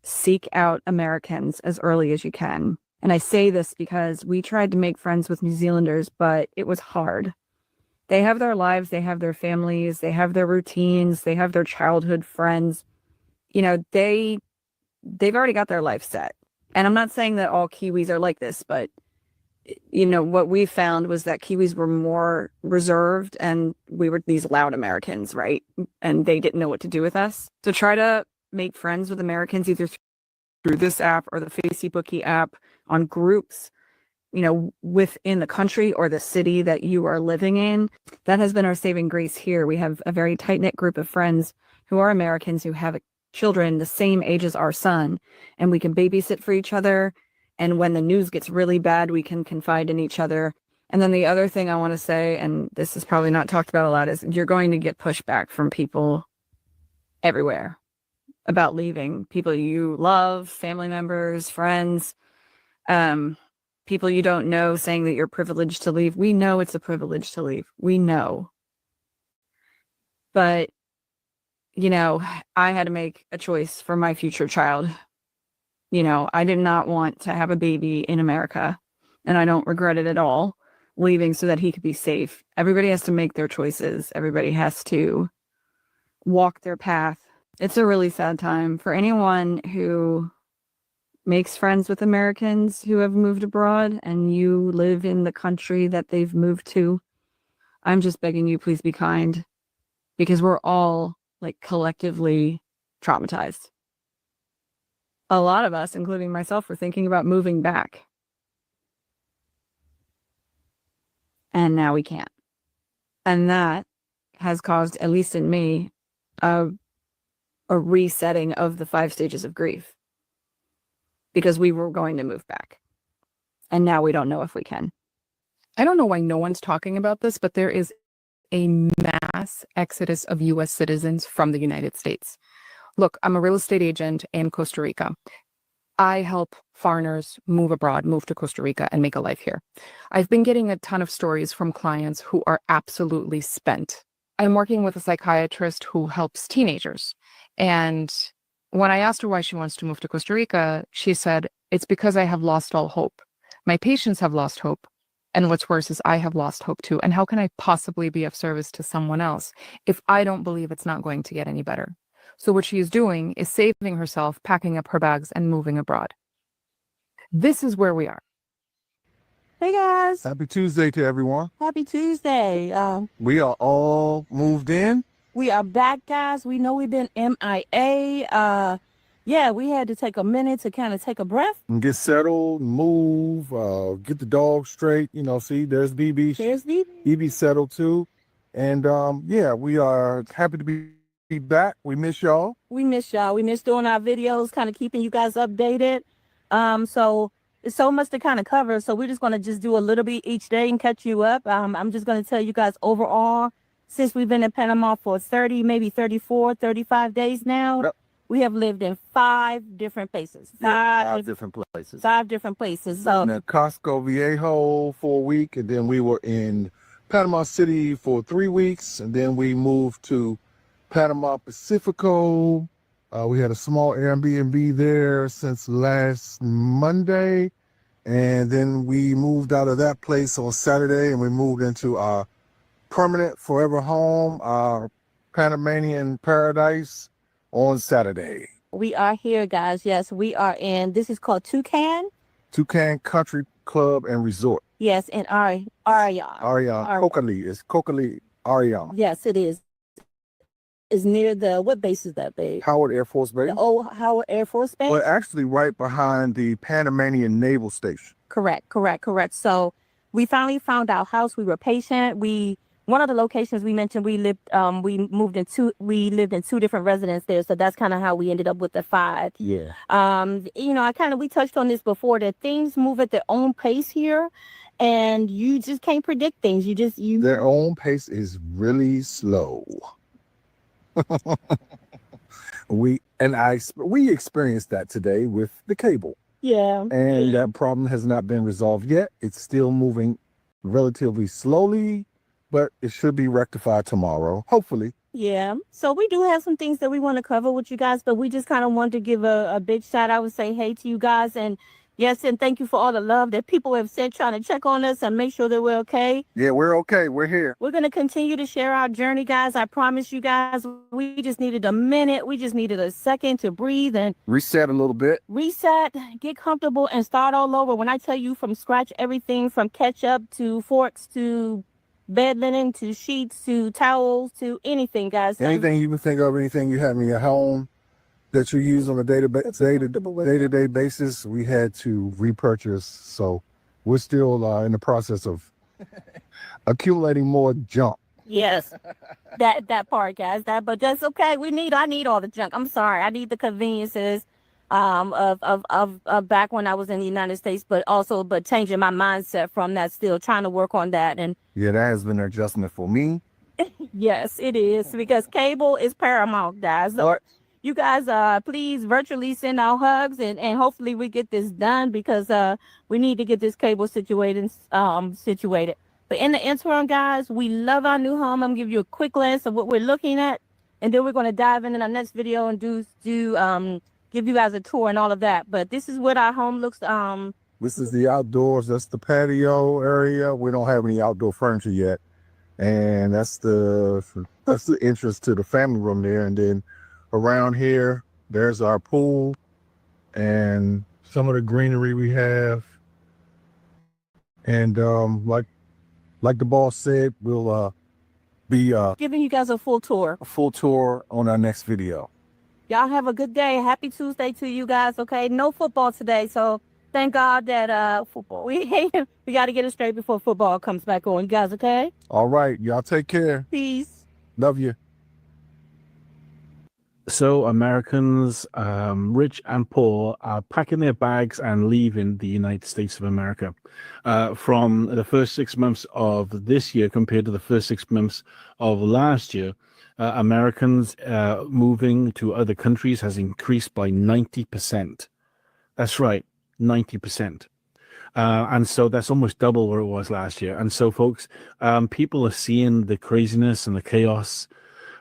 seek out Americans as early as you can. And I say this because we tried to make friends with New Zealanders, but it was hard. They have their lives, they have their families, they have their routines, they have their childhood friends. They've already got their life set. And I'm not saying that all Kiwis are like this, but what we found was that Kiwis were more reserved and we were these loud Americans, right? And they didn't know what to do with us. So try to make friends with Americans either through this app or the Facebooky app, on groups, within the country or the city that you are living in. That has been our saving grace here. We have a very tight-knit group of friends who are Americans who have children the same age as our son, and we can babysit for each other. And when the news gets really bad, we can confide in each other. And then the other thing I want to say, and this is probably not talked about a lot, is you're going to get pushback from people everywhere about leaving. People you love, family members, friends, people you don't know saying that you're privileged to leave. We know it's a privilege to leave. We know. But, I had to make a choice for my future child. I did not want to have a baby in America, and I don't regret it at all, leaving so that he could be safe. Everybody has to make their choices. Everybody has to walk their path. It's a really sad time for anyone who makes friends with Americans who have moved abroad and you live in the country that they've moved to. I'm just begging you, please be kind, because we're all collectively traumatized. A lot of us, including myself, were thinking about moving back. And now we can't. And that has caused, at least in me, a resetting of the 5 stages of grief. Because we were going to move back. And now we don't know if we can. I don't know why no one's talking about this, but there is a mass exodus of U.S. citizens from the United States. Look, I'm a real estate agent in Costa Rica. I help foreigners move abroad, move to Costa Rica, and make a life here. I've been getting a ton of stories from clients who are absolutely spent. I'm working with a psychiatrist who helps teenagers. And when I asked her why she wants to move to Costa Rica, she said, it's because I have lost all hope. My patients have lost hope. And what's worse is I have lost hope too. And how can I possibly be of service to someone else if I don't believe it's not going to get any better? So what she is doing is saving herself, packing up her bags, and moving abroad. This is where we are. Hey guys. Happy Tuesday to everyone. Happy Tuesday. We are all moved in. We are back, guys. We know we've been MIA. Yeah, we had to take a minute to kind of take a breath. And get settled, move, get the dog straight. You know, see, there's BB. There's BB. BB settled too. And yeah, we are happy to be back. We miss y'all. We miss y'all. We miss doing our videos, kind of keeping you guys updated. So it's so much to kind of cover. So we're just going to just do a little bit each day and catch you up. I'm just going to tell you guys overall, since we've been in Panama for 30, maybe 34, 35 days now. Yep. We have lived in 5 different places. Five different places. 5 different places. So in Costco Viejo for a week, and then we were in Panama City for 3 weeks, and then we moved to Panama Pacifico. We had a small Airbnb there since last Monday, and then we moved out of that place on Saturday, and we moved into our permanent forever home, our Panamanian paradise, on Saturday. We are here, guys. Yes, we are in, this is called Toucan Country Club and Resort. Yes, in Arion. Shoccingly. It's Shoccingly, Arion. Yes, it is. It's near the, what base is that, babe? Howard Air Force Base. The old Howard Air Force Base? Well, actually right behind the Panamanian Naval Station. Correct. So we finally found our house. We were patient. One of the locations we mentioned, we lived in 2 different residences there. So that's kind of how we ended up with the 5. Yeah. You know, we touched on this before, that things move at their own pace here, and you just can't predict things. Their own pace is really slow. We experienced that today with the cable. Yeah. And that problem has not been resolved yet. It's still moving relatively slowly, but it should be rectified tomorrow, hopefully. Yeah. So we do have some things that we want to cover with you guys, but we just kind of wanted to give a big shout out and say hey to you guys. And yes, and thank you for all the love that people have sent trying to check on us and make sure that we're okay. Yeah, we're okay. We're here. We're going to continue to share our journey, guys. I promise you guys, we just needed a minute. We just needed a second to breathe and reset a little bit. Reset, get comfortable, and start all over. When I tell you from scratch, everything from ketchup to forks to bed linen to sheets to towels to anything, guys. Anything you can think of, anything you have in your home that you use on a day-to-day basis, we had to repurchase. So we're still in the process of accumulating more junk. Yes, that part, guys. But that's okay. I need all the junk. I'm sorry. I need the conveniences of back when I was in the United States, but changing my mindset from that, still trying to work on that. And yeah, that has been an adjustment for me. Yes, it is, because cable is paramount, guys. So you guys, please virtually send out hugs, and hopefully we get this done, because we need to get this cable situated. But in the interim, guys, we love our new home. I'm gonna give you a quick glance of what we're looking at, and then we're gonna dive in our next video and give you guys a tour and all of that. But this is what our home looks. This is the outdoors. That's the patio area. We don't have any outdoor furniture yet, and that's the entrance to the family room there. And then around here, there's our pool and some of the greenery we have. And like the boss said, we'll be giving you guys a full tour. A full tour on our next video. Y'all have a good day. Happy Tuesday to you guys, okay? No football today, so thank God that football. We got to get it straight before football comes back on. You guys, okay? All right. Y'all take care. Peace. Love you. So Americans, rich and poor, are packing their bags and leaving the United States of America. From the first 6 months of this year compared to the first 6 months of last year, Americans moving to other countries has increased by 90%. That's right, 90%. And so that's almost double where it was last year. And so, folks, people are seeing the craziness and the chaos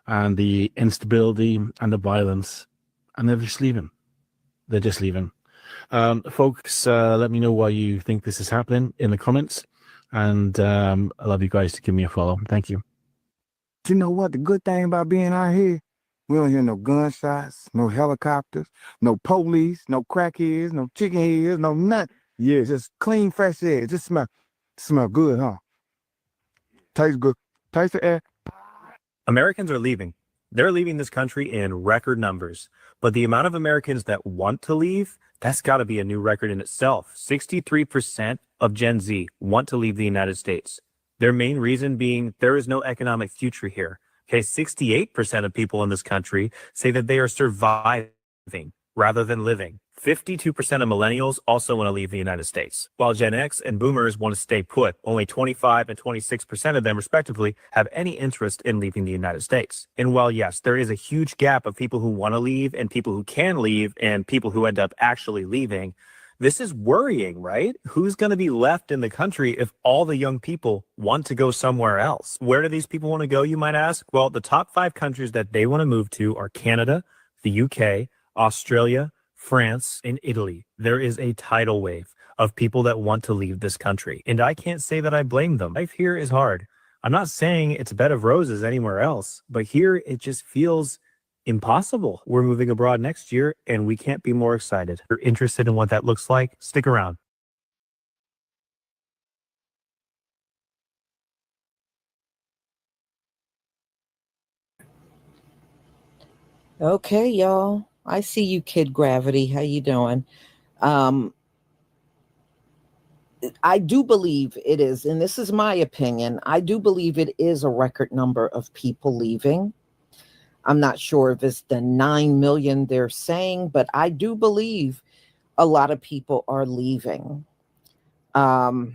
and the instability and the violence, and they're just leaving. They're just leaving. Folks, let me know why you think this is happening in the comments. And I love you guys to give me a follow. Thank you. You know what? The good thing about being out here, we don't hear no gunshots, no helicopters, no police, no crackheads, no chicken heads, no nothing. Yeah, just clean, fresh air. Just smell good, huh? Tastes good. Taste the air. Americans are leaving. They're leaving this country in record numbers. But the amount of Americans that want to leave, that's got to be a new record in itself. 63% of Gen Z want to leave the United States. Their main reason being there is no economic future here. Okay, 68% of people in this country say that they are surviving rather than living. 52% of millennials also want to leave the United States. While Gen X and boomers want to stay put, only 25 and 26% of them, respectively, have any interest in leaving the United States. And while, yes, there is a huge gap of people who want to leave and people who can leave and people who end up actually leaving, this is worrying, right? Who's going to be left in the country if all the young people want to go somewhere else? Where do these people want to go, you might ask? Well, the top 5 countries that they want to move to are Canada, the UK, Australia, France, and Italy. There is a tidal wave of people that want to leave this country. And I can't say that I blame them. Life here is hard. I'm not saying it's a bed of roses anywhere else, but here it just feels impossible. We're moving abroad next year, and we can't be more excited. If you're interested in what that looks like, stick around. Okay, y'all. I see you, Kid Gravity. How you doing? I do believe it is, and this is my opinion, I do believe it is a record number of people leaving. I'm not sure if it's the 9 million they're saying, but I do believe a lot of people are leaving. To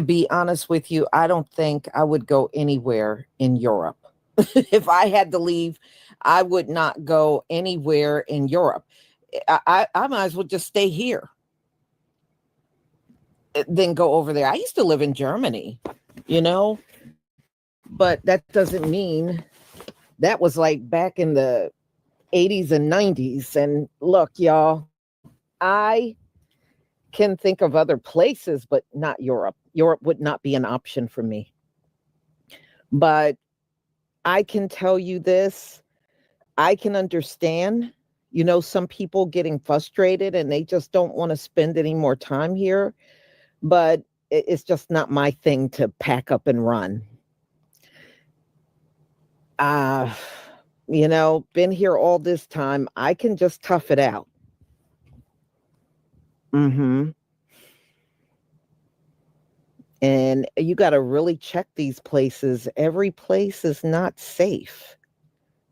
be honest with you, I don't think I would go anywhere in Europe. If I had to leave, I would not go anywhere in Europe. I might as well just stay here than go over there. I used to live in Germany, but that doesn't mean that was like back in the 80s and 90s. And look, y'all, I can think of other places, but not Europe. Europe would not be an option for me. But I can tell you this, I can understand, some people getting frustrated and they just don't want to spend any more time here, but it's just not my thing to pack up and run. Been here all this time, I can just tough it out. And you got to really check these places. Every place is not safe.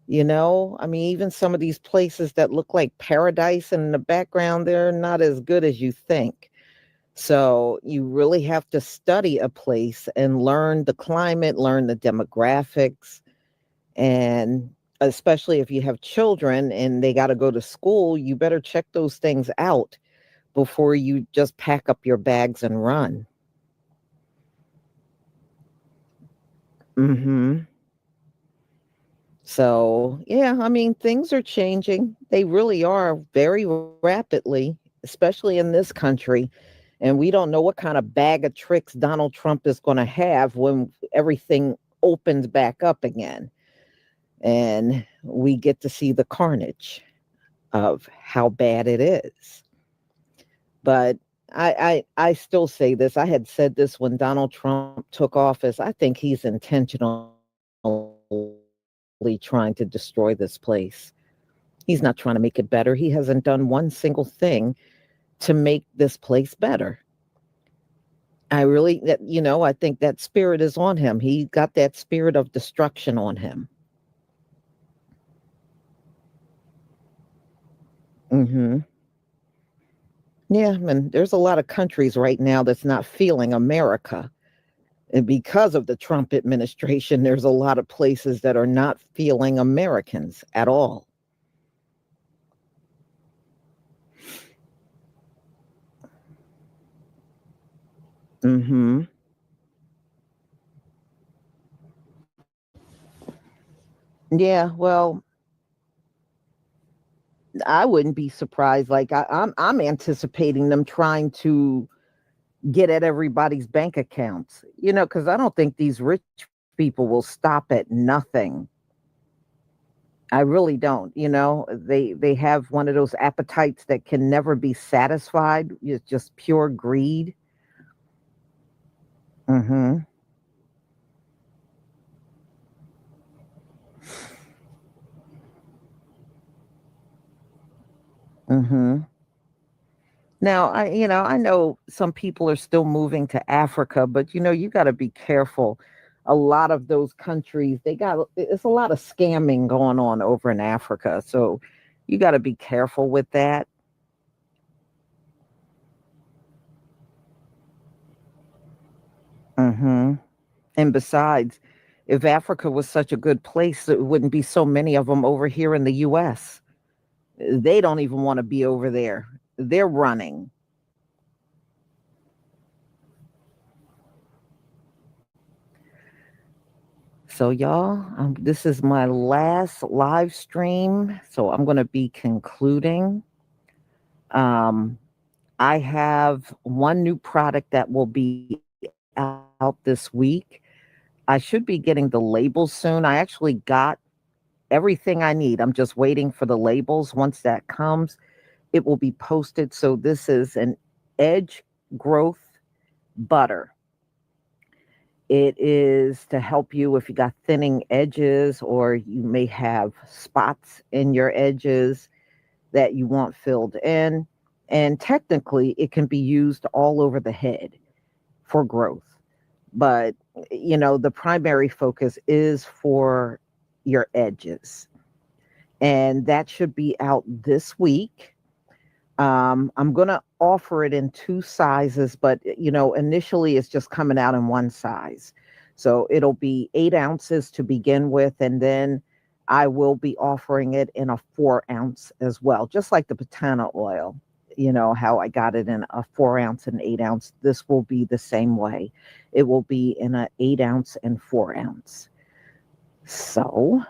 Even some of these places that look like paradise and in the background, they're not as good as you think. So you really have to study a place and learn the climate, learn the demographics. And especially if you have children and they got to go to school, you better check those things out before you just pack up your bags and run. So, yeah, things are changing. They really are very rapidly, especially in this country. And we don't know what kind of bag of tricks Donald Trump is going to have when everything opens back up again. And we get to see the carnage of how bad it is. But I still say this. I had said this when Donald Trump took office. I think he's intentionally trying to destroy this place. He's not trying to make it better. He hasn't done one single thing to make this place better. I think that spirit is on him. He got that spirit of destruction on him. Mm-hmm. Yeah, and there's a lot of countries right now that's not feeling America. And because of the Trump administration, there's a lot of places that are not feeling Americans at all. Mm-hmm. Yeah, well, I wouldn't be surprised. Like I'm anticipating them trying to get at everybody's bank accounts, because I don't think these rich people will stop at nothing. I really don't. They have one of those appetites that can never be satisfied. It's just pure greed. Mm-hmm. Mm-hmm. Now, I know some people are still moving to Africa, but you got to be careful. A lot of those countries, it's a lot of scamming going on over in Africa. So you got to be careful with that. Mm-hmm. And besides, if Africa was such a good place, there wouldn't be so many of them over here in the US. They don't even want to be over there. They're running. So, y'all, this is my last live stream. So, I'm going to be concluding. I have one new product that will be out this week. I should be getting the labels soon. I actually got everything I need. I'm just waiting for the labels. Once that comes, it will be posted. So, this is an edge growth butter. It is to help you if you got thinning edges or you may have spots in your edges that you want filled in. And technically, it can be used all over the head for growth. But, the primary focus is for your edges. And that should be out this week. I'm going to offer it in 2 sizes, but initially it's just coming out in 1 size. So it'll be 8 ounces to begin with, and then I will be offering it in a 4 ounce as well, just like the Patana oil. How I got it in a 4 ounce and 8 ounce. This will be the same way. It will be in a 8 ounce and 4 ounce. So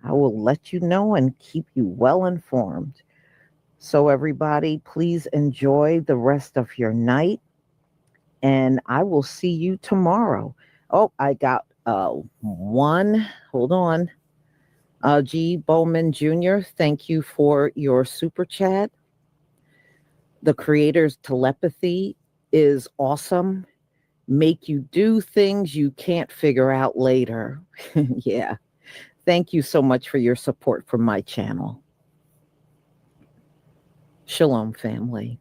I will let you know and keep you well informed. So everybody, please enjoy the rest of your night, and I will see you tomorrow. Oh, I got one. Hold on. G. Bowman Jr., thank you for your super chat. The creator's telepathy is awesome. Make you do things you can't figure out later. Yeah. Thank you so much for your support for my channel. Shalom, family.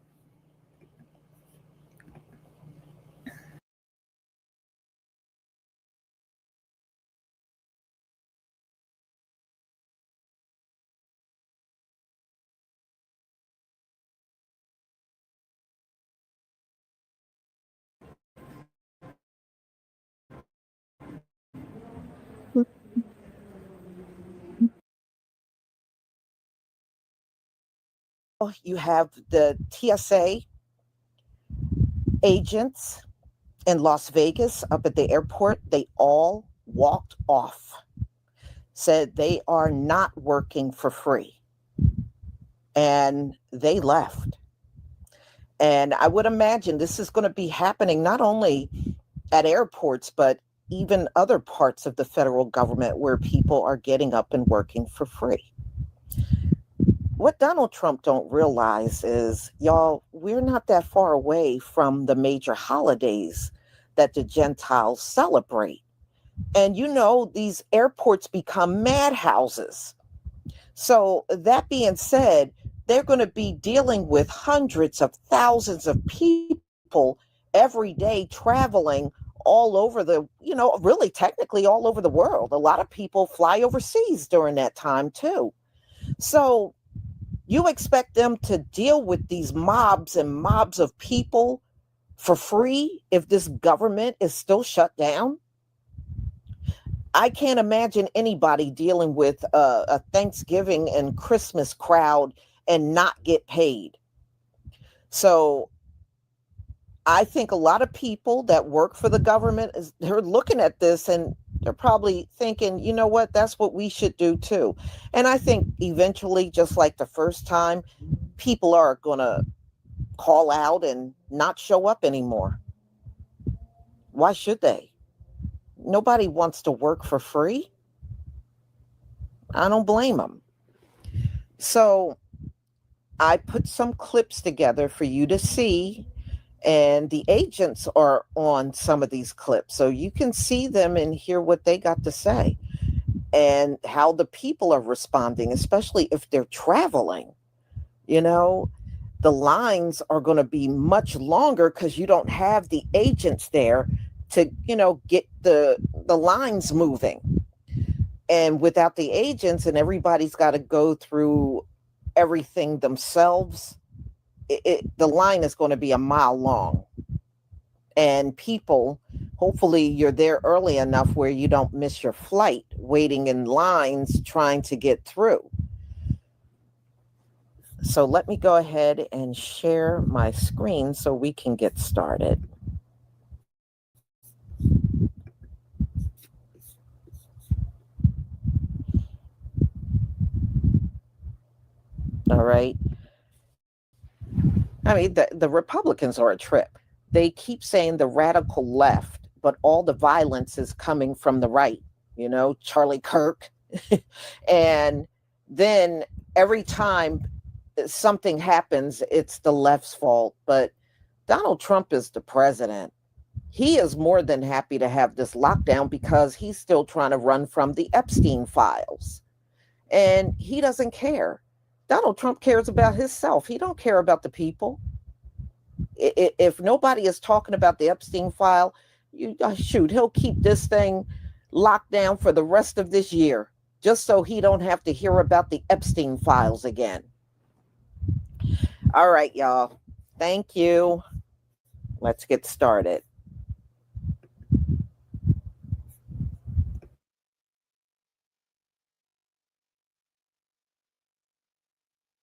You have the TSA agents in Las Vegas up at the airport. They all walked off, said they are not working for free, and they left. And I would imagine this is going to be happening not only at airports, but even other parts of the federal government where people are getting up and working for free. What Donald Trump don't realize is, y'all, we're not that far away from the major holidays that the Gentiles celebrate. And these airports become madhouses. So that being said, they're going to be dealing with hundreds of thousands of people every day traveling all over the, really technically all over the world. A lot of people fly overseas during that time too. So you expect them to deal with these mobs and mobs of people for free if this government is still shut down? I can't imagine anybody dealing with a Thanksgiving and Christmas crowd and not get paid. So I think a lot of people that work for the government, they're looking at this and they're probably thinking, you know what, that's what we should do too. And I think eventually, just like the first time, people are going to call out and not show up anymore. Why should they? Nobody wants to work for free. I don't blame them. So I put some clips together for you to see, and the agents are on some of these clips, so you can see them and hear what they got to say and how the people are responding, especially if they're traveling. The lines are going to be much longer because you don't have the agents there to, get the lines moving. And without the agents, and everybody's got to go through everything themselves, the line is going to be a mile long. And people, hopefully you're there early enough where you don't miss your flight waiting in lines trying to get through. So let me go ahead and share my screen so we can get started. All right. I mean, the Republicans are a trip. They keep saying the radical left, but all the violence is coming from the right, Charlie Kirk. And then every time something happens, it's the left's fault. But Donald Trump is the president. He is more than happy to have this lockdown because he's still trying to run from the Epstein files. And he doesn't care. Donald Trump cares about himself. He don't care about the people. If nobody is talking about the Epstein file, he'll keep this thing locked down for the rest of this year, just so he don't have to hear about the Epstein files again. All right, y'all. Thank you. Let's get started.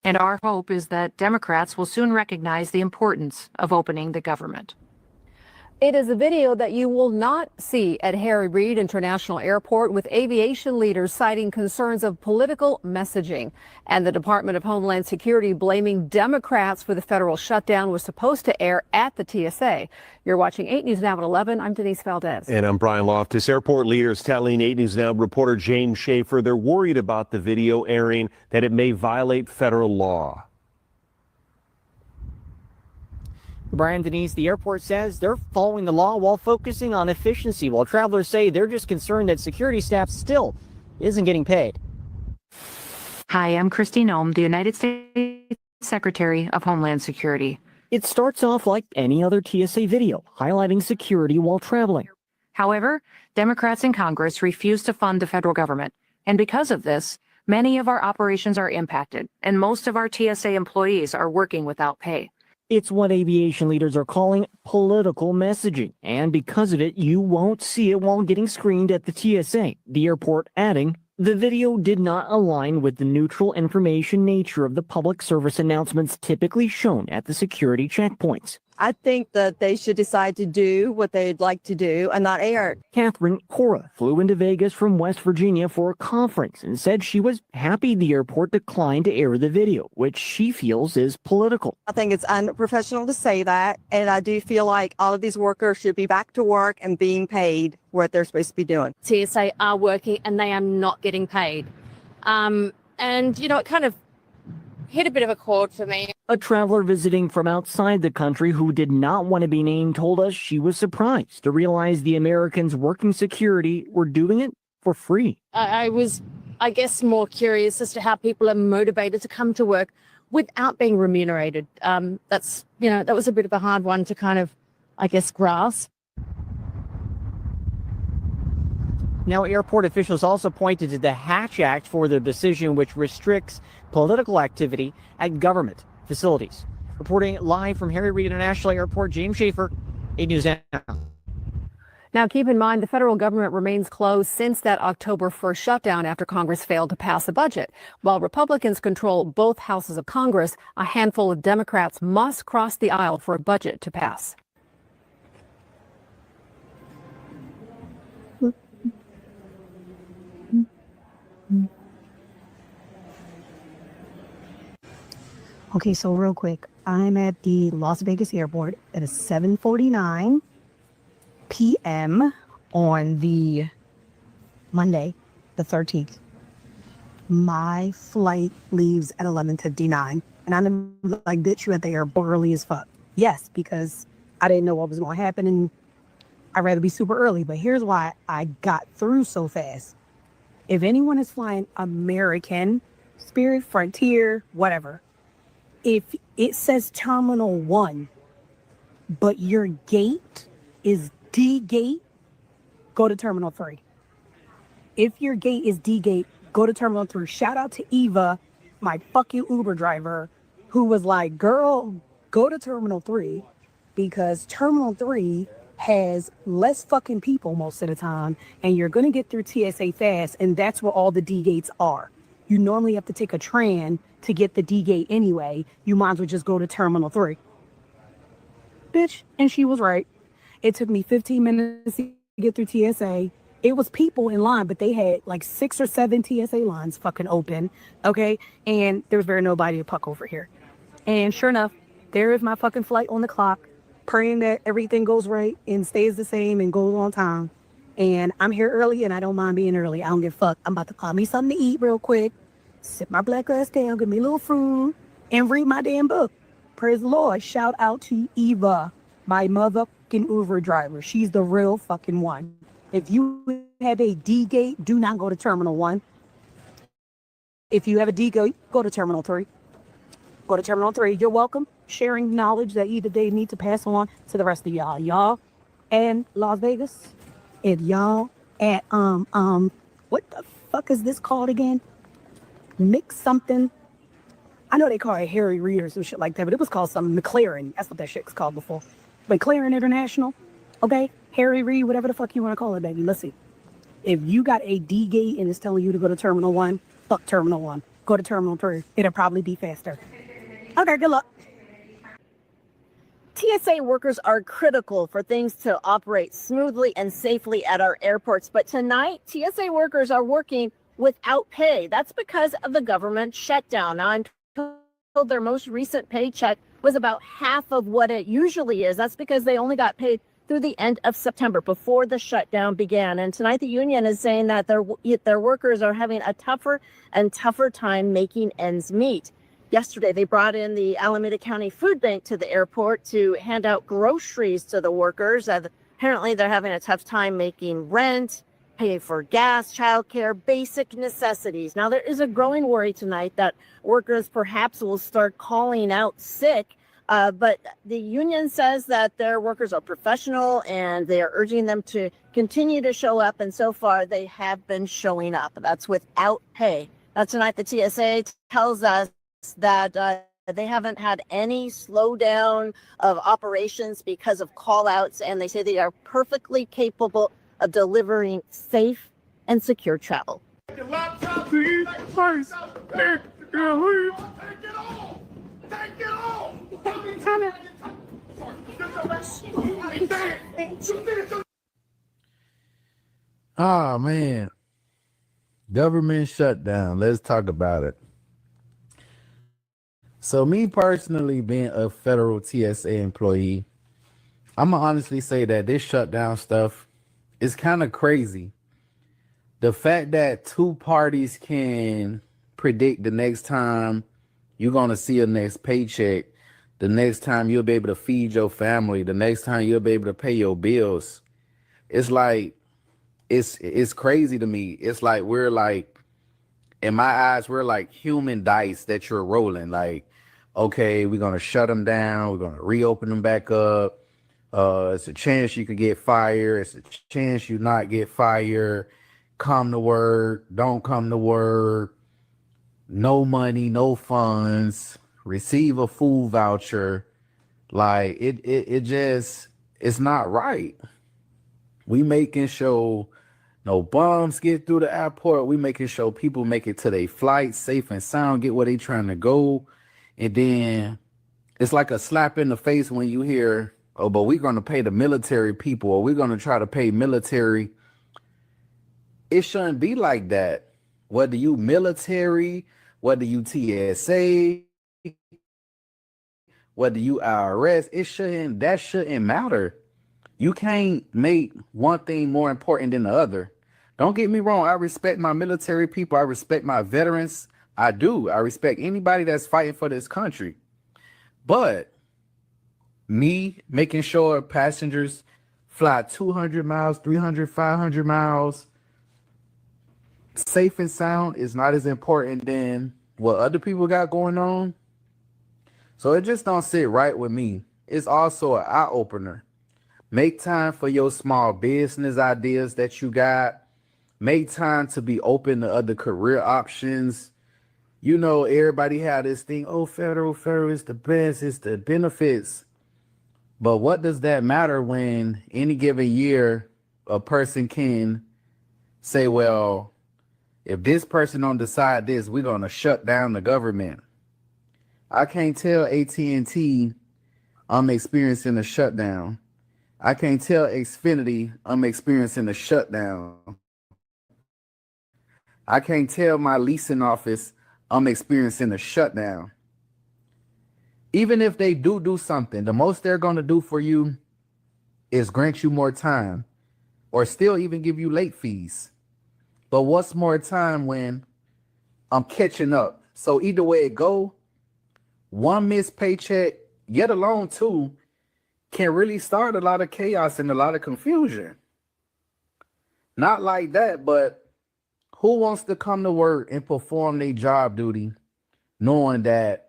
And our hope is that Democrats will soon recognize the importance of opening the government. It is a video that you will not see at Harry Reid International Airport, with aviation leaders citing concerns of political messaging, and the Department of Homeland Security blaming Democrats for the federal shutdown was supposed to air at the TSA. You're watching 8 News Now at 11. I'm Denise Valdez. And I'm Brian Loftus. Airport leaders telling 8 News Now reporter James Schaefer they're worried about the video airing, that it may violate federal law. Brian, Denise, the airport says they're following the law while focusing on efficiency, while travelers say they're just concerned that security staff still isn't getting paid. Hi, I'm Christine Ohm, the United States Secretary of Homeland Security. It starts off like any other TSA video, highlighting security while traveling. However, Democrats in Congress refuse to fund the federal government, and because of this, many of our operations are impacted, and most of our TSA employees are working without pay. It's what aviation leaders are calling political messaging, and because of it, you won't see it while getting screened at the TSA. The airport adding, the video did not align with the neutral information nature of the public service announcements typically shown at the security checkpoints. I think that they should decide to do what they'd like to do and not air it. Catherine Cora flew into Vegas from West Virginia for a conference and said she was happy the airport declined to air the video, which she feels is political. I think it's unprofessional to say that, and I do feel like all of these workers should be back to work and being paid what they're supposed to be doing. TSA are working and they are not getting paid. And, it kind of hit a bit of a chord for me. A traveler visiting from outside the country who did not want to be named told us she was surprised to realize the Americans working security were doing it for free. I was I guess, more curious as to how people are motivated to come to work without being remunerated. That's, that was a bit of a hard one to kind of, I guess, grasp. Now, airport officials also pointed to the Hatch Act for their decision, which restricts political activity at government facilities. Reporting live from Harry Reid International Airport, James Schaefer, 8 News Now. Now, keep in mind, the federal government remains closed since that October 1st shutdown after Congress failed to pass a budget. While Republicans control both houses of Congress, a handful of Democrats must cross the aisle for a budget to pass. Okay, so real quick, I'm at the Las Vegas airport at 7:49 p.m. on the Monday, the 13th. My flight leaves at 11:59, and I'm like, bitch, you at the airport early as fuck. Yes, because I didn't know what was going to happen, and I'd rather be super early, but here's why I got through so fast. If anyone is flying American, Spirit, Frontier, whatever, if it says Terminal 1, but your gate is D gate, go to Terminal 3. If your gate is D gate, go to Terminal 3. Shout out to Eva, my fucking Uber driver, who was like, girl, go to Terminal 3 because Terminal 3 has less fucking people most of the time, and you're going to get through TSA fast, and that's where all the D gates are. You normally have to take a tram to get the D gate anyway. You might as well just go to Terminal 3. Bitch, and she was right. It took me 15 minutes to get through TSA. It was people in line, but they had like 6 or 7 TSA lines fucking open, okay? And there was very nobody to puck over here. And sure enough, there is my fucking flight on the clock, praying that everything goes right and stays the same and goes on time. And I'm here early, and I don't mind being early. I don't give a fuck. I'm about to find me something to eat real quick, sit my black ass down, give me a little food, and read my damn book. Praise the Lord. Shout out to Eva, my motherfucking Uber driver. She's the real fucking one. If you have a D gate, do not go to Terminal 1. If you have a D gate, go to Terminal 3. Go to Terminal 3. You're welcome. Sharing knowledge that either they need to pass on to the rest of y'all. Y'all and Las Vegas, and y'all at what the fuck is this called again? Mix something. I know they call it Harry Reid or some shit like that, but it was called something McLaren. That's what that shit's called before. McLaren International. Okay? Harry Reid, whatever the fuck you want to call it, baby. Listen. If you got a D gate and it's telling you to go to Terminal 1, fuck Terminal 1. Go to Terminal 3. It'll probably be faster. Okay, good luck. TSA workers are critical for things to operate smoothly and safely at our airports. But tonight, TSA workers are working without pay. That's because of the government shutdown. Now, I'm told their most recent paycheck was about half of what it usually is. That's because they only got paid through the end of September, before the shutdown began. And tonight, the union is saying that their workers are having a tougher and tougher time making ends meet. Yesterday, they brought in the Alameda County Food Bank to the airport to hand out groceries to the workers. Apparently, they're having a tough time making rent, paying for gas, childcare, basic necessities. Now, there is a growing worry tonight that workers perhaps will start calling out sick. But the union says that their workers are professional and they are urging them to continue to show up. And so far, they have been showing up. That's without pay. Now, tonight, the TSA tells us that they haven't had any slowdown of operations because of call outs, and they say they are perfectly capable of delivering safe and secure travel. Oh man, government shutdown. Let's talk about it. So me personally, being a federal TSA employee, I'm gonna honestly say that this shutdown stuff is kind of crazy. The fact that two parties can predict the next time you're gonna see a next paycheck, the next time you'll be able to feed your family, the next time you'll be able to pay your bills. It's like, it's crazy to me. It's like we're like in my eyes, we're like human dice that you're rolling. Like, okay, we're gonna shut them down. We're gonna reopen them back up. It's a chance you could get fired. It's a chance you not get fired. Come to work. Don't come to work. No money, no funds. Receive a food voucher. Like it just, it's not right. We making sure no bombs get through the airport. We making sure people make it to their flight safe and sound, get where they trying to go. And then it's like a slap in the face when you hear, oh, but we're going to pay the military people, or we're going to try to pay military. It shouldn't be like that. Whether you military, whether you TSA, whether you IRS, that shouldn't matter. You can't make one thing more important than the other. Don't get me wrong. I respect my military people. I respect my veterans. I do. I respect anybody that's fighting for this country. But me making sure passengers fly 200 miles, 300, 500 miles, safe and sound is not as important than what other people got going on. So it just don't sit right with me. It's also an eye-opener. Make time for your small business ideas that you got. Make time to be open to other career options. You know, everybody had this thing, oh, federal is the best, it's the benefits. But what does that matter when any given year a person can say, well, if this person don't decide this, we're going to shut down the government. I can't tell AT&T I'm experiencing a shutdown. I can't tell Xfinity I'm experiencing a shutdown. I can't tell my leasing office I'm experiencing a shutdown. Even if they do something, the most they're going to do for you is grant you more time, or still even give you late fees. But what's more time when I'm catching up? So either way it go, one missed paycheck, yet alone two, can really start a lot of chaos and a lot of confusion. Not like that, but who wants to come to work and perform their job duty knowing that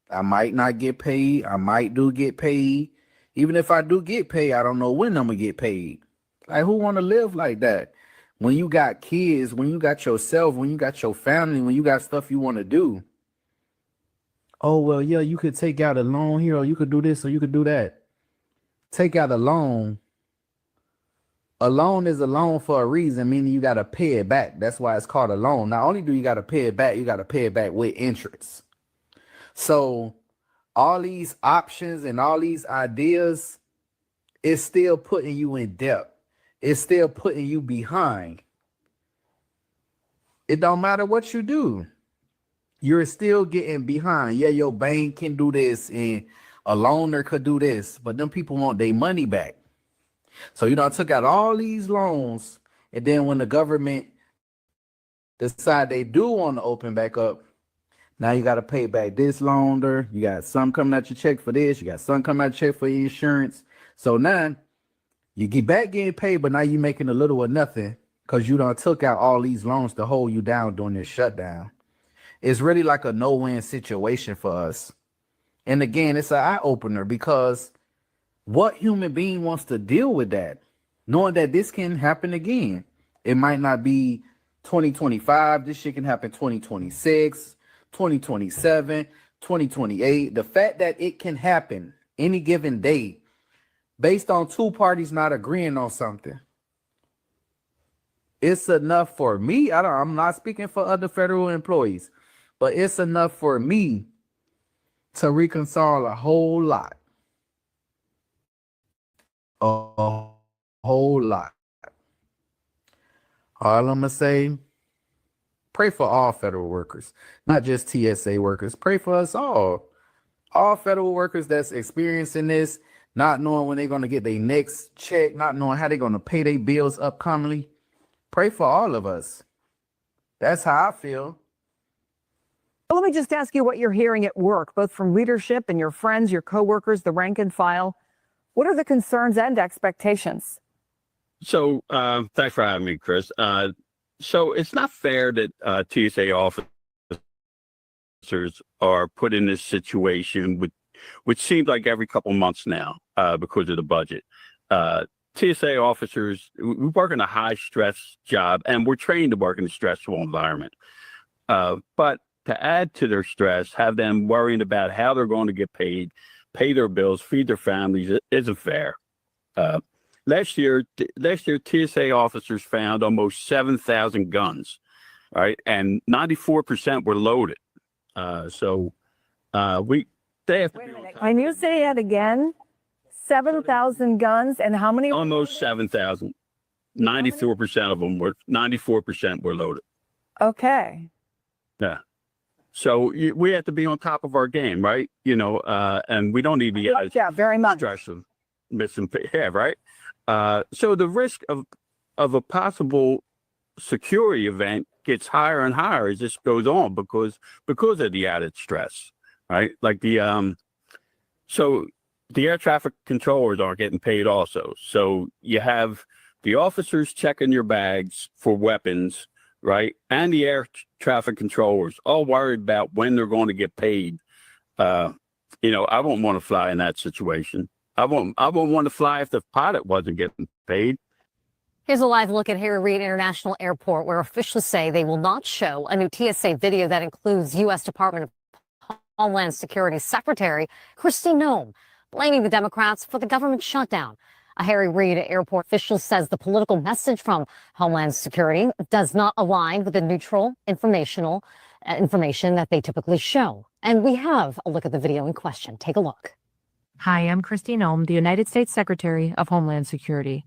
I might not get paid, I might do get paid. Even if I do get paid, I don't know when I'm gonna get paid. Like, who want to live like that? When you got kids, when you got yourself, when you got your family, when you got stuff you want to do. Oh, well, yeah, you could take out a loan here, or you could do this, or you could do that. Take out a loan. A loan is a loan for a reason, meaning you got to pay it back. That's why it's called a loan. Not only do you got to pay it back, you got to pay it back with interest. So all these options and all these ideas, it's still putting you in debt. It's still putting you behind. It don't matter what you do. You're still getting behind. Yeah, your bank can do this and a loaner could do this, but them people want their money back. So you done took out all these loans, and then when the government decide they do want to open back up, now you got to pay back this loaner. You got some coming out your check for this. You got some coming out your check for your insurance. So now you get back getting paid, but now you making a little or nothing because you done took out all these loans to hold you down during this shutdown. It's really like a no-win situation for us. And again, it's an eye-opener because what human being wants to deal with that, knowing that this can happen again? It might not be 2025. This shit can happen 2026, 2027, 2028. The fact that it can happen any given day based on two parties not agreeing on something, it's enough for me. I'm not speaking for other federal employees, but it's enough for me to reconcile a whole lot. A whole lot. All I'm gonna say, pray for all federal workers, not just TSA workers. Pray for us all federal workers that's experiencing this, not knowing when they're gonna get their next check, not knowing how they're gonna pay their bills upcomingly. Pray for all of us. That's how I feel. Well, let me just ask you what you're hearing at work, both from leadership and your friends, your coworkers, the rank and file. What are the concerns and expectations? So thanks for having me, Chris. So it's not fair that TSA officers are put in this situation, which seems like every couple months now because of the budget. TSA officers, we work in a high stress job and we're trained to work in a stressful environment. But to add to their stress, have them worrying about how they're going to get paid, pay their bills, feed their families, it isn't fair. Last year, TSA officers found almost 7,000 guns, right? And 94% were loaded. They have to Wait a minute. Can you say that again? 7,000 guns and how many? almost 7,000. 94% were loaded. Okay. Yeah. So we have to be on top of our game, right? And we don't need to be Yeah, very much. stress of missing pay. Yeah, right. So the risk of a possible security event gets higher and higher as this goes on because of the added stress, right? Like so the air traffic controllers aren't getting paid also. So you have the officers checking your bags for weapons, right? And the air traffic controllers all worried about when they're going to get paid. I won't want to fly in that situation. I won't want to fly if the pilot wasn't getting paid. Here's a live look at Harry Reid International Airport, where officials say they will not show a new TSA video that includes U.S. Department of Homeland Security Secretary Kristi Noem blaming the Democrats for the government shutdown. A Harry Reid Airport official says the political message from Homeland Security does not align with the neutral information that they typically show. And we have a look at the video in question. Take a look. Hi, I'm Kristi Noem, the United States Secretary of Homeland Security.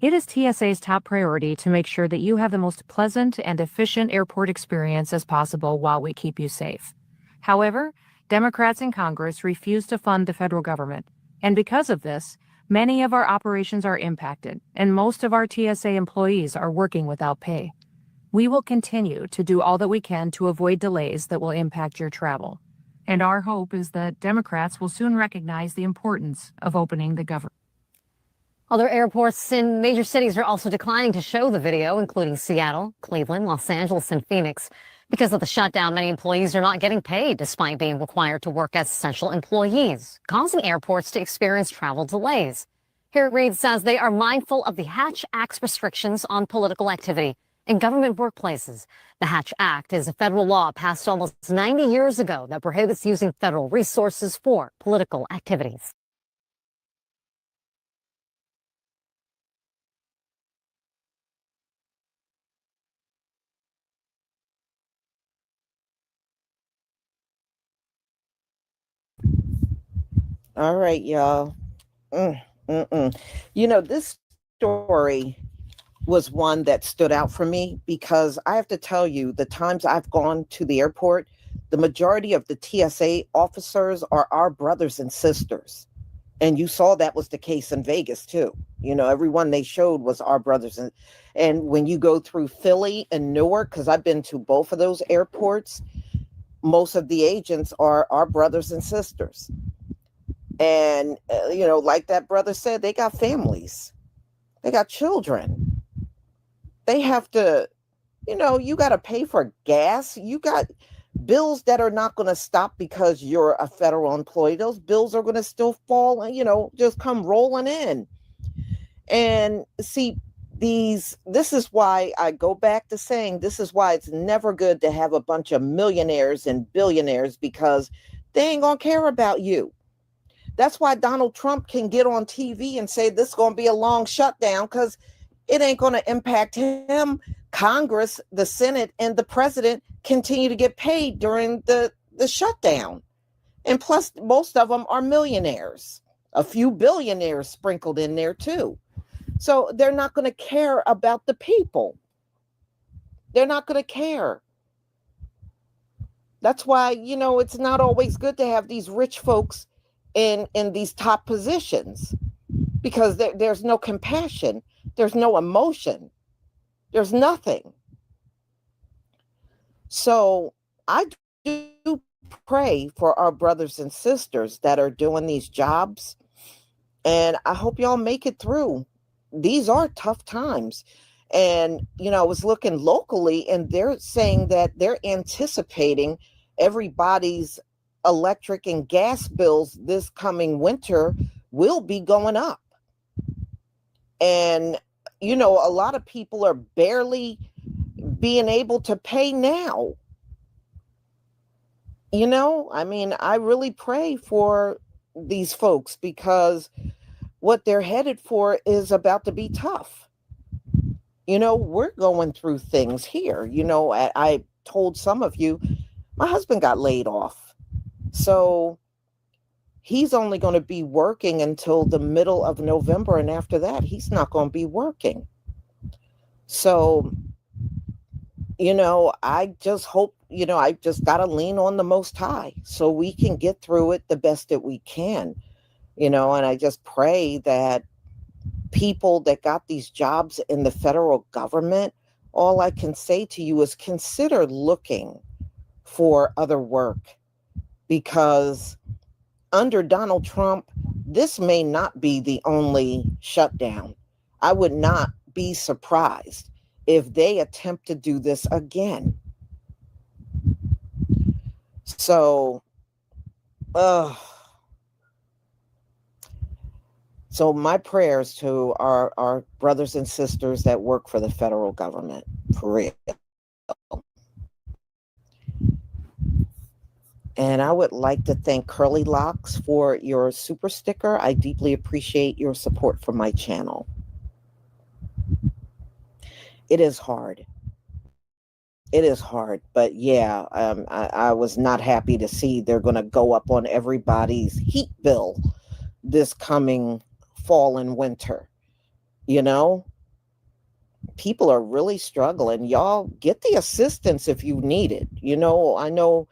It is TSA's top priority to make sure that you have the most pleasant and efficient airport experience as possible while we keep you safe. However, Democrats in Congress refuse to fund the federal government, and because of this, many of our operations are impacted, and most of our TSA employees are working without pay. We will continue to do all that we can to avoid delays that will impact your travel. And our hope is that Democrats will soon recognize the importance of opening the government. Other airports in major cities are also declining to show the video, including Seattle, Cleveland, Los Angeles, and Phoenix. Because of the shutdown, many employees are not getting paid despite being required to work as essential employees, causing airports to experience travel delays. Here, Reid says they are mindful of the Hatch Act's restrictions on political activity in government workplaces. The Hatch Act is a federal law passed almost 90 years ago that prohibits using federal resources for political activities. All right, y'all. This story was one that stood out for me because I have to tell you, the times I've gone to the airport, the majority of the TSA officers are our brothers and sisters. And you saw that was the case in Vegas too. Everyone they showed was our brothers. And when you go through Philly and Newark, because I've been to both of those airports, most of the agents are our brothers and sisters. And, like that brother said, they got families. They got children. They have to, you got to pay for gas. You got bills that are not going to stop because you're a federal employee. Those bills are going to still fall and, just come rolling in. And see, this is why I go back to saying this is why it's never good to have a bunch of millionaires and billionaires, because they ain't going to care about you. That's why Donald Trump can get on TV and say this is going to be a long shutdown, because it ain't going to impact him. Congress, the Senate, and the president continue to get paid during the shutdown. And plus, most of them are millionaires, a few billionaires sprinkled in there too. So they're not going to care about the people. They're not going to care. That's why, it's not always good to have these rich folks in these top positions, because there's no compassion, there's no emotion, there's nothing. So I do pray for our brothers and sisters that are doing these jobs, and I hope y'all make it through. These are tough times, And, I was looking locally and they're saying that they're anticipating everybody's electric and gas bills this coming winter will be going up. And, a lot of people are barely being able to pay now. I really pray for these folks because what they're headed for is about to be tough. We're going through things here. I told some of you, my husband got laid off. So he's only going to be working until the middle of November. And after that, he's not going to be working. So, I just hope, I just got to lean on the Most High so we can get through it the best that we can, and I just pray that people that got these jobs in the federal government, all I can say to you is consider looking for other work, because under Donald Trump, this may not be the only shutdown. I would not be surprised if they attempt to do this again. So, so my prayers to our brothers and sisters that work for the federal government, for real. And I would like to thank Curly Locks for your super sticker. I deeply appreciate your support for my channel. It is hard. It is hard, but yeah, I was not happy to see they're going to go up on everybody's heat bill this coming fall and winter. People are really struggling. Y'all get the assistance if you need it. I know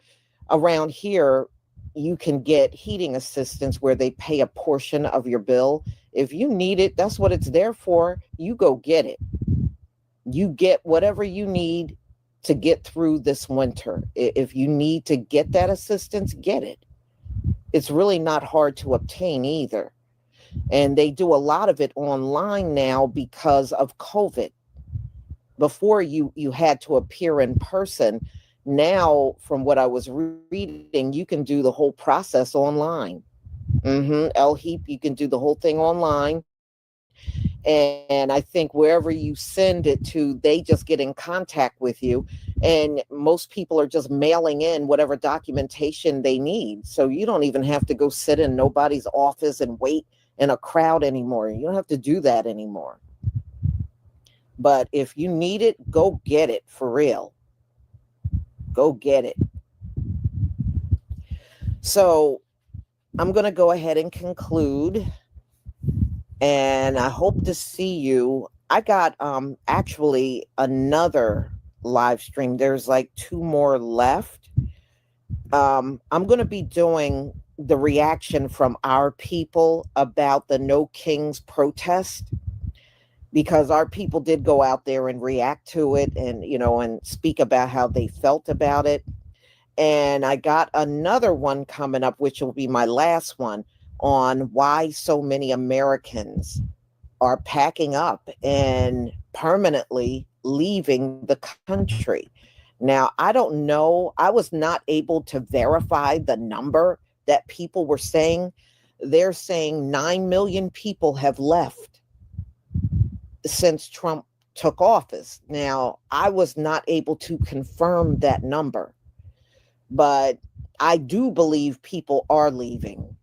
around here you can get heating assistance where they pay a portion of your bill. If you need it, that's what it's there for. You go get it. You get whatever you need to get through this winter. If you need to get that assistance, get it. It's really not hard to obtain either. And they do a lot of it online now because of COVID. Before you had to appear in person. Now, from what I was reading, you can do the whole process online. L-Heap, you can do the whole thing online. And I think wherever you send it to, they just get in contact with you. And most people are just mailing in whatever documentation they need. So you don't even have to go sit in nobody's office and wait in a crowd anymore. You don't have to do that anymore. But if you need it, go get it for real. Go get it. So I'm going to go ahead and conclude. And I hope to see you. I got actually another live stream. There's like 2 more left. I'm going to be doing the reaction from our people about the No Kings protest, because our people did go out there and react to it and, and speak about how they felt about it. And I got another one coming up, which will be my last one, on why so many Americans are packing up and permanently leaving the country. Now, I don't know. I was not able to verify the number that people were saying. They're saying 9 million people have left since Trump took office. Now, I was not able to confirm that number, but I do believe people are leaving.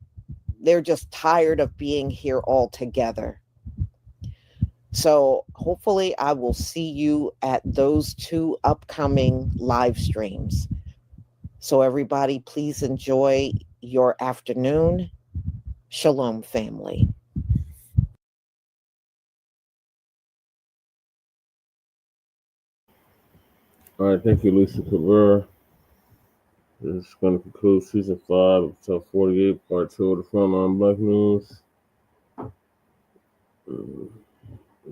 They're just tired of being here all together. So hopefully I will see you at those 2 upcoming live streams. So everybody, please enjoy your afternoon. Shalom, family. All right, thank you, Lisa Cabrera. This is going to conclude season 5 of Top 48, part 2 of the Frontline Black News.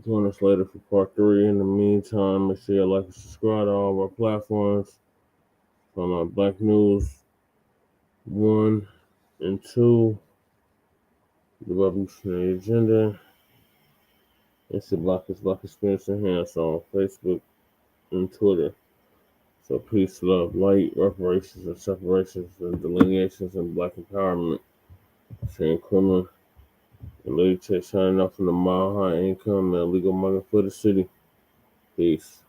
Join us later for part 3. In the meantime, make sure you like and subscribe to all of our platforms. Frontline Black News 1 and 2, the Revolutionary Agenda, It's the Black is Black Experience Enhanced on Facebook and Twitter. So peace, love, light, reparations and separations and delineations and Black empowerment. Shane Quinlan and Lady Tech signing off from the Mile High Income and Legal Market for the City. Peace.